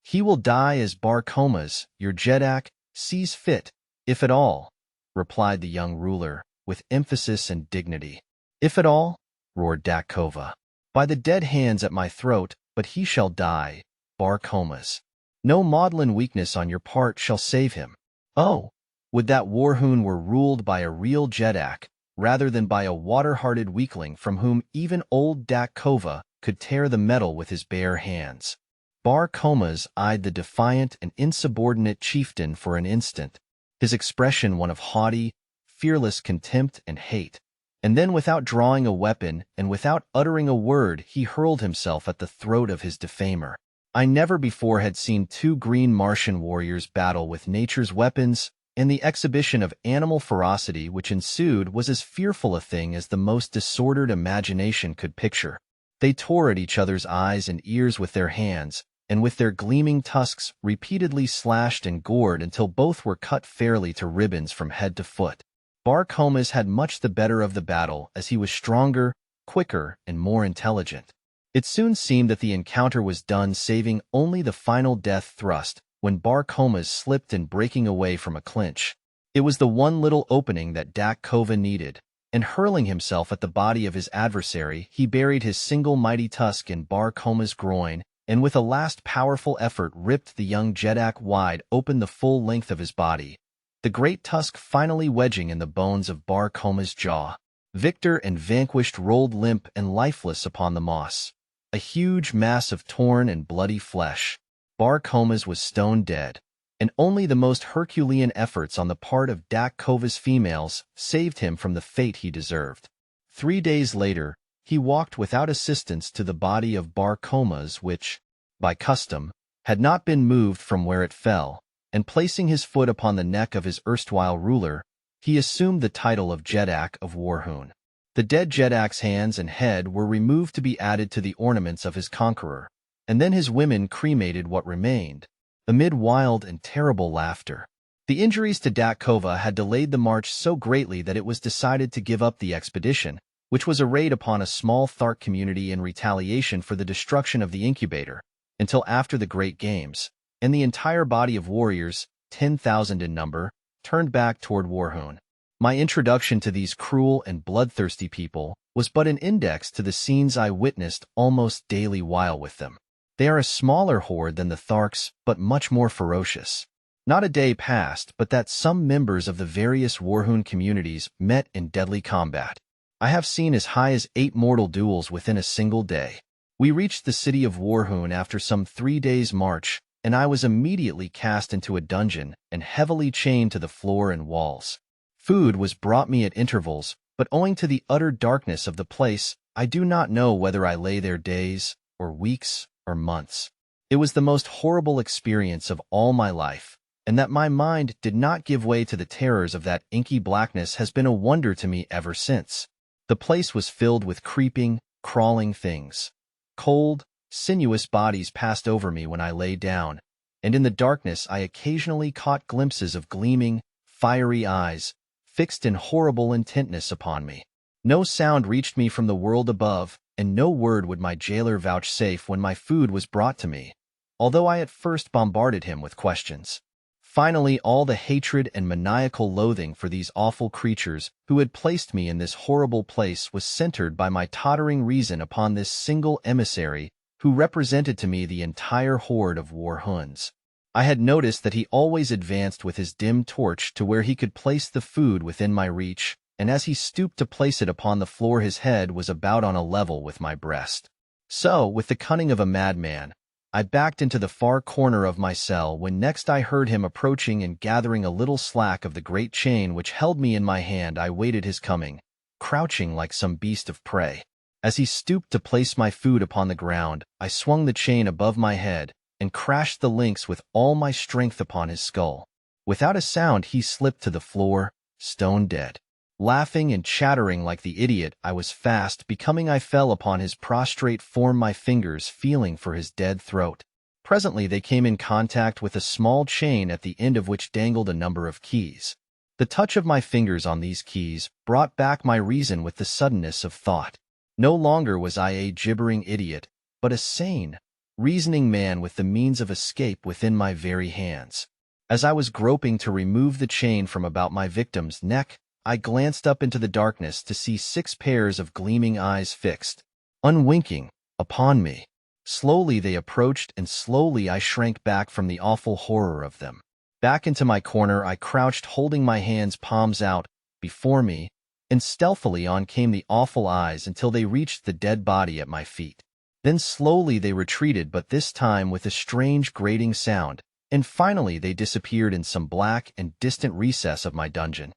He will die as Barcomas, your Jedak, sees fit, if at all," replied the young ruler, with emphasis and dignity. "If at all?" roared Dakova. "By the dead hands at my throat, but he shall die, Barcomas. No maudlin weakness on your part shall save him. Oh, would that Warhoon were ruled by a real Jedak, rather than by a water-hearted weakling from whom even old Dakova could tear the metal with his bare hands." Barcomas eyed the defiant and insubordinate chieftain for an instant, his expression one of haughty, fearless contempt and hate, and then without drawing a weapon and without uttering a word he hurled himself at the throat of his defamer. I never before had seen two green Martian warriors battle with nature's weapons, and the exhibition of animal ferocity which ensued was as fearful a thing as the most disordered imagination could picture. They tore at each other's eyes and ears with their hands, and with their gleaming tusks repeatedly slashed and gored until both were cut fairly to ribbons from head to foot. Barcomas had much the better of the battle as he was stronger, quicker, and more intelligent. It soon seemed that the encounter was done, saving only the final death thrust, when Barcomas slipped in breaking away from a clinch. It was the one little opening that Dakova needed, and hurling himself at the body of his adversary, he buried his single mighty tusk in Barcomas' groin, and with a last powerful effort ripped the young Jedak wide open the full length of his body, the great tusk finally wedging in the bones of Barcomas' jaw. Victor and vanquished rolled limp and lifeless upon the moss, a huge mass of torn and bloody flesh. Barcomas was stone dead, and only the most Herculean efforts on the part of Dakova's females saved him from the fate he deserved. 3 days later, he walked without assistance to the body of Barcomas, which, by custom, had not been moved from where it fell, and placing his foot upon the neck of his erstwhile ruler, he assumed the title of Jedak of Warhoon. The dead Jedak's hands and head were removed to be added to the ornaments of his conqueror, and then his women cremated what remained, amid wild and terrible laughter. The injuries to Dakova had delayed the march so greatly that it was decided to give up the expedition, which was a raid upon a small Thark community in retaliation for the destruction of the incubator, until after the Great Games, and the entire body of warriors, 10,000 in number, turned back toward Warhoon. My introduction to these cruel and bloodthirsty people was but an index to the scenes I witnessed almost daily while with them. They are a smaller horde than the Tharks, but much more ferocious. Not a day passed but that some members of the various Warhoon communities met in deadly combat. I have seen as high as 8 mortal duels within a single day. We reached the city of Warhoon after some 3 days' march, and I was immediately cast into a dungeon and heavily chained to the floor and walls. Food was brought me at intervals, but owing to the utter darkness of the place, I do not know whether I lay there days, or weeks, or months. It was the most horrible experience of all my life, and that my mind did not give way to the terrors of that inky blackness has been a wonder to me ever since. The place was filled with creeping, crawling things. Cold, sinuous bodies passed over me when I lay down, and in the darkness I occasionally caught glimpses of gleaming, fiery eyes, fixed in horrible intentness upon me. No sound reached me from the world above, and no word would my jailer vouchsafe when my food was brought to me, although I at first bombarded him with questions. Finally, all the hatred and maniacal loathing for these awful creatures who had placed me in this horrible place was centered by my tottering reason upon this single emissary who represented to me the entire horde of Warhoons. I had noticed that he always advanced with his dim torch to where he could place the food within my reach, and as he stooped to place it upon the floor his head was about on a level with my breast. So, with the cunning of a madman, I backed into the far corner of my cell when next I heard him approaching and gathering a little slack of the great chain which held me in my hand. I waited his coming, crouching like some beast of prey. As he stooped to place my food upon the ground, I swung the chain above my head and crashed the links with all my strength upon his skull. Without a sound he slipped to the floor, stone dead. Laughing and chattering like the idiot I was fast becoming, I fell upon his prostrate form, my fingers feeling for his dead throat. Presently they came in contact with a small chain at the end of which dangled a number of keys. The touch of my fingers on these keys brought back my reason with the suddenness of thought. No longer was I a gibbering idiot, but a sane, reasoning man with the means of escape within my very hands. As I was groping to remove the chain from about my victim's neck, I glanced up into the darkness to see 6 pairs of gleaming eyes fixed, unwinking, upon me. Slowly they approached, and slowly I shrank back from the awful horror of them. Back into my corner I crouched, holding my hands palms out before me, and stealthily on came the awful eyes until they reached the dead body at my feet. Then slowly they retreated, but this time with a strange grating sound, and finally they disappeared in some black and distant recess of my dungeon.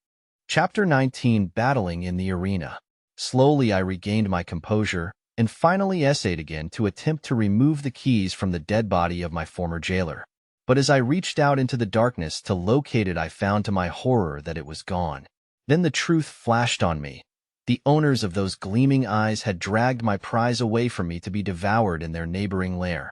Chapter 19. Battling in the Arena. Slowly I regained my composure, and finally essayed again to attempt to remove the keys from the dead body of my former jailer. But as I reached out into the darkness to locate it, I found to my horror that it was gone. Then the truth flashed on me. The owners of those gleaming eyes had dragged my prize away from me to be devoured in their neighboring lair.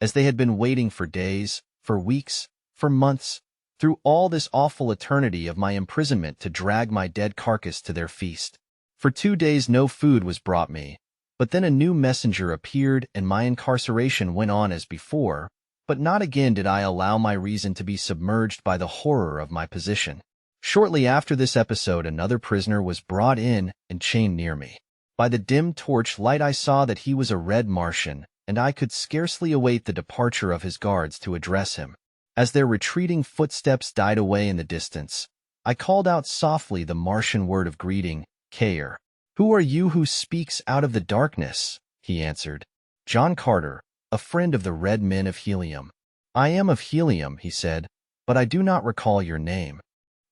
As they had been waiting for days, for weeks, for months, through all this awful eternity of my imprisonment to drag my dead carcass to their feast. For 2 days no food was brought me, but then a new messenger appeared and my incarceration went on as before, but not again did I allow my reason to be submerged by the horror of my position. Shortly after this episode another prisoner was brought in and chained near me. By the dim torch light I saw that he was a red Martian, and I could scarcely await the departure of his guards to address him. As their retreating footsteps died away in the distance, I called out softly the Martian word of greeting, Kair. "Who are you who speaks out of the darkness?" he answered. "John Carter, a friend of the Red Men of Helium." "I am of Helium," he said, "but I do not recall your name."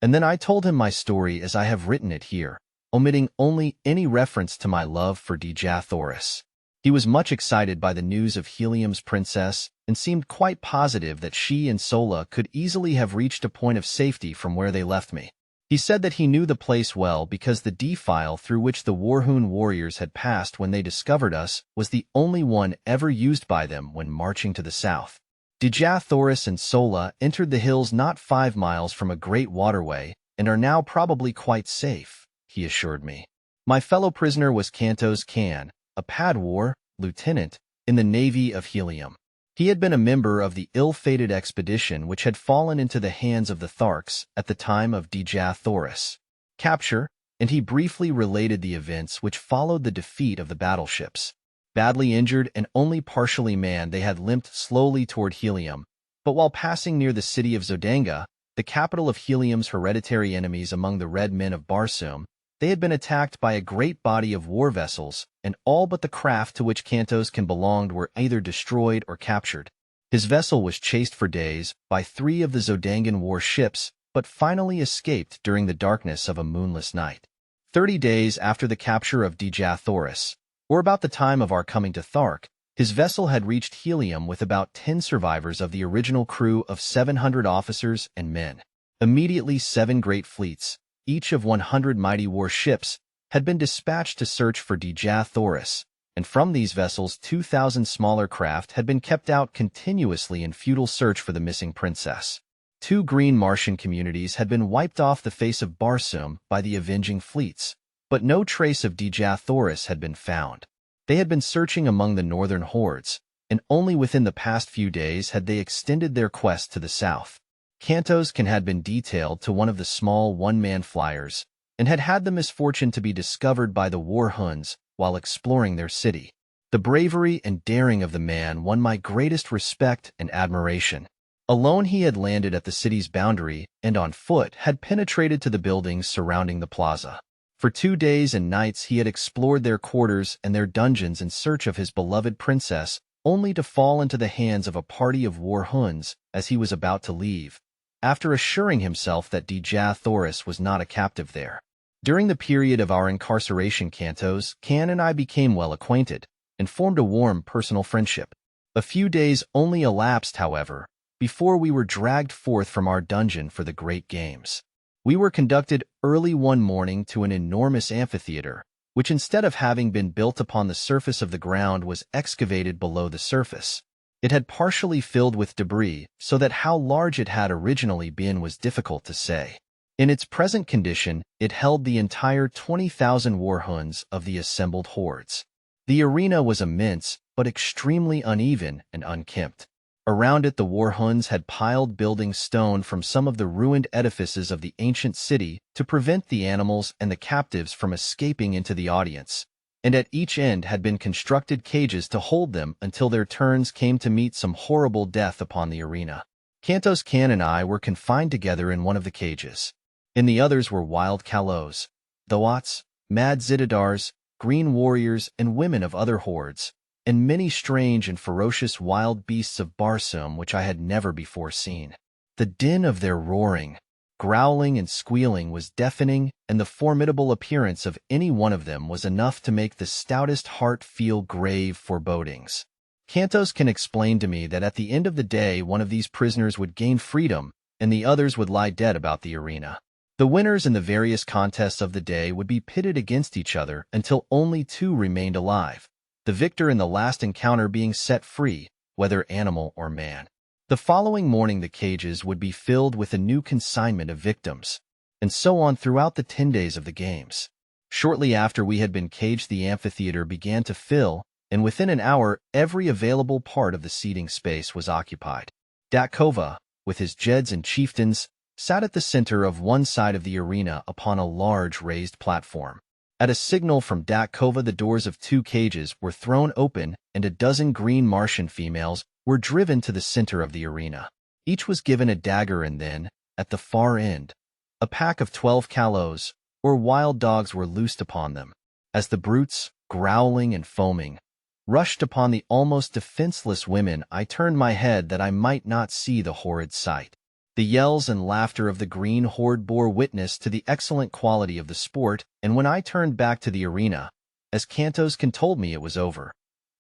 And then I told him my story as I have written it here, omitting only any reference to my love for Dejah Thoris. He was much excited by the news of Helium's princess and seemed quite positive that she and Sola could easily have reached a point of safety from where they left me. He said that he knew the place well because the defile through which the Warhoon warriors had passed when they discovered us was the only one ever used by them when marching to the south. Dejah Thoris and Sola entered the hills not 5 miles from a great waterway and are now probably quite safe, he assured me. My fellow prisoner was Kantos Kan, a Padwar lieutenant in the Navy of Helium. He had been a member of the ill-fated expedition which had fallen into the hands of the Tarkas at the time of Dejah Thoris' capture, and he briefly related the events which followed the defeat of the battleships. Badly injured and only partially manned, they had limped slowly toward Helium, but while passing near the city of Zodanga, the capital of Helium's hereditary enemies among the Red Men of Barsoom, they had been attacked by a great body of war vessels, and all but the craft to which Kantos Kan belonged were either destroyed or captured. His vessel was chased for days by 3 of the Zodangan war ships, but finally escaped during the darkness of a moonless night. 30 days after the capture of Dejah Thoris, or about the time of our coming to Thark, His vessel had reached Helium with about 10 survivors of the original crew of 700 officers and men. Immediately 7 great fleets, each of 100 mighty warships, had been dispatched to search for Dejah Thoris, and from these vessels 2,000 smaller craft had been kept out continuously in futile search for the missing princess. 2 green Martian communities had been wiped off the face of Barsoom by the avenging fleets, but no trace of Dejah Thoris had been found. They had been searching among the northern hordes, and only within the past few days had they extended their quest to the south. Cantos had been detailed to one of the small one-man flyers, and had had the misfortune to be discovered by the Warhoons while exploring their city. The bravery and daring of the man won my greatest respect and admiration. Alone he had landed at the city's boundary and on foot had penetrated to the buildings surrounding the plaza. For 2 days and nights he had explored their quarters and their dungeons in search of his beloved princess, only to fall into the hands of a party of Warhoons as he was about to leave, after assuring himself that Dejah Thoris was not a captive there. During the period of our incarceration, Cantos and I became well acquainted and formed a warm personal friendship. A few days only elapsed, however, before we were dragged forth from our dungeon for the great games. We were conducted early one morning to an enormous amphitheater, which instead of having been built upon the surface of the ground was excavated below the surface. It had partially filled with debris, so that how large it had originally been was difficult to say. In its present condition, it held the entire 20,000 Warhoons of the assembled hordes. The arena was immense, but extremely uneven and unkempt. Around it the Warhoons had piled building stone from some of the ruined edifices of the ancient city to prevent the animals and the captives from escaping into the audience, and at each end had been constructed cages to hold them until their turns came to meet some horrible death upon the arena. Cantos and I were confined together in one of the cages. In the others were wild Kalos, Thoats, mad Zitadars, green warriors, and women of other hordes, and many strange and ferocious wild beasts of Barsoom which I had never before seen. The din of their roaring, growling, and squealing was deafening, and the formidable appearance of any one of them was enough to make the stoutest heart feel grave forebodings. Cantos explained to me that at the end of the day one of these prisoners would gain freedom, and the others would lie dead about the arena. The winners in the various contests of the day would be pitted against each other until only 2 remained alive, the victor in the last encounter being set free, whether animal or man. The following morning the cages would be filled with a new consignment of victims, and so on throughout the 10 days of the games. Shortly after we had been caged, the amphitheater began to fill, and within an hour every available part of the seating space was occupied. Dakova, with his jeds and chieftains, sat at the center of one side of the arena upon a large raised platform. At a signal from Dakova, the doors of 2 cages were thrown open and a dozen green Martian females were driven to the center of the arena. Each was given a dagger, and then, at the far end, a pack of 12 Kalos, or wild dogs, were loosed upon them. As the brutes, growling and foaming, rushed upon the almost defenseless women, I turned my head that I might not see the horrid sight. The yells and laughter of the green horde bore witness to the excellent quality of the sport, and when I turned back to the arena, as Cantos told me it was over,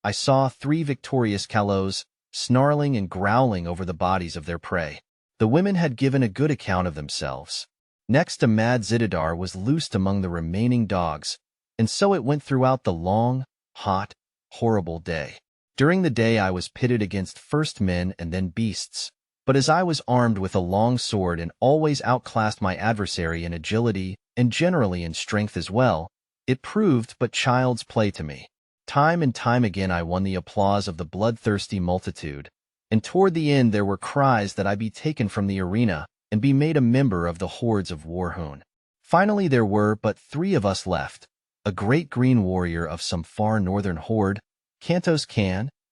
I saw 3 victorious Kalos snarling and growling over the bodies of their prey. The women had given a good account of themselves. Next, a mad Zitadar was loosed among the remaining dogs, and so it went throughout the long, hot, horrible day. During the day I was pitted against first men and then beasts, but as I was armed with a long sword and always outclassed my adversary in agility and generally in strength as well, it proved but child's play to me. Time and time again I won the applause of the bloodthirsty multitude, and toward the end there were cries that I be taken from the arena and be made a member of the hordes of Warhoon. Finally there were but 3 of us left, a great green warrior of some far northern horde, Cantos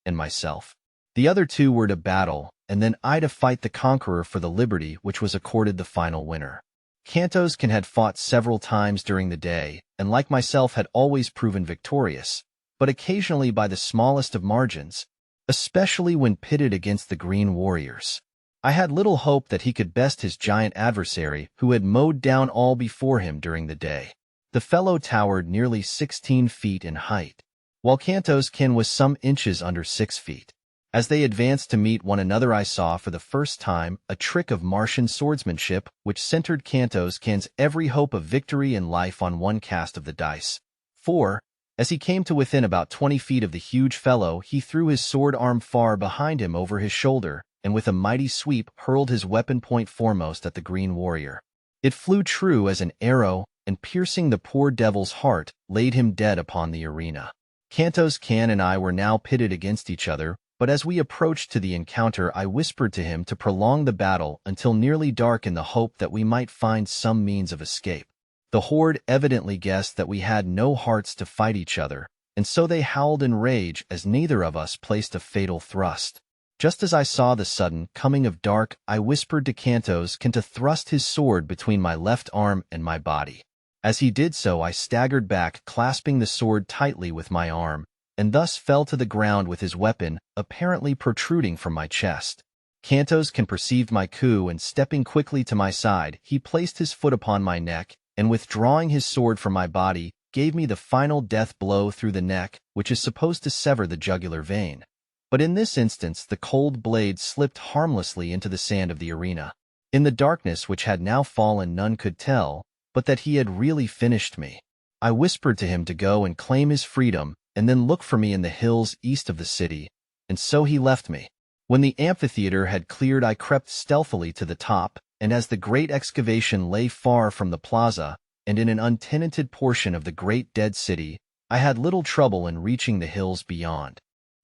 and myself. The other 2 were to battle, and then I to fight the conqueror for the liberty which was accorded the final winner. Cantos had fought several times during the day, and like myself had always proven victorious, but occasionally by the smallest of margins, especially when pitted against the green warriors. I had little hope that he could best his giant adversary, who had mowed down all before him during the day. The fellow towered nearly 16 feet in height. while Kanto's kin was some inches under 6 feet. As they advanced to meet one another, I saw for the first time a trick of Martian swordsmanship which centered Kanto's kin's every hope of victory in life on one cast of the dice. For, as he came to within about 20 feet of the huge fellow, he threw his sword arm far behind him over his shoulder, and with a mighty sweep hurled his weapon point foremost at the green warrior. It flew true as an arrow, and piercing the poor devil's heart, laid him dead upon the arena. Kanto's kin and I were now pitted against each other, but as we approached to the encounter, I whispered to him to prolong the battle until nearly dark in the hope that we might find some means of escape. The horde evidently guessed that we had no hearts to fight each other, and so they howled in rage as neither of us placed a fatal thrust. Just as I saw the sudden coming of dark, I whispered to Kanto's kin to thrust his sword between my left arm and my body. As he did so, I staggered back, clasping the sword tightly with my arm, and thus fell to the ground with his weapon apparently protruding from my chest. Kanto's kin perceived my coup, and stepping quickly to my side, he placed his foot upon my neck, and withdrawing his sword from my body, gave me the final death blow through the neck, which is supposed to sever the jugular vein. But in this instance the cold blade slipped harmlessly into the sand of the arena. In the darkness which had now fallen, none could tell but that he had really finished me. I whispered to him to go and claim his freedom, and then look for me in the hills east of the city, and so he left me. When the amphitheater had cleared, I crept stealthily to the top, and as the great excavation lay far from the plaza, and in an untenanted portion of the great dead city, I had little trouble in reaching the hills beyond.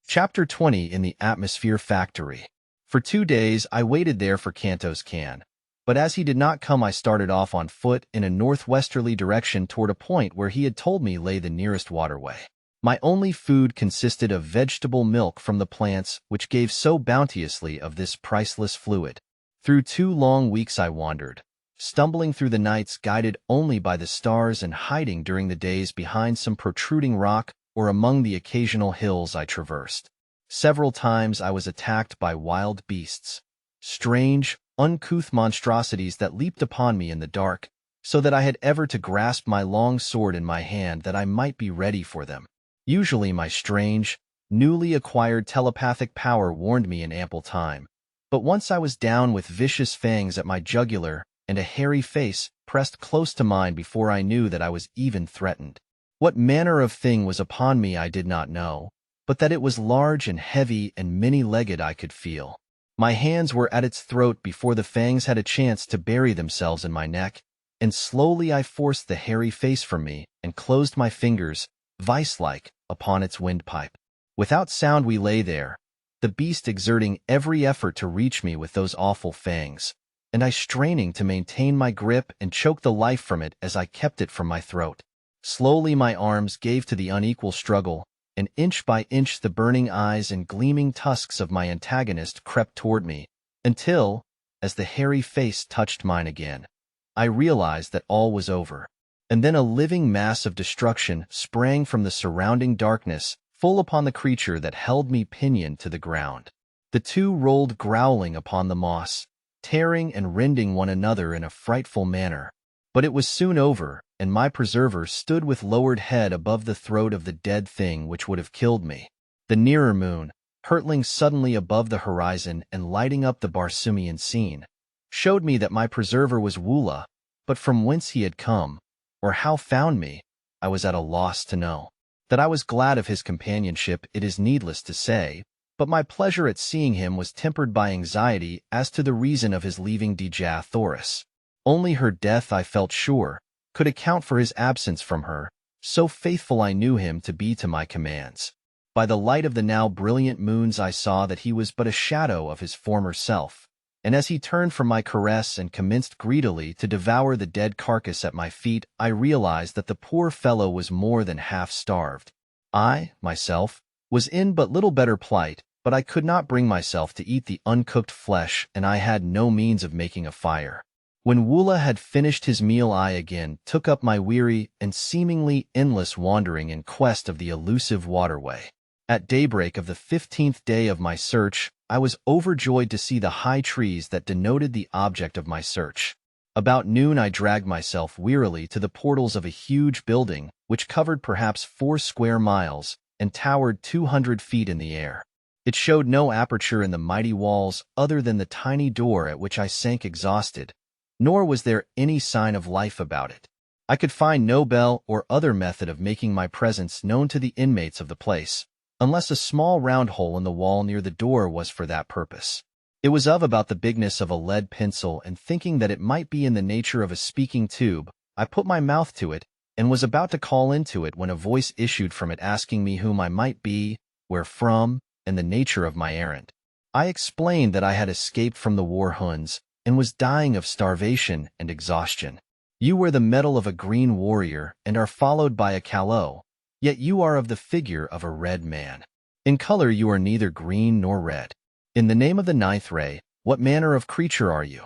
Chapter 20 in the Atmosphere Factory. For 2 days I waited there for Kanto's kin, but as he did not come, I started off on foot in a northwesterly direction toward a point where he had told me lay the nearest waterway. My only food consisted of vegetable milk from the plants which gave so bounteously of this priceless fluid. Through 2 long weeks I wandered, stumbling through the nights guided only by the stars and hiding during the days behind some protruding rock or among the occasional hills I traversed. Several times I was attacked by wild beasts, strange, uncouth monstrosities that leaped upon me in the dark, so that I had ever to grasp my long sword in my hand that I might be ready for them. Usually my strange, newly acquired telepathic power warned me in ample time, but once I was down with vicious fangs at my jugular and a hairy face pressed close to mine before I knew that I was even threatened. What manner of thing was upon me I did not know, but that it was large and heavy and many-legged I could feel. My hands were at its throat before the fangs had a chance to bury themselves in my neck, and slowly I forced the hairy face from me and closed my fingers, vice-like, upon its windpipe. Without sound we lay there, the beast exerting every effort to reach me with those awful fangs, and I straining to maintain my grip and choke the life from it as I kept it from my throat. Slowly my arms gave to the unequal struggle, and inch by inch the burning eyes and gleaming tusks of my antagonist crept toward me, until, as the hairy face touched mine again, I realized that all was over. And then a living mass of destruction sprang from the surrounding darkness, full upon the creature that held me pinioned to the ground. The two rolled growling upon the moss, tearing and rending one another in a frightful manner. But it was soon over, and my preserver stood with lowered head above the throat of the dead thing which would have killed me. The nearer moon, hurtling suddenly above the horizon and lighting up the Barsoomian scene, showed me that my preserver was Woola, but from whence he had come, or how found me, I was at a loss to know. That I was glad of his companionship it is needless to say, but my pleasure at seeing him was tempered by anxiety as to the reason of his leaving Dejah Thoris. Only her death, I felt sure, could account for his absence from her, so faithful I knew him to be to my commands. By the light of the now brilliant moons I saw that he was but a shadow of his former self, and as he turned from my caress and commenced greedily to devour the dead carcass at my feet, I realized that the poor fellow was more than half starved. I, myself, was in but little better plight, but I could not bring myself to eat the uncooked flesh, and I had no means of making a fire. When Woola had finished his meal, I again took up my weary and seemingly endless wandering in quest of the elusive waterway. At daybreak of the 15th day of my search, I was overjoyed to see the high trees that denoted the object of my search. About noon I dragged myself wearily to the portals of a huge building, which covered perhaps 4 square miles, and towered 200 feet in the air. It showed no aperture in the mighty walls other than the tiny door at which I sank exhausted, nor was there any sign of life about it. I could find no bell or other method of making my presence known to the inmates of the place, unless a small round hole in the wall near the door was for that purpose. It was of about the bigness of a lead pencil, and thinking that it might be in the nature of a speaking tube, I put my mouth to it and was about to call into it when a voice issued from it asking me whom I might be, where from, and the nature of my errand. I explained that I had escaped from the Warhoons and was dying of starvation and exhaustion. You wear the metal of a green warrior and are followed by a calo, yet you are of the figure of a red man. In color you are neither green nor red. In the name of the ninth ray, what manner of creature are you?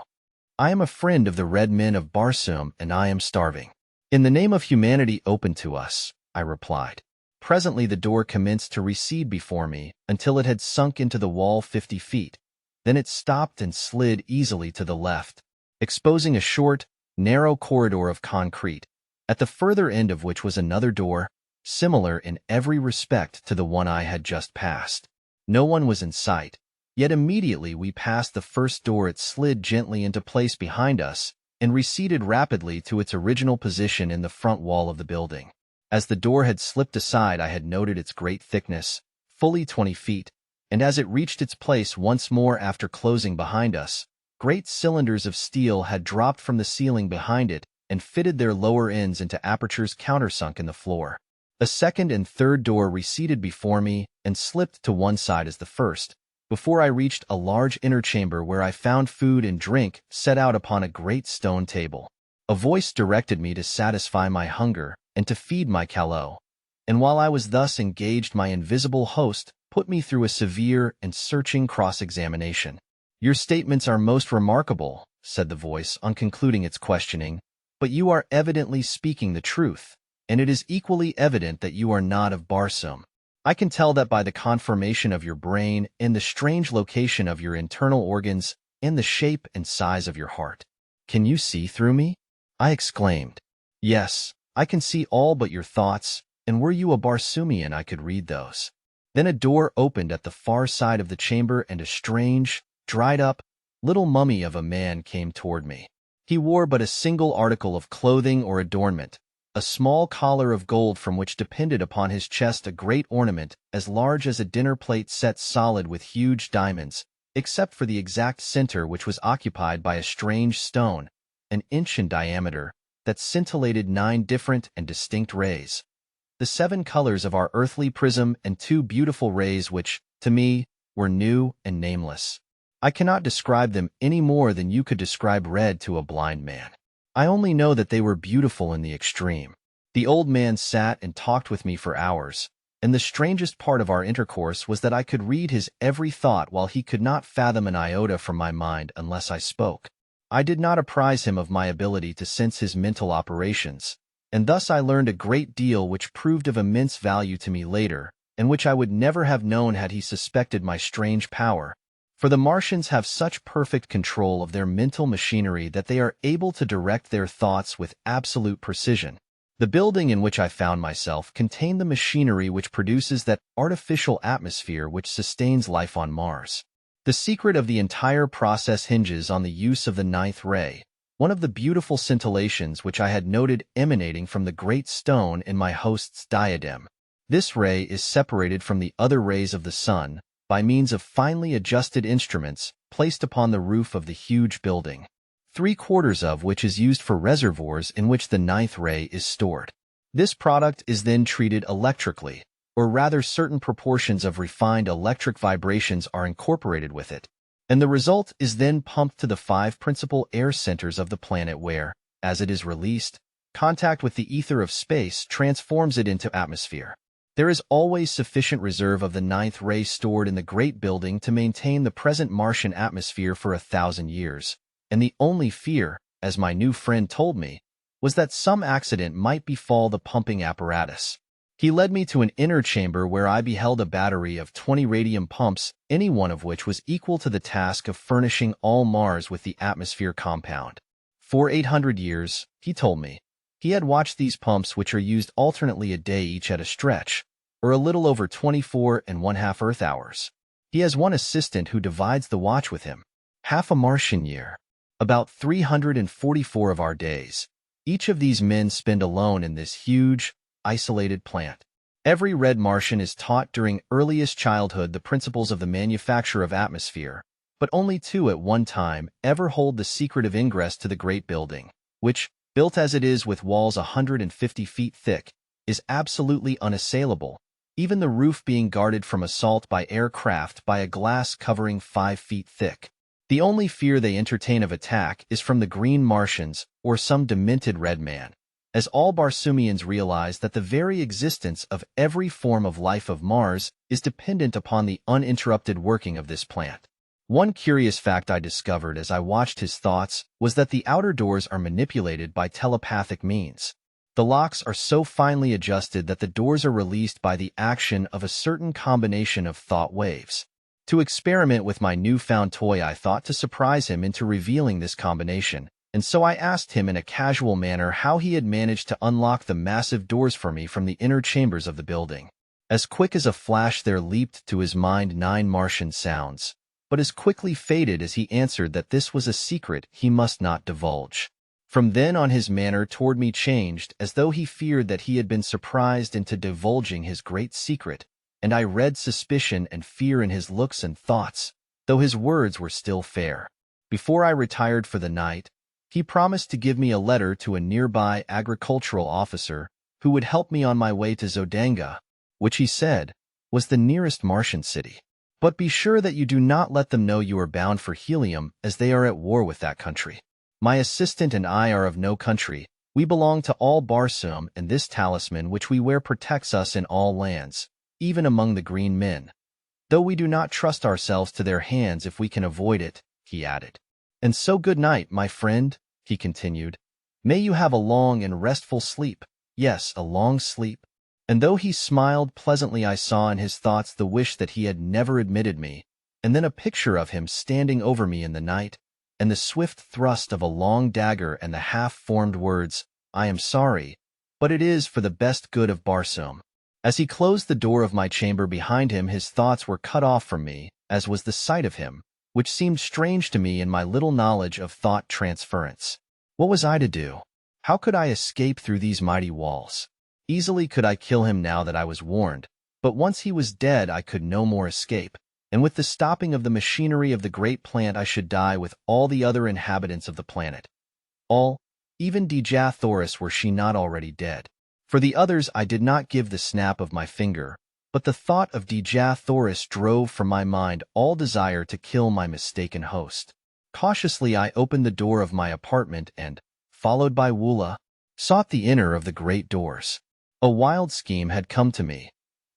I am a friend of the red men of Barsoom, and I am starving. In the name of humanity open to us, I replied. Presently the door commenced to recede before me until it had sunk into the wall 50 feet. Then it stopped and slid easily to the left, exposing a short, narrow corridor of concrete, at the further end of which was another door, similar in every respect to the one I had just passed. No one was in sight, yet immediately we passed the first door it slid gently into place behind us and receded rapidly to its original position in the front wall of the building. As the door had slipped aside, I had noted its great thickness, fully 20 feet, and as it reached its place once more after closing behind us, great cylinders of steel had dropped from the ceiling behind it and fitted their lower ends into apertures countersunk in the floor. A second and third door receded before me and slipped to one side as the first, before I reached a large inner chamber where I found food and drink set out upon a great stone table. A voice directed me to satisfy my hunger and to feed my calo, and while I was thus engaged my invisible host put me through a severe and searching cross-examination. Your statements are most remarkable, said the voice on concluding its questioning, but you are evidently speaking the truth, and it is equally evident that you are not of Barsoom. I can tell that by the conformation of your brain and the strange location of your internal organs and the shape and size of your heart. Can you see through me? I exclaimed. Yes, I can see all but your thoughts, and were you a Barsoomian I could read those. Then a door opened at the far side of the chamber and a strange, dried-up, little mummy of a man came toward me. He wore but a single article of clothing or adornment, a small collar of gold from which depended upon his chest a great ornament as large as a dinner plate set solid with huge diamonds, except for the exact center which was occupied by a strange stone, an inch in diameter, that scintillated 9 different and distinct rays. The 7 colors of our earthly prism and 2 beautiful rays which, to me, were new and nameless. I cannot describe them any more than you could describe red to a blind man. I only know that they were beautiful in the extreme. The old man sat and talked with me for hours, and the strangest part of our intercourse was that I could read his every thought while he could not fathom an iota from my mind unless I spoke. I did not apprise him of my ability to sense his mental operations, and thus I learned a great deal which proved of immense value to me later, and which I would never have known had he suspected my strange power. For the Martians have such perfect control of their mental machinery that they are able to direct their thoughts with absolute precision. The building in which I found myself contained the machinery which produces that artificial atmosphere which sustains life on Mars. The secret of the entire process hinges on the use of the 9th ray, one of the beautiful scintillations which I had noted emanating from the great stone in my host's diadem. This ray is separated from the other rays of the sun by means of finely adjusted instruments placed upon the roof of the huge building, 3/4 of which is used for reservoirs in which the 9th ray is stored. This product is then treated electrically, or rather certain proportions of refined electric vibrations are incorporated with it, and the result is then pumped to the 5 principal air centers of the planet where, as it is released, contact with the ether of space transforms it into atmosphere. There is always sufficient reserve of the 9th ray stored in the great building to maintain the present Martian atmosphere for 1,000 years, and the only fear, as my new friend told me, was that some accident might befall the pumping apparatus. He led me to an inner chamber where I beheld a battery of 20 radium pumps, any one of which was equal to the task of furnishing all Mars with the atmosphere compound. For 800 years, he told me, he had watched these pumps which are used alternately a day each at a stretch, or a little over 24½ Earth hours. He has one assistant who divides the watch with him. Half a Martian year. About 344 of our days. Each of these men spend alone in this huge, isolated plant. Every red Martian is taught during earliest childhood the principles of the manufacture of atmosphere, but only 2 at one time ever hold the secret of ingress to the great building, which, built as it is with walls 150 feet thick, is absolutely unassailable, even the roof being guarded from assault by aircraft by a glass covering 5 feet thick. The only fear they entertain of attack is from the green Martians or some demented red man, as all Barsoomians realize that the very existence of every form of life of Mars is dependent upon the uninterrupted working of this plant. One curious fact I discovered as I watched his thoughts was that the outer doors are manipulated by telepathic means. The locks are so finely adjusted that the doors are released by the action of a certain combination of thought waves. To experiment with my newfound toy, I thought to surprise him into revealing this combination, and so I asked him in a casual manner how he had managed to unlock the massive doors for me from the inner chambers of the building. As quick as a flash there leaped to his mind 9 Martian sounds, but as quickly faded as he answered that this was a secret he must not divulge. From then on his manner toward me changed, as though he feared that he had been surprised into divulging his great secret, and I read suspicion and fear in his looks and thoughts, though his words were still fair. Before I retired for the night, he promised to give me a letter to a nearby agricultural officer who would help me on my way to Zodanga, which he said was the nearest Martian city. But be sure that you do not let them know you are bound for Helium, as they are at war with that country. My assistant and I are of no country. We belong to all Barsoom, and this talisman which we wear protects us in all lands, even among the green men. Though we do not trust ourselves to their hands if we can avoid it, he added. And so good night, my friend, he continued. May you have a long and restful sleep. Yes, a long sleep. And though he smiled pleasantly, I saw in his thoughts the wish that he had never admitted me, and then a picture of him standing over me in the night, and the swift thrust of a long dagger and the half-formed words, I am sorry, but it is for the best good of Barsoom. As he closed the door of my chamber behind him, his thoughts were cut off from me, as was the sight of him, which seemed strange to me in my little knowledge of thought transference. What was I to do? How could I escape through these mighty walls? Easily could I kill him now that I was warned, but once he was dead I could no more escape, and with the stopping of the machinery of the great plant I should die with all the other inhabitants of the planet. All, even Dejah Thoris, were she not already dead. For the others I did not give the snap of my finger, but the thought of Dejah Thoris drove from my mind all desire to kill my mistaken host. Cautiously I opened the door of my apartment and, followed by Woola, sought the inner of the great doors. A wild scheme had come to me.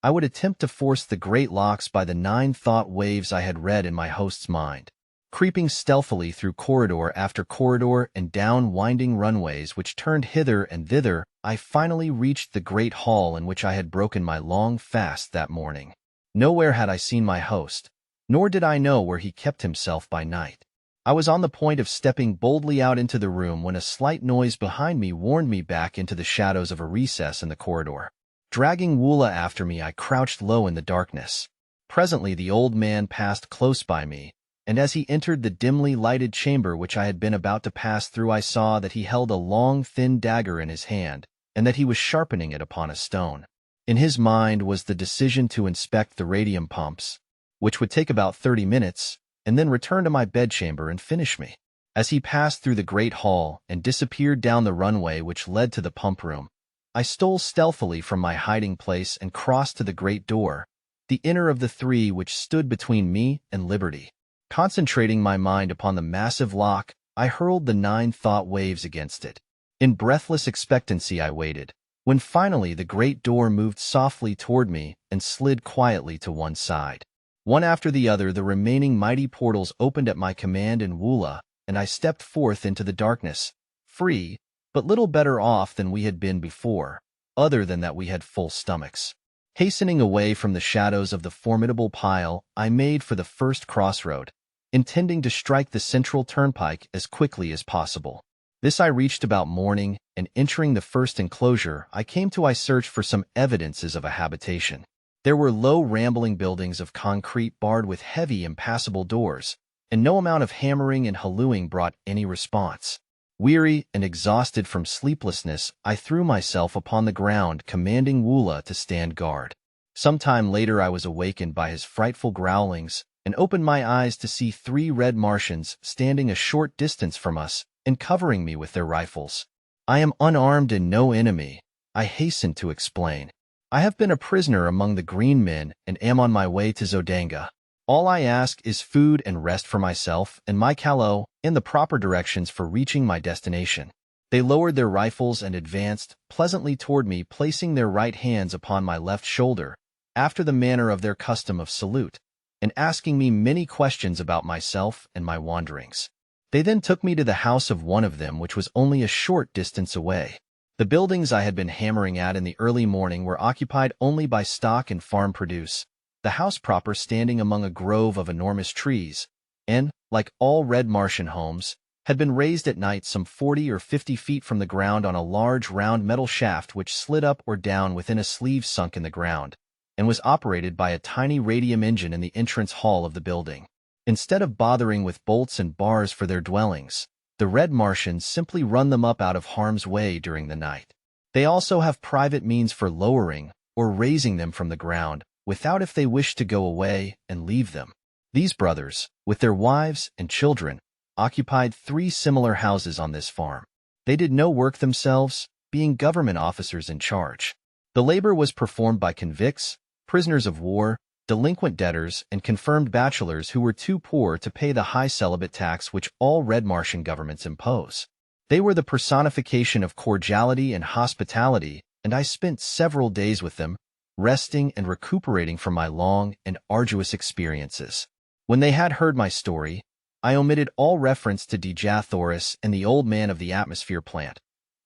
I would attempt to force the great locks by the 9 thought waves I had read in my host's mind. Creeping stealthily through corridor after corridor and down winding runways which turned hither and thither, I finally reached the great hall in which I had broken my long fast that morning. Nowhere had I seen my host, nor did I know where he kept himself by night. I was on the point of stepping boldly out into the room when a slight noise behind me warned me back into the shadows of a recess in the corridor. Dragging Woola after me, I crouched low in the darkness. Presently the old man passed close by me, and as he entered the dimly lighted chamber which I had been about to pass through, I saw that he held a long, thin dagger in his hand, and that he was sharpening it upon a stone. In his mind was the decision to inspect the radium pumps, which would take about 30 minutes, and then return to my bedchamber and finish me. As he passed through the great hall and disappeared down the runway which led to the pump room, I stole stealthily from my hiding place and crossed to the great door, the inner of the 3 which stood between me and liberty. Concentrating my mind upon the massive lock, I hurled the 9 thought waves against it. In breathless expectancy I waited, when finally the great door moved softly toward me and slid quietly to one side. One after the other the remaining mighty portals opened at my command in Woola, and I stepped forth into the darkness, free, but little better off than we had been before, other than that we had full stomachs. Hastening away from the shadows of the formidable pile, I made for the first crossroad, intending to strike the central turnpike as quickly as possible. This I reached about morning, and entering the first enclosure, I searched for some evidences of a habitation. There were low, rambling buildings of concrete barred with heavy, impassable doors, and no amount of hammering and hallooing brought any response. Weary and exhausted from sleeplessness, I threw myself upon the ground, commanding Woola to stand guard. Some time later I was awakened by his frightful growlings and opened my eyes to see 3 red Martians standing a short distance from us and covering me with their rifles. "I am unarmed and no enemy," I hastened to explain. "I have been a prisoner among the green men and am on my way to Zodanga. All I ask is food and rest for myself and my Kalo and the proper directions for reaching my destination." They lowered their rifles and advanced pleasantly toward me, placing their right hands upon my left shoulder, after the manner of their custom of salute, and asking me many questions about myself and my wanderings. They then took me to the house of one of them, which was only a short distance away. The buildings I had been hammering at in the early morning were occupied only by stock and farm produce, the house proper standing among a grove of enormous trees, and, like all red Martian homes, had been raised at night some 40 or 50 feet from the ground on a large round metal shaft which slid up or down within a sleeve sunk in the ground, and was operated by a tiny radium engine in the entrance hall of the building. Instead of bothering with bolts and bars for their dwellings, the red Martians simply run them up out of harm's way during the night. They also have private means for lowering or raising them from the ground, without if they wish to go away and leave them. These brothers, with their wives and children, occupied 3 similar houses on this farm. They did no work themselves, being government officers in charge. The labor was performed by convicts, prisoners of war, delinquent debtors, and confirmed bachelors who were too poor to pay the high celibate tax which all red Martian governments impose. They were the personification of cordiality and hospitality, and I spent several days with them, resting and recuperating from my long and arduous experiences. When they had heard my story, I omitted all reference to Dejah Thoris and the old man of the atmosphere plant.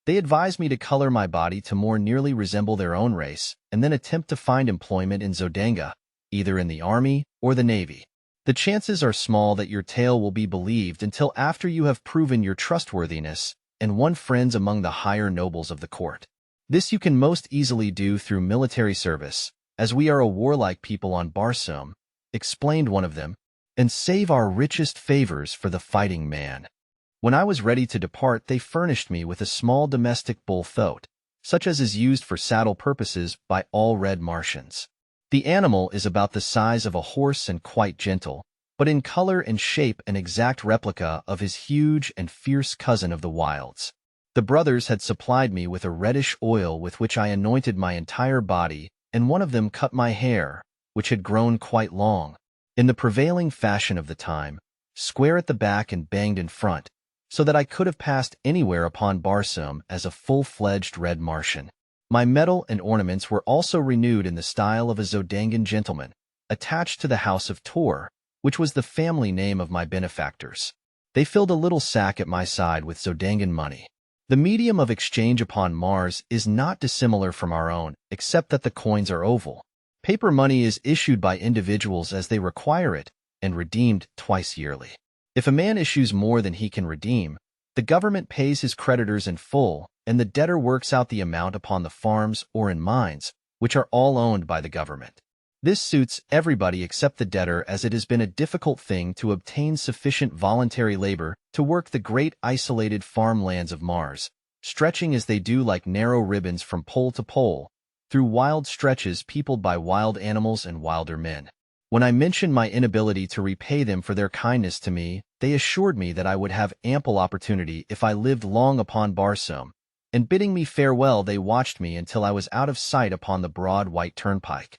They advised me to color my body to more nearly resemble their own race, and then attempt to find employment in Zodanga, either in the army or the navy. The chances are small that your tale will be believed until after you have proven your trustworthiness and won friends among the higher nobles of the court. This you can most easily do through military service, as we are a warlike people on Barsoom, explained one of them, and save our richest favors for the fighting man. When I was ready to depart, they furnished me with a small domestic bull thoat, such as is used for saddle purposes by all red Martians. The animal is about the size of a horse and quite gentle, but in color and shape an exact replica of his huge and fierce cousin of the wilds. The brothers had supplied me with a reddish oil with which I anointed my entire body, and one of them cut my hair, which had grown quite long, in the prevailing fashion of the time, square at the back and banged in front, so that I could have passed anywhere upon Barsoom as a full-fledged red Martian. My medal and ornaments were also renewed in the style of a Zodangan gentleman, attached to the house of Tor, which was the family name of my benefactors. They filled a little sack at my side with Zodangan money. The medium of exchange upon Mars is not dissimilar from our own, except that the coins are oval. Paper money is issued by individuals as they require it, and redeemed twice yearly. If a man issues more than he can redeem, the government pays his creditors in full, and the debtor works out the amount upon the farms or in mines, which are all owned by the government. This suits everybody except the debtor, as it has been a difficult thing to obtain sufficient voluntary labor to work the great isolated farmlands of Mars, stretching as they do like narrow ribbons from pole to pole, through wild stretches peopled by wild animals and wilder men. When I mentioned my inability to repay them for their kindness to me, they assured me that I would have ample opportunity if I lived long upon Barsoom, and bidding me farewell they watched me until I was out of sight upon the broad white turnpike.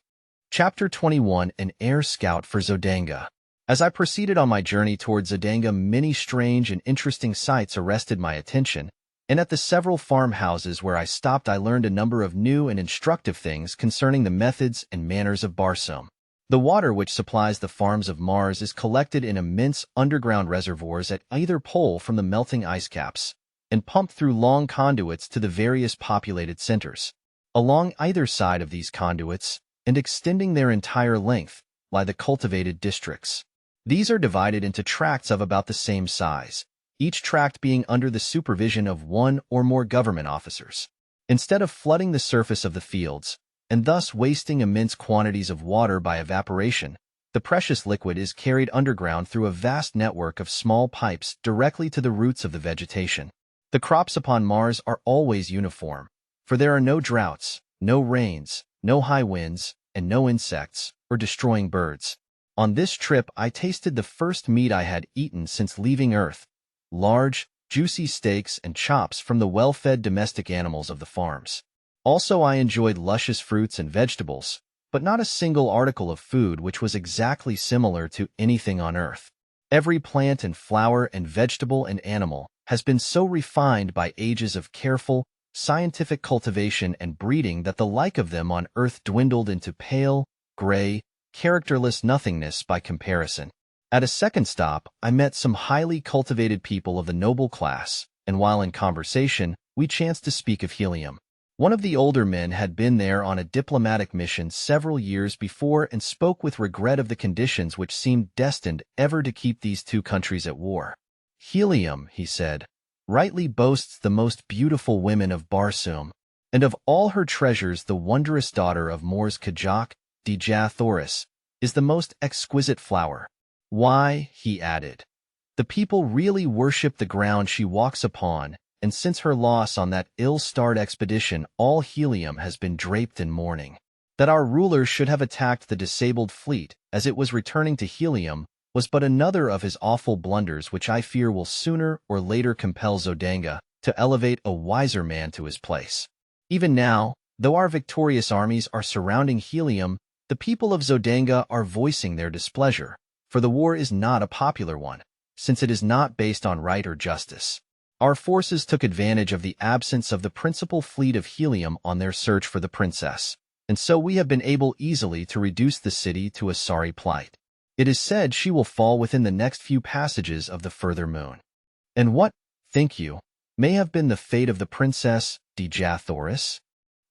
Chapter 21. An Air Scout for Zodanga. As I proceeded on my journey towards Zodanga, many strange and interesting sights arrested my attention, and at the several farmhouses where I stopped I learned a number of new and instructive things concerning the methods and manners of Barsoom. The water which supplies the farms of Mars is collected in immense underground reservoirs at either pole from the melting ice caps, and pumped through long conduits to the various populated centers. Along either side of these conduits, and extending their entire length, lie the cultivated districts. These are divided into tracts of about the same size, each tract being under the supervision of one or more government officers. Instead of flooding the surface of the fields, and thus wasting immense quantities of water by evaporation. The precious liquid is carried underground through a vast network of small pipes directly to the roots of the vegetation. The crops upon Mars are always uniform, for there are no droughts, no rains, no high winds, and no insects or destroying birds. On this trip, I tasted the first meat I had eaten since leaving Earth, large, juicy steaks and chops from the well-fed domestic animals of the farms. Also, I enjoyed luscious fruits and vegetables, but not a single article of food which was exactly similar to anything on Earth. Every plant and flower and vegetable and animal has been so refined by ages of careful, scientific cultivation and breeding that the like of them on Earth dwindled into pale, gray, characterless nothingness by comparison. At a second stop, I met some highly cultivated people of the noble class, and while in conversation, we chanced to speak of helium. One of the older men had been there on a diplomatic mission several years before and spoke with regret of the conditions which seemed destined ever to keep these two countries at war. Helium, he said, rightly boasts the most beautiful women of Barsoom, and of all her treasures the wondrous daughter of Mor's Kajak, Dejah Thoris, is the most exquisite flower. Why, he added, the people really worship the ground she walks upon, and since her loss on that ill-starred expedition, all Helium has been draped in mourning. That our rulers should have attacked the disabled fleet as it was returning to Helium was but another of his awful blunders which I fear will sooner or later compel Zodanga to elevate a wiser man to his place. Even now, though our victorious armies are surrounding Helium, the people of Zodanga are voicing their displeasure, for the war is not a popular one, since it is not based on right or justice. Our forces took advantage of the absence of the principal fleet of Helium on their search for the princess, and so we have been able easily to reduce the city to a sorry plight. It is said she will fall within the next few passages of the further moon. And what, think you, may have been the fate of the princess, Dejah Thoris?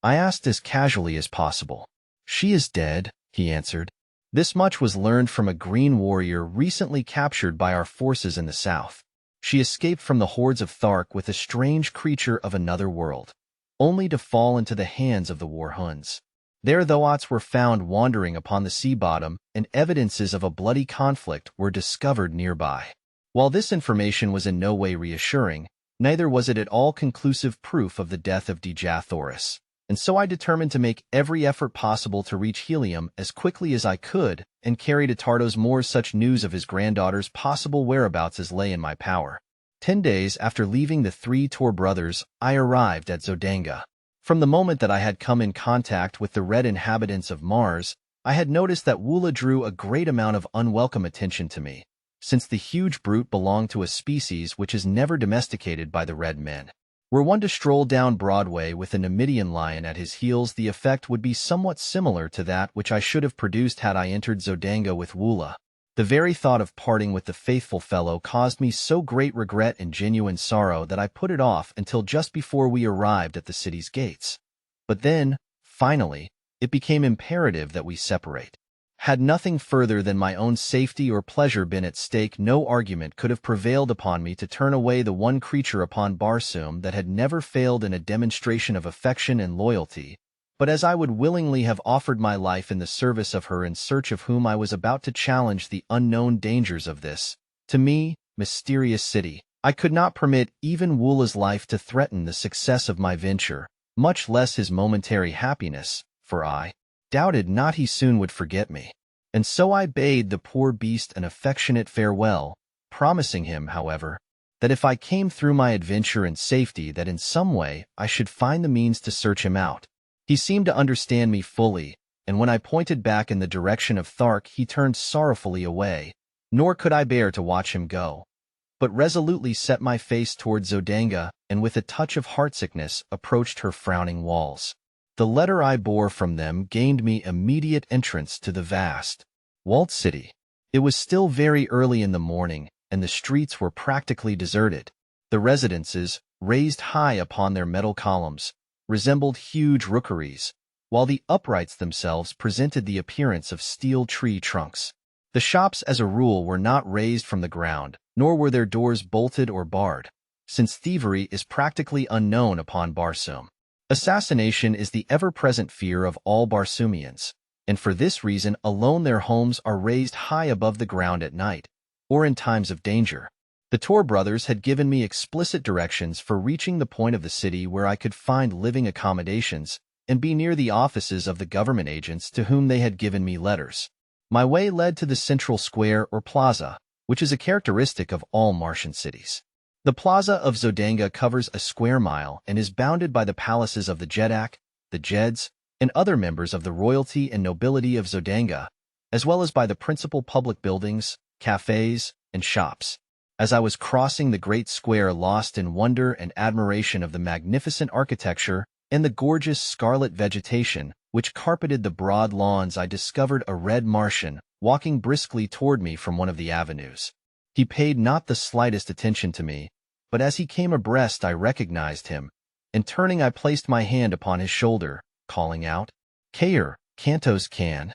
I asked as casually as possible. She is dead, he answered. This much was learned from a green warrior recently captured by our forces in the south. She escaped from the hordes of Thark with a strange creature of another world, only to fall into the hands of the Warhoons. There Thoats were found wandering upon the sea bottom, and evidences of a bloody conflict were discovered nearby. While this information was in no way reassuring, neither was it at all conclusive proof of the death of Dejah Thoris, and so I determined to make every effort possible to reach Helium as quickly as I could and carry to Tardos More such news of his granddaughter's possible whereabouts as lay in my power. 10 days after leaving the three Tor brothers, I arrived at Zodanga. From the moment that I had come in contact with the red inhabitants of Mars, I had noticed that Woola drew a great amount of unwelcome attention to me, since the huge brute belonged to a species which is never domesticated by the red men. Were one to stroll down Broadway with a Numidian lion at his heels, the effect would be somewhat similar to that which I should have produced had I entered Zodanga with Woola. The very thought of parting with the faithful fellow caused me so great regret and genuine sorrow that I put it off until just before we arrived at the city's gates. But then, finally, it became imperative that we separate. Had nothing further than my own safety or pleasure been at stake, no argument could have prevailed upon me to turn away the one creature upon Barsoom that had never failed in a demonstration of affection and loyalty, but as I would willingly have offered my life in the service of her in search of whom I was about to challenge the unknown dangers of this, to me, mysterious city, I could not permit even Woola's life to threaten the success of my venture, much less his momentary happiness, for I doubted not he soon would forget me. And so I bade the poor beast an affectionate farewell, promising him, however, that if I came through my adventure in safety, that in some way I should find the means to search him out. He seemed to understand me fully, and when I pointed back in the direction of Thark, he turned sorrowfully away, nor could I bear to watch him go, but resolutely set my face toward Zodanga, and with a touch of heartsickness approached her frowning walls. The letter I bore from them gained me immediate entrance to the vast, walled city. It was still very early in the morning, and the streets were practically deserted. The residences, raised high upon their metal columns, resembled huge rookeries, while the uprights themselves presented the appearance of steel tree trunks. The shops, as a rule, were not raised from the ground, nor were their doors bolted or barred, since thievery is practically unknown upon Barsoom. Assassination is the ever-present fear of all Barsoomians, and for this reason alone their homes are raised high above the ground at night, or in times of danger. The Tor brothers had given me explicit directions for reaching the point of the city where I could find living accommodations and be near the offices of the government agents to whom they had given me letters. My way led to the central square or plaza, which is a characteristic of all Martian cities. The Plaza of Zodanga covers a square mile and is bounded by the palaces of the Jedak, the Jeds, and other members of the royalty and nobility of Zodanga, as well as by the principal public buildings, cafes, and shops. As I was crossing the great square lost in wonder and admiration of the magnificent architecture and the gorgeous scarlet vegetation which carpeted the broad lawns, I discovered a red Martian walking briskly toward me from one of the avenues. He paid not the slightest attention to me, but as he came abreast I recognized him, and turning I placed my hand upon his shoulder, calling out, "Kair, Cantos can."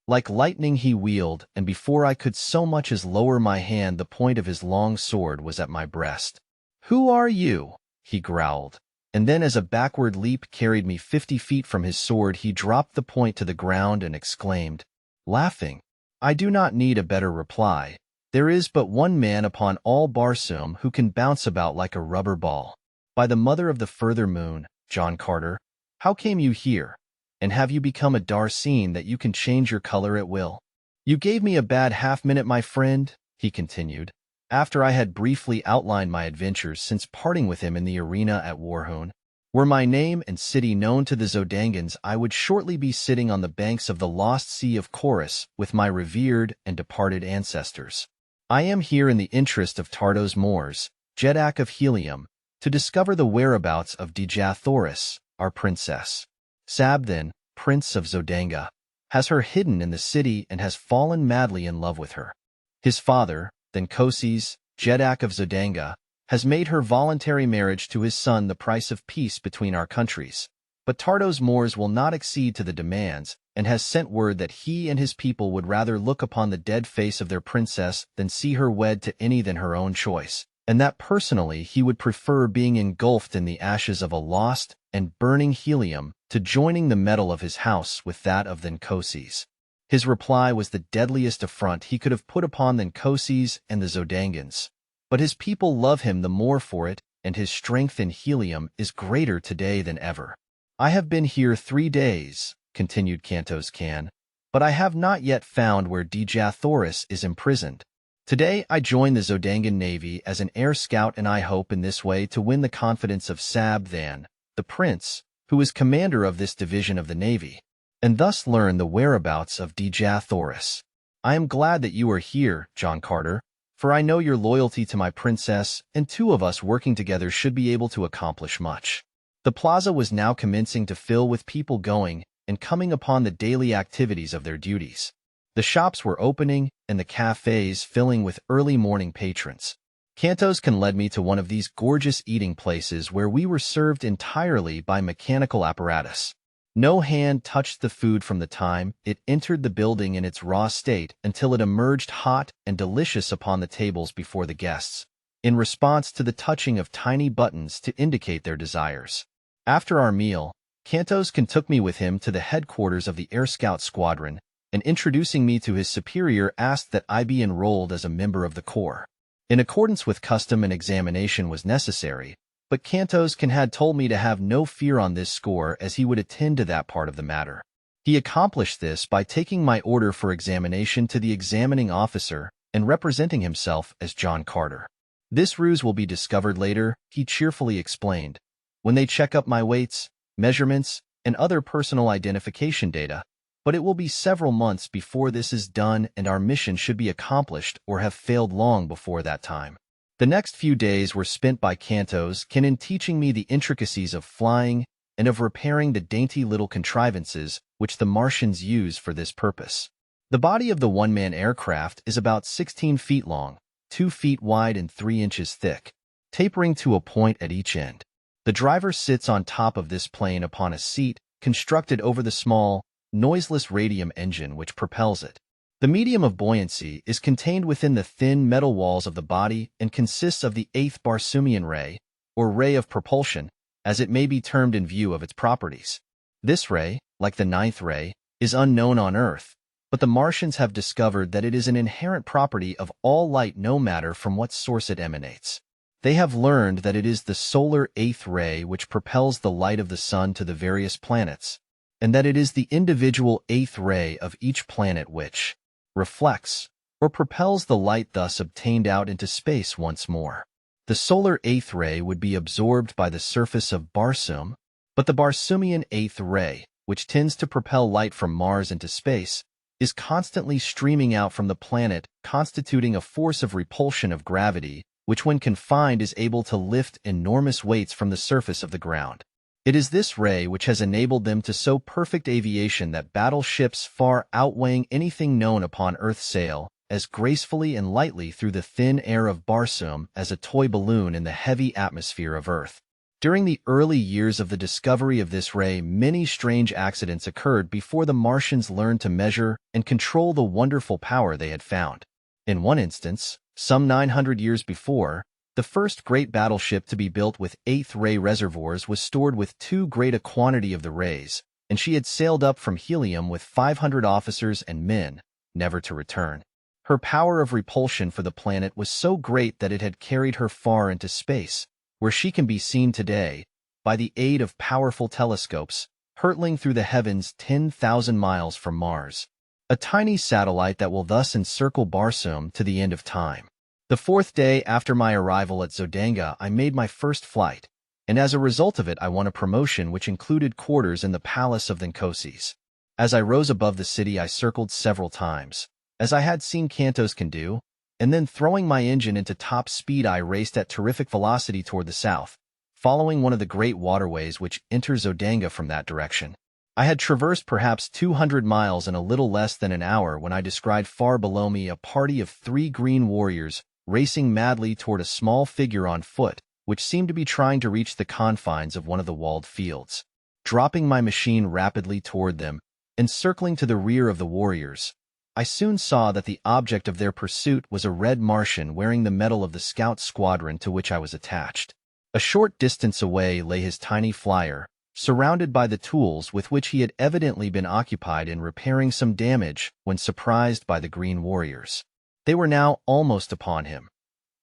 Like lightning he wheeled, and before I could so much as lower my hand the point of his long sword was at my breast. "Who are you?" he growled, and then as a backward leap carried me 50 feet from his sword he dropped the point to the ground and exclaimed, laughing, "I do not need a better reply. There is but one man upon all Barsoom who can bounce about like a rubber ball. By the mother of the further moon, John Carter, how came you here? And have you become a Darseen that you can change your color at will?" "You gave me a bad half-minute, my friend," he continued, after I had briefly outlined my adventures since parting with him in the arena at Warhoon. "Were my name and city known to the Zodangans, I would shortly be sitting on the banks of the lost Sea of Chorus with my revered and departed ancestors. I am here in the interest of Tardos Moors, Jedak of Helium, to discover the whereabouts of Dejah Thoris, our princess. Sabthan, prince of Zodanga, has her hidden in the city and has fallen madly in love with her. His father, Kosis, Jedak of Zodanga, has made her voluntary marriage to his son the price of peace between our countries. But Tardos Moors will not accede to the demands, and has sent word that he and his people would rather look upon the dead face of their princess than see her wed to any than her own choice, and that personally he would prefer being engulfed in the ashes of a lost and burning helium to joining the metal of his house with that of Kosis. His reply was the deadliest affront he could have put upon Kosis and the Zodangans. But his people love him the more for it, and his strength in helium is greater today than ever. I have been here 3 days, continued Cantos Can, but I have not yet found where Dejah Thoris is imprisoned. Today I join the Zodangan Navy as an air scout, and I hope in this way to win the confidence of Sabthan, the prince, who is commander of this division of the Navy, and thus learn the whereabouts of Dejah Thoris. I am glad that you are here, John Carter, for I know your loyalty to my princess, and 2 of us working together should be able to accomplish much." The plaza was now commencing to fill with people going and coming upon the daily activities of their duties. The shops were opening and the cafes filling with early morning patrons. Cantos Can led me to one of these gorgeous eating places where we were served entirely by mechanical apparatus. No hand touched the food from the time it entered the building in its raw state until it emerged hot and delicious upon the tables before the guests, in response to the touching of tiny buttons to indicate their desires. After our meal, Cantos Can took me with him to the headquarters of the Air Scout Squadron, and introducing me to his superior asked that I be enrolled as a member of the Corps. In accordance with custom, an examination was necessary, but Cantos Can had told me to have no fear on this score as he would attend to that part of the matter. He accomplished this by taking my order for examination to the examining officer and representing himself as John Carter. "This ruse will be discovered later," he cheerfully explained, "when they check up my weights, measurements, and other personal identification data, but it will be several months before this is done, and our mission should be accomplished or have failed long before that time." The next few days were spent by Cantos Can in teaching me the intricacies of flying and of repairing the dainty little contrivances which the Martians use for this purpose. The body of the one-man aircraft is about 16 feet long, 2 feet wide and 3 inches thick, tapering to a point at each end. The driver sits on top of this plane upon a seat constructed over the small, noiseless radium engine which propels it. The medium of buoyancy is contained within the thin metal walls of the body and consists of the 8th Barsoomian ray, or ray of propulsion, as it may be termed in view of its properties. This ray, like the ninth ray, is unknown on Earth, but the Martians have discovered that it is an inherent property of all light no matter from what source it emanates. They have learned that it is the solar eighth ray which propels the light of the sun to the various planets, and that it is the individual eighth ray of each planet which reflects or propels the light thus obtained out into space once more. The solar eighth ray would be absorbed by the surface of Barsoom, but the Barsoomian eighth ray, which tends to propel light from Mars into space, is constantly streaming out from the planet, constituting a force of repulsion of gravity, which when confined is able to lift enormous weights from the surface of the ground. It is this ray which has enabled them to so perfect aviation that battleships far outweighing anything known upon Earth sail as gracefully and lightly through the thin air of Barsoom as a toy balloon in the heavy atmosphere of Earth. During the early years of the discovery of this ray, many strange accidents occurred before the Martians learned to measure and control the wonderful power they had found. In one instance, some 900 years before, the first great battleship to be built with eighth-ray reservoirs was stored with too great a quantity of the rays, and she had sailed up from Helium with 500 officers and men, never to return. Her power of repulsion for the planet was so great that it had carried her far into space, where she can be seen today, by the aid of powerful telescopes, hurtling through the heavens 10,000 miles from Mars. A tiny satellite that will thus encircle Barsoom to the end of time. The fourth day after my arrival at Zodanga, I made my first flight, and as a result of it I won a promotion which included quarters in the palace of the Nkosis. As I rose above the city I circled several times, as I had seen Cantos can do, and then throwing my engine into top speed I raced at terrific velocity toward the south, following one of the great waterways which enter Zodanga from that direction. I had traversed perhaps 200 miles in a little less than an hour when I descried far below me a party of 3 green warriors racing madly toward a small figure on foot, which seemed to be trying to reach the confines of one of the walled fields. Dropping my machine rapidly toward them, and circling to the rear of the warriors, I soon saw that the object of their pursuit was a red Martian wearing the medal of the scout squadron to which I was attached. A short distance away lay his tiny flyer, surrounded by the tools with which he had evidently been occupied in repairing some damage when surprised by the green warriors. They were now almost upon him,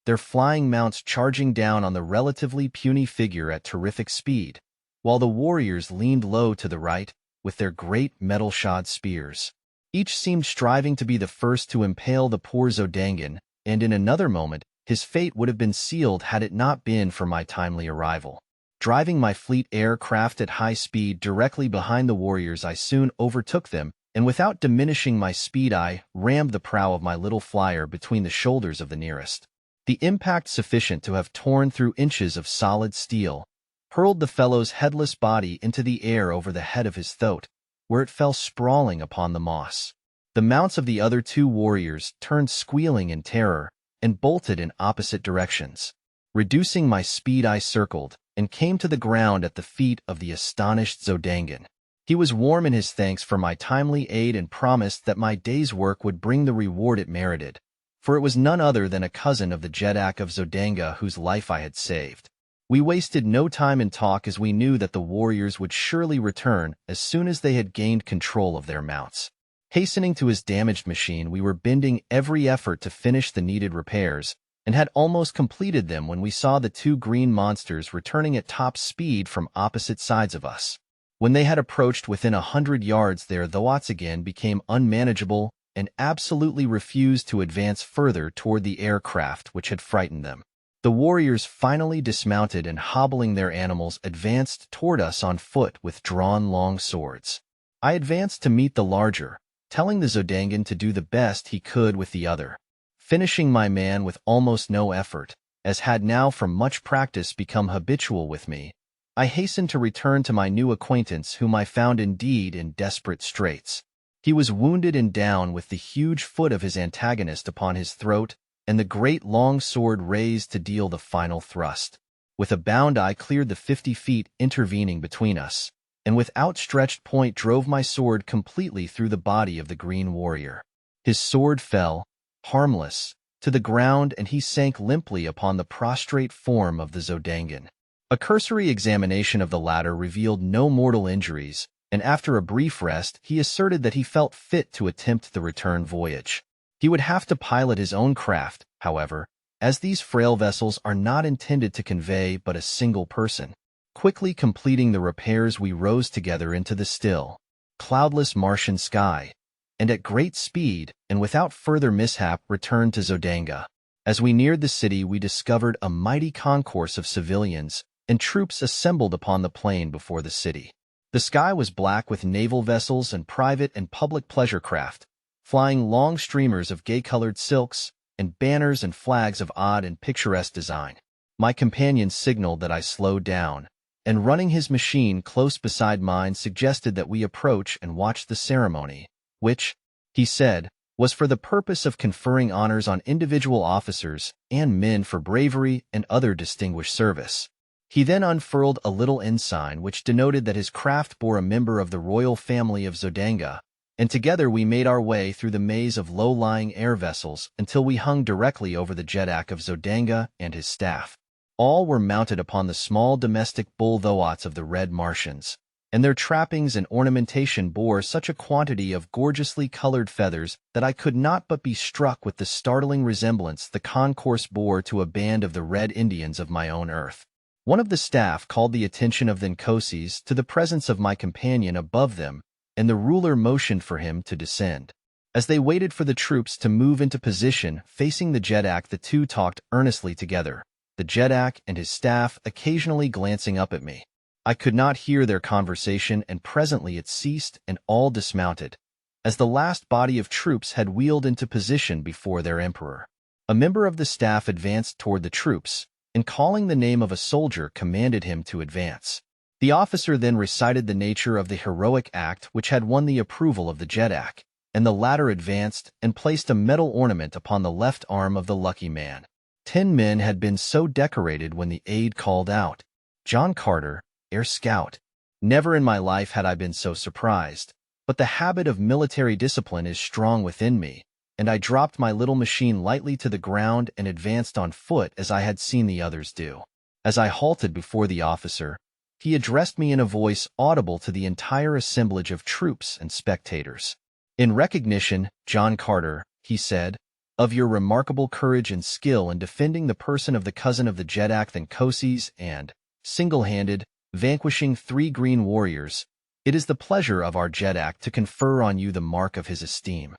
their flying mounts charging down on the relatively puny figure at terrific speed, while the warriors leaned low to the right with their great metal-shod spears. Each seemed striving to be the first to impale the poor Zodangan, and in another moment his fate would have been sealed had it not been for my timely arrival. Driving my fleet aircraft at high speed directly behind the warriors, I soon overtook them, and without diminishing my speed I rammed the prow of my little flyer between the shoulders of the nearest. The impact sufficient to have torn through inches of solid steel, hurled the fellow's headless body into the air over the head of his throat, where it fell sprawling upon the moss. The mounts of the other 2 warriors turned squealing in terror and bolted in opposite directions. Reducing my speed I circled and came to the ground at the feet of the astonished Zodangan. He was warm in his thanks for my timely aid and promised that my day's work would bring the reward it merited, for it was none other than a cousin of the Jeddak of Zodanga whose life I had saved. We wasted no time in talk as we knew that the warriors would surely return as soon as they had gained control of their mounts. Hastening to his damaged machine, we were bending every effort to finish the needed repairs, and had almost completed them when we saw the 2 green monsters returning at top speed from opposite sides of us. When they had approached within 100 yards, their thoughts again became unmanageable and absolutely refused to advance further toward the aircraft which had frightened them. The warriors finally dismounted and, hobbling their animals, advanced toward us on foot with drawn long swords. I advanced to meet the larger, telling the Zodangan to do the best he could with the other. Finishing my man with almost no effort, as had now from much practice become habitual with me, I hastened to return to my new acquaintance, whom I found indeed in desperate straits. He was wounded and down, with the huge foot of his antagonist upon his throat, and the great long sword raised to deal the final thrust. With a bound I cleared the 50 feet intervening between us, and with outstretched point drove my sword completely through the body of the green warrior. His sword fell, harmless, to the ground, and he sank limply upon the prostrate form of the Zodangan. A cursory examination of the latter revealed no mortal injuries, and after a brief rest, he asserted that he felt fit to attempt the return voyage. He would have to pilot his own craft, however, as these frail vessels are not intended to convey but a single person. Quickly completing the repairs, we rose together into the still, cloudless Martian sky, and at great speed and without further mishap returned to Zodanga. As we neared the city, we discovered a mighty concourse of civilians and troops assembled upon the plain before the city. The sky was black with naval vessels and private and public pleasure craft, flying long streamers of gay-colored silks and banners and flags of odd and picturesque design. My companion signaled that I slow down, and running his machine close beside mine suggested that we approach and watch the ceremony, which, he said, was for the purpose of conferring honors on individual officers and men for bravery and other distinguished service. He then unfurled a little ensign which denoted that his craft bore a member of the royal family of Zodanga, and together we made our way through the maze of low-lying air vessels until we hung directly over the Jedak of Zodanga and his staff. All were mounted upon the small domestic bull-thoats of the red Martians, and their trappings and ornamentation bore such a quantity of gorgeously colored feathers that I could not but be struck with the startling resemblance the concourse bore to a band of the Red Indians of my own earth. One of the staff called the attention of the Nkoses to the presence of my companion above them, and the ruler motioned for him to descend. As they waited for the troops to move into position facing the Jedak, the two talked earnestly together, the Jedak and his staff occasionally glancing up at me. I could not hear their conversation, and presently it ceased and all dismounted, as the last body of troops had wheeled into position before their emperor. A member of the staff advanced toward the troops, and calling the name of a soldier commanded him to advance. The officer then recited the nature of the heroic act which had won the approval of the Jedak, and the latter advanced and placed a metal ornament upon the left arm of the lucky man. 10 men had been so decorated when the aide called out, "John Carter, Air Scout." Never in my life had I been so surprised, but the habit of military discipline is strong within me, and I dropped my little machine lightly to the ground and advanced on foot as I had seen the others do. As I halted before the officer, he addressed me in a voice audible to the entire assemblage of troops and spectators. "In recognition, John Carter," he said, "of your remarkable courage and skill in defending the person of the cousin of the Jedak the Nkoses and, single-handed, vanquishing 3 green warriors, it is the pleasure of our Jedak to confer on you the mark of his esteem."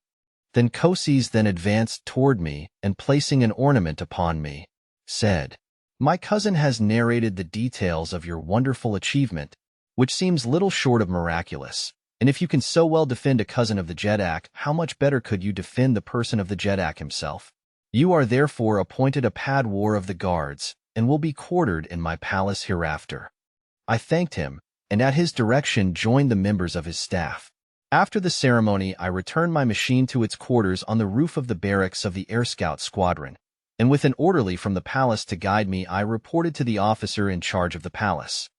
The Nkoses then advanced toward me and, placing an ornament upon me, said, "My cousin has narrated the details of your wonderful achievement, which seems little short of miraculous. And if you can so well defend a cousin of the Jedak, how much better could you defend the person of the Jedak himself? You are therefore appointed a Padwar of the Guards, and will be quartered in my palace hereafter." I thanked him, and at his direction joined the members of his staff. After the ceremony, I returned my machine to its quarters on the roof of the barracks of the Air Scout Squadron, and with an orderly from the palace to guide me, I reported to the officer in charge of the palace.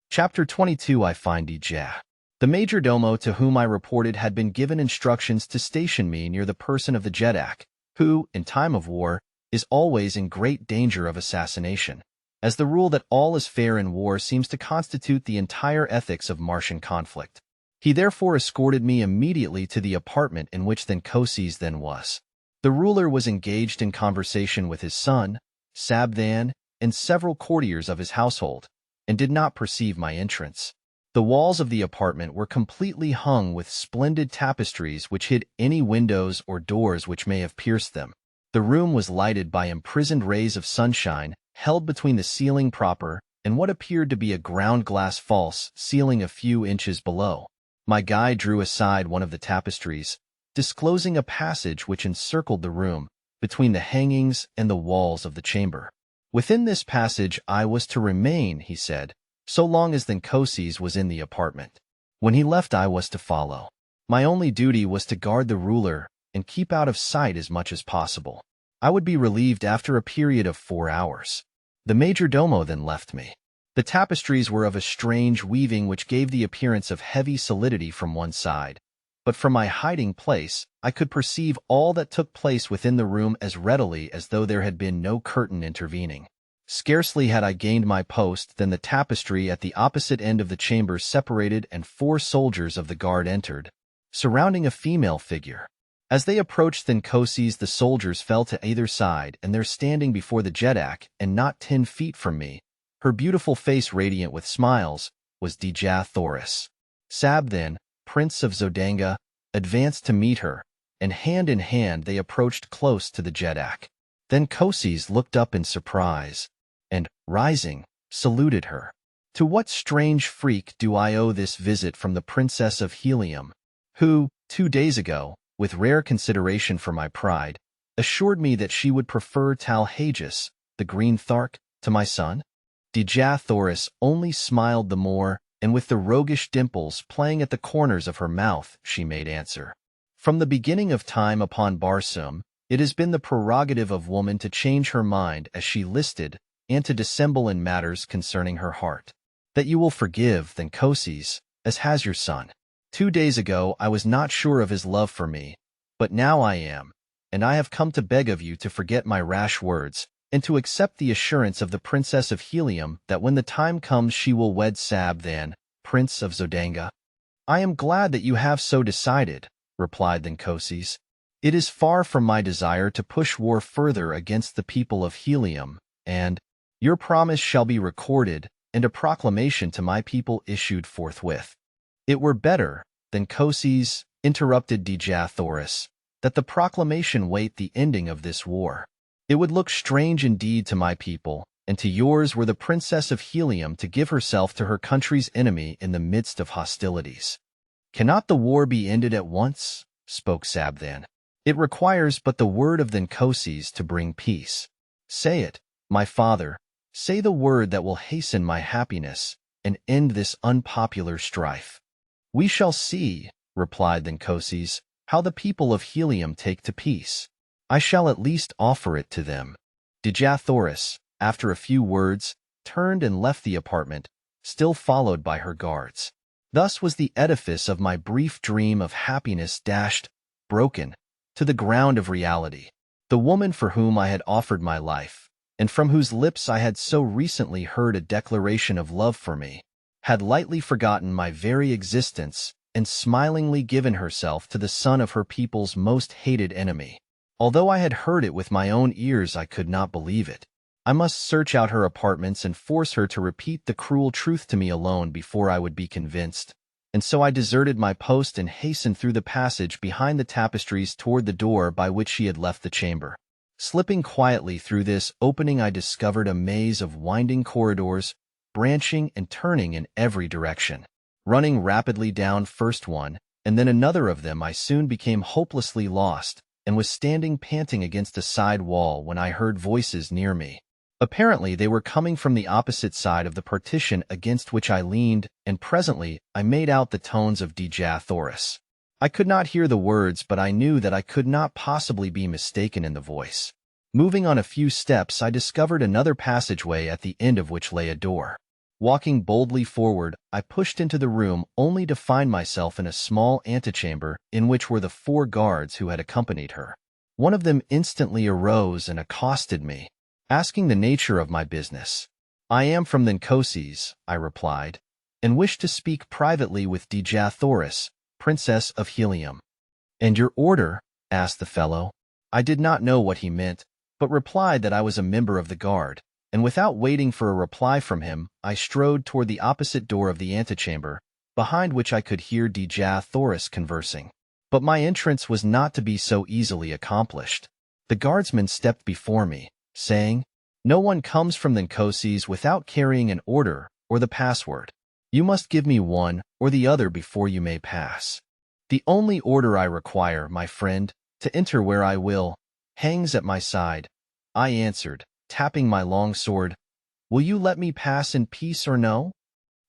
Chapter 22. I find Dejah. The major domo to whom I reported had been given instructions to station me near the person of the Jedak, who, in time of war, is always in great danger of assassination, as the rule that all is fair in war seems to constitute the entire ethics of Martian conflict. He therefore escorted me immediately to the apartment in which the Nkoses then was. The ruler was engaged in conversation with his son, Sabthan, and several courtiers of his household, and did not perceive my entrance. The walls of the apartment were completely hung with splendid tapestries which hid any windows or doors which may have pierced them. The room was lighted by imprisoned rays of sunshine held between the ceiling proper and what appeared to be a ground-glass false ceiling a few inches below. My guide drew aside one of the tapestries, disclosing a passage which encircled the room, between the hangings and the walls of the chamber. Within this passage I was to remain, he said, so long as the Nkoses was in the apartment. When he left, I was to follow. My only duty was to guard the ruler and keep out of sight as much as possible. I would be relieved after a period of 4 hours. The major domo then left me. The tapestries were of a strange weaving which gave the appearance of heavy solidity from one side, but from my hiding place I could perceive all that took place within the room as readily as though there had been no curtain intervening. Scarcely had I gained my post than the tapestry at the opposite end of the chamber separated and 4 soldiers of the guard entered, surrounding a female figure. As they approached Thinkosis, the soldiers fell to either side, and there standing before the Jeddak, and not 10 feet from me, her beautiful face radiant with smiles, was Dejah Thoris. Sab then, Prince of Zodanga, advanced to meet her, and hand in hand they approached close to the Jeddak. Then Kosis looked up in surprise, and, rising, saluted her. To what strange freak do I owe this visit from the Princess of Helium, who, 2 days ago, with rare consideration for my pride, assured me that she would prefer Talhages, the green Thark, to my son? Dejah Thoris only smiled the more, and with the roguish dimples playing at the corners of her mouth, she made answer. From the beginning of time upon Barsoom, it has been the prerogative of woman to change her mind as she listed, and to dissemble in matters concerning her heart. That you will forgive Thinkosis, as has your son. 2 days ago I was not sure of his love for me, but now I am, and I have come to beg of you to forget my rash words, and to accept the assurance of the Princess of Helium that when the time comes she will wed Sab then, Prince of Zodanga. I am glad that you have so decided, replied Thinkosis. It is far from my desire to push war further against the people of Helium, and your promise shall be recorded, and a proclamation to my people issued forthwith. It were better, Thinkosis, interrupted Dejah Thoris, that the proclamation wait the ending of this war. It would look strange indeed to my people, and to yours were the Princess of Helium to give herself to her country's enemy in the midst of hostilities. Cannot the war be ended at once? Spoke Sab then. It requires but the word of Thinkosis to bring peace. Say it, my father, say the word that will hasten my happiness, and end this unpopular strife. We shall see, replied Thinkosis, how the people of Helium take to peace. I shall at least offer it to them. Dejah Thoris, after a few words, turned and left the apartment, still followed by her guards. Thus was the edifice of my brief dream of happiness dashed, broken, to the ground of reality. The woman for whom I had offered my life, and from whose lips I had so recently heard a declaration of love for me, had lightly forgotten my very existence and smilingly given herself to the son of her people's most hated enemy. Although I had heard it with my own ears, I could not believe it. I must search out her apartments and force her to repeat the cruel truth to me alone before I would be convinced. And so I deserted my post and hastened through the passage behind the tapestries toward the door by which she had left the chamber. Slipping quietly through this opening, I discovered a maze of winding corridors, branching and turning in every direction. Running rapidly down first one, and then another of them, I soon became hopelessly lost, and was standing panting against a side wall when I heard voices near me. Apparently they were coming from the opposite side of the partition against which I leaned, and presently I made out the tones of Dejah Thoris. I could not hear the words, but I knew that I could not possibly be mistaken in the voice. Moving on a few steps, I discovered another passageway at the end of which lay a door. Walking boldly forward, I pushed into the room only to find myself in a small antechamber in which were the 4 guards who had accompanied her. One of them instantly arose and accosted me, asking the nature of my business. I am from Thinkosis, I replied, and wish to speak privately with Dejah Thoris, Princess of Helium. And your order? Asked the fellow. I did not know what he meant, but replied that I was a member of the guard, and without waiting for a reply from him, I strode toward the opposite door of the antechamber, behind which I could hear Dejah Thoris conversing. But my entrance was not to be so easily accomplished. The guardsman stepped before me, saying, "No one comes from Thinkosis without carrying an order or the password. You must give me one or the other before you may pass. The only order I require, my friend, to enter where I will, hangs at my side," I answered, tapping my long sword. "Will you let me pass in peace or no?"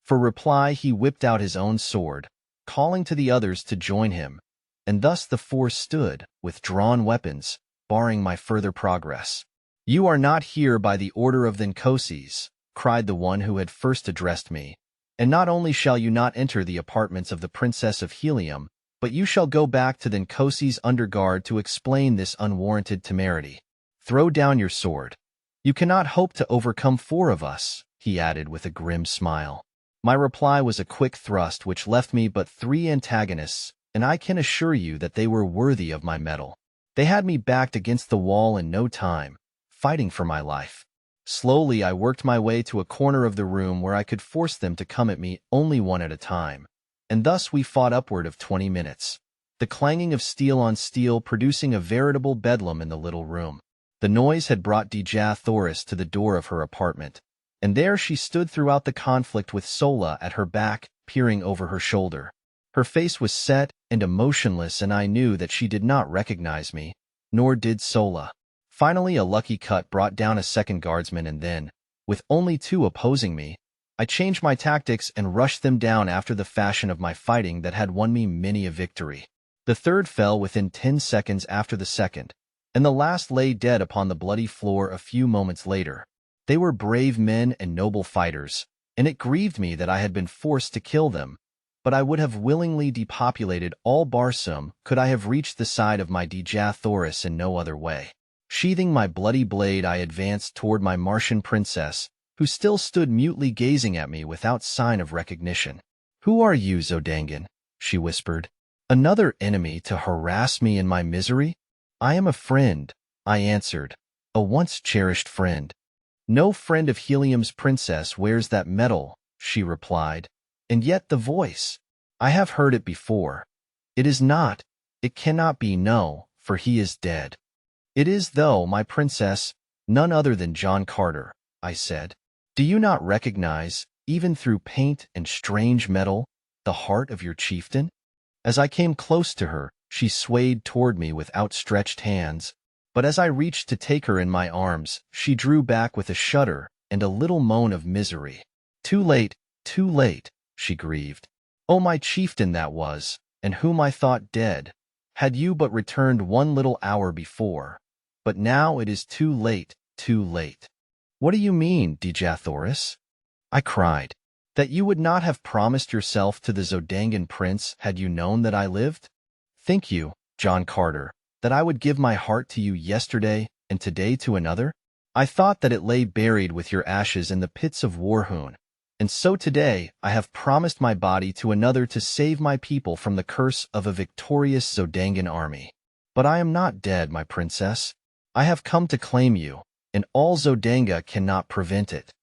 For reply he whipped out his own sword, calling to the others to join him, and thus the 4 stood, with drawn weapons, barring my further progress. "You are not here by the order of Thinkosis," cried the one who had first addressed me, "and not only shall you not enter the apartments of the Princess of Helium, but you shall go back to Thinkosis under guard to explain this unwarranted temerity. Throw down your sword. You cannot hope to overcome 4 of us, he added with a grim smile. My reply was a quick thrust which left me but 3 antagonists, and I can assure you that they were worthy of my mettle. They had me backed against the wall in no time, fighting for my life. Slowly I worked my way to a corner of the room where I could force them to come at me only one at a time, and thus we fought upward of 20 minutes. The clanging of steel on steel producing a veritable bedlam in the little room. The noise had brought Dejah Thoris to the door of her apartment, and there she stood throughout the conflict with Sola at her back, peering over her shoulder. Her face was set and emotionless, and I knew that she did not recognize me, nor did Sola. Finally, a lucky cut brought down a second guardsman, and then, with only 2 opposing me, I changed my tactics and rushed them down after the fashion of my fighting that had won me many a victory. The third fell within 10 seconds after the second, and the last lay dead upon the bloody floor a few moments later. They were brave men and noble fighters, and it grieved me that I had been forced to kill them, but I would have willingly depopulated all Barsoom could I have reached the side of my Dejah Thoris in no other way. Sheathing my bloody blade, I advanced toward my Martian princess, who still stood mutely gazing at me without sign of recognition. "Who are you, Zodangan?" she whispered. "Another enemy to harass me in my misery?" "I am a friend," I answered, "a once-cherished friend." "No friend of Helium's princess wears that medal," she replied. "And yet the voice. I have heard it before. It is not, it cannot be, no, for he is dead." "It is, though, my princess, none other than John Carter," I said. "Do you not recognize, even through paint and strange metal, the heart of your chieftain?" As I came close to her, she swayed toward me with outstretched hands, but as I reached to take her in my arms, she drew back with a shudder and a little moan of misery. Too late, she grieved. "Oh, my chieftain that was, and whom I thought dead, had you but returned 1 little hour before. But now it is too late, too late." "What do you mean, Dejah Thoris?" I cried. "That you would not have promised yourself to the Zodangan prince had you known that I lived? Think you, John Carter, that I would give my heart to you yesterday and today to another? I thought that it lay buried with your ashes in the pits of Warhoon, and so today I have promised my body to another to save my people from the curse of a victorious Zodangan army. But I am not dead, my princess. I have come to claim you, and all Zodanga cannot prevent it.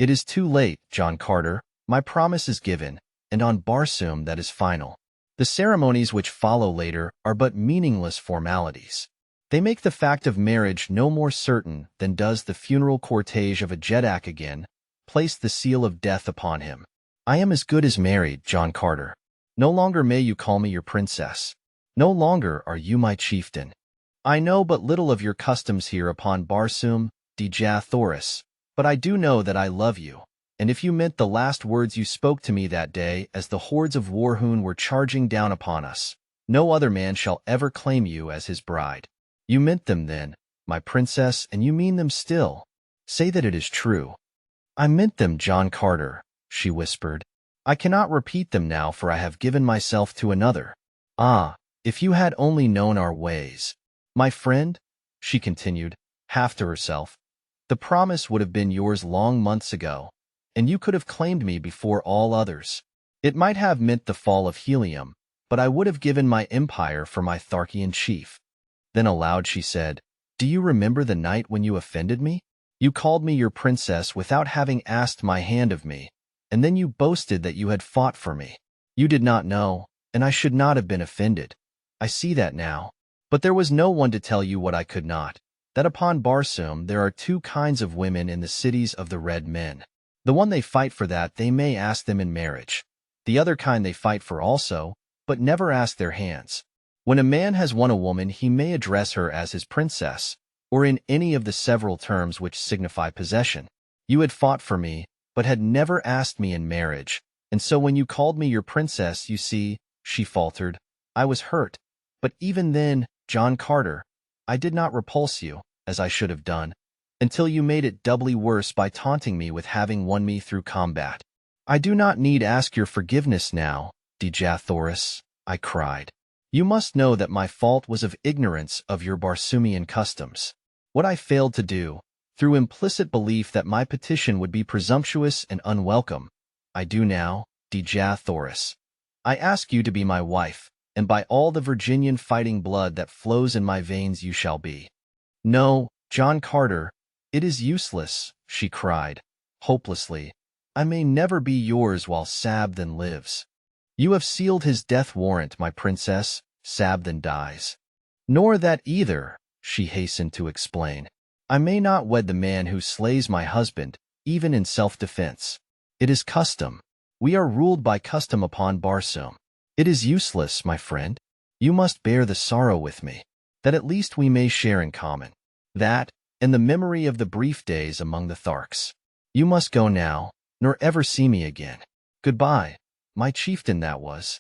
It is too late, John Carter. My promise is given, and on Barsoom that is final. The ceremonies which follow later are but meaningless formalities. They make the fact of marriage no more certain than does the funeral cortege of a Jedak again place the seal of death upon him. I am as good as married, John Carter. No longer may you call me your princess. No longer are you my chieftain. I know but little of your customs here upon Barsoom, Dejah Thoris, but I do know that I love you, and if you meant the last words you spoke to me that day as the hordes of Warhoon were charging down upon us, no other man shall ever claim you as his bride. You meant them then, my princess, and you mean them still. Say that it is true. I meant them, John Carter, she whispered. I cannot repeat them now, for I have given myself to another. Ah, if you had only known our ways. My friend, she continued, half to herself, the promise would have been yours long months ago, and you could have claimed me before all others. It might have meant the fall of Helium, but I would have given my empire for my Tharkian chief. Then aloud she said, Do you remember the night when you offended me? You called me your princess without having asked my hand of me, and then you boasted that you had fought for me. You did not know, and I should not have been offended. I see that now. But there was no one to tell you what I could not, that upon Barsoom there are 2 kinds of women in the cities of the red men. The one they fight for that they may ask them in marriage. The other kind they fight for also, but never ask their hands. When a man has won a woman, he may address her as his princess, or in any of the several terms which signify possession. You had fought for me, but had never asked me in marriage, and so when you called me your princess, you see, she faltered, I was hurt. But even then, John Carter, I did not repulse you, as I should have done, until you made it doubly worse by taunting me with having won me through combat. I do not need ask your forgiveness now, Dejah Thoris, I cried. You must know that my fault was of ignorance of your Barsoomian customs. What I failed to do, through implicit belief that my petition would be presumptuous and unwelcome. I do now, Dejah Thoris. I ask you to be my wife, and by all the Virginian fighting blood that flows in my veins you shall be. No, John Carter, it is useless, she cried, hopelessly. I may never be yours while Sabthan lives. You have sealed his death warrant, my princess. Sabthan dies. Nor that either, she hastened to explain. I may not wed the man who slays my husband, even in self-defense. It is custom. We are ruled by custom upon Barsoom. It is useless, my friend. You must bear the sorrow with me, that at least we may share in common. That, and the memory of the brief days among the Tarkas. You must go now, nor ever see me again. Goodbye, my chieftain that was.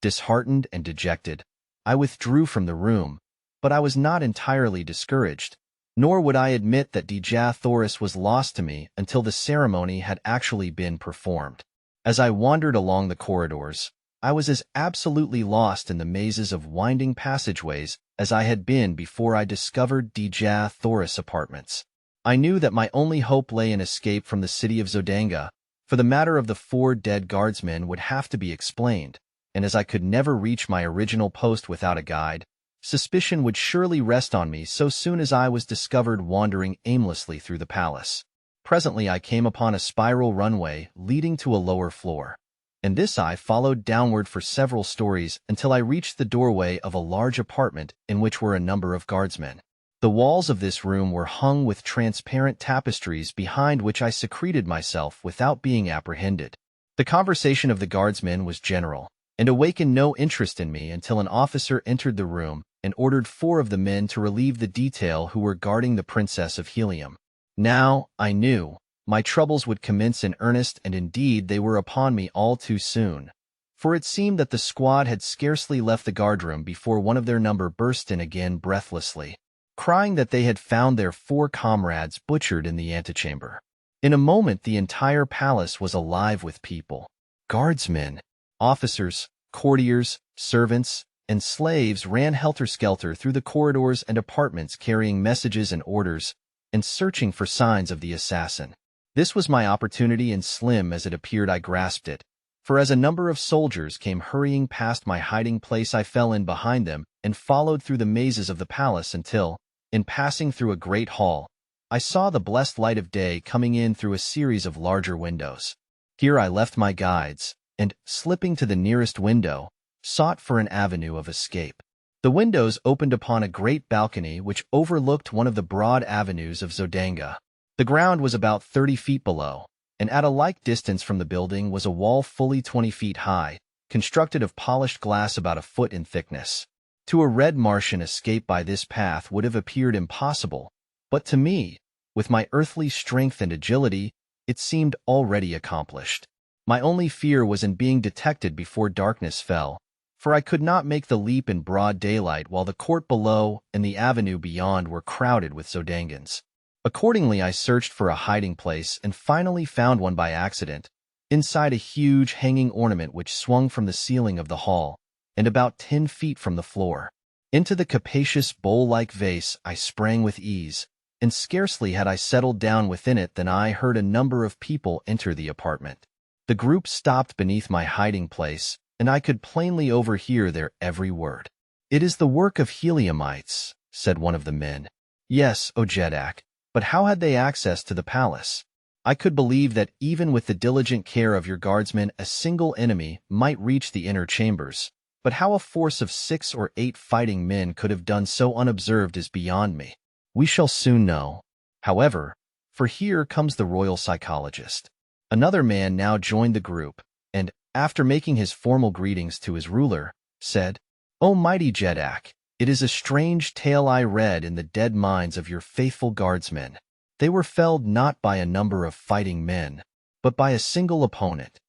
Disheartened and dejected, I withdrew from the room, but I was not entirely discouraged, nor would I admit that Dejah Thoris was lost to me until the ceremony had actually been performed. As I wandered along the corridors, I was as absolutely lost in the mazes of winding passageways as I had been before I discovered Dejah Thoris' apartments. I knew that my only hope lay in escape from the city of Zodanga, for the matter of the 4 dead guardsmen would have to be explained, and as I could never reach my original post without a guide, suspicion would surely rest on me so soon as I was discovered wandering aimlessly through the palace. Presently I came upon a spiral runway leading to a lower floor, and this I followed downward for several stories until I reached the doorway of a large apartment in which were a number of guardsmen. The walls of this room were hung with transparent tapestries behind which I secreted myself without being apprehended. The conversation of the guardsmen was general, and awakened no interest in me until an officer entered the room and ordered 4 of the men to relieve the detail who were guarding the Princess of Helium. Now, I knew, my troubles would commence in earnest, and indeed they were upon me all too soon, for it seemed that the squad had scarcely left the guardroom before one of their number burst in again breathlessly, crying that they had found their 4 comrades butchered in the antechamber. In a moment the entire palace was alive with people. Guardsmen, officers, courtiers, servants, and slaves ran helter-skelter through the corridors and apartments carrying messages and orders, and searching for signs of the assassin. This was my opportunity, and slim as it appeared I grasped it, for as a number of soldiers came hurrying past my hiding place I fell in behind them and followed through the mazes of the palace until, in passing through a great hall, I saw the blessed light of day coming in through a series of larger windows. Here I left my guides, and, slipping to the nearest window, sought for an avenue of escape. The windows opened upon a great balcony which overlooked one of the broad avenues of Zodanga. The ground was about 30 feet below, and at a like distance from the building was a wall fully 20 feet high, constructed of polished glass about a foot in thickness. To a red Martian escape by this path would have appeared impossible, but to me, with my earthly strength and agility, it seemed already accomplished. My only fear was in being detected before darkness fell, for I could not make the leap in broad daylight while the court below and the avenue beyond were crowded with Zodangans. Accordingly, I searched for a hiding place and finally found one by accident, inside a huge hanging ornament which swung from the ceiling of the hall, and about 10 feet from the floor. Into the capacious bowl-like vase I sprang with ease, and scarcely had I settled down within it than I heard a number of people enter the apartment. The group stopped beneath my hiding place, and I could plainly overhear their every word. "It is the work of Heliumites," said one of the men. "Yes, O Jedak, but how had they access to the palace? I could believe that even with the diligent care of your guardsmen a single enemy might reach the inner chambers, but how a force of 6 or 8 fighting men could have done so unobserved is beyond me. We shall soon know, however, for here comes the royal psychologist." Another man now joined the group, and, after making his formal greetings to his ruler, said, "O mighty Jedak, it is a strange tale I read in the dead minds of your faithful guardsmen. They were felled not by a number of fighting men, but by a single opponent."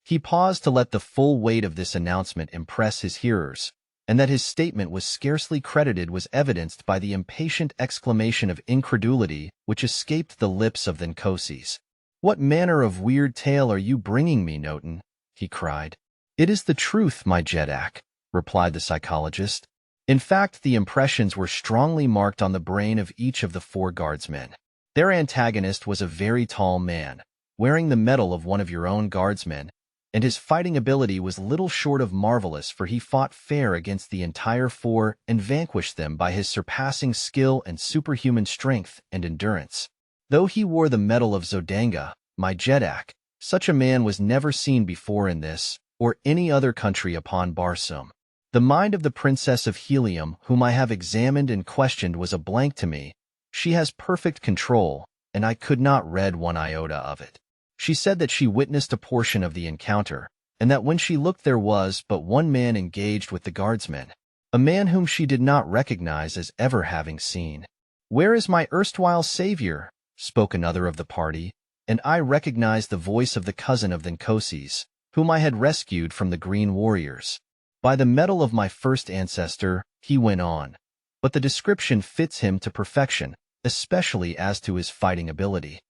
He paused to let the full weight of this announcement impress his hearers, and that his statement was scarcely credited was evidenced by the impatient exclamation of incredulity which escaped the lips of the Nkosis. "What manner of weird tale are you bringing me, Noten?" he cried. "It is the truth, my Jedak," replied the psychologist. In fact, the impressions were strongly marked on the brain of each of the 4 guardsmen. Their antagonist was a very tall man, wearing the medal of one of your own guardsmen, and his fighting ability was little short of marvelous, for he fought fair against the entire four and vanquished them by his surpassing skill and superhuman strength and endurance. Though he wore the medal of Zodanga, my Jedak, such a man was never seen before in this or any other country upon Barsoom. The mind of the Princess of Helium, whom I have examined and questioned, was a blank to me. She has perfect control, and I could not read one iota of it. She said that she witnessed a portion of the encounter, and that when she looked there was but one man engaged with the guardsmen, a man whom she did not recognize as ever having seen. "Where is my erstwhile savior?" spoke another of the party, and I recognized the voice of the cousin of Thankoses, whom I had rescued from the Green Warriors. "By the medal of my first ancestor," he went on, "but the description fits him to perfection, especially as to his fighting ability."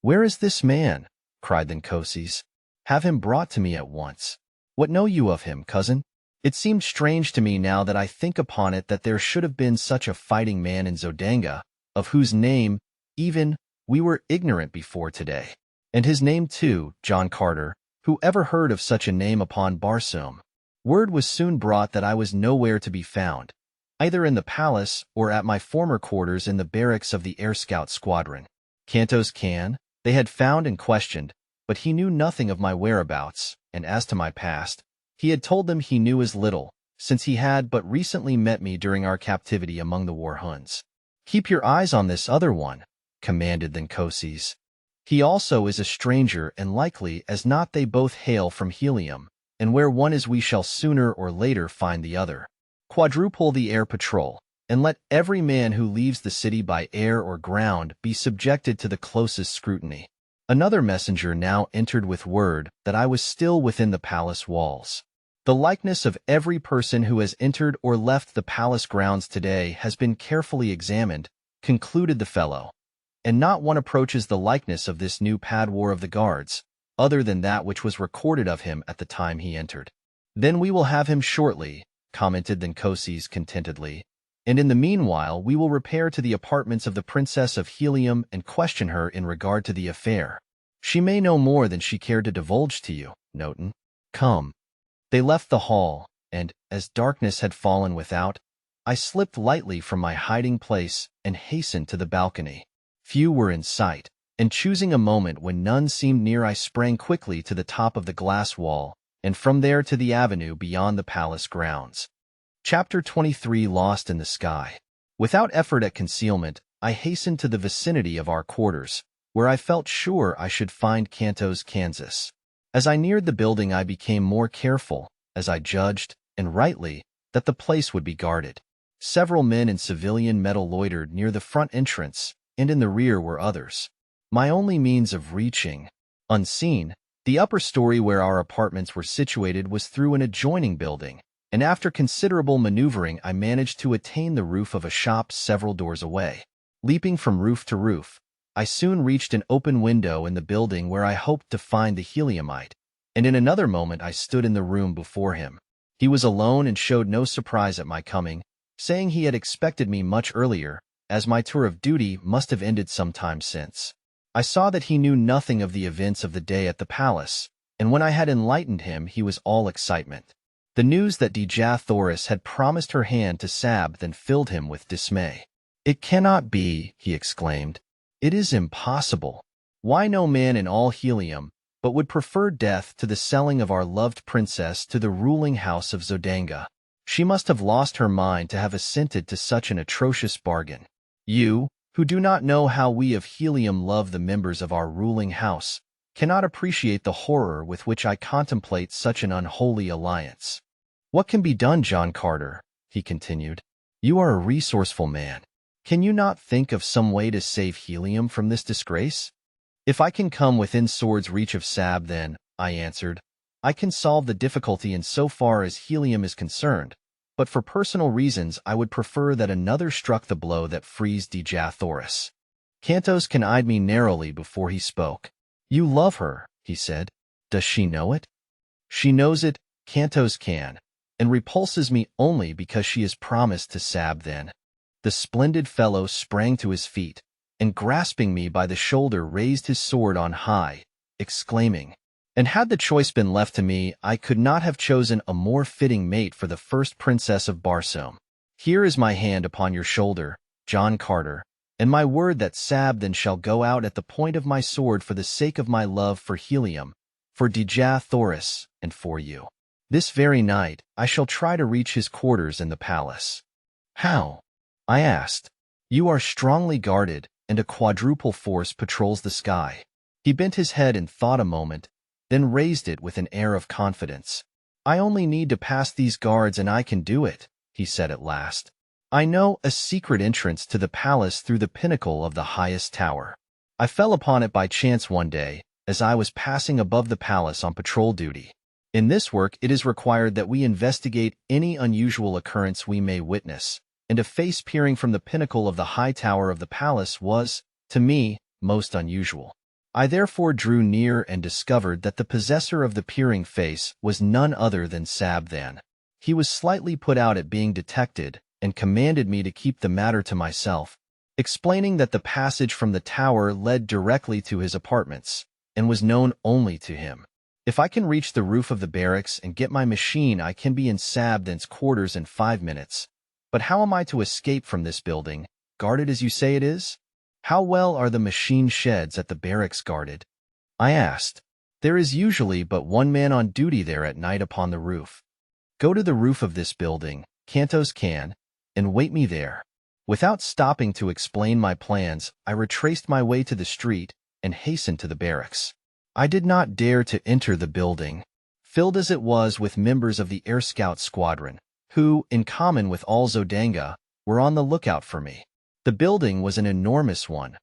"Where is this man?" cried Thankoses. "Have him brought to me at once." "What know you of him, cousin?" It seemed strange to me now that I think upon it that there should have been such a fighting man in Zodanga, of whose name, even, we were ignorant before today. And his name too, John Carter. Who ever heard of such a name upon Barsoom? Word was soon brought that I was nowhere to be found, either in the palace or at my former quarters in the barracks of the Air Scout Squadron. Cantos Can, they had found and questioned, but he knew nothing of my whereabouts, and as to my past, he had told them he knew as little, since he had but recently met me during our captivity among the Warhoons. "Keep your eyes on this other one," commanded Thankoses. "He also is a stranger, and likely as not they both hail from Helium, and where one is we shall sooner or later find the other. Quadruple the air patrol, and let every man who leaves the city by air or ground be subjected to the closest scrutiny." Another messenger now entered with word that I was still within the palace walls. "The likeness of every person who has entered or left the palace grounds today has been carefully examined," concluded the fellow, "and not one approaches the likeness of this new padwar of the guards, other than that which was recorded of him at the time he entered." "Then we will have him shortly," commented Thankoses contentedly, "and in the meanwhile we will repair to the apartments of the Princess of Helium and question her in regard to the affair. She may know more than she cared to divulge to you, Noten. Come." They left the hall, and, as darkness had fallen without, I slipped lightly from my hiding place and hastened to the balcony. Few were in sight, and choosing a moment when none seemed near, I sprang quickly to the top of the glass wall, and from there to the avenue beyond the palace grounds. Chapter 23 Lost in the Sky. Without effort at concealment, I hastened to the vicinity of our quarters, where I felt sure I should find Cantos, Kansas. As I neared the building I became more careful, as I judged, and rightly, that the place would be guarded. Several men in civilian metal loitered near the front entrance, and in the rear were others. My only means of reaching, unseen, the upper story where our apartments were situated was through an adjoining building, and after considerable maneuvering I managed to attain the roof of a shop several doors away. Leaping from roof to roof, I soon reached an open window in the building where I hoped to find the Heliumite, and in another moment I stood in the room before him. He was alone and showed no surprise at my coming, saying he had expected me much earlier, as my tour of duty must have ended some time since. I saw that he knew nothing of the events of the day at the palace, and when I had enlightened him he was all excitement. The news that Dejah Thoris had promised her hand to Sab then filled him with dismay. "It cannot be," he exclaimed. "It is impossible. Why, no man in all Helium but would prefer death to the selling of our loved princess to the ruling house of Zodanga. She must have lost her mind to have assented to such an atrocious bargain. You, who do not know how we of Helium love the members of our ruling house, cannot appreciate the horror with which I contemplate such an unholy alliance. What can be done, John Carter?" he continued. "You are a resourceful man. Can you not think of some way to save Helium from this disgrace?" "If I can come within sword's reach of Sab, then," I answered, "I can solve the difficulty in so far as Helium is concerned, but for personal reasons I would prefer that another struck the blow that frees Dejah Thoris." Cantos Can eyed me narrowly before he spoke. "You love her," he said. "Does she know it?" "She knows it," Cantos Can, "and repulses me only because she is promised to Sab then." The splendid fellow sprang to his feet, and grasping me by the shoulder raised his sword on high, exclaiming, "And had the choice been left to me, I could not have chosen a more fitting mate for the first princess of Barsoom. Here is my hand upon your shoulder, John Carter, and my word that Sabden shall go out at the point of my sword for the sake of my love for Helium, for Dejah Thoris, and for you. This very night I shall try to reach his quarters in the palace." "How?" I asked. "You are strongly guarded, and a quadruple force patrols the sky." He bent his head and thought a moment, then raised it with an air of confidence. "I only need to pass these guards and I can do it," he said at last. "I know a secret entrance to the palace through the pinnacle of the highest tower. I fell upon it by chance one day, as I was passing above the palace on patrol duty. In this work it is required that we investigate any unusual occurrence we may witness, and a face peering from the pinnacle of the high tower of the palace was, to me, most unusual. I therefore drew near and discovered that the possessor of the peering face was none other than Sabden. He was slightly put out at being detected and commanded me to keep the matter to myself, explaining that the passage from the tower led directly to his apartments and was known only to him. If I can reach the roof of the barracks and get my machine, I can be in Sabden's quarters in 5 minutes. But how am I to escape from this building, guarded as you say it is? How well are the machine sheds at the barracks guarded?" I asked. "There is usually but one man on duty there at night upon the roof. Go to the roof of this building, Cantos can, and wait me there." Without stopping to explain my plans, I retraced my way to the street and hastened to the barracks. I did not dare to enter the building, filled as it was with members of the Air Scout Squadron, who, in common with all Zodanga, were on the lookout for me. The building was an enormous one,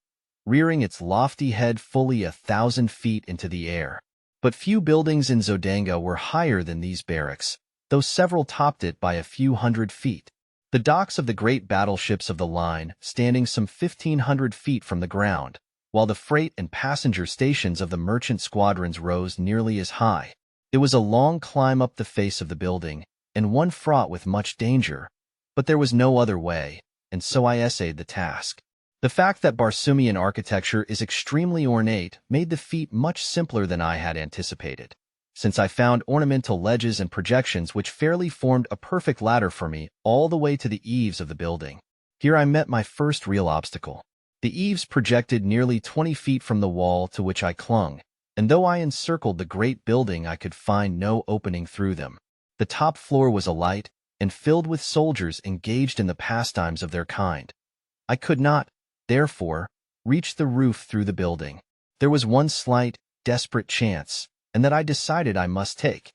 rearing its lofty head fully 1,000 feet into the air. But few buildings in Zodanga were higher than these barracks, though several topped it by a few hundred feet. The docks of the great battleships of the line standing some 1,500 feet from the ground, while the freight and passenger stations of the merchant squadrons rose nearly as high. It was a long climb up the face of the building, and one fraught with much danger, but there was no other way, and so I essayed the task. The fact that Barsoomian architecture is extremely ornate made the feat much simpler than I had anticipated, since I found ornamental ledges and projections which fairly formed a perfect ladder for me all the way to the eaves of the building. Here I met my first real obstacle. The eaves projected nearly 20 feet from the wall to which I clung, and though I encircled the great building, I could find no opening through them. The top floor was alight and filled with soldiers engaged in the pastimes of their kind. I could not, therefore, reach the roof through the building. There was one slight, desperate chance, and that I decided I must take.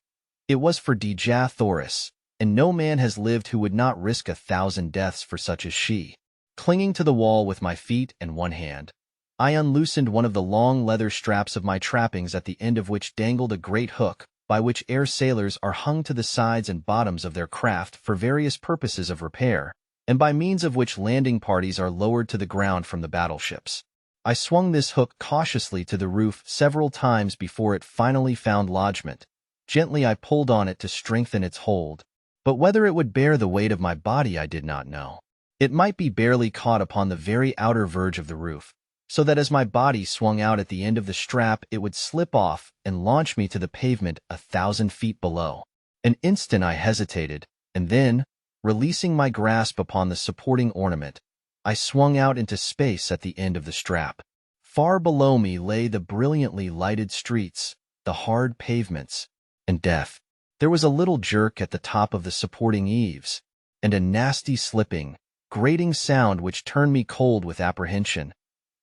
It was for Dejah Thoris, and no man has lived who would not risk 1,000 deaths for such as she. Clinging to the wall with my feet and one hand, I unloosened one of the long leather straps of my trappings, at the end of which dangled a great hook, by which air sailors are hung to the sides and bottoms of their craft for various purposes of repair, and by means of which landing parties are lowered to the ground from the battleships. I swung this hook cautiously to the roof several times before it finally found lodgment. Gently I pulled on it to strengthen its hold, but whether it would bear the weight of my body I did not know. It might be barely caught upon the very outer verge of the roof, so that as my body swung out at the end of the strap it would slip off and launch me to the pavement 1,000 feet below. An instant I hesitated, and then, releasing my grasp upon the supporting ornament, I swung out into space at the end of the strap. Far below me lay the brilliantly lighted streets, the hard pavements, and death. There was a little jerk at the top of the supporting eaves, and a nasty slipping, grating sound which turned me cold with apprehension.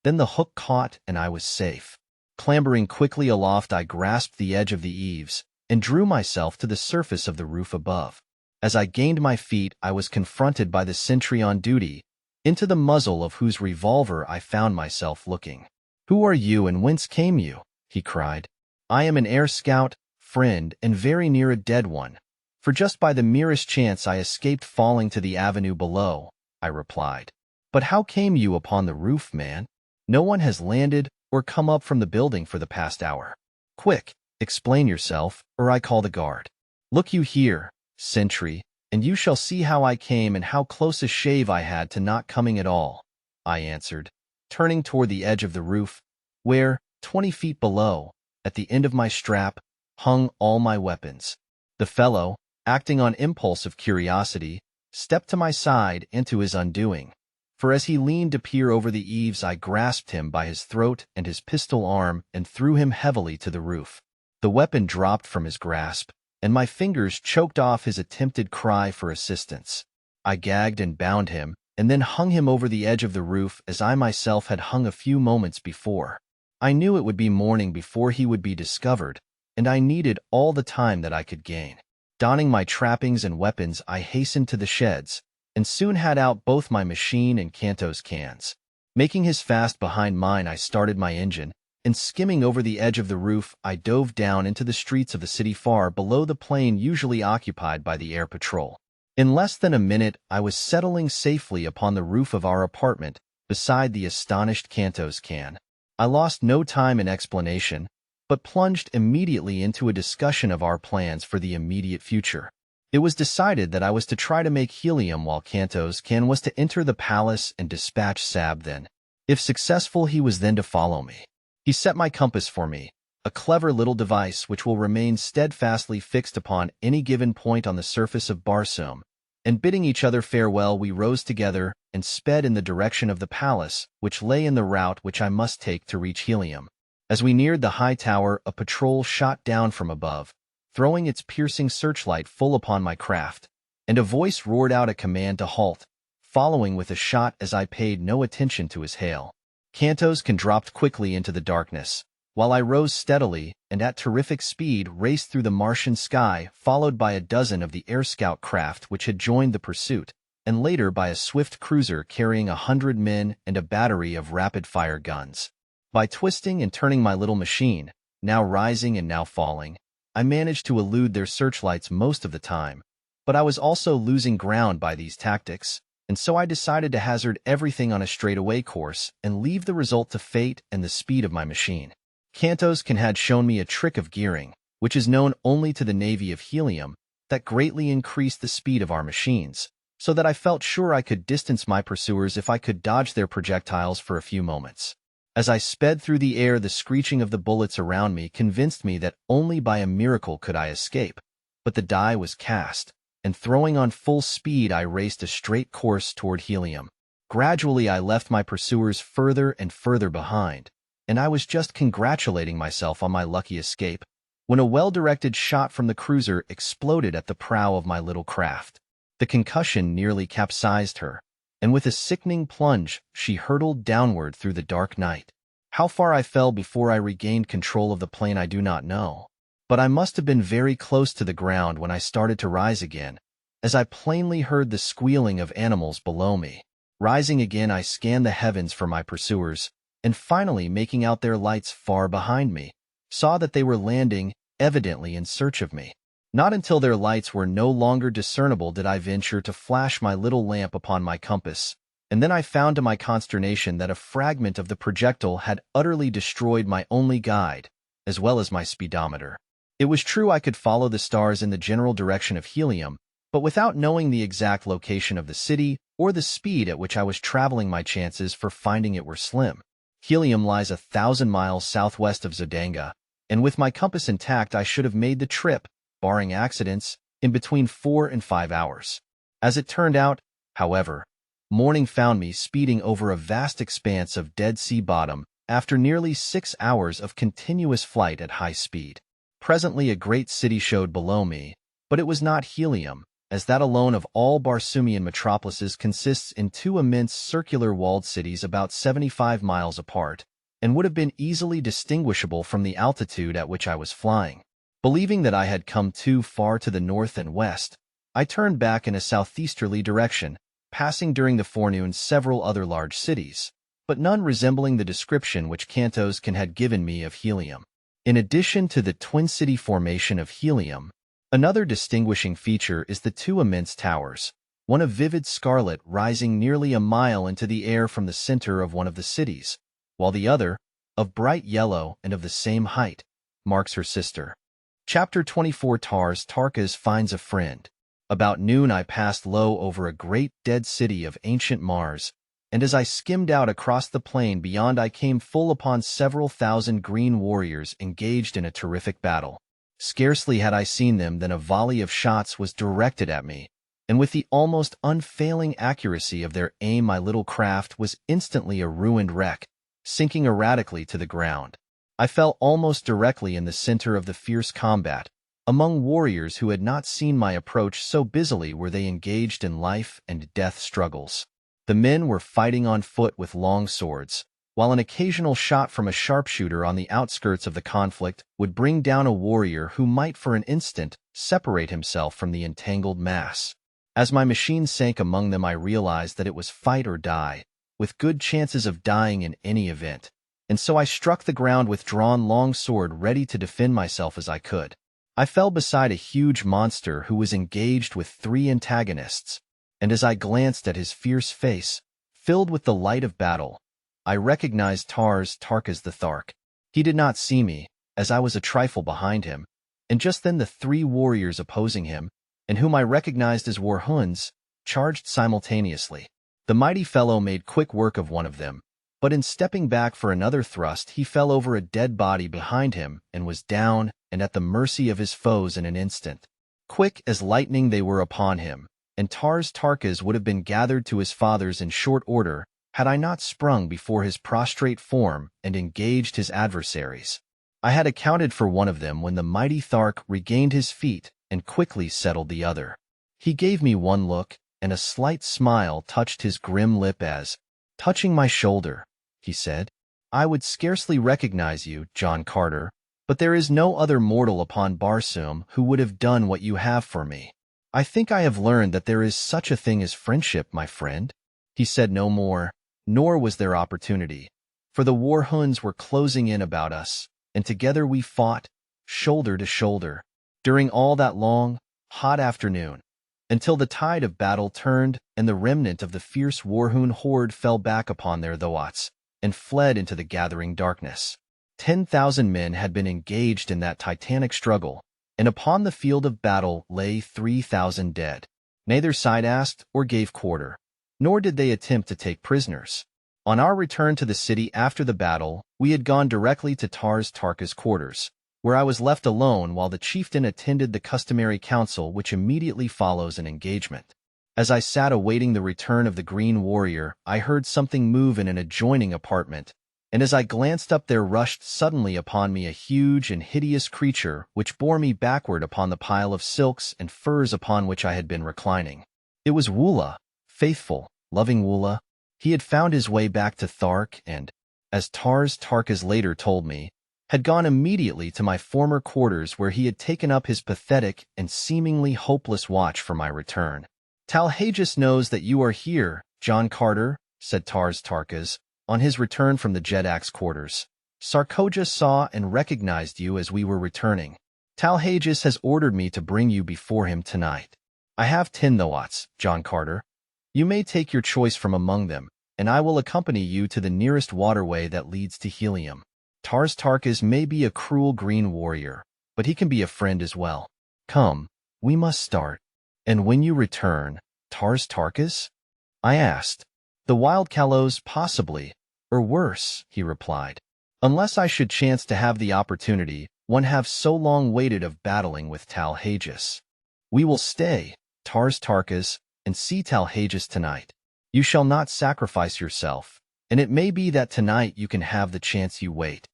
Then the hook caught, and I was safe. Clambering quickly aloft, I grasped the edge of the eaves and drew myself to the surface of the roof above. As I gained my feet, I was confronted by the sentry on duty, into the muzzle of whose revolver I found myself looking. "Who are you, and whence came you?" he cried. "I am an air scout, friend, and very near a dead one, for just by the merest chance I escaped falling to the avenue below," I replied. "But how came you upon the roof, man? No one has landed or come up from the building for the past hour. Quick, explain yourself, or I call the guard. Look you here, sentry, and you shall see how I came and how close a shave I had to not coming at all," I answered. turning toward the edge of the roof, where, 20 feet below, at the end of my strap, hung all my weapons. The fellow, acting on impulse of curiosity, stepped to my side and to his undoing. For as he leaned to peer over the eaves, I grasped him by his throat and his pistol arm and threw him heavily to the roof. The weapon dropped from his grasp, and my fingers choked off his attempted cry for assistance. I gagged and bound him, and then hung him over the edge of the roof as I myself had hung a few moments before. I knew it would be morning before he would be discovered, and I needed all the time that I could gain. Donning my trappings and weapons, I hastened to the sheds, and soon had out both my machine and Kanto's cans. Making his fast behind mine, I started my engine, and skimming over the edge of the roof, I dove down into the streets of the city far below the plain usually occupied by the air patrol. In less than a minute, I was settling safely upon the roof of our apartment, beside the astonished Kanto's can. I lost no time in explanation, but plunged immediately into a discussion of our plans for the immediate future. It was decided that I was to try to make helium while Kanto's can was to enter the palace and dispatch Sab then. If successful, he was then to follow me. He set my compass for me, a clever little device which will remain steadfastly fixed upon any given point on the surface of Barsoom, and bidding each other farewell, we rose together and sped in the direction of the palace, which lay in the route which I must take to reach helium. As we neared the high tower, a patrol shot down from above, throwing its piercing searchlight full upon my craft, and a voice roared out a command to halt, following with a shot as I paid no attention to his hail. Kanto's can dropped quickly into the darkness, while I rose steadily and at terrific speed raced through the Martian sky, followed by a dozen of the air scout craft which had joined the pursuit, and later by a swift cruiser carrying 100 men and a battery of rapid-fire guns. By twisting and turning my little machine, now rising and now falling, I managed to elude their searchlights most of the time, but I was also losing ground by these tactics, and so I decided to hazard everything on a straightaway course and leave the result to fate and the speed of my machine. Kanto's can had shown me a trick of gearing, which is known only to the Navy of Helium, that greatly increased the speed of our machines, so that I felt sure I could distance my pursuers if I could dodge their projectiles for a few moments. As I sped through the air, the screeching of the bullets around me convinced me that only by a miracle could I escape, but the die was cast, and throwing on full speed I raced a straight course toward helium. Gradually I left my pursuers further and further behind, and I was just congratulating myself on my lucky escape, when a well-directed shot from the cruiser exploded at the prow of my little craft. The concussion nearly capsized her, and with a sickening plunge, she hurtled downward through the dark night. How far I fell before I regained control of the plane I do not know, but I must have been very close to the ground when I started to rise again, as I plainly heard the squealing of animals below me. Rising again, I scanned the heavens for my pursuers, and finally, making out their lights far behind me, saw that they were landing, evidently in search of me. Not until their lights were no longer discernible did I venture to flash my little lamp upon my compass, and then I found to my consternation that a fragment of the projectile had utterly destroyed my only guide, as well as my speedometer. It was true I could follow the stars in the general direction of helium, but without knowing the exact location of the city or the speed at which I was traveling, my chances for finding it were slim. Helium lies 1,000 miles southwest of Zodanga, and with my compass intact I should have made the trip, barring accidents, in between 4 and 5 hours. As it turned out, however, morning found me speeding over a vast expanse of Dead Sea bottom after nearly 6 hours of continuous flight at high speed. Presently a great city showed below me, but it was not helium, as that alone of all Barsoomian metropolises consists in 2 immense circular walled cities about 75 miles apart, and would have been easily distinguishable from the altitude at which I was flying. Believing that I had come too far to the north and west, I turned back in a southeasterly direction, passing during the forenoon several other large cities, but none resembling the description which Kanto's can had given me of helium. In addition to the twin city formation of helium, another distinguishing feature is the 2 immense towers, one of vivid scarlet rising nearly a mile into the air from the center of one of the cities, while the other, of bright yellow and of the same height, marks her sister. Chapter 24. Tarkas finds a friend. About noon I passed low over a great dead city of ancient Mars, and as I skimmed out across the plain beyond I came full upon several thousand green warriors engaged in a terrific battle. Scarcely had I seen them than a volley of shots was directed at me, and with the almost unfailing accuracy of their aim my little craft was instantly a ruined wreck, sinking erratically to the ground. I fell almost directly in the center of the fierce combat, among warriors who had not seen my approach, so busily were they engaged in life and death struggles. The men were fighting on foot with long swords, while an occasional shot from a sharpshooter on the outskirts of the conflict would bring down a warrior who might for an instant separate himself from the entangled mass. As my machine sank among them, I realized that it was fight or die, with good chances of dying in any event, and so I struck the ground with drawn long sword, ready to defend myself as I could. I fell beside a huge monster who was engaged with 3 antagonists, and as I glanced at his fierce face, filled with the light of battle, I recognized Tarkas the Thark. He did not see me, as I was a trifle behind him, and just then the 3 warriors opposing him, and whom I recognized as Warhoons, charged simultaneously. The mighty fellow made quick work of one of them, but in stepping back for another thrust he fell over a dead body behind him and was down and at the mercy of his foes in an instant. Quick as lightning they were upon him, and Tarkas would have been gathered to his fathers in short order had I not sprung before his prostrate form and engaged his adversaries. I had accounted for one of them when the mighty Thark regained his feet and quickly settled the other. He gave me one look, and a slight smile touched his grim lip as, touching my shoulder, he said, "I would scarcely recognize you, John Carter, but there is no other mortal upon Barsoom who would have done what you have for me. I think I have learned that there is such a thing as friendship, my friend." He said no more, nor was there opportunity, for the Warhoons were closing in about us, and together we fought, shoulder to shoulder, during all that long, hot afternoon, until the tide of battle turned and the remnant of the fierce Warhoon horde fell back upon their thoughts and fled into the gathering darkness. 10,000 men had been engaged in that titanic struggle, and upon the field of battle lay 3,000 dead. Neither side asked or gave quarter, nor did they attempt to take prisoners. On our return to the city after the battle, we had gone directly to Tarkas' quarters, where I was left alone while the chieftain attended the customary council which immediately follows an engagement. As I sat awaiting the return of the Green Warrior, I heard something move in an adjoining apartment, and as I glanced up there rushed suddenly upon me a huge and hideous creature which bore me backward upon the pile of silks and furs upon which I had been reclining. It was Woola, faithful, loving Woola. He had found his way back to Thark and, as Tarkas later told me, had gone immediately to my former quarters where he had taken up his pathetic and seemingly hopeless watch for my return. "Dejah knows that you are here, John Carter," said Tarkas, on his return from the Jedak's quarters. "Sarkoja saw and recognized you as we were returning. Dejah has ordered me to bring you before him tonight. I have 10 thoughts, John Carter. You may take your choice from among them, and I will accompany you to the nearest waterway that leads to Helium. Tarkas may be a cruel green warrior, but he can be a friend as well. Come, we must start." "And when you return, Tarkas?" I asked. "The wild Kalos, possibly, or worse," he replied. "Unless I should chance to have the opportunity one have so long waited of battling with Dejah. We will stay, Tarkas, and see Dejah tonight. You shall not sacrifice yourself, and it may be that tonight you can have the chance you wait."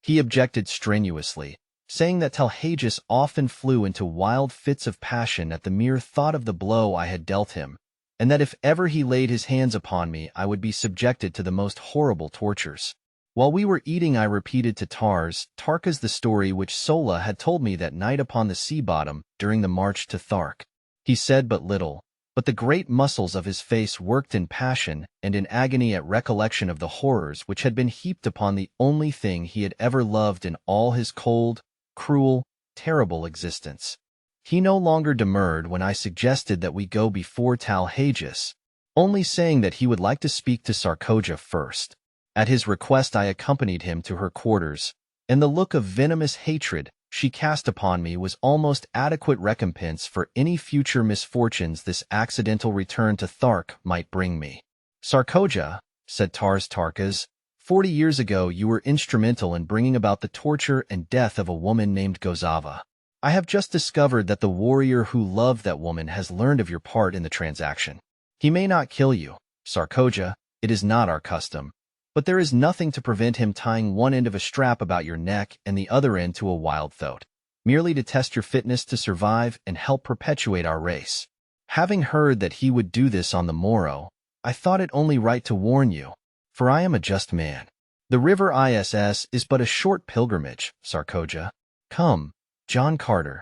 He objected strenuously, saying that Dejah often flew into wild fits of passion at the mere thought of the blow I had dealt him, and that if ever he laid his hands upon me I would be subjected to the most horrible tortures. While we were eating I repeated to Tarkas the story which Sola had told me that night upon the sea bottom during the march to Thark. He said but little, but the great muscles of his face worked in passion and in agony at recollection of the horrors which had been heaped upon the only thing he had ever loved in all his cold, cruel, terrible existence. He no longer demurred when I suggested that we go before Dejah, only saying that he would like to speak to Sarkoja first. At his request I accompanied him to her quarters, and the look of venomous hatred she cast upon me was almost adequate recompense for any future misfortunes this accidental return to Thark might bring me. Sarkoja, said Tarkas, 40 years ago you were instrumental in bringing about the torture and death of a woman named Gozava. I have just discovered that the warrior who loved that woman has learned of your part in the transaction. He may not kill you, Sarkoja, it is not our custom, but there is nothing to prevent him tying one end of a strap about your neck and the other end to a wild thoat, merely to test your fitness to survive and help perpetuate our race. Having heard that he would do this on the morrow, I thought it only right to warn you, for I am a just man. The river ISS is but a short pilgrimage, Sarkoja. Come, John Carter.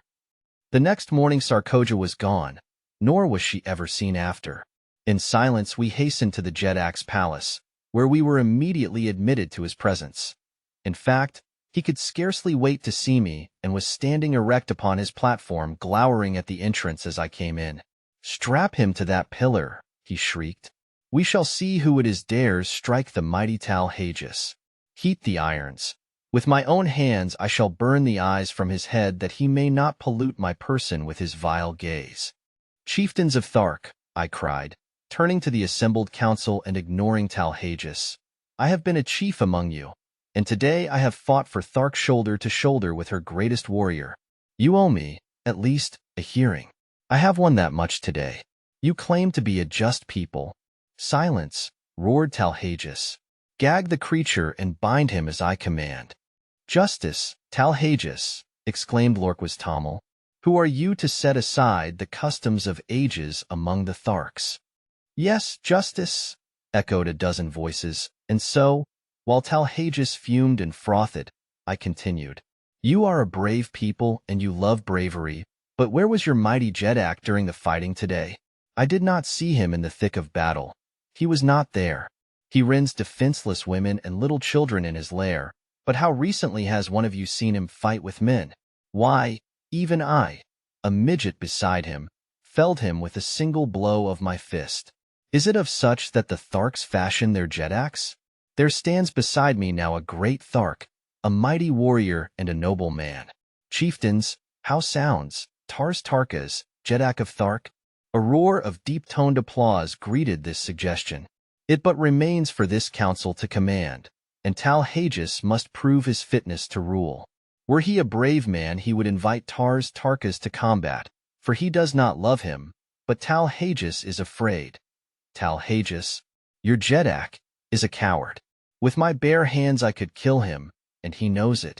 The next morning Sarkoja was gone, nor was she ever seen after. In silence we hastened to the Jedak's palace, where we were immediately admitted to his presence. In fact, he could scarcely wait to see me and was standing erect upon his platform glowering at the entrance as I came in. "Strap him to that pillar," he shrieked. "We shall see who it is dares strike the mighty Talhages. Heat the irons. With my own hands I shall burn the eyes from his head that he may not pollute my person with his vile gaze." "Chieftains of Thark," I cried, turning to the assembled council and ignoring Talhages, "I have been a chief among you, and today I have fought for Thark shoulder to shoulder with her greatest warrior. You owe me, at least, a hearing. I have won that much today. You claim to be a just people." "Silence," roared Talhages. "Gag the creature and bind him as I command." "Justice, Talhages," exclaimed Lorquas Tommel. "Who are you to set aside the customs of ages among the Tharks?" "Yes, justice," echoed a dozen voices, and so, while Talhages fumed and frothed, I continued. "You are a brave people and you love bravery, but where was your mighty Jedak during the fighting today? I did not see him in the thick of battle. He was not there. He rends defenseless women and little children in his lair, but how recently has one of you seen him fight with men? Why, even I, a midget beside him, felled him with a single blow of my fist. Is it of such that the Tharks fashion their Jedaks? There stands beside me now a great Thark, a mighty warrior and a noble man. Chieftains, how sounds, Tarkas, Jedak of Thark?" A roar of deep-toned applause greeted this suggestion. It but remains for this council to command, and Talhages must prove his fitness to rule. Were he a brave man he would invite Tarkas to combat, for he does not love him, but Talhages is afraid. Talhages, your Jedak, is a coward. With my bare hands I could kill him, and he knows it.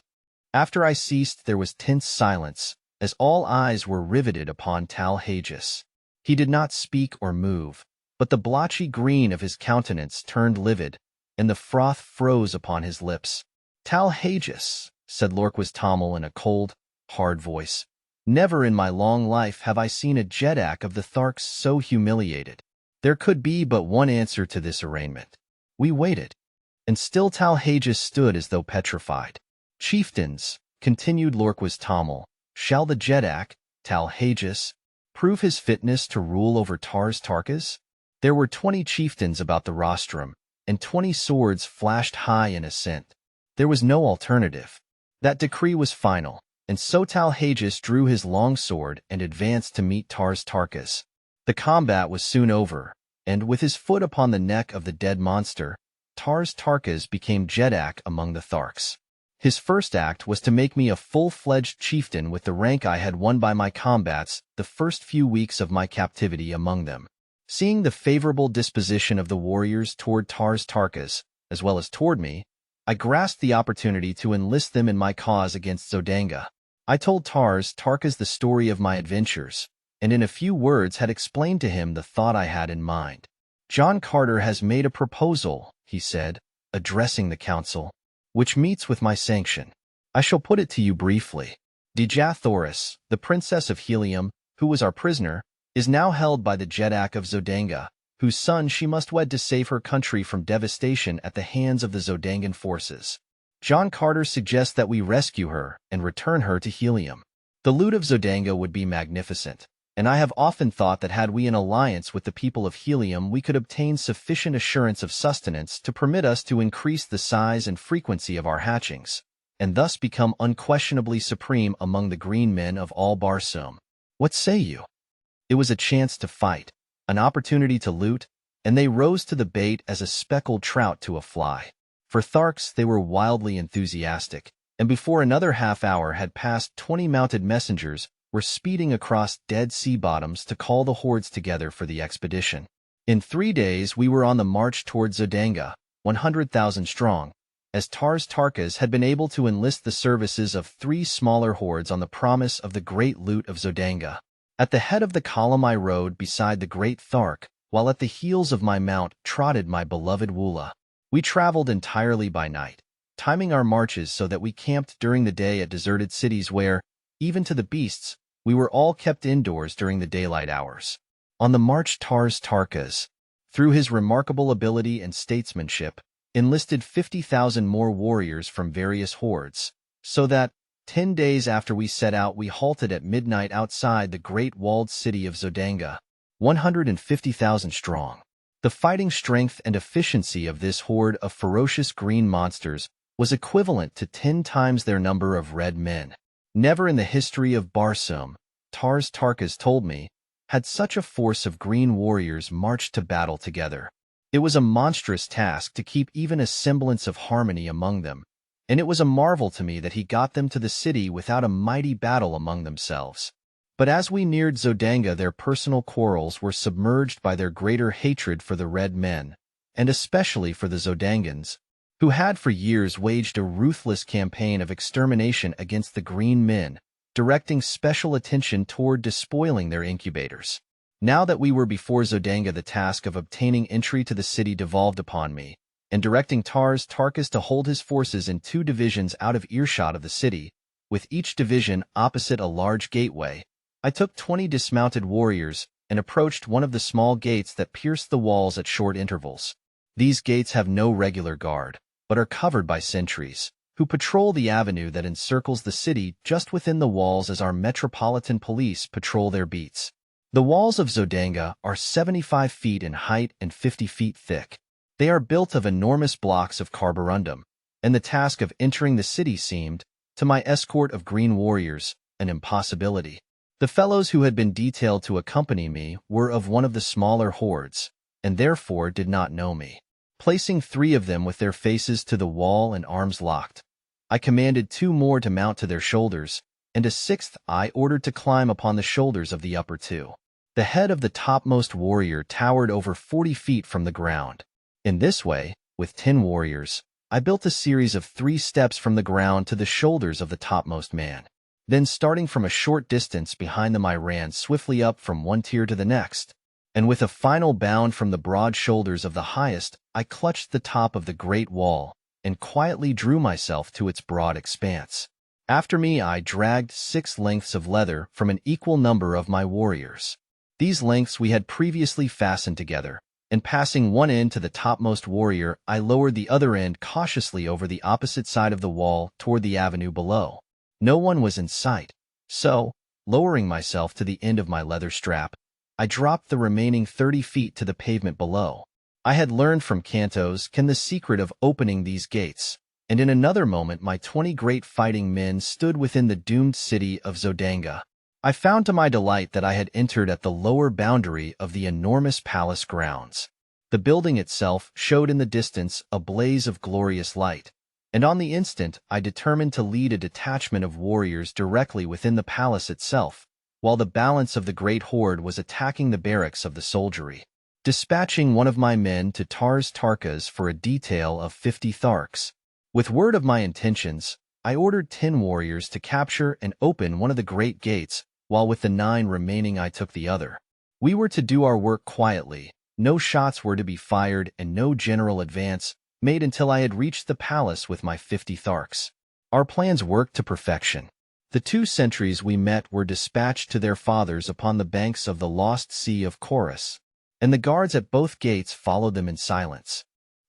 After I ceased there was tense silence, as all eyes were riveted upon Talhages. He did not speak or move, but the blotchy green of his countenance turned livid, and the froth froze upon his lips. "Talhages," said Lorquas Tommel in a cold, hard voice, "never in my long life have I seen a Jedak of the Tharks so humiliated." There could be but one answer to this arraignment. We waited, and still Talhages stood as though petrified. "Chieftains," continued Lorquas Tommel, "shall the Jedak, Talhages, prove his fitness to rule over Tarkas?" There were 20 chieftains about the rostrum, and 20 swords flashed high in assent. There was no alternative. That decree was final, and so Talhages drew his long sword and advanced to meet Tarkas. The combat was soon over, and with his foot upon the neck of the dead monster, Tarkas became Jedak among the Tharks. His first act was to make me a full-fledged chieftain with the rank I had won by my combats the first few weeks of my captivity among them. Seeing the favorable disposition of the warriors toward Tarkas, as well as toward me, I grasped the opportunity to enlist them in my cause against Zodanga. I told Tarkas the story of my adventures, and in a few words had explained to him the thought I had in mind. "John Carter has made a proposal," he said, addressing the council, "which meets with my sanction. I shall put it to you briefly. Dejah Thoris, the princess of Helium, who was our prisoner, is now held by the Jedak of Zodanga, whose son she must wed to save her country from devastation at the hands of the Zodangan forces. John Carter suggests that we rescue her and return her to Helium. The loot of Zodanga would be magnificent, and I have often thought that had we an alliance with the people of Helium we could obtain sufficient assurance of sustenance to permit us to increase the size and frequency of our hatchings, and thus become unquestionably supreme among the green men of all Barsoom. What say you?" It was a chance to fight, an opportunity to loot, and they rose to the bait as a speckled trout to a fly. For Tharks, they were wildly enthusiastic, and before another half-hour had passed, 20 mounted messengers were speeding across dead sea bottoms to call the hordes together for the expedition. In 3 days, we were on the march toward Zodanga, 100,000 strong, as Tarkas had been able to enlist the services of 3 smaller hordes on the promise of the great loot of Zodanga. At the head of the column I rode beside the great Thark, while at the heels of my mount trotted my beloved Woola. We traveled entirely by night, timing our marches so that we camped during the day at deserted cities where, even to the beasts, we were all kept indoors during the daylight hours. On the march, Tarkas, through his remarkable ability and statesmanship, enlisted 50,000 more warriors from various hordes, so that, 10 days after we set out, we halted at midnight outside the great walled city of Zodanga, 150,000 strong. The fighting strength and efficiency of this horde of ferocious green monsters was equivalent to 10 times their number of red men. Never in the history of Barsoom, Tarkas told me, had such a force of green warriors marched to battle together. It was a monstrous task to keep even a semblance of harmony among them, and it was a marvel to me that he got them to the city without a mighty battle among themselves. But as we neared Zodanga, their personal quarrels were submerged by their greater hatred for the red men, and especially for the Zodangans, who had for years waged a ruthless campaign of extermination against the green men, directing special attention toward despoiling their incubators. Now that we were before Zodanga, the task of obtaining entry to the city devolved upon me, and directing Tarkas to hold his forces in 2 divisions out of earshot of the city, with each division opposite a large gateway. I took 20 dismounted warriors and approached one of the small gates that pierced the walls at short intervals. These gates have no regular guard, but are covered by sentries, who patrol the avenue that encircles the city just within the walls as our metropolitan police patrol their beats. The walls of Zodanga are 75 feet in height and 50 feet thick. They are built of enormous blocks of carborundum, and the task of entering the city seemed, to my escort of green warriors, an impossibility. The fellows who had been detailed to accompany me were of one of the smaller hordes, and therefore did not know me. Placing 3 of them with their faces to the wall and arms locked, I commanded 2 more to mount to their shoulders, and a 6th I ordered to climb upon the shoulders of the upper 2. The head of the topmost warrior towered over 40 feet from the ground. In this way, with 10 warriors, I built a series of 3 steps from the ground to the shoulders of the topmost man. Then, starting from a short distance behind them, I ran swiftly up from one tier to the next, and with a final bound from the broad shoulders of the highest, I clutched the top of the great wall and quietly drew myself to its broad expanse. After me, I dragged 6 lengths of leather from an equal number of my warriors. These lengths we had previously fastened together, and passing one end to the topmost warrior, I lowered the other end cautiously over the opposite side of the wall toward the avenue below. No one was in sight, so, lowering myself to the end of my leather strap, I dropped the remaining 30 feet to the pavement below. I had learned from Cantos the secret of opening these gates, and in another moment my 20 great fighting men stood within the doomed city of Zodanga. I found to my delight that I had entered at the lower boundary of the enormous palace grounds. The building itself showed in the distance a blaze of glorious light, and on the instant I determined to lead a detachment of warriors directly within the palace itself, while the balance of the great horde was attacking the barracks of the soldiery. Dispatching one of my men to Tarkas for a detail of 50 Tharks, with word of my intentions, I ordered 10 warriors to capture and open one of the great gates, while with the 9 remaining I took the other. We were to do our work quietly, no shots were to be fired, and no general advance made until I had reached the palace with my 50 Tharks. Our plans worked to perfection. The 2 sentries we met were dispatched to their fathers upon the banks of the lost sea of Chorus, and the guards at both gates followed them in silence.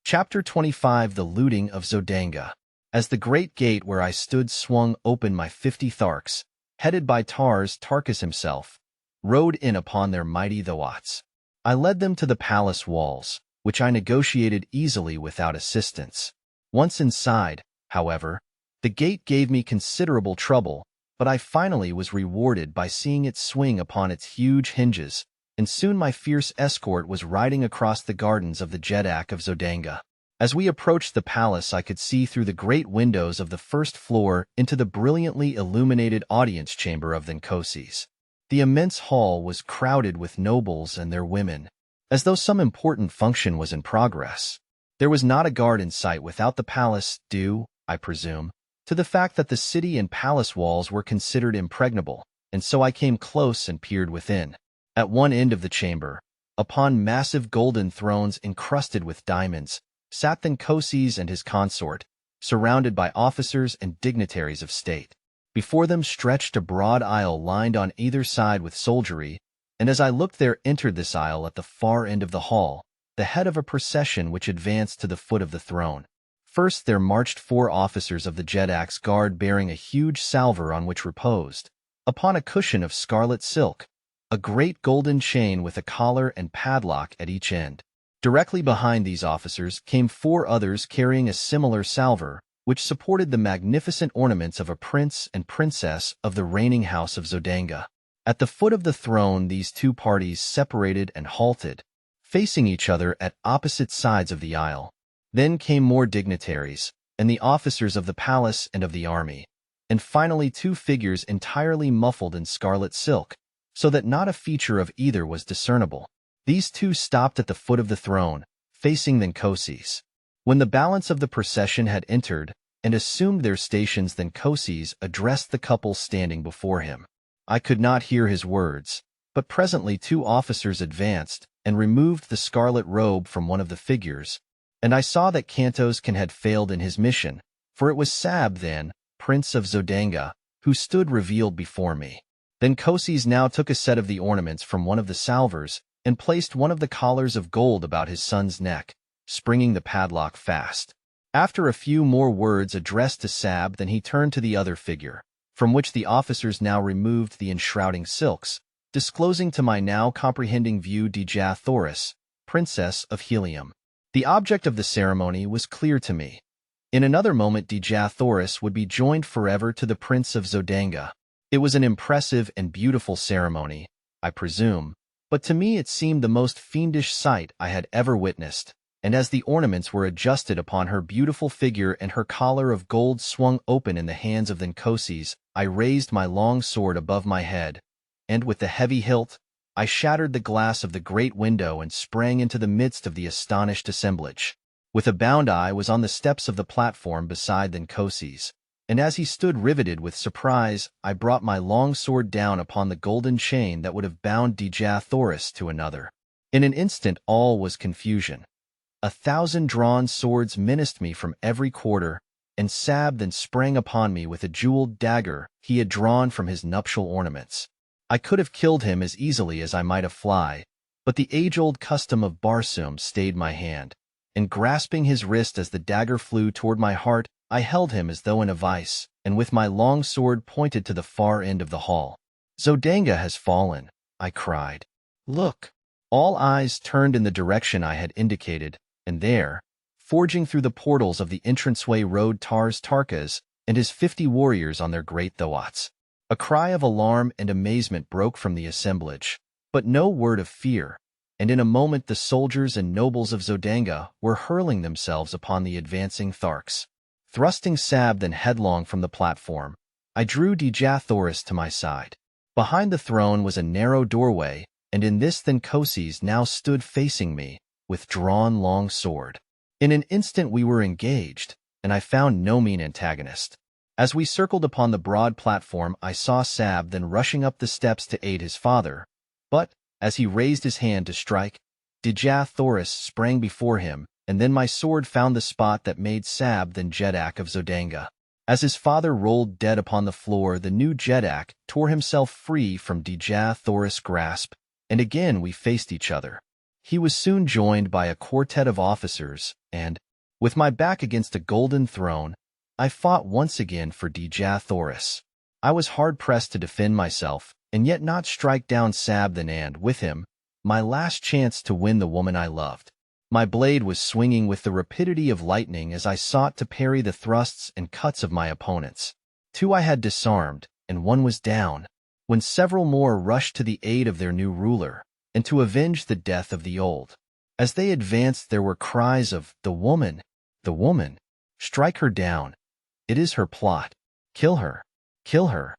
Chapter 25: The Looting of Zodanga. As the great gate where I stood swung open, my 50 Tharks, headed by Tarkas himself, rode in upon their mighty thwats. I led them to the palace walls, which I negotiated easily without assistance. Once inside, however, the gate gave me considerable trouble, but I finally was rewarded by seeing it swing upon its huge hinges, and soon my fierce escort was riding across the gardens of the Jeddak of Zodanga. As we approached the palace, I could see through the great windows of the first floor into the brilliantly illuminated audience chamber of the Nkosis. The immense hall was crowded with nobles and their women, as though some important function was in progress. There was not a guard in sight without the palace, due, I presume, to the fact that the city and palace walls were considered impregnable, and so I came close and peered within. At one end of the chamber, upon massive golden thrones encrusted with diamonds, sat the Nkosis and his consort, surrounded by officers and dignitaries of state. Before them stretched a broad aisle lined on either side with soldiery, and as I looked there entered this aisle at the far end of the hall, the head of a procession which advanced to the foot of the throne. First there marched 4 officers of the Jeddak's guard bearing a huge salver on which reposed, upon a cushion of scarlet silk, a great golden chain with a collar and padlock at each end. Directly behind these officers came 4 others carrying a similar salver, which supported the magnificent ornaments of a prince and princess of the reigning house of Zodanga. At the foot of the throne these 2 parties separated and halted, facing each other at opposite sides of the aisle. Then came more dignitaries, and the officers of the palace and of the army, and finally 2 figures entirely muffled in scarlet silk, so that not a feature of either was discernible. These 2 stopped at the foot of the throne, facing the Nkosis. When the balance of the procession had entered and assumed their stations, the Nkosis addressed the couple standing before him. I could not hear his words, but presently 2 officers advanced and removed the scarlet robe from one of the figures, and I saw that Kantoskan had failed in his mission, for it was Sab then, Prince of Zodanga, who stood revealed before me. Then Nkosis now took a set of the ornaments from one of the salvers and placed one of the collars of gold about his son's neck, springing the padlock fast. After a few more words addressed to Sab, then he turned to the other figure, from which the officers now removed the enshrouding silks, disclosing to my now comprehending view Dejah Thoris, Princess of Helium. The object of the ceremony was clear to me. In another moment Dejah Thoris would be joined forever to the Prince of Zodanga. It was an impressive and beautiful ceremony, I presume, but to me it seemed the most fiendish sight I had ever witnessed, and as the ornaments were adjusted upon her beautiful figure and her collar of gold swung open in the hands of the Nkosis, I raised my long sword above my head, and with the heavy hilt, I shattered the glass of the great window and sprang into the midst of the astonished assemblage. With a bound I was on the steps of the platform beside the Nkosis, and as he stood riveted with surprise, I brought my long sword down upon the golden chain that would have bound Dejah Thoris to another. In an instant all was confusion. 1,000 drawn swords menaced me from every quarter, and Sab then sprang upon me with a jeweled dagger he had drawn from his nuptial ornaments. I could have killed him as easily as I might have fly, but the age-old custom of Barsoom stayed my hand, and grasping his wrist as the dagger flew toward my heart, I held him as though in a vice, and with my long sword pointed to the far end of the hall. "Zodanga has fallen," I cried. "Look!" All eyes turned in the direction I had indicated, and there, forging through the portals of the entranceway rode Tarkas and his 50 warriors on their great thoats. A cry of alarm and amazement broke from the assemblage, but no word of fear, and in a moment the soldiers and nobles of Zodanga were hurling themselves upon the advancing Tarkas. Thrusting Sab then headlong from the platform, I drew Dejah Thoris to my side. Behind the throne was a narrow doorway, and in this the Nkosis now stood facing me, with drawn long sword. In an instant we were engaged, and I found no mean antagonist. As we circled upon the broad platform, I saw Sab then rushing up the steps to aid his father, but, as he raised his hand to strike, Dejah Thoris sprang before him, and then my sword found the spot that made Sab then Jeddak of Zodanga. As his father rolled dead upon the floor, the new Jeddak tore himself free from Dejah Thoris' grasp, and again we faced each other. He was soon joined by a quartet of officers, and, with my back against a golden throne, I fought once again for Dejah Thoris. I was hard-pressed to defend myself, and yet not strike down Sab then, and, with him, my last chance to win the woman I loved. My blade was swinging with the rapidity of lightning as I sought to parry the thrusts and cuts of my opponents. 2 I had disarmed, and 1 was down, when several more rushed to the aid of their new ruler, and to avenge the death of the old. As they advanced, there were cries of, "The woman! The woman! Strike her down! It is her plot! Kill her! Kill her!"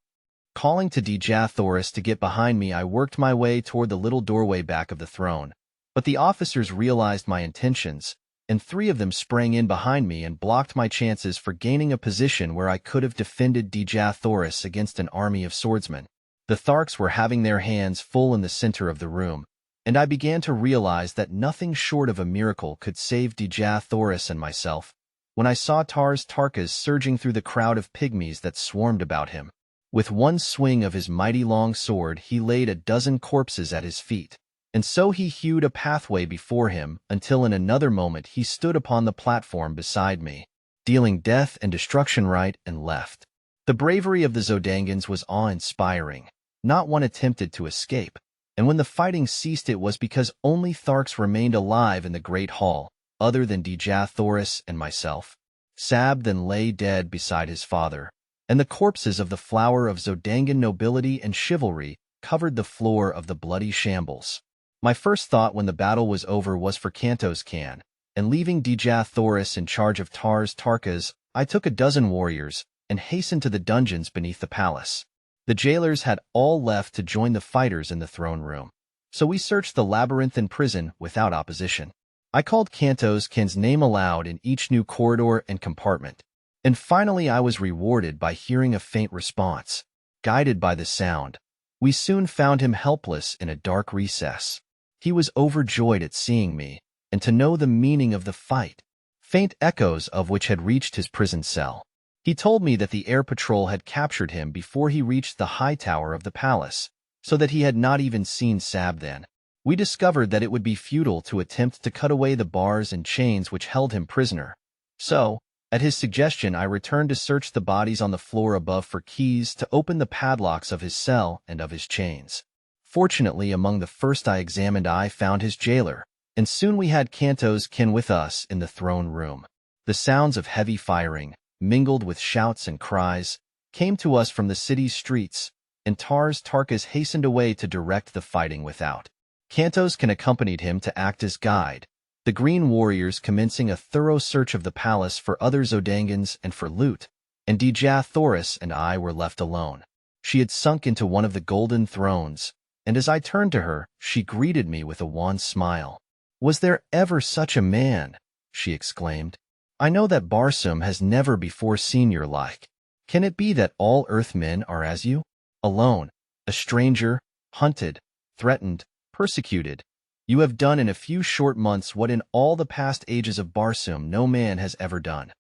Calling to Dejah Thoris to get behind me, I worked my way toward the little doorway back of the throne. But the officers realized my intentions, and 3 of them sprang in behind me and blocked my chances for gaining a position where I could have defended Dejah Thoris against an army of swordsmen. The Tharks were having their hands full in the center of the room, and I began to realize that nothing short of a miracle could save Dejah Thoris and myself, when I saw Tarkas surging through the crowd of pygmies that swarmed about him. With one swing of his mighty long sword, he laid a dozen corpses at his feet, and so he hewed a pathway before him until in another moment he stood upon the platform beside me, dealing death and destruction right and left. The bravery of the Zodangans was awe-inspiring. Not one attempted to escape, and when the fighting ceased it was because only Tharks remained alive in the great hall, other than Dejah Thoris and myself. Sab then lay dead beside his father, and the corpses of the flower of Zodangan nobility and chivalry covered the floor of the bloody shambles. My first thought when the battle was over was for Kanto's can, and leaving Dejah Thoris in charge of Tarkas, I took a dozen warriors and hastened to the dungeons beneath the palace. The jailers had all left to join the fighters in the throne room, so we searched the labyrinthine prison without opposition. I called Kanto's kin's name aloud in each new corridor and compartment, and finally I was rewarded by hearing a faint response. Guided by the sound, we soon found him helpless in a dark recess. He was overjoyed at seeing me, and to know the meaning of the fight, faint echoes of which had reached his prison cell. He told me that the air patrol had captured him before he reached the high tower of the palace, so that he had not even seen Sab then. We discovered that it would be futile to attempt to cut away the bars and chains which held him prisoner. So, at his suggestion, I returned to search the bodies on the floor above for keys to open the padlocks of his cell and of his chains. Fortunately, among the first I examined I found his jailer, and soon we had Kanto's kin with us in the throne room. The sounds of heavy firing, mingled with shouts and cries, came to us from the city's streets, and Tarkas hastened away to direct the fighting without. Kanto's kin accompanied him to act as guide, the Green Warriors commencing a thorough search of the palace for other Zodangans and for loot, and Dejah Thoris and I were left alone. She had sunk into one of the golden thrones, and as I turned to her, she greeted me with a wan smile. "Was there ever such a man?" she exclaimed. "I know that Barsoom has never before seen your like. Can it be that all Earthmen are as you? Alone, a stranger, hunted, threatened, persecuted. You have done in a few short months what in all the past ages of Barsoom no man has ever done.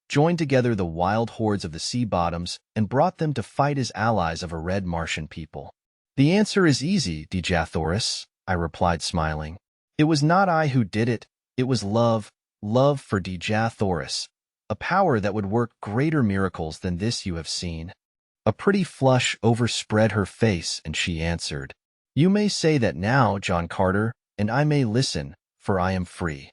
Joined together the wild hordes of the sea bottoms and brought them to fight as allies of a red Martian people." "The answer is easy, Dejah Thoris," I replied smiling. "It was not I who did it, it was love for Dejah Thoris, a power that would work greater miracles than this you have seen." A pretty flush overspread her face, and she answered, "You may say that now, John Carter, and I may listen, for I am free.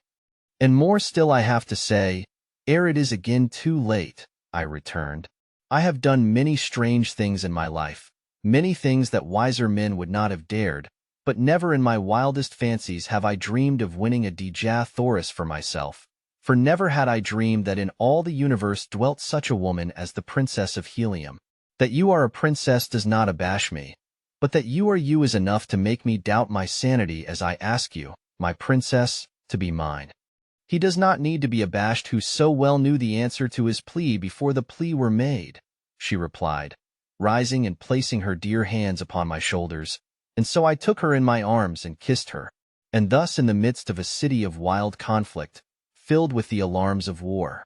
And more still I have to say, ere it is again too late," I returned. "I have done many strange things in my life, many things that wiser men would not have dared, but never in my wildest fancies have I dreamed of winning a Dejah Thoris for myself, for never had I dreamed that in all the universe dwelt such a woman as the Princess of Helium. That you are a princess does not abash me, but that you are you is enough to make me doubt my sanity as I ask you, my princess, to be mine." "He does not need to be abashed who so well knew the answer to his plea before the plea were made," she replied, rising and placing her dear hands upon my shoulders, and so I took her in my arms and kissed her. And thus in the midst of a city of wild conflict, filled with the alarms of war,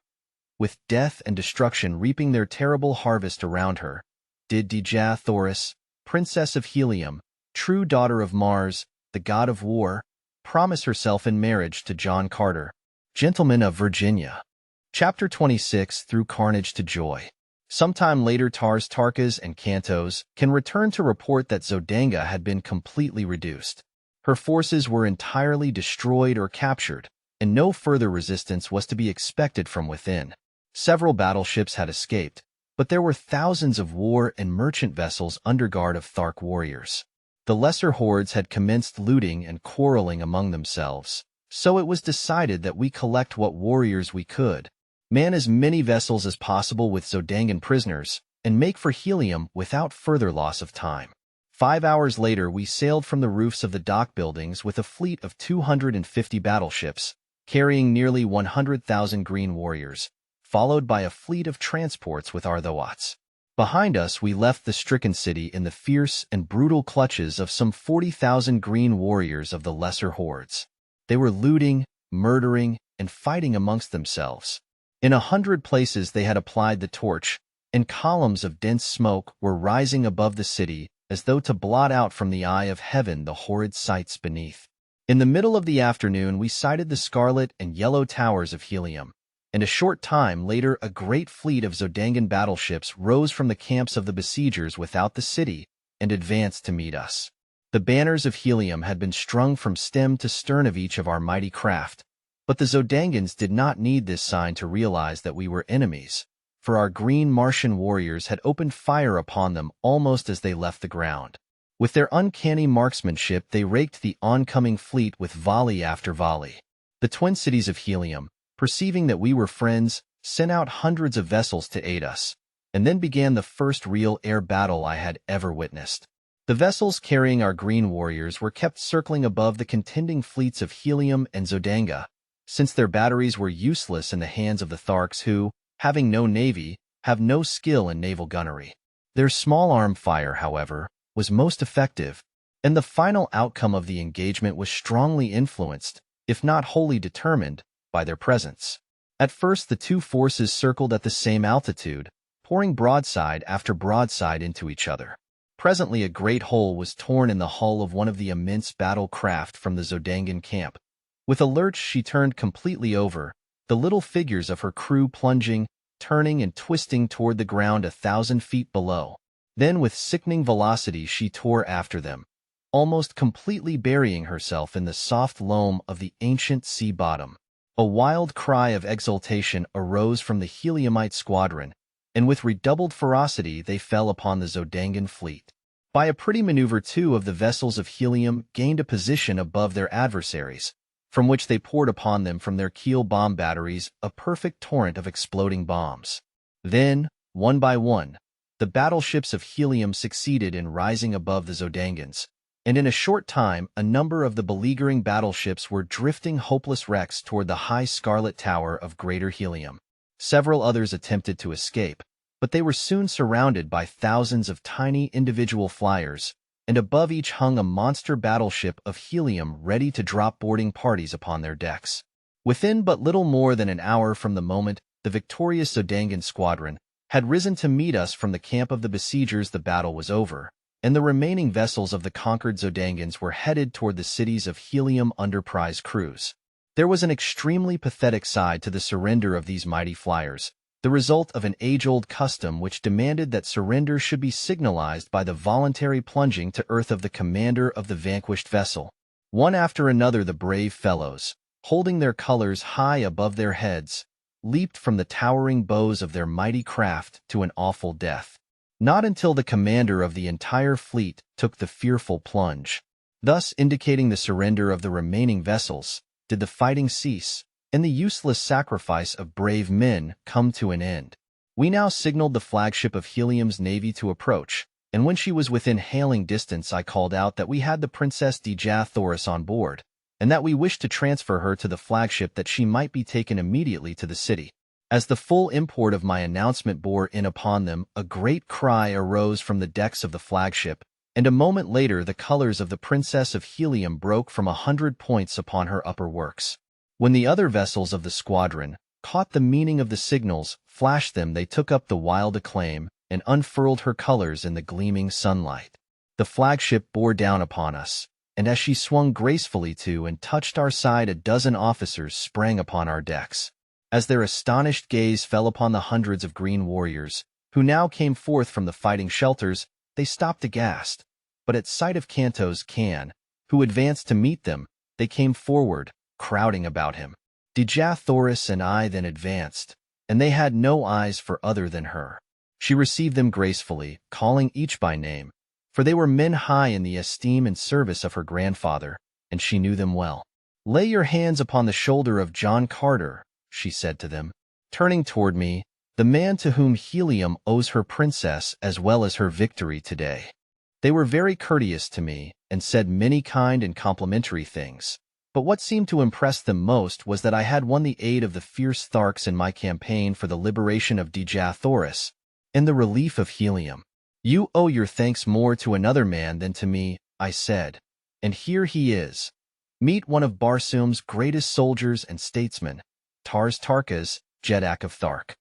with death and destruction reaping their terrible harvest around her, did Dejah Thoris, Princess of Helium, true daughter of Mars, the god of war, promise herself in marriage to John Carter, gentleman of Virginia. Chapter 26 Through Carnage to Joy. Sometime later Tarkas and Kanto's can return to report that Zodanga had been completely reduced. Her forces were entirely destroyed or captured, and no further resistance was to be expected from within. Several battleships had escaped, but there were thousands of war and merchant vessels under guard of Thark warriors. The lesser hordes had commenced looting and quarreling among themselves, so it was decided that we collect what warriors we could, man as many vessels as possible with Zodangan prisoners, and make for Helium without further loss of time. 5 hours later, we sailed from the roofs of the dock buildings with a fleet of 250 battleships, carrying nearly 100,000 green warriors, followed by a fleet of transports with Arthoats. Behind us, we left the stricken city in the fierce and brutal clutches of some 40,000 green warriors of the lesser hordes. They were looting, murdering, and fighting amongst themselves. In 100 places they had applied the torch, and columns of dense smoke were rising above the city as though to blot out from the eye of heaven the horrid sights beneath. In the middle of the afternoon we sighted the scarlet and yellow towers of Helium, and a short time later a great fleet of Zodangan battleships rose from the camps of the besiegers without the city and advanced to meet us. The banners of Helium had been strung from stem to stern of each of our mighty craft, but the Zodangans did not need this sign to realize that we were enemies, for our green Martian warriors had opened fire upon them almost as they left the ground. With their uncanny marksmanship, they raked the oncoming fleet with volley after volley. The twin cities of Helium, perceiving that we were friends, sent out hundreds of vessels to aid us, and then began the first real air battle I had ever witnessed. The vessels carrying our green warriors were kept circling above the contending fleets of Helium and Zodanga, since their batteries were useless in the hands of the Tharks who, having no navy, have no skill in naval gunnery. Their small-arm fire, however, was most effective, and the final outcome of the engagement was strongly influenced, if not wholly determined, by their presence. At first the two forces circled at the same altitude, pouring broadside after broadside into each other. Presently a great hole was torn in the hull of one of the immense battle craft from the Zodangan camp. With a lurch she turned completely over, the little figures of her crew plunging, turning and twisting toward the ground 1,000 feet below. Then with sickening velocity she tore after them, almost completely burying herself in the soft loam of the ancient sea bottom. A wild cry of exultation arose from the Heliumite squadron, and with redoubled ferocity they fell upon the Zodangan fleet. By a pretty maneuver, two of the vessels of Helium gained a position above their adversaries, from which they poured upon them from their keel bomb batteries a perfect torrent of exploding bombs. Then, one by one, the battleships of Helium succeeded in rising above the Zodangans, and in a short time a number of the beleaguering battleships were drifting hopeless wrecks toward the high scarlet tower of Greater Helium. Several others attempted to escape, but they were soon surrounded by thousands of tiny individual flyers, and above each hung a monster battleship of Helium ready to drop boarding parties upon their decks. Within but little more than an hour from the moment the victorious Zodangan squadron had risen to meet us from the camp of the besiegers, the battle was over, and the remaining vessels of the conquered Zodangans were headed toward the cities of Helium under prize crews. There was an extremely pathetic side to the surrender of these mighty flyers, the result of an age-old custom which demanded that surrender should be signalized by the voluntary plunging to earth of the commander of the vanquished vessel. One after another the brave fellows, holding their colors high above their heads, leaped from the towering bows of their mighty craft to an awful death. Not until the commander of the entire fleet took the fearful plunge, thus indicating the surrender of the remaining vessels, did the fighting cease, and the useless sacrifice of brave men come to an end. We now signaled the flagship of Helium's navy to approach, and when she was within hailing distance I called out that we had the Princess Dejah Thoris on board, and that we wished to transfer her to the flagship that she might be taken immediately to the city. As the full import of my announcement bore in upon them, a great cry arose from the decks of the flagship, and a moment later the colors of the Princess of Helium broke from 100 points upon her upper works. When the other vessels of the squadron caught the meaning of the signals, flashed them, they took up the wild acclaim, and unfurled her colors in the gleaming sunlight. The flagship bore down upon us, and as she swung gracefully to and touched our side, a dozen officers sprang upon our decks. As their astonished gaze fell upon the hundreds of green warriors, who now came forth from the fighting shelters, they stopped aghast, but at sight of Kanto's Khan, who advanced to meet them, they came forward, crowding about him. Dejah Thoris and I then advanced, and they had no eyes for other than her. She received them gracefully, calling each by name, for they were men high in the esteem and service of her grandfather, and she knew them well. "Lay your hands upon the shoulder of John Carter," she said to them, turning toward me, "the man to whom Helium owes her princess as well as her victory today." They were very courteous to me and said many kind and complimentary things, but what seemed to impress them most was that I had won the aid of the fierce Tharks in my campaign for the liberation of Dejah Thoris and the relief of Helium. "You owe your thanks more to another man than to me," I said, "and here he is. Meet one of Barsoom's greatest soldiers and statesmen, Tarkas, Jeddak of Thark."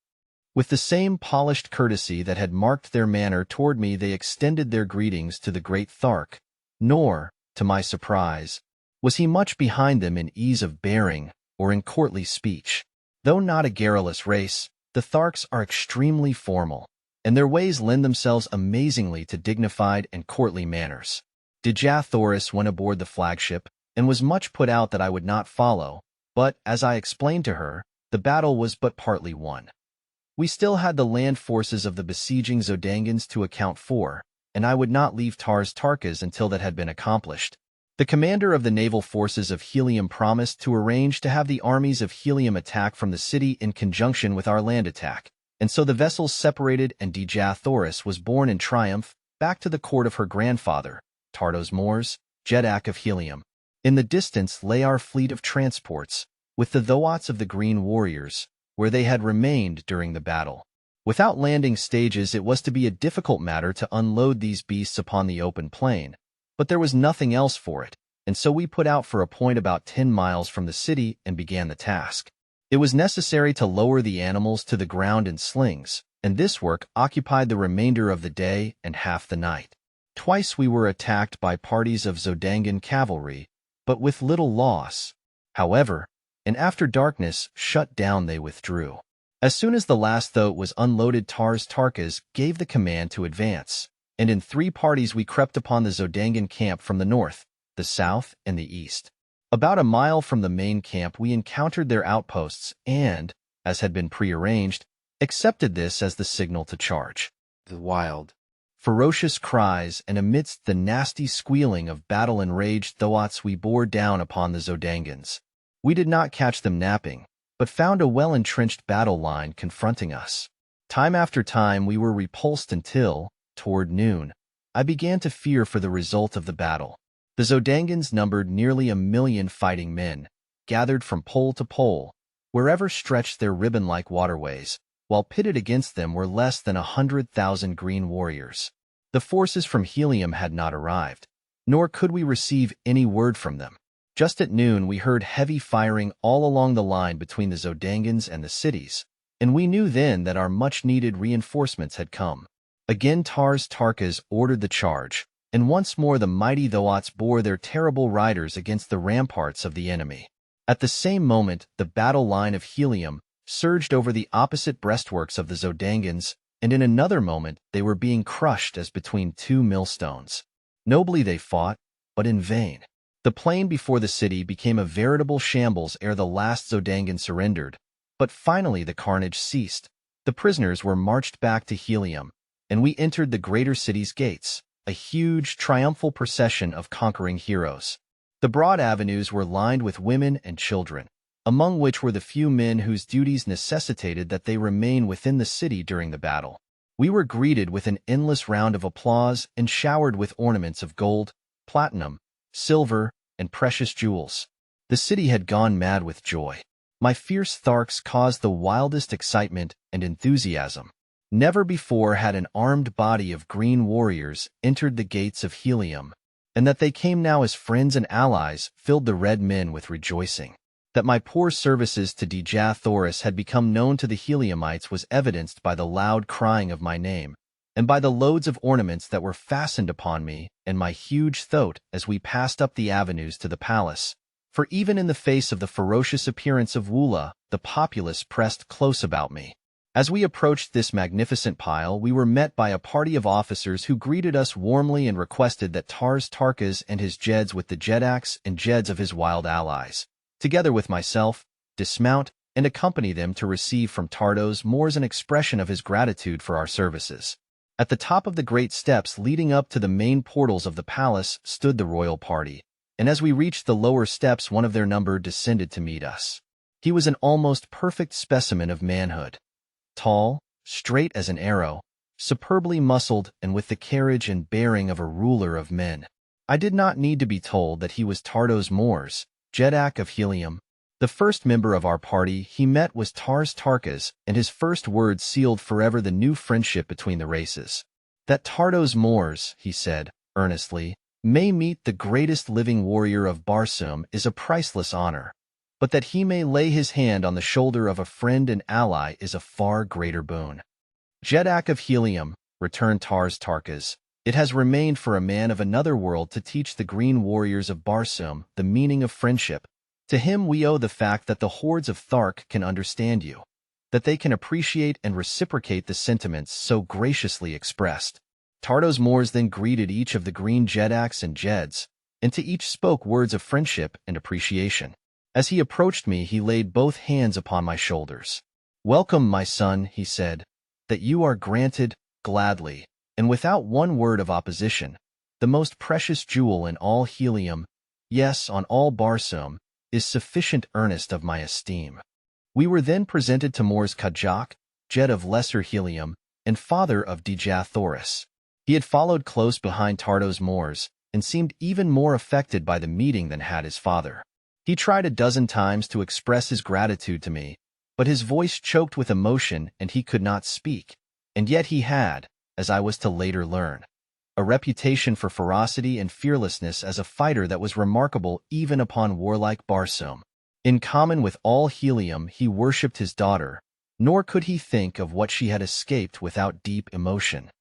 With the same polished courtesy that had marked their manner toward me, they extended their greetings to the great Thark, nor, to my surprise, was he much behind them in ease of bearing or in courtly speech. Though not a garrulous race, the Tharks are extremely formal, and their ways lend themselves amazingly to dignified and courtly manners. Dejah Thoris went aboard the flagship and was much put out that I would not follow, but, as I explained to her, the battle was but partly won. We still had the land forces of the besieging Zodangans to account for, and I would not leave Tarkas until that had been accomplished. The commander of the naval forces of Helium promised to arrange to have the armies of Helium attack from the city in conjunction with our land attack, and so the vessels separated and Dejah Thoris was borne in triumph back to the court of her grandfather, Tardos Mors, Jeddak of Helium. In the distance lay our fleet of transports, with the Thoats of the Green Warriors, where they had remained during the battle. Without landing stages, it was to be a difficult matter to unload these beasts upon the open plain, but there was nothing else for it, and so we put out for a point about 10 miles from the city and began the task. It was necessary to lower the animals to the ground in slings, and this work occupied the remainder of the day and half the night. Twice we were attacked by parties of Zodangan cavalry, but with little loss, however, and after darkness shut down they withdrew. As soon as the last thoat was unloaded, Tarkas gave the command to advance, and in 3 parties we crept upon the Zodangan camp from the north, the south, and the east. About a mile from the main camp we encountered their outposts and, as had been prearranged, accepted this as the signal to charge. The wild, ferocious cries and amidst the nasty squealing of battle-enraged Thoats we bore down upon the Zodangans. We did not catch them napping, but found a well-entrenched battle line confronting us. Time after time we were repulsed until, toward noon, I began to fear for the result of the battle. The Zodangans numbered nearly 1,000,000 fighting men, gathered from pole to pole, wherever stretched their ribbon-like waterways, while pitted against them were less than 100,000 green warriors. The forces from Helium had not arrived, nor could we receive any word from them. Just at noon we heard heavy firing all along the line between the Zodangans and the cities, and we knew then that our much-needed reinforcements had come. Again Tarkas ordered the charge, and once more the mighty Thoats bore their terrible riders against the ramparts of the enemy. At the same moment the battle line of Helium surged over the opposite breastworks of the Zodangans, and in another moment they were being crushed as between 2 millstones. Nobly they fought, but in vain. The plain before the city became a veritable shambles ere the last Zodangan surrendered, but finally the carnage ceased. The prisoners were marched back to Helium, and we entered the greater city's gates, a huge, triumphal procession of conquering heroes. The broad avenues were lined with women and children, among which were the few men whose duties necessitated that they remain within the city during the battle. We were greeted with an endless round of applause and showered with ornaments of gold, platinum, silver, and precious jewels. The city had gone mad with joy. My fierce Tharks caused the wildest excitement and enthusiasm. Never before had an armed body of green warriors entered the gates of Helium, and that they came now as friends and allies filled the red men with rejoicing. That my poor services to Dejah Thoris had become known to the Heliumites was evidenced by the loud crying of my name, and by the loads of ornaments that were fastened upon me and my huge thoat as we passed up the avenues to the palace. For even in the face of the ferocious appearance of Wula, the populace pressed close about me. As we approached this magnificent pile, we were met by a party of officers who greeted us warmly and requested that Tarkas and his Jeds with the Jeddaks and Jeds of his wild allies, together with myself, dismount and accompany them to receive from Tardos Mors an expression of his gratitude for our services. At the top of the great steps leading up to the main portals of the palace stood the royal party, and as we reached the lower steps one of their number descended to meet us. He was an almost perfect specimen of manhood. Tall, straight as an arrow, superbly muscled and with the carriage and bearing of a ruler of men. I did not need to be told that he was Tardos Mors, Jeddak of Helium. The first member of our party he met was Tarkas, and his first words sealed forever the new friendship between the races. That Tardos Mors, he said, earnestly, may meet the greatest living warrior of Barsoom is a priceless honor, but that he may lay his hand on the shoulder of a friend and ally is a far greater boon. Jeddak of Helium, returned Tarkas, it has remained for a man of another world to teach the green warriors of Barsoom the meaning of friendship. To him we owe the fact that the hordes of Thark can understand you, that they can appreciate and reciprocate the sentiments so graciously expressed. Tardos Mors then greeted each of the green Jeddaks and Jeds, and to each spoke words of friendship and appreciation. As he approached me, he laid both hands upon my shoulders. "Welcome, my son," he said, "that you are granted, gladly, and without one word of opposition, the most precious jewel in all Helium, yes, on all Barsoom, is sufficient earnest of my esteem." We were then presented to Mors Kajak, Jed of Lesser Helium, and father of Dejah Thoris. He had followed close behind Tardos Mors, and seemed even more affected by the meeting than had his father. He tried a dozen times to express his gratitude to me, but his voice choked with emotion and he could not speak. And yet he had, as I was to later learn, a reputation for ferocity and fearlessness as a fighter that was remarkable even upon warlike Barsoom. In common with all Helium, he worshipped his daughter, nor could he think of what she had escaped without deep emotion.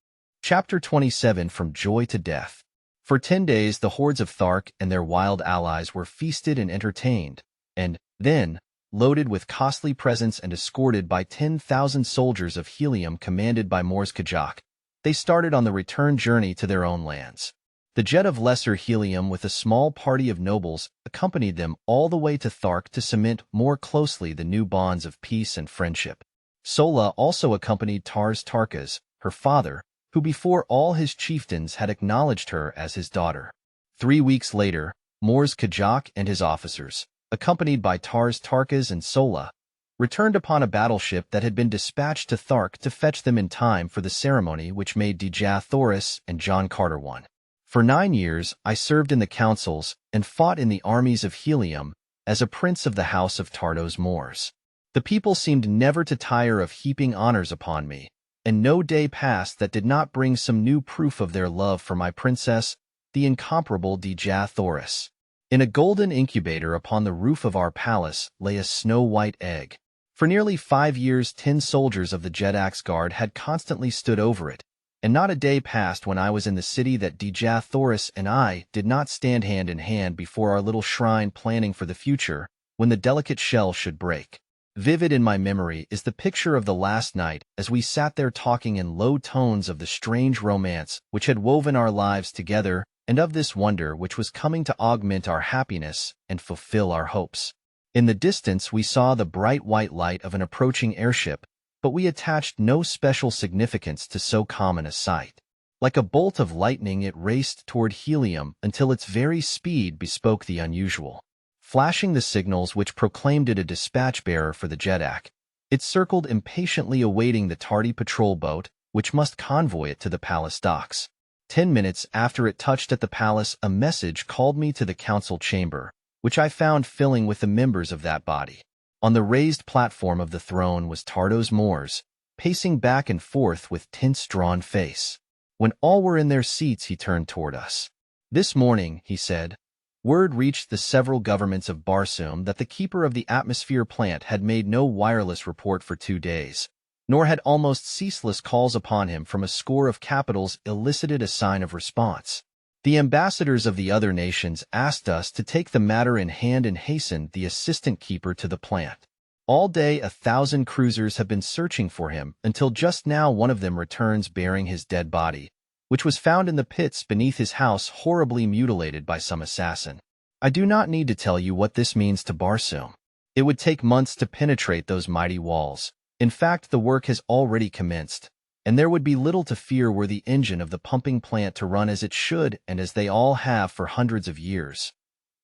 Chapter 27 From Joy to Death. For 10 days the hordes of Thark and their wild allies were feasted and entertained, and then, loaded with costly presents and escorted by 10,000 soldiers of Helium commanded by Mors Kajak, they started on the return journey to their own lands. The Jed of Lesser Helium with a small party of nobles accompanied them all the way to Thark to cement more closely the new bonds of peace and friendship. Sola also accompanied Tarkas, her father, who before all his chieftains had acknowledged her as his daughter. 3 weeks later, Mors Kajak and his officers, accompanied by Tarkas and Sola, returned upon a battleship that had been dispatched to Thark to fetch them in time for the ceremony which made Dejah Thoris and John Carter one. For 9 years I served in the councils and fought in the armies of Helium as a prince of the house of Tardos Mors. The people seemed never to tire of heaping honors upon me, and no day passed that did not bring some new proof of their love for my princess, the incomparable Dejah Thoris. In a golden incubator upon the roof of our palace lay a snow-white egg. For nearly 5 years 10 soldiers of the Jeddak's Guard had constantly stood over it, and not a day passed when I was in the city that Dejah Thoris and I did not stand hand in hand before our little shrine planning for the future when the delicate shell should break. Vivid in my memory is the picture of the last night as we sat there talking in low tones of the strange romance which had woven our lives together and of this wonder which was coming to augment our happiness and fulfill our hopes. In the distance we saw the bright white light of an approaching airship, but we attached no special significance to so common a sight. Like a bolt of lightning it raced toward Helium until its very speed bespoke the unusual. Flashing the signals which proclaimed it a dispatch-bearer for the Jeddak, it circled impatiently awaiting the tardy patrol boat, which must convoy it to the palace docks. 10 minutes after it touched at the palace, a message called me to the council chamber, which I found filling with the members of that body. On the raised platform of the throne was Tardos Mors, pacing back and forth with tense, drawn face. When all were in their seats, he turned toward us. "This morning," he said, "word reached the several governments of Barsoom that the keeper of the atmosphere plant had made no wireless report for 2 days, nor had almost ceaseless calls upon him from a score of capitals elicited a sign of response. The ambassadors of the other nations asked us to take the matter in hand and hasten the assistant keeper to the plant. All day 1,000 cruisers have been searching for him until just now one of them returns bearing his dead body, which was found in the pits beneath his house horribly mutilated by some assassin. I do not need to tell you what this means to Barsoom. It would take months to penetrate those mighty walls. In fact, the work has already commenced. and there would be little to fear were the engine of the pumping plant to run as it should and as they all have for hundreds of years.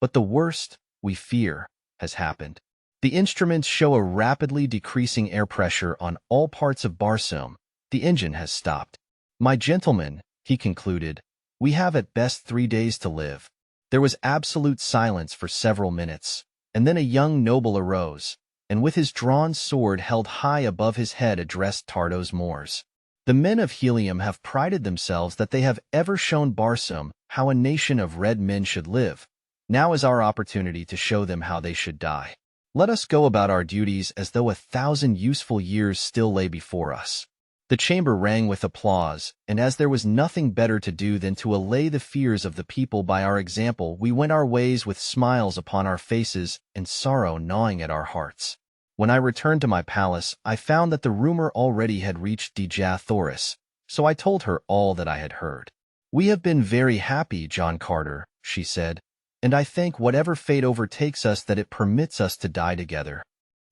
But the worst, we fear, has happened. The instruments show a rapidly decreasing air pressure on all parts of Barsoom. The engine has stopped. My gentlemen, he concluded, we have at best 3 days to live. There was absolute silence for several minutes, and then a young noble arose, and with his drawn sword held high above his head addressed Tardos Moors. The men of Helium have prided themselves that they have ever shown Barsoom how a nation of red men should live. Now is our opportunity to show them how they should die. Let us go about our duties as though 1,000 useful years still lay before us. The chamber rang with applause, and as there was nothing better to do than to allay the fears of the people by our example, we went our ways with smiles upon our faces and sorrow gnawing at our hearts. When I returned to my palace, I found that the rumor already had reached Dejah Thoris, so I told her all that I had heard. "We have been very happy, John Carter," she said, "and I thank whatever fate overtakes us that it permits us to die together."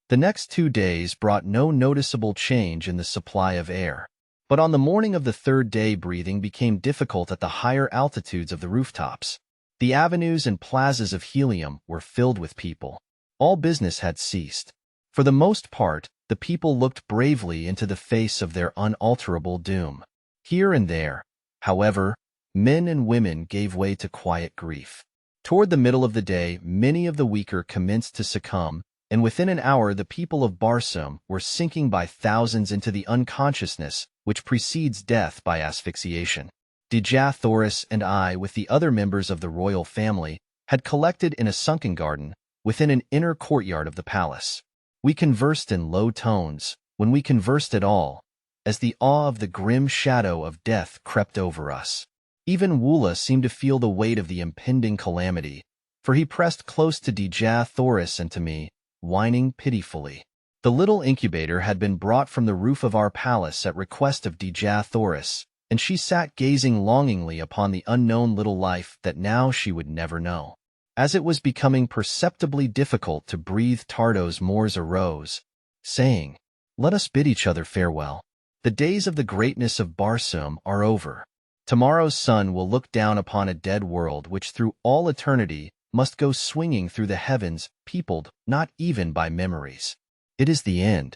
The next 2 days brought no noticeable change in the supply of air, but on the morning of the 3rd day breathing became difficult at the higher altitudes of the rooftops. The avenues and plazas of Helium were filled with people. All business had ceased. For the most part, the people looked bravely into the face of their unalterable doom. Here and there, however, men and women gave way to quiet grief. Toward the middle of the day, many of the weaker commenced to succumb, and within an hour the people of Barsoom were sinking by thousands into the unconsciousness which precedes death by asphyxiation. Dejah Thoris and I, with the other members of the royal family, had collected in a sunken garden within an inner courtyard of the palace. We conversed in low tones, when we conversed at all, as the awe of the grim shadow of death crept over us. Even Woola seemed to feel the weight of the impending calamity, for he pressed close to Dejah Thoris and to me, whining pitifully. The little incubator had been brought from the roof of our palace at request of Dejah Thoris, and she sat gazing longingly upon the unknown little life that now she would never know. As it was becoming perceptibly difficult to breathe, Tardos Moors arose, saying, "Let us bid each other farewell. The days of the greatness of Barsoom are over. Tomorrow's sun will look down upon a dead world which through all eternity must go swinging through the heavens, peopled not even by memories. It is the end."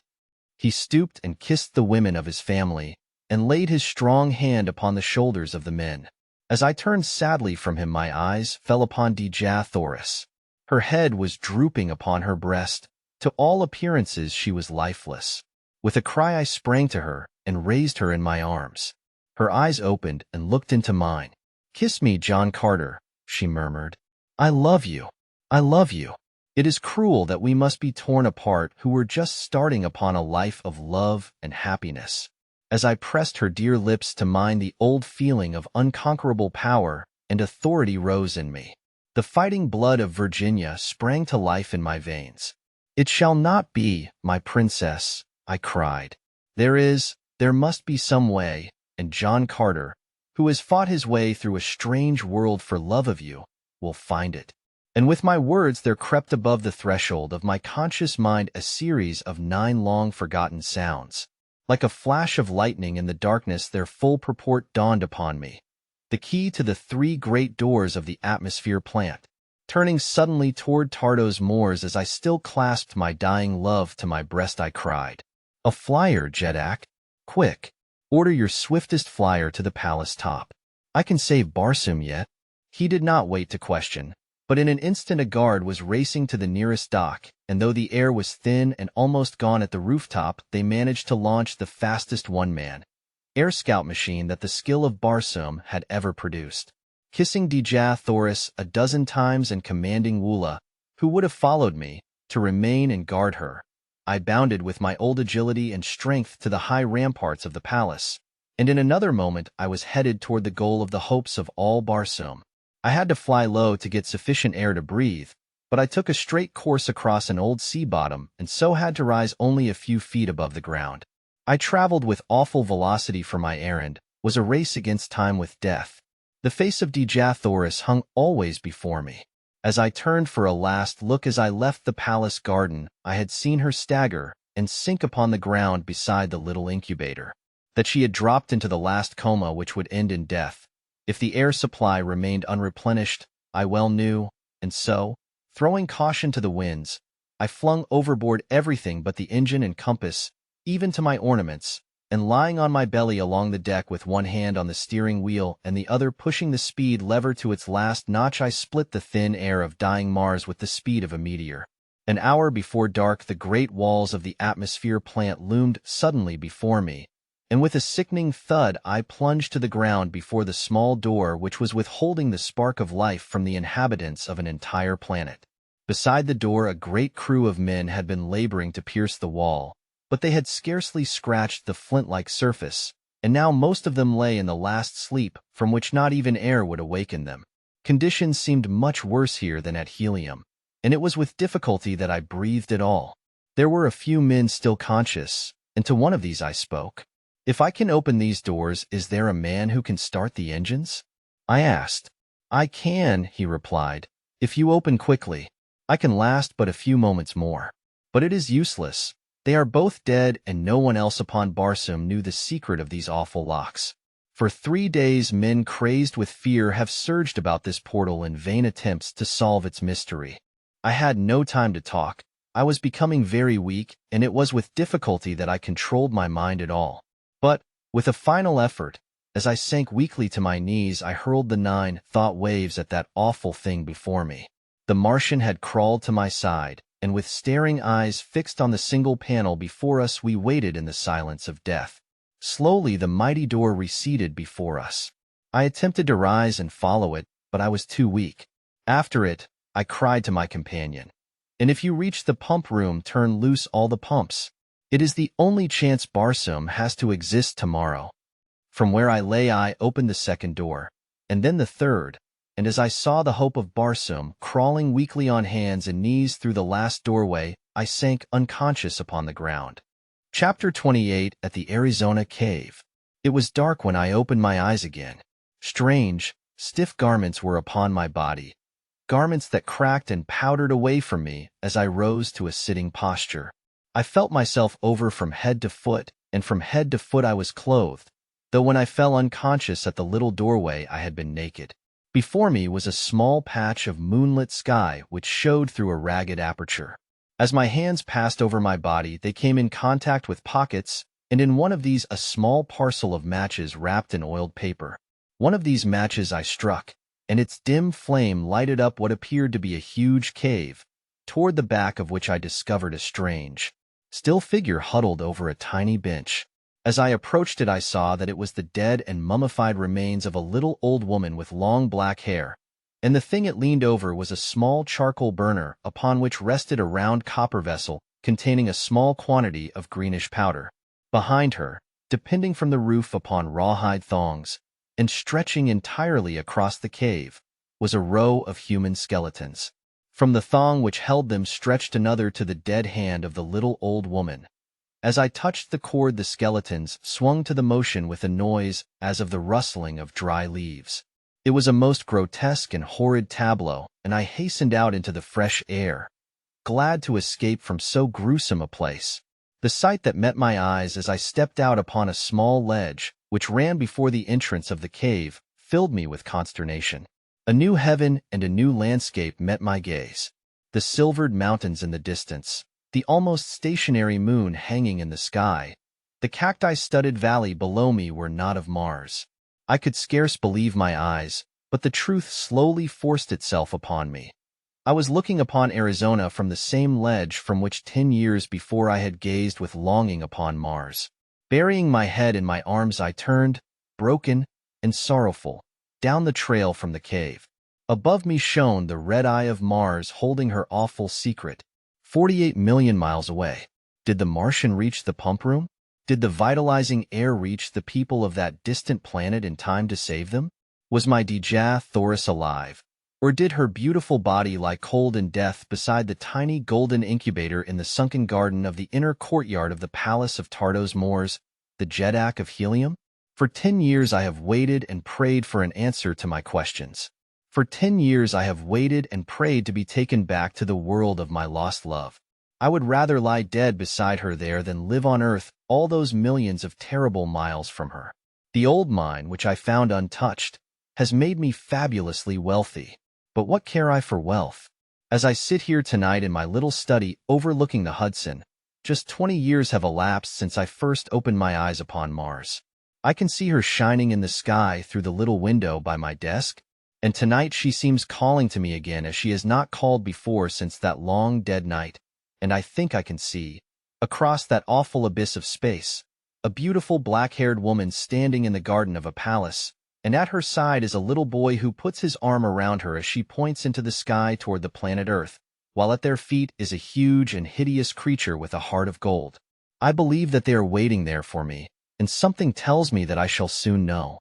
He stooped and kissed the women of his family, and laid his strong hand upon the shoulders of the men. As I turned sadly from him, my eyes fell upon Dejah Thoris. Her head was drooping upon her breast. To all appearances she was lifeless. With a cry I sprang to her and raised her in my arms. Her eyes opened and looked into mine. "Kiss me, John Carter," she murmured. "I love you. I love you. It is cruel that we must be torn apart who were just starting upon a life of love and happiness." As I pressed her dear lips to mine, the old feeling of unconquerable power and authority rose in me. The fighting blood of Virginia sprang to life in my veins. "It shall not be, my princess," I cried. There must be some way, and John Carter, who has fought his way through a strange world for love of you, will find it." And with my words there crept above the threshold of my conscious mind a series of 9 long-forgotten sounds. Like a flash of lightning in the darkness, their full purport dawned upon me. The key to the 3 great doors of the atmosphere plant. Turning suddenly toward Tardos Moors as I still clasped my dying love to my breast, I cried, "A flyer, Jedak! Quick! Order your swiftest flyer to the palace top. I can save Barsoom yet." He did not wait to question, but in an instant a guard was racing to the nearest dock, and though the air was thin and almost gone at the rooftop, they managed to launch the fastest one-man air scout machine that the skill of Barsoom had ever produced. Kissing Dejah Thoris a dozen times and commanding Woola, who would have followed me, to remain and guard her, I bounded with my old agility and strength to the high ramparts of the palace, and in another moment I was headed toward the goal of the hopes of all Barsoom. I had to fly low to get sufficient air to breathe, but I took a straight course across an old sea bottom and so had to rise only a few feet above the ground. I traveled with awful velocity for my errand, was a race against time with death. The face of Dejah Thoris hung always before me. As I turned for a last look as I left the palace garden, I had seen her stagger and sink upon the ground beside the little incubator. that she had dropped into the last coma which would end in death. If the air supply remained unreplenished, I well knew, and so, throwing caution to the winds, I flung overboard everything but the engine and compass, even to my ornaments, and lying on my belly along the deck with one hand on the steering wheel and the other pushing the speed lever to its last notch, I split the thin air of dying Mars with the speed of a meteor. An hour before dark, the great walls of the atmosphere plant loomed suddenly before me, and with a sickening thud I plunged to the ground before the small door which was withholding the spark of life from the inhabitants of an entire planet. Beside the door a great crew of men had been laboring to pierce the wall, but they had scarcely scratched the flint-like surface, and now most of them lay in the last sleep from which not even air would awaken them. Conditions seemed much worse here than at Helium, and it was with difficulty that I breathed at all. There were a few men still conscious, and to one of these I spoke. "If I can open these doors, is there a man who can start the engines?" I asked. "I can," he replied, "if you open quickly. I can last but a few moments more. But it is useless. They are both dead, and no one else upon Barsoom knew the secret of these awful locks. For 3 days men crazed with fear have surged about this portal in vain attempts to solve its mystery." I had no time to talk. I was becoming very weak, and it was with difficulty that I controlled my mind at all. But, with a final effort, as I sank weakly to my knees, I hurled the 9 thought waves at that awful thing before me. The Martian had crawled to my side, and with staring eyes fixed on the single panel before us, we waited in the silence of death. Slowly the mighty door receded before us. I attempted to rise and follow it, but I was too weak. After it, I cried to my companion, "And if you reach the pump room, turn loose all the pumps. It is the only chance Barsoom has to exist tomorrow." From where I lay I opened the second door, and then the third, and as I saw the hope of Barsoom crawling weakly on hands and knees through the last doorway, I sank unconscious upon the ground. Chapter 28 At the Arizona Cave. It was dark when I opened my eyes again. Strange, stiff garments were upon my body, garments that cracked and powdered away from me as I rose to a sitting posture. I felt myself over from head to foot, and from head to foot I was clothed, though when I fell unconscious at the little doorway I had been naked. Before me was a small patch of moonlit sky which showed through a ragged aperture. As my hands passed over my body, they came in contact with pockets, and in one of these a small parcel of matches wrapped in oiled paper. One of these matches I struck, and its dim flame lighted up what appeared to be a huge cave, toward the back of which I discovered a strange, still figure huddled over a tiny bench. As I approached it, I saw that it was the dead and mummified remains of a little old woman with long black hair, and the thing it leaned over was a small charcoal burner upon which rested a round copper vessel containing a small quantity of greenish powder. Behind her, depending from the roof upon rawhide thongs, and stretching entirely across the cave, was a row of human skeletons. From the thong which held them stretched another to the dead hand of the little old woman. As I touched the cord, the skeletons swung to the motion with a noise as of the rustling of dry leaves. It was a most grotesque and horrid tableau, and I hastened out into the fresh air, glad to escape from so gruesome a place. The sight that met my eyes as I stepped out upon a small ledge, which ran before the entrance of the cave, filled me with consternation. A new heaven and a new landscape met my gaze. The silvered mountains in the distance, the almost stationary moon hanging in the sky, the cacti-studded valley below me were not of Mars. I could scarce believe my eyes, but the truth slowly forced itself upon me. I was looking upon Arizona from the same ledge from which 10 years before I had gazed with longing upon Mars. Burying my head in my arms, I turned, broken and sorrowful, down the trail from the cave. Above me shone the red eye of Mars holding her awful secret. 48 million miles away. Did the Martian reach the pump room? Did the vitalizing air reach the people of that distant planet in time to save them? Was my Dejah Thoris alive, or did her beautiful body lie cold in death beside the tiny golden incubator in the sunken garden of the inner courtyard of the palace of Tardos Mors, the Jedak of Helium? For 10 years I have waited and prayed for an answer to my questions. For 10 years I have waited and prayed to be taken back to the world of my lost love. I would rather lie dead beside her there than live on Earth all those millions of terrible miles from her. The old mine, which I found untouched, has made me fabulously wealthy. But what care I for wealth? As I sit here tonight in my little study overlooking the Hudson, just 20 years have elapsed since I first opened my eyes upon Mars. I can see her shining in the sky through the little window by my desk, and tonight she seems calling to me again as she has not called before since that long dead night, and I think I can see, across that awful abyss of space, a beautiful black-haired woman standing in the garden of a palace, and at her side is a little boy who puts his arm around her as she points into the sky toward the planet Earth, while at their feet is a huge and hideous creature with a heart of gold. I believe that they are waiting there for me, and something tells me that I shall soon know.